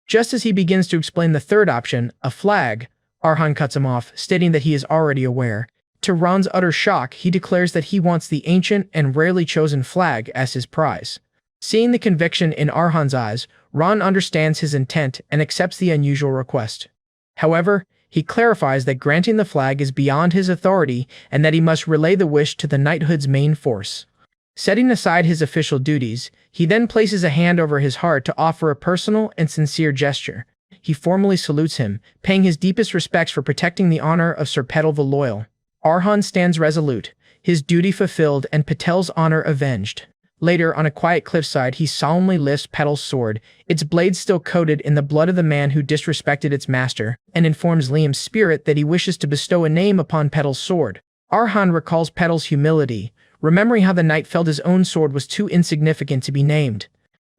Just as he begins to explain the third option, a flag, Arhan cuts him off, stating that he is already aware. To Ron's utter shock, he declares that he wants the ancient and rarely chosen flag as his prize. Seeing the conviction in Arhan's eyes, Ron understands his intent and accepts the unusual request. However, he clarifies that granting the flag is beyond his authority and that he must relay the wish to the knighthood's main force. Setting aside his official duties, he then places a hand over his heart to offer a personal and sincere gesture. He formally salutes him, paying his deepest respects for protecting the honor of Sir Petal the Loyal. Arhan stands resolute, his duty fulfilled and Patel's honor avenged. Later, on a quiet cliffside, he solemnly lifts Petal's sword, its blade still coated in the blood of the man who disrespected its master, and informs Liam's spirit that he wishes to bestow a name upon Petal's sword. Arhan recalls Petal's humility, remembering how the knight felt his own sword was too insignificant to be named.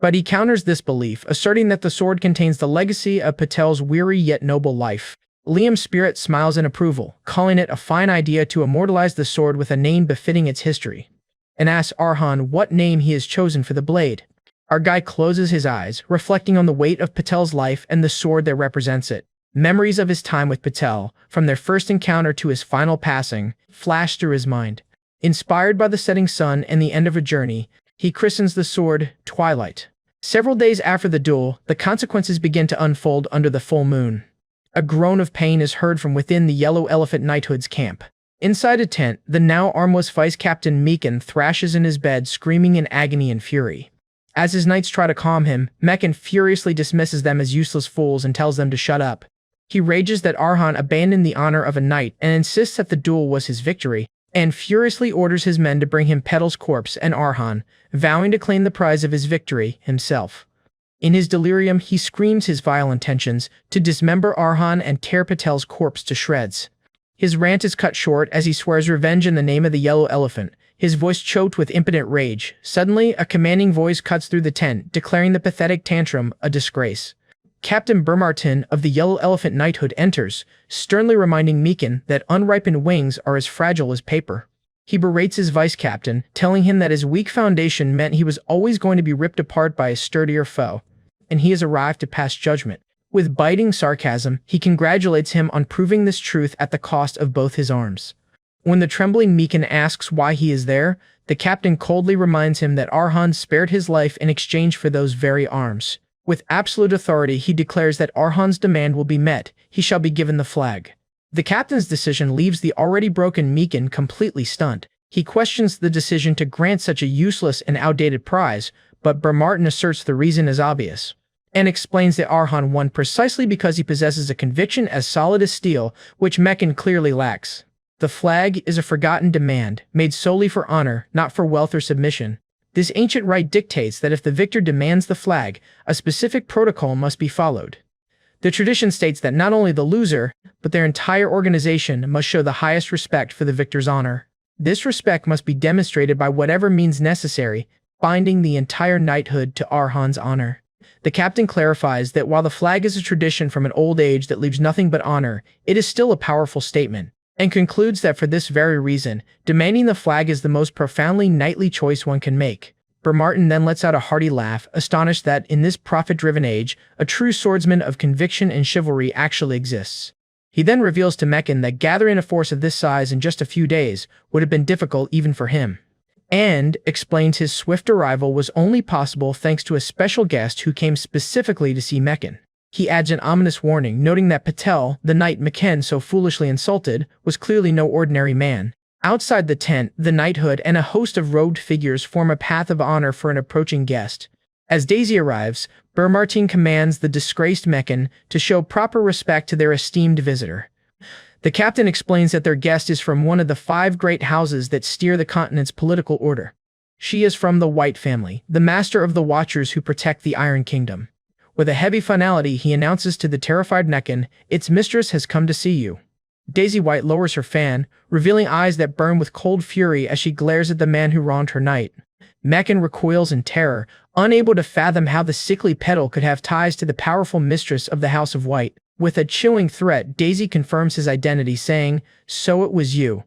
But he counters this belief, asserting that the sword contains the legacy of Patel's weary yet noble life. Liam's spirit smiles in approval, calling it a fine idea to immortalize the sword with a name befitting its history, and asks Arhan what name he has chosen for the blade. Our guy closes his eyes, reflecting on the weight of Patel's life and the sword that represents it. Memories of his time with Patel, from their first encounter to his final passing, flash through his mind. Inspired by the setting sun and the end of a journey, he christens the sword Twilight. Several days after the duel, the consequences begin to unfold under the full moon. A groan of pain is heard from within the Yellow Elephant Knighthood's camp. Inside a tent, the now armless Vice Captain Mekin thrashes in his bed, screaming in agony and fury. As his knights try to calm him, Mekin furiously dismisses them as useless fools and tells them to shut up. He rages that Arhan abandoned the honor of a knight and insists that the duel was his victory, and furiously orders his men to bring him Petal's corpse and Arhan, vowing to claim the prize of his victory himself. In his delirium, he screams his vile intentions to dismember Arhan and tear Patel's corpse to shreds. His rant is cut short as he swears revenge in the name of the Yellow Elephant, his voice choked with impotent rage. Suddenly, a commanding voice cuts through the tent, declaring the pathetic tantrum a disgrace. Captain Bermartin of the Yellow Elephant Knighthood enters, sternly reminding Mekin that unripened wings are as fragile as paper. He berates his vice-captain, telling him that his weak foundation meant he was always going to be ripped apart by a sturdier foe, and he has arrived to pass judgment. With biting sarcasm, he congratulates him on proving this truth at the cost of both his arms. When the trembling Mekin asks why he is there, the captain coldly reminds him that Arhan spared his life in exchange for those very arms. With absolute authority, he declares that Arhan's demand will be met. He shall be given the flag. The captain's decision leaves the already broken Mekin completely stunned. He questions the decision to grant such a useless and outdated prize, but Bermartin asserts the reason is obvious, and explains that Arhan won precisely because he possesses a conviction as solid as steel, which Mekin clearly lacks. The flag is a forgotten demand, made solely for honor, not for wealth or submission. This ancient right dictates that if the victor demands the flag, a specific protocol must be followed. The tradition states that not only the loser, but their entire organization must show the highest respect for the victor's honor. This respect must be demonstrated by whatever means necessary, binding the entire knighthood to Arhan's honor. The captain clarifies that while the flag is a tradition from an old age that leaves nothing but honor, it is still a powerful statement, and concludes that for this very reason, demanding the flag is the most profoundly knightly choice one can make. Bermartin then lets out a hearty laugh, astonished that, in this profit-driven age, a true swordsman of conviction and chivalry actually exists. He then reveals to Mekin that gathering a force of this size in just a few days would have been difficult even for him, and explains his swift arrival was only possible thanks to a special guest who came specifically to see Mekin. He adds an ominous warning, noting that Patel, the knight Mekin so foolishly insulted, was clearly no ordinary man. Outside the tent, the knighthood and a host of robed figures form a path of honor for an approaching guest. As Daisy arrives, Bermartin commands the disgraced Mekin to show proper respect to their esteemed visitor. The captain explains that their guest is from one of the 5 great houses that steer the continent's political order. She is from the White family, the master of the Watchers who protect the Iron Kingdom. With a heavy finality, he announces to the terrified Mekin, "Its mistress has come to see you." Daisy White lowers her fan, revealing eyes that burn with cold fury as she glares at the man who wronged her knight. Mekin recoils in terror, unable to fathom how the sickly Petal could have ties to the powerful mistress of the House of White. With a chilling threat, Daisy confirms his identity, saying, "So it was you."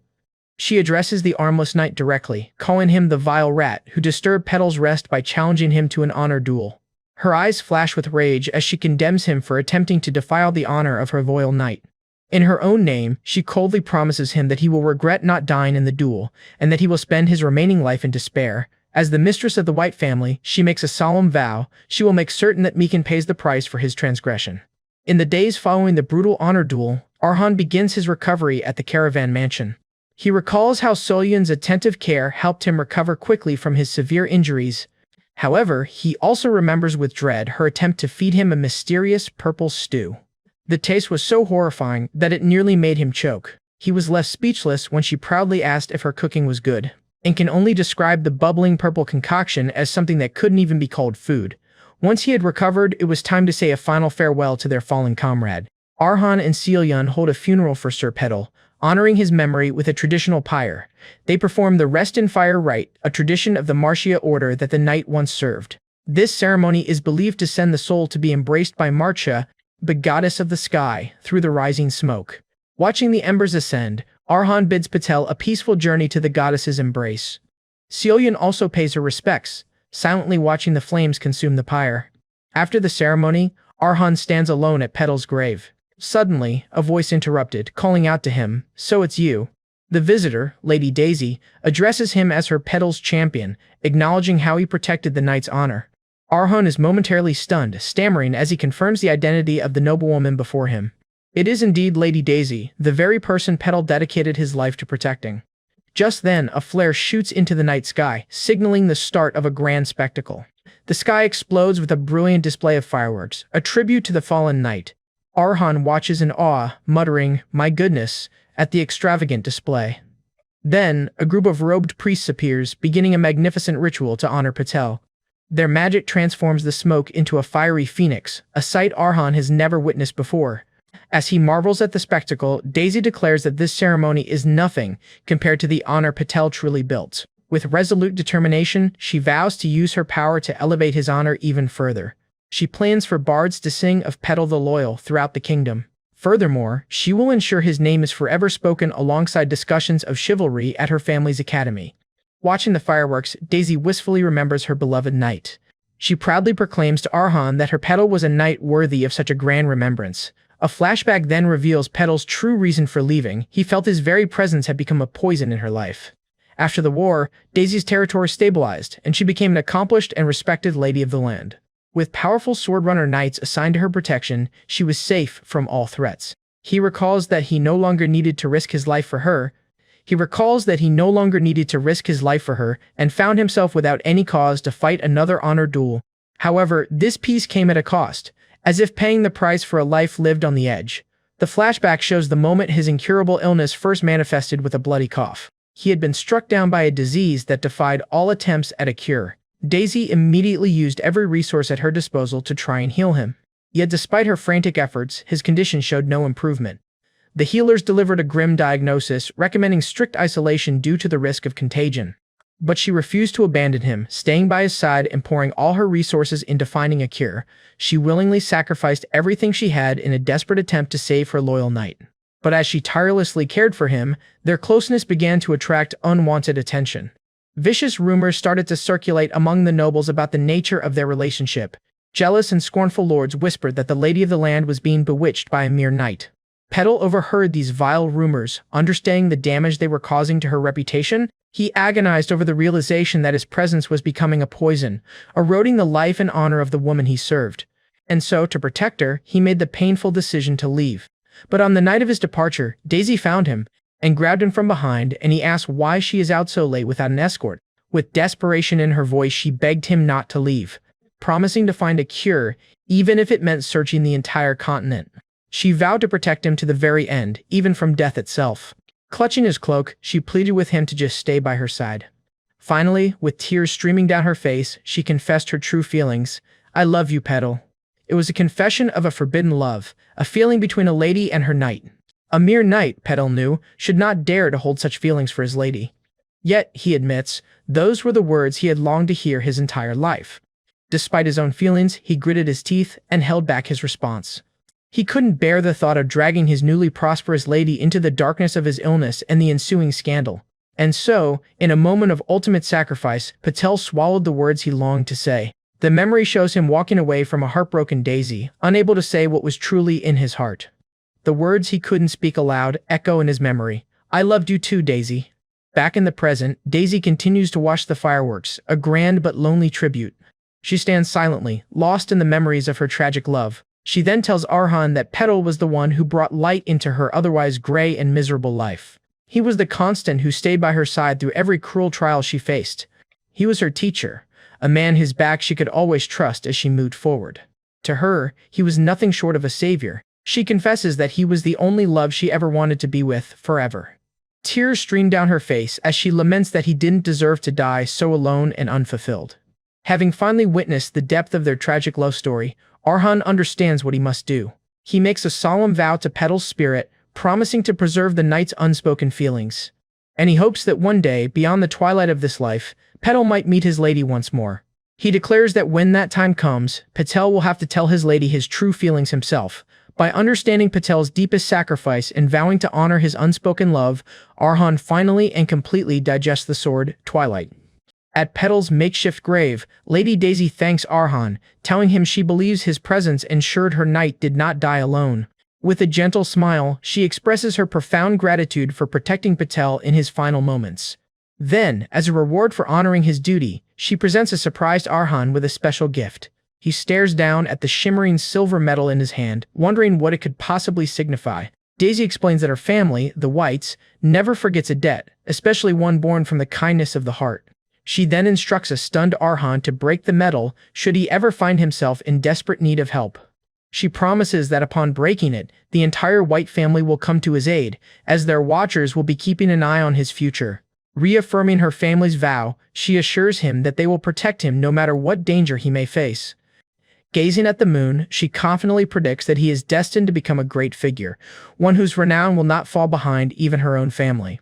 She addresses the armless knight directly, calling him the vile rat who disturbed Petal's rest by challenging him to an honor duel. Her eyes flash with rage as she condemns him for attempting to defile the honor of her loyal knight. In her own name, she coldly promises him that he will regret not dying in the duel, and that he will spend his remaining life in despair. As the mistress of the White family, she makes a solemn vow: she will make certain that Mekin pays the price for his transgression. In the days following the brutal honor duel, Arhan begins his recovery at the Caravan mansion. He recalls how Soyun's attentive care helped him recover quickly from his severe injuries. However, he also remembers with dread her attempt to feed him a mysterious purple stew. The taste was so horrifying that it nearly made him choke. He was left speechless when she proudly asked if her cooking was good, and can only describe the bubbling purple concoction as something that couldn't even be called food. Once he had recovered, it was time to say a final farewell to their fallen comrade. Arhan and Seolyun hold a funeral for Sir Petal, honoring his memory with a traditional pyre. They perform the Rest in Fire rite, a tradition of the Martia order that the knight once served. This ceremony is believed to send the soul to be embraced by Martia, the goddess of the sky, through the rising smoke. Watching the embers ascend, Arhan bids Patel a peaceful journey to the goddess's embrace. Seolyun also pays her respects, silently watching the flames consume the pyre. After the ceremony, Arhan stands alone at Petal's grave. Suddenly, a voice interrupted, calling out to him, "So it's you." The visitor, Lady Daisy, addresses him as her Petal's champion, acknowledging how he protected the knight's honor. Arhan is momentarily stunned, stammering as he confirms the identity of the noblewoman before him. It is indeed Lady Daisy, the very person Petal dedicated his life to protecting. Just then, a flare shoots into the night sky, signaling the start of a grand spectacle. The sky explodes with a brilliant display of fireworks, a tribute to the fallen knight. Arhan watches in awe, muttering, "My goodness," at the extravagant display. Then, a group of robed priests appears, beginning a magnificent ritual to honor Patel. Their magic transforms the smoke into a fiery phoenix, a sight Arhan has never witnessed before. As he marvels at the spectacle, Daisy declares that this ceremony is nothing compared to the honor Patel truly built. With resolute determination, she vows to use her power to elevate his honor even further. She plans for bards to sing of Petal the Loyal throughout the kingdom. Furthermore, she will ensure his name is forever spoken alongside discussions of chivalry at her family's academy. Watching the fireworks, Daisy wistfully remembers her beloved knight. She proudly proclaims to Arhan that her Petal was a knight worthy of such a grand remembrance. A flashback then reveals Petal's true reason for leaving. He felt his very presence had become a poison in her life. After the war, Daisy's territory stabilized, and she became an accomplished and respected lady of the land. With powerful swordrunner knights assigned to her protection, she was safe from all threats. He recalls that he no longer needed to risk his life for her, and found himself without any cause to fight another honor duel. However, this peace came at a cost, as if paying the price for a life lived on the edge. The flashback shows the moment his incurable illness first manifested with a bloody cough. He had been struck down by a disease that defied all attempts at a cure. Daisy immediately used every resource at her disposal to try and heal him. Yet despite her frantic efforts, his condition showed no improvement. The healers delivered a grim diagnosis, recommending strict isolation due to the risk of contagion. But she refused to abandon him, staying by his side and pouring all her resources into finding a cure. She willingly sacrificed everything she had in a desperate attempt to save her loyal knight. But as she tirelessly cared for him, their closeness began to attract unwanted attention. Vicious rumors started to circulate among the nobles about the nature of their relationship. Jealous and scornful lords whispered that the lady of the land was being bewitched by a mere knight. Petal overheard these vile rumors. Understanding the damage they were causing to her reputation, he agonized over the realization that his presence was becoming a poison, eroding the life and honor of the woman he served. And so, to protect her, he made the painful decision to leave. But on the night of his departure, Daisy found him and grabbed him from behind, and he asked why she is out so late without an escort. With desperation in her voice, she begged him not to leave, promising to find a cure, even if it meant searching the entire continent. She vowed to protect him to the very end, even from death itself. Clutching his cloak, she pleaded with him to just stay by her side. Finally, with tears streaming down her face, she confessed her true feelings. "I love you, Petal." It was a confession of a forbidden love, a feeling between a lady and her knight. A mere knight, Petal knew, should not dare to hold such feelings for his lady. Yet, he admits, those were the words he had longed to hear his entire life. Despite his own feelings, he gritted his teeth and held back his response. He couldn't bear the thought of dragging his newly prosperous lady into the darkness of his illness and the ensuing scandal. And so, in a moment of ultimate sacrifice, Patel swallowed the words he longed to say. The memory shows him walking away from a heartbroken Daisy, unable to say what was truly in his heart. The words he couldn't speak aloud echo in his memory. "I loved you too, Daisy." Back in the present, Daisy continues to watch the fireworks, a grand but lonely tribute. She stands silently, lost in the memories of her tragic love. She then tells Arhan that Petal was the one who brought light into her otherwise gray and miserable life. He was the constant who stayed by her side through every cruel trial she faced. He was her teacher, a man whose back she could always trust as she moved forward. To her, he was nothing short of a savior. She confesses that he was the only love she ever wanted to be with forever. Tears stream down her face as she laments that he didn't deserve to die so alone and unfulfilled. Having finally witnessed the depth of their tragic love story, Arhan understands what he must do. He makes a solemn vow to Petal's spirit, promising to preserve the knight's unspoken feelings. And he hopes that one day, beyond the twilight of this life, Petal might meet his lady once more. He declares that when that time comes, Patel will have to tell his lady his true feelings himself. By understanding Patel's deepest sacrifice and vowing to honor his unspoken love, Arhan finally and completely digests the sword, Twilight. At Petal's makeshift grave, Lady Daisy thanks Arhan, telling him she believes his presence ensured her knight did not die alone. With a gentle smile, she expresses her profound gratitude for protecting Patel in his final moments. Then, as a reward for honoring his duty, she presents a surprised Arhan with a special gift. He stares down at the shimmering silver metal in his hand, wondering what it could possibly signify. Daisy explains that her family, the Whites, never forgets a debt, especially one born from the kindness of the heart. She then instructs a stunned Arhan to break the metal should he ever find himself in desperate need of help. She promises that upon breaking it, the entire White family will come to his aid, as their watchers will be keeping an eye on his future. Reaffirming her family's vow, she assures him that they will protect him no matter what danger he may face. Gazing at the moon, she confidently predicts that he is destined to become a great figure, one whose renown will not fall behind even her own family.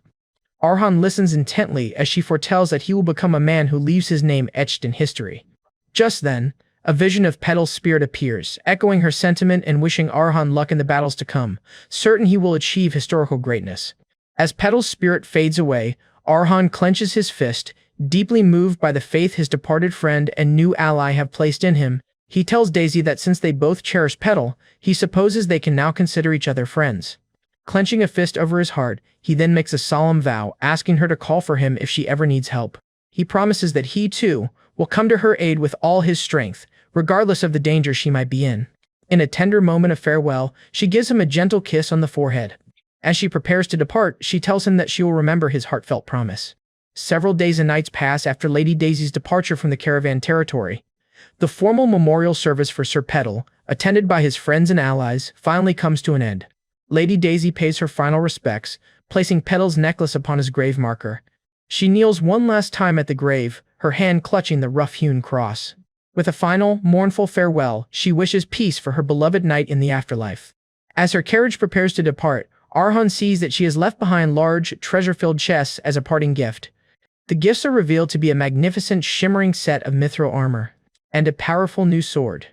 Arhan listens intently as she foretells that he will become a man who leaves his name etched in history. Just then, a vision of Petal's spirit appears, echoing her sentiment and wishing Arhan luck in the battles to come, certain he will achieve historical greatness. As Petal's spirit fades away, Arhan clenches his fist, deeply moved by the faith his departed friend and new ally have placed in him. He tells Daisy that since they both cherish Petal, he supposes they can now consider each other friends. Clenching a fist over his heart, he then makes a solemn vow, asking her to call for him if she ever needs help. He promises that he, too, will come to her aid with all his strength, regardless of the danger she might be in. In a tender moment of farewell, she gives him a gentle kiss on the forehead. As she prepares to depart, she tells him that she will remember his heartfelt promise. Several days and nights pass after Lady Daisy's departure from the caravan territory. The formal memorial service for Sir Petal, attended by his friends and allies, finally comes to an end. Lady Daisy pays her final respects, placing Petal's necklace upon his grave marker. She kneels one last time at the grave, her hand clutching the rough-hewn cross. With a final, mournful farewell, she wishes peace for her beloved knight in the afterlife. As her carriage prepares to depart, Arhan sees that she has left behind large, treasure-filled chests as a parting gift. The gifts are revealed to be a magnificent, shimmering set of mithril armor and a powerful new sword.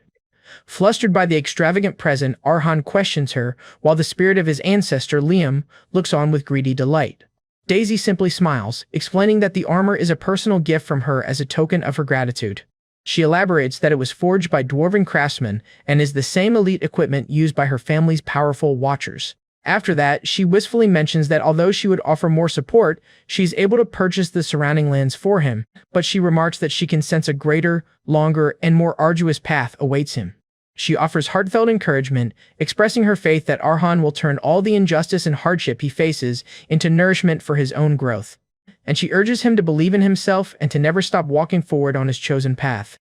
Flustered by the extravagant present, Arhan questions her, while the spirit of his ancestor, Liam, looks on with greedy delight. Daisy simply smiles, explaining that the armor is a personal gift from her as a token of her gratitude. She elaborates that it was forged by dwarven craftsmen and is the same elite equipment used by her family's powerful watchers. After that, she wistfully mentions that although she would offer more support, she's able to purchase the surrounding lands for him, but she remarks that she can sense a greater, longer, and more arduous path awaits him. She offers heartfelt encouragement, expressing her faith that Arhan will turn all the injustice and hardship he faces into nourishment for his own growth. And she urges him to believe in himself and to never stop walking forward on his chosen path.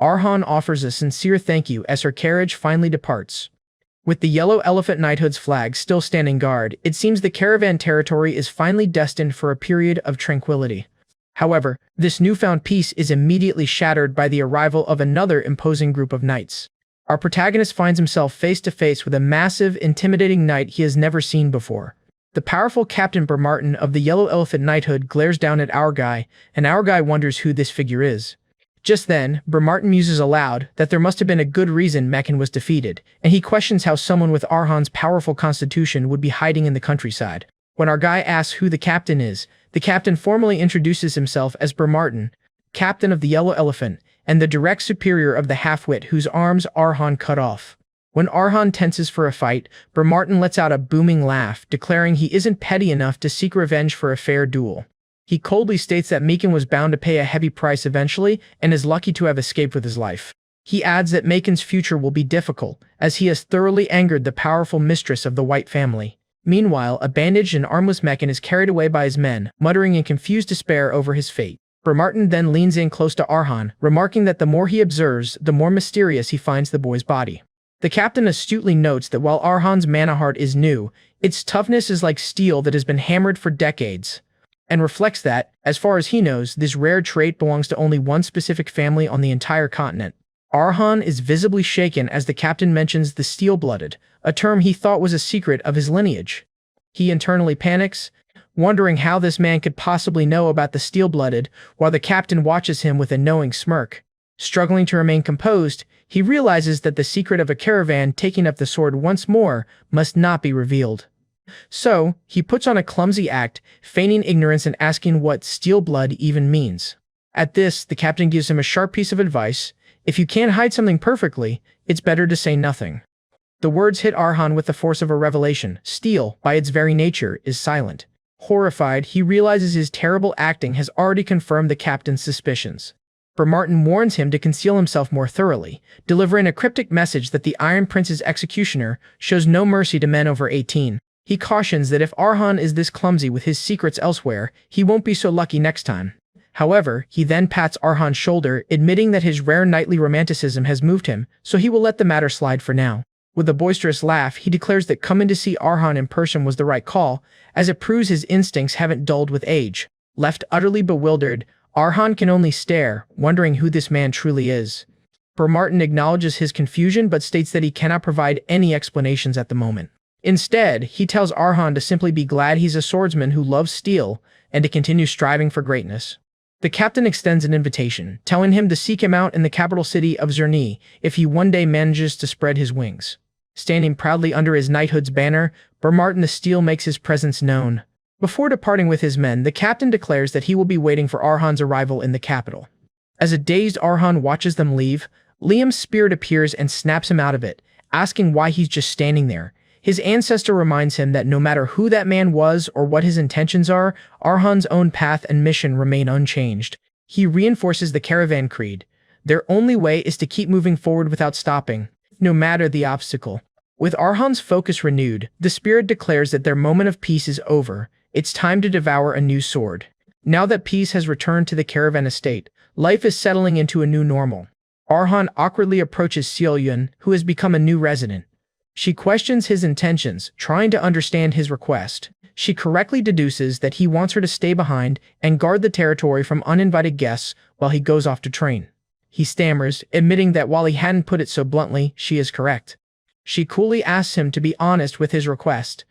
Arhan offers a sincere thank you as her carriage finally departs. With the Yellow Elephant Knighthood's flag still standing guard, it seems the caravan territory is finally destined for a period of tranquility. However, this newfound peace is immediately shattered by the arrival of another imposing group of knights. Our protagonist finds himself face to face with a massive, intimidating knight he has never seen before. The powerful Captain Bermartin of the Yellow Elephant Knighthood glares down at our guy, and our guy wonders who this figure is. Just then, Bermartin muses aloud that there must have been a good reason Meccan was defeated, and he questions how someone with Arhan's powerful constitution would be hiding in the countryside. When our guy asks who the captain is, the captain formally introduces himself as Bermartin, captain of the Yellow Elephant, and the direct superior of the half-wit whose arms Arhan cut off. When Arhan tenses for a fight, Bermartin lets out a booming laugh, declaring he isn't petty enough to seek revenge for a fair duel. He coldly states that Meccan was bound to pay a heavy price eventually and is lucky to have escaped with his life. He adds that Meccan's future will be difficult, as he has thoroughly angered the powerful mistress of the White family. Meanwhile, a bandaged and armless Meccan is carried away by his men, muttering in confused despair over his fate. Bermartin then leans in close to Arhan, remarking that the more he observes, the more mysterious he finds the boy's body. The captain astutely notes that while Arhan's mana heart is new, its toughness is like steel that has been hammered for decades, and reflects that, as far as he knows, this rare trait belongs to only one specific family on the entire continent. Arhan is visibly shaken as the captain mentions the steel-blooded, a term he thought was a secret of his lineage. He internally panics, wondering how this man could possibly know about the steel-blooded, while the captain watches him with a knowing smirk. Struggling to remain composed, he realizes that the secret of a caravan taking up the sword once more must not be revealed. So, he puts on a clumsy act, feigning ignorance and asking what steel blood even means. At this, the captain gives him a sharp piece of advice: if you can't hide something perfectly, it's better to say nothing. The words hit Arhan with the force of a revelation. Steel, by its very nature, is silent. Horrified, he realizes his terrible acting has already confirmed the captain's suspicions. Martin warns him to conceal himself more thoroughly, delivering a cryptic message that the Iron Prince's executioner shows no mercy to men over 18. He cautions that if Arhan is this clumsy with his secrets elsewhere, he won't be so lucky next time. However, he then pats Arhan's shoulder, admitting that his rare knightly romanticism has moved him, so he will let the matter slide for now. With a boisterous laugh, he declares that coming to see Arhan in person was the right call, as it proves his instincts haven't dulled with age. Left utterly bewildered, Arhan can only stare, wondering who this man truly is. Martin acknowledges his confusion but states that he cannot provide any explanations at the moment. Instead, he tells Arhan to simply be glad he's a swordsman who loves steel and to continue striving for greatness. The captain extends an invitation, telling him to seek him out in the capital city of Zerni if he one day manages to spread his wings. Standing proudly under his knighthood's banner, Martin the Steel makes his presence known. Before departing with his men, the captain declares that he will be waiting for Arhan's arrival in the capital. As a dazed Arhan watches them leave, Liam's spirit appears and snaps him out of it, asking why he's just standing there. His ancestor reminds him that no matter who that man was or what his intentions are, Arhan's own path and mission remain unchanged. He reinforces the caravan creed. Their only way is to keep moving forward without stopping, no matter the obstacle. With Arhan's focus renewed, the spirit declares that their moment of peace is over. It's time to devour a new sword. Now that peace has returned to the caravan estate, life is settling into a new normal. Arhan awkwardly approaches Seoyun, who has become a new resident. She questions his intentions, trying to understand his request. She correctly deduces that he wants her to stay behind and guard the territory from uninvited guests while he goes off to train. He stammers, admitting that while he hadn't put it so bluntly, she is correct. She coolly asks him to be honest with his request.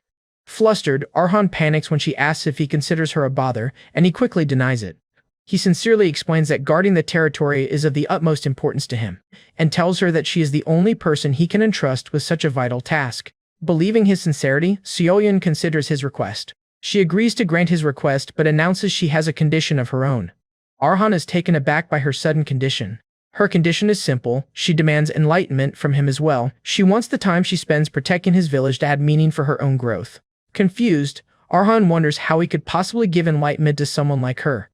Flustered, Arhan panics when she asks if he considers her a bother, and he quickly denies it. He sincerely explains that guarding the territory is of the utmost importance to him, and tells her that she is the only person he can entrust with such a vital task. Believing his sincerity, Seoyun considers his request. She agrees to grant his request but announces she has a condition of her own. Arhan is taken aback by her sudden condition. Her condition is simple, she demands enlightenment from him as well. She wants the time she spends protecting his village to add meaning for her own growth. Confused, Arhan wonders how he could possibly give enlightenment to someone like her.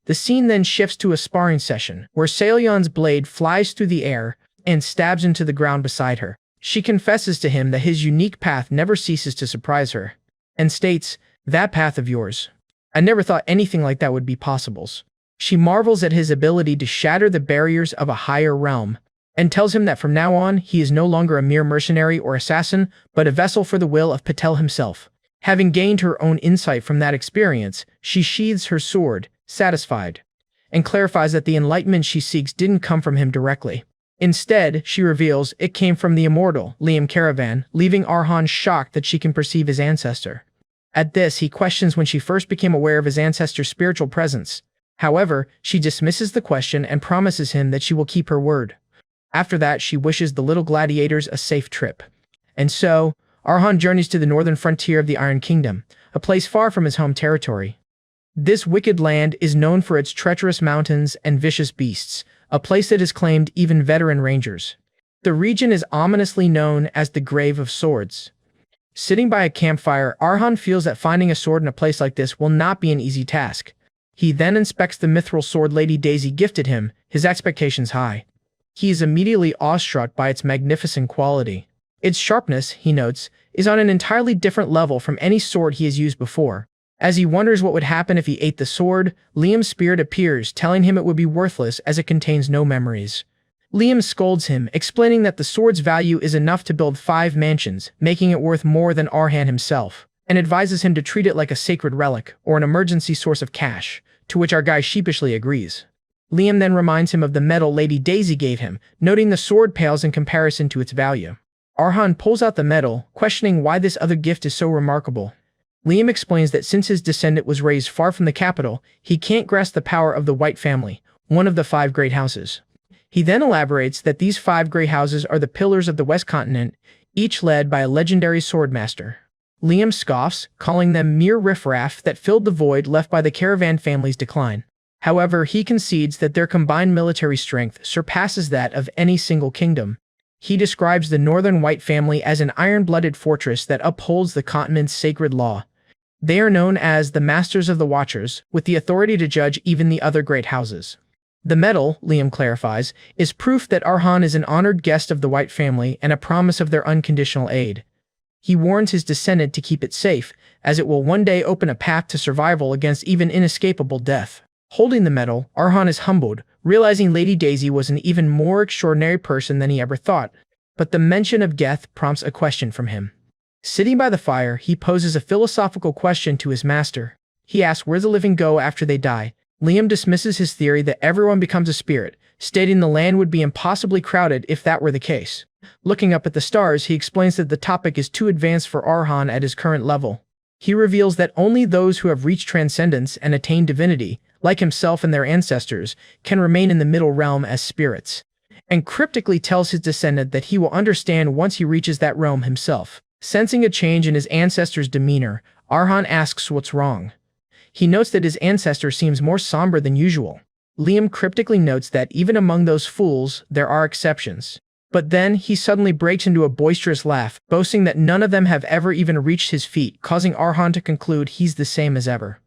The scene then shifts to a sparring session, where Seoyun's blade flies through the air and stabs into the ground beside her. She confesses to him that his unique path never ceases to surprise her, and states, "That path of yours. I never thought anything like that would be possible." She marvels at his ability to shatter the barriers of a higher realm, and tells him that from now on, he is no longer a mere mercenary or assassin, but a vessel for the will of Patel himself. Having gained her own insight from that experience, she sheathes her sword, satisfied, and clarifies that the enlightenment she seeks didn't come from him directly. Instead, she reveals it came from the immortal Liam Karavan, leaving Arhan shocked that she can perceive his ancestor. At this, he questions when she first became aware of his ancestor's spiritual presence. However, she dismisses the question and promises him that she will keep her word. After that, she wishes the little gladiators a safe trip. And so, Arhan journeys to the northern frontier of the Iron Kingdom, a place far from his home territory. This wicked land is known for its treacherous mountains and vicious beasts, a place that has claimed even veteran rangers. The region is ominously known as the Grave of Swords. Sitting by a campfire, Arhan feels that finding a sword in a place like this will not be an easy task. He then inspects the mithril sword Lady Daisy gifted him, his expectations high. He is immediately awestruck by its magnificent quality. Its sharpness, he notes, is on an entirely different level from any sword he has used before. As he wonders what would happen if he ate the sword, Liam's spirit appears, telling him it would be worthless as it contains no memories. Liam scolds him, explaining that the sword's value is enough to build 5 mansions, making it worth more than Arhan himself, and advises him to treat it like a sacred relic or an emergency source of cash, to which our guy sheepishly agrees. Liam then reminds him of the medal Lady Daisy gave him, noting the sword pales in comparison to its value. Arhan pulls out the medal, questioning why this other gift is so remarkable. Liam explains that since his descendant was raised far from the capital, he can't grasp the power of the White family, one of the 5 great houses. He then elaborates that these 5 great houses are the pillars of the West Continent, each led by a legendary swordmaster. Liam scoffs, calling them mere riffraff that filled the void left by the Caravan family's decline. However, he concedes that their combined military strength surpasses that of any single kingdom. He describes the Northern White family as an iron-blooded fortress that upholds the continent's sacred law. They are known as the Masters of the Watchers, with the authority to judge even the other great houses. The medal, Liam clarifies, is proof that Arhan is an honored guest of the White family and a promise of their unconditional aid. He warns his descendant to keep it safe, as it will one day open a path to survival against even inescapable death. Holding the medal, Arhan is humbled, realizing Lady Daisy was an even more extraordinary person than he ever thought. But the mention of death prompts a question from him. Sitting by the fire, he poses a philosophical question to his master. He asks where the living go after they die. Liam dismisses his theory that everyone becomes a spirit, stating the land would be impossibly crowded if that were the case. Looking up at the stars, he explains that the topic is too advanced for Arhan at his current level. He reveals that only those who have reached transcendence and attained divinity, like himself and their ancestors, can remain in the middle realm as spirits, and cryptically tells his descendant that he will understand once he reaches that realm himself. Sensing a change in his ancestor's demeanor, Arhan asks what's wrong. He notes that his ancestor seems more somber than usual. Liam cryptically notes that even among those fools, there are exceptions. But then, he suddenly breaks into a boisterous laugh, boasting that none of them have ever even reached his feet, causing Arhan to conclude he's the same as ever.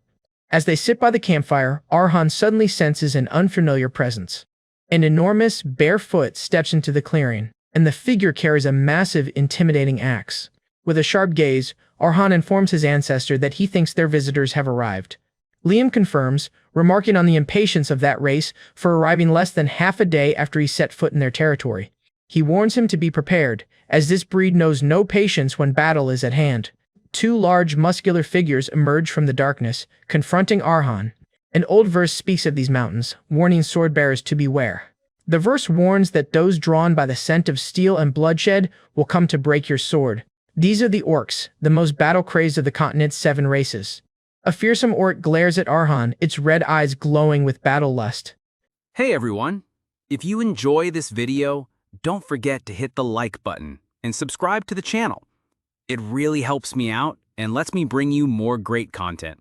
As they sit by the campfire, Arhan suddenly senses an unfamiliar presence. An enormous, bare foot steps into the clearing, and the figure carries a massive, intimidating axe. With a sharp gaze, Arhan informs his ancestor that he thinks their visitors have arrived. Liam confirms, remarking on the impatience of that race for arriving less than half a day after he set foot in their territory. He warns him to be prepared, as this breed knows no patience when battle is at hand. Two large, muscular figures emerge from the darkness, confronting Arhan. An old verse speaks of these mountains, warning sword-bearers to beware. The verse warns that those drawn by the scent of steel and bloodshed will come to break your sword. These are the orcs, the most battle-crazed of the continent's 7 races. A fearsome orc glares at Arhan, its red eyes glowing with battle lust. Hey everyone! If you enjoy this video, don't forget to hit the like button and subscribe to the channel. It really helps me out and lets me bring you more great content.